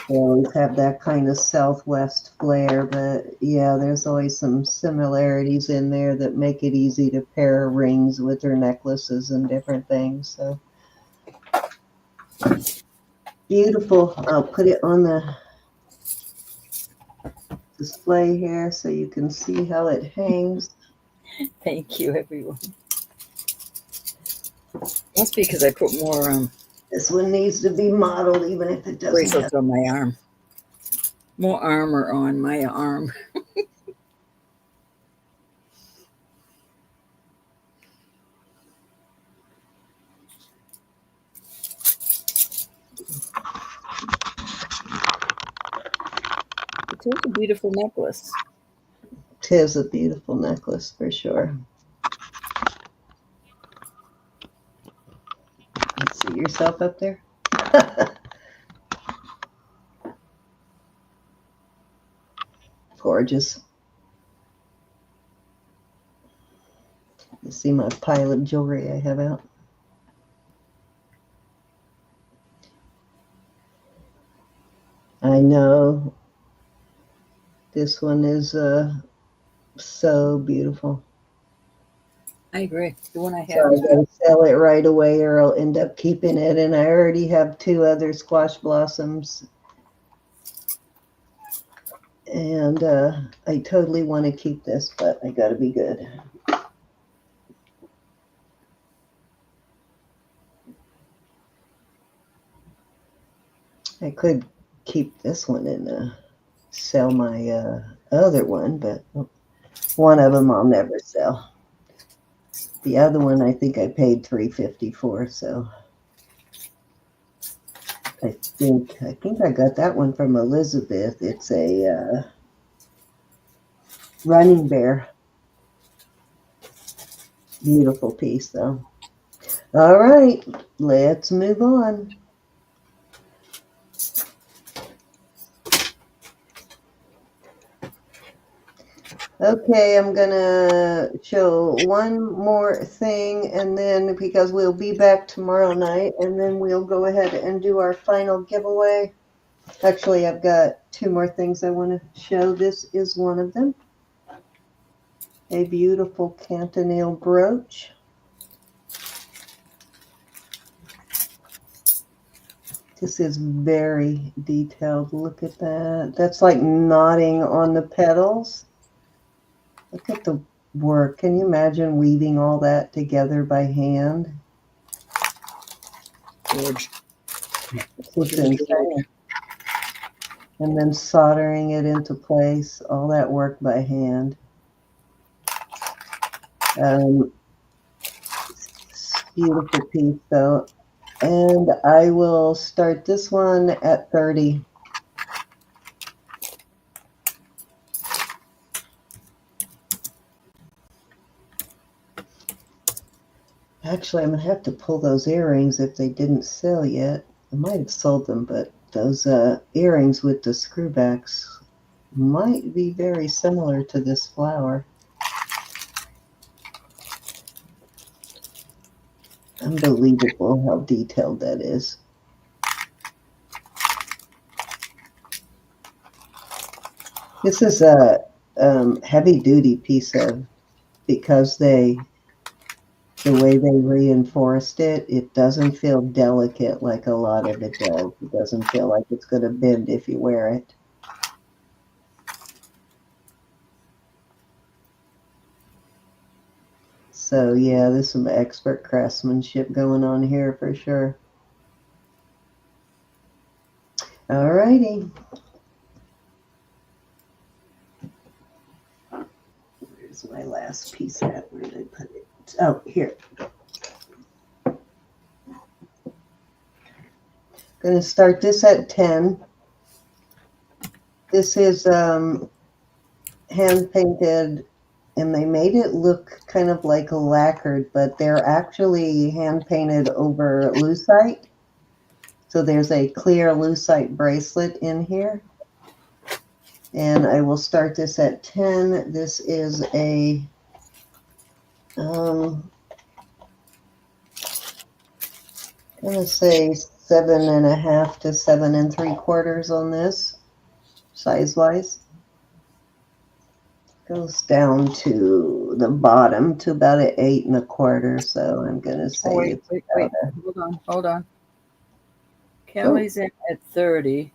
They always have that kind of Southwest flair, but yeah, there's always some similarities in there that make it easy to pair rings with her necklaces and different things. So beautiful. I'll put it on the display here so you can see how it hangs.
Thank you, everyone. That's because I put more
This one needs to be modeled even if it doesn't
bracelets on my arm. More armor on my arm. It's a beautiful necklace.
It is a beautiful necklace for sure. See yourself up there? Gorgeous. You see my pile of jewelry I have out? I know. This one is so beautiful.
I agree. The one I have.
So I gotta sell it right away or I'll end up keeping it. And I already have 2 other squash blossoms. And I totally want to keep this, but I gotta be good. I could keep this one in sell my other one, but one of them I'll never sell. The other one I think I paid $3.50 for, so I think I got that one from Elizabeth. It's a running bear. Beautiful piece, though. All right, let's move on. Okay, I'm gonna show one more thing, and then because we'll be back tomorrow night, and then we'll go ahead and do our final giveaway. Actually, I've got two more things I want to show. This is one of them. A beautiful Cantonale brooch. This is very detailed. Look at that. That's like knotting on the petals. Look at the work. Can you imagine weaving all that together by hand?
George.
It's insane. And then soldering it into place. All that work by hand. Beautiful piece, though. And I will start this one at 30. Actually, I'm going to have to pull those earrings if they didn't sell yet. I might have sold them, but those earrings with the screwbacks might be very similar to this flower. Unbelievable how detailed that is. This is a heavy-duty piece of, because the way they reinforced it, it doesn't feel delicate like a lot of it does. It doesn't feel like it's going to bend if you wear it. So yeah, there's some expert craftsmanship going on here for sure. All righty. Where's my last piece at? Where did I put it? Oh, here. Going to start this at 10. This is hand painted, and they made it look kind of like lacquered, but they're actually hand painted over lucite. So there's a clear lucite bracelet in here. And I will start this at 10. This is a I'm gonna say 7.5 to 7 3/4 on this, size-wise. Goes down to the bottom to about an 8 1/4. So I'm gonna say
Wait. Hold on. Kelly's in at 30.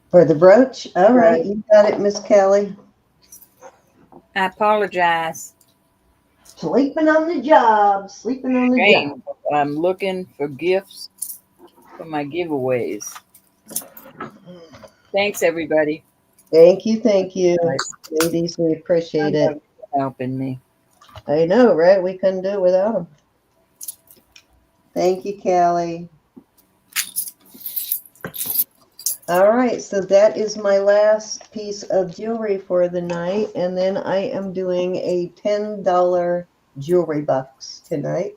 For the brooch. All right, you got it, Miss Kelly.
I apologize.
Sleeping on the job. Sleeping on the job.
I'm looking for gifts for my giveaways. Thanks, everybody.
Thank you, ladies. We appreciate it.
Helping me.
I know, right? We couldn't do it without them. Thank you, Kelly. All right, so that is my last piece of jewelry for the night, and then I am doing a $10 jewelry box tonight.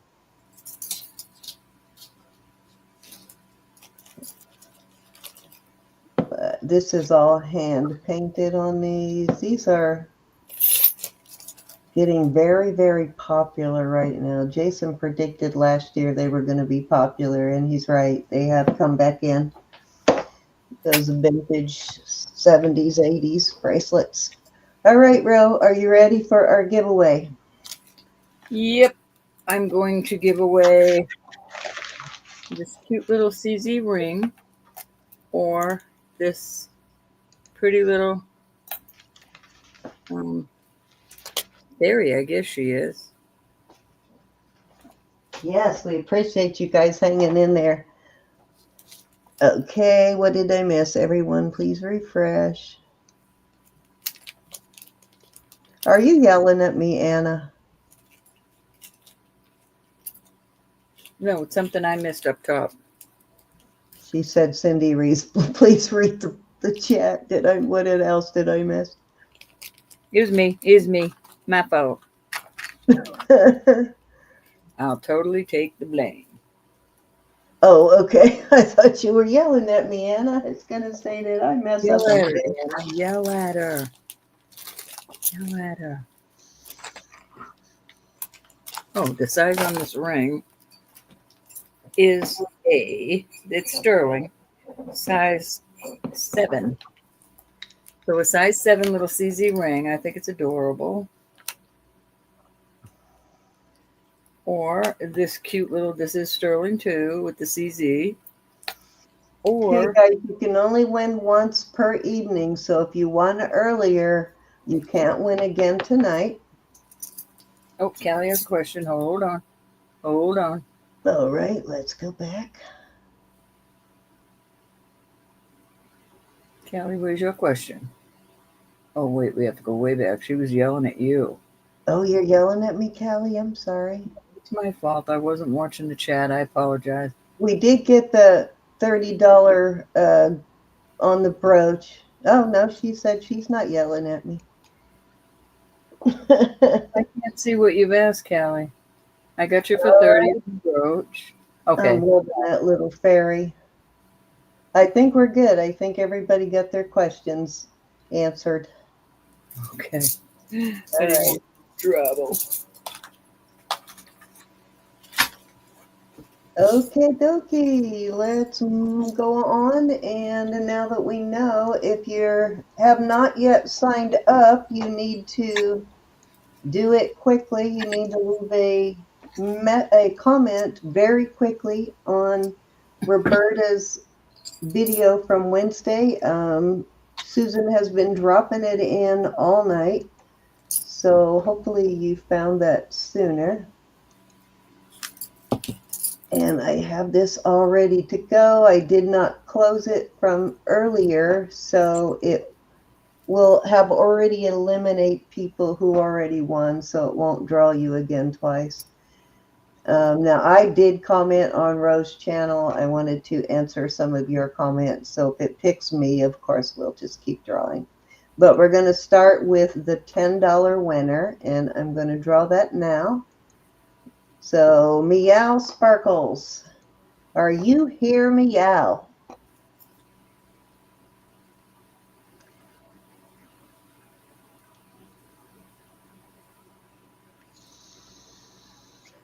But this is all hand painted on these. These are getting very, very popular right now. Jason predicted last year they were going to be popular, and he's right. They have come back in. Those vintage 70s, 80s bracelets. All right, Ro, are you ready for our giveaway?
Yep. I'm going to give away this cute little CZ ring or this pretty little fairy, I guess she is.
Yes, we appreciate you guys hanging in there. Okay, what did I miss? Everyone, please refresh. Are you yelling at me, Anna?
No, it's something I missed up top.
She said, Cindy, please read the chat. What else did I miss?
It was me. My fault. I'll totally take the blame.
Oh, okay. I thought you were yelling at me, Anna. I was going to say that I messed up.
Yell at her, Anna. Yell at her. Yell at her. Oh, the size on this ring is it's sterling, size 7. So a size 7 little CZ ring. I think it's adorable. Or this cute little, this is sterling too with the CZ. Or,
okay, guys, you can only win once per evening. So if you won earlier, you can't win again tonight.
oh, Callie has a question. Hold on. Hold on.
All right, let's go back.
Callie, where's your question? Oh, wait, we have to go way back. She was yelling at you.
Oh, you're yelling at me, Callie? I'm sorry.
It's my fault. I wasn't watching the chat. I apologize.
We did get the $30 on the brooch. Oh, no, she said she's not yelling at me.
I can't see what you've asked, Callie. I got you for 30 brooch. Okay.
I'm loving that little fairy. I think we're good. I think everybody got their questions answered.
Okay.
All right.
Trouble.
Okay, dokie. Let's go on. And now that we know, if you have not yet signed up, you need to do it quickly. You need to leave a comment very quickly on Roberta's video from Wednesday. Susan has been dropping it in all night, so hopefully you found that sooner. And I have this all ready to go. I did not close it from earlier, so it will have already eliminated people who already won, so it won't draw you again twice. Now, I did comment on Rose's channel. I wanted to answer some of your comments. So if it picks me, of course, we'll just keep drawing. But we're going to start with the $10 winner, and I'm going to draw that now. So, Meow Sparkles, are you here, Meow?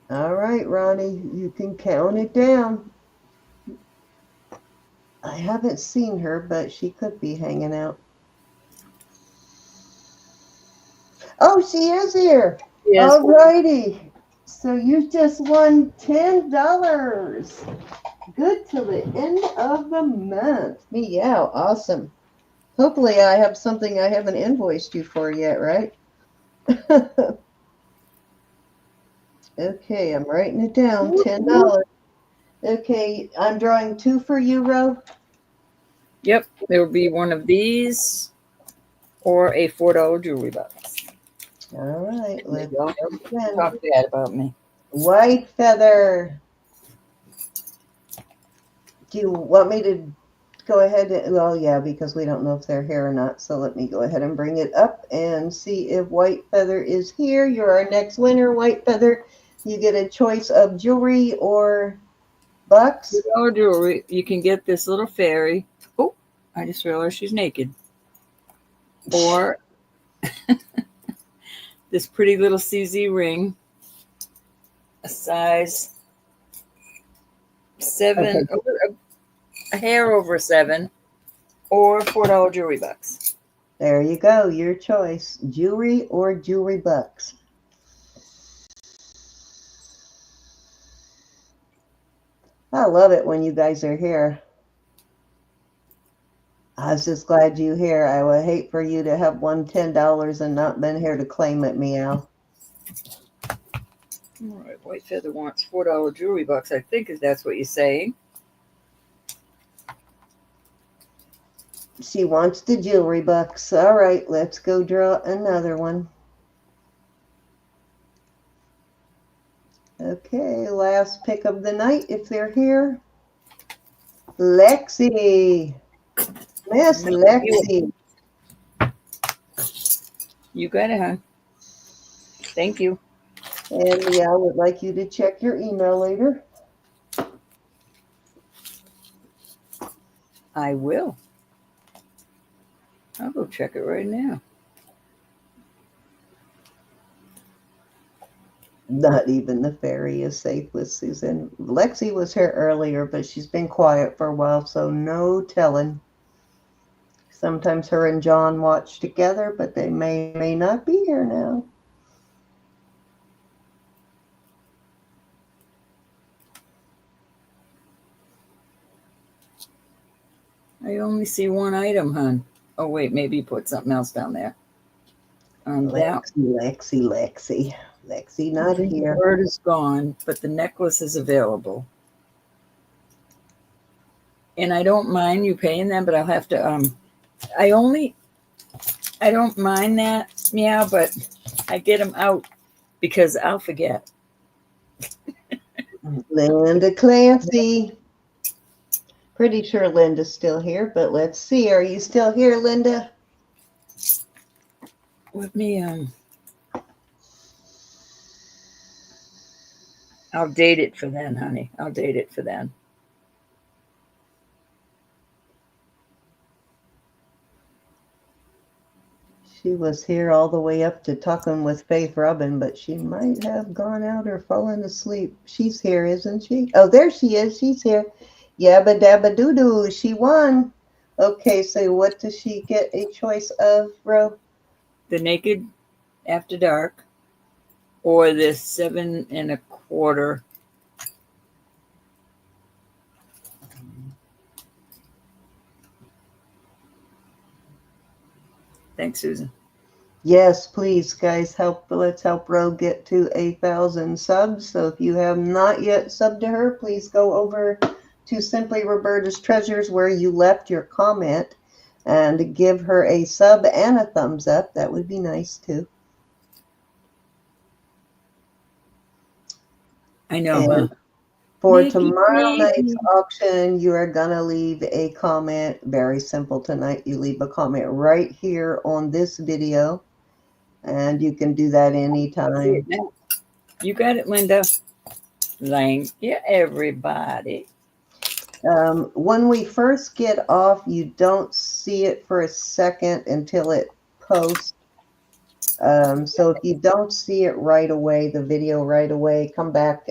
All right, Ronnie, you can count it down. I haven't seen her, but she could be hanging out. Oh, she is here.
Yes.
All righty. So you just won $10. Good till the end of the month. Meow, awesome. Hopefully I have something I haven't invoiced you for yet, right? Okay, I'm writing it down. $10. Okay, I'm drawing 2 for you, Ro.
Yep, there will be one of these or a $4 jewelry box.
All right, let's
Don't
go.
talk bad about me.
White feather. Do you want me to go ahead and, well, yeah, because we don't know if they're here or not. So let me go ahead and bring it up and see if White Feather is here. You're our next winner, White Feather. You get a choice of jewelry or bucks.
$4 jewelry. You can get this little fairy. Oh, I just realized she's naked. Or this pretty little CZ ring, a size 7,
Okay.
a hair over 7, or $4 jewelry box.
There you go, your choice, jewelry or jewelry bucks. I love it when you guys are here. I was just glad you're here. I would hate for you to have won $10 and not been here to claim it, Meow.
All right, White Feather wants $4 jewelry box. I think that's what you're saying.
She wants the jewelry bucks. All right, let's go draw another one. Okay, last pick of the night if they're here. Lexi. Miss Lexi.
You got it, huh? Thank you.
And yeah, I would like you to check your email later.
I will. I'll go check it right now.
Not even the ferry is safe with Susan. Lexi was here earlier, but she's been quiet for a while, so no telling. Sometimes her and John watch together, but they may not be here now.
I only see one item, hon. Oh, wait, maybe you put something else down there.
Lexi. Lexi not
The
here.
bird is gone, but the necklace is available. And I don't mind you paying them, but I'll have to, I don't mind that, meow, but I get them out because I'll forget.
Linda Clancy. Pretty sure Linda's still here, but let's see. Are you still here, Linda?
Let me, I'll date it for then, honey. I'll date it for then.
She was here all the way up to talking with Faith Robin, but she might have gone out or fallen asleep. She's here, isn't she? Oh, there she is. She's here. Yabba dabba doo doo. She won. Okay, so what does she get a choice of, Ro?
The Naked After Dark or the 7 1/4. Thanks, Susan.
Yes, please, guys, help. Let's help Ro get to 1,000 subs. So if you have not yet subbed to her, please go over to Simply Roberta's Treasures where you left your comment and give her a sub and a thumbs up. That would be nice too.
I know,
And
huh?
for
Nicki,
tomorrow night's
Nicki.
auction, you are going to leave a comment. Very simple tonight. You leave a comment right here on this video. And you can do that anytime.
You got it, Linda. Thank you, everybody.
When we first get off, you don't see it for a second until it posts. So if you don't see it right away, the video right away, come back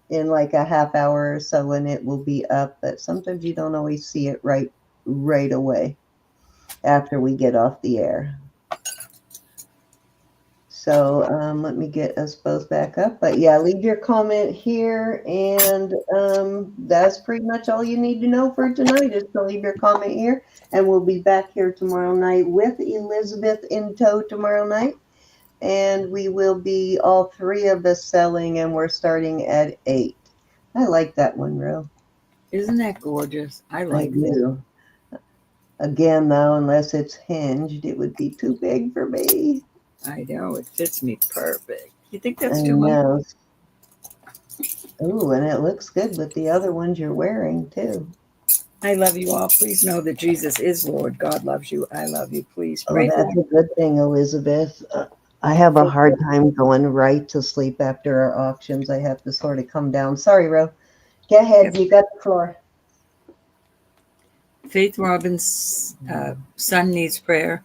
in like a half hour or so and it will be up. But sometimes you don't always see it right away after we get off the air. So let me get us both back up. But yeah, leave your comment here. And that's pretty much all you need to know for tonight is to leave your comment here. And we'll be back here tomorrow night with Elizabeth in tow tomorrow night. And we will be all three of us selling and we're starting at 8. I like that one, Ro.
Isn't that gorgeous? I like it.
Do. Again, though, unless it's hinged, it would be too big for me.
I know, it fits me perfect. You think that's too much?
Ooh, and it looks good with the other ones you're wearing, too.
I love you all. Please know that Jesus is Lord. God loves you. I love you. Please pray.
Oh, that's a good thing, Elizabeth. I have a hard time going right to sleep after our auctions. I have to sort of come down. Sorry, Ro. Go ahead. You got the floor.
Faith Robin's son needs prayer.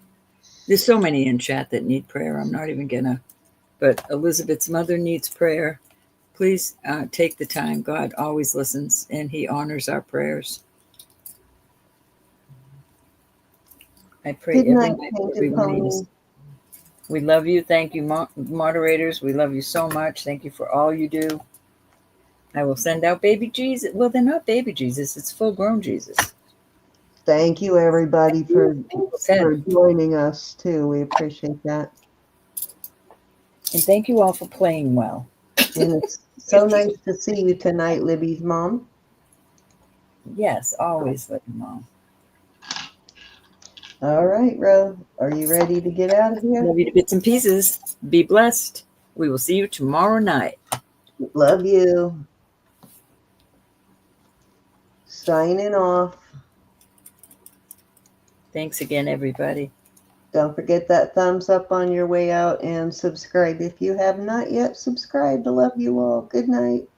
There's so many in chat that need prayer. I'm not even gonna. But Elizabeth's mother needs prayer. Please take the time. God always listens and he honors our prayers. I pray
Good night,
everyone needs. We love you. Thank you, moderators. We love you so much. Thank you for all you do. I will send out baby Jesus. Well, they're not baby Jesus. It's full-grown Jesus.
Thank you, everybody, for joining us, too. We appreciate that.
And thank you all for playing well.
And it's so nice to see you tonight, Libby's mom.
Yes, always, Libby Mom.
All right, Ro. Are you ready to get out of here?
Love you to bits and pieces. Be blessed. We will see you tomorrow night.
Love you. Signing off.
Thanks again, everybody.
Don't forget that thumbs up on your way out and subscribe if you have not yet subscribed. I love you all. Good night.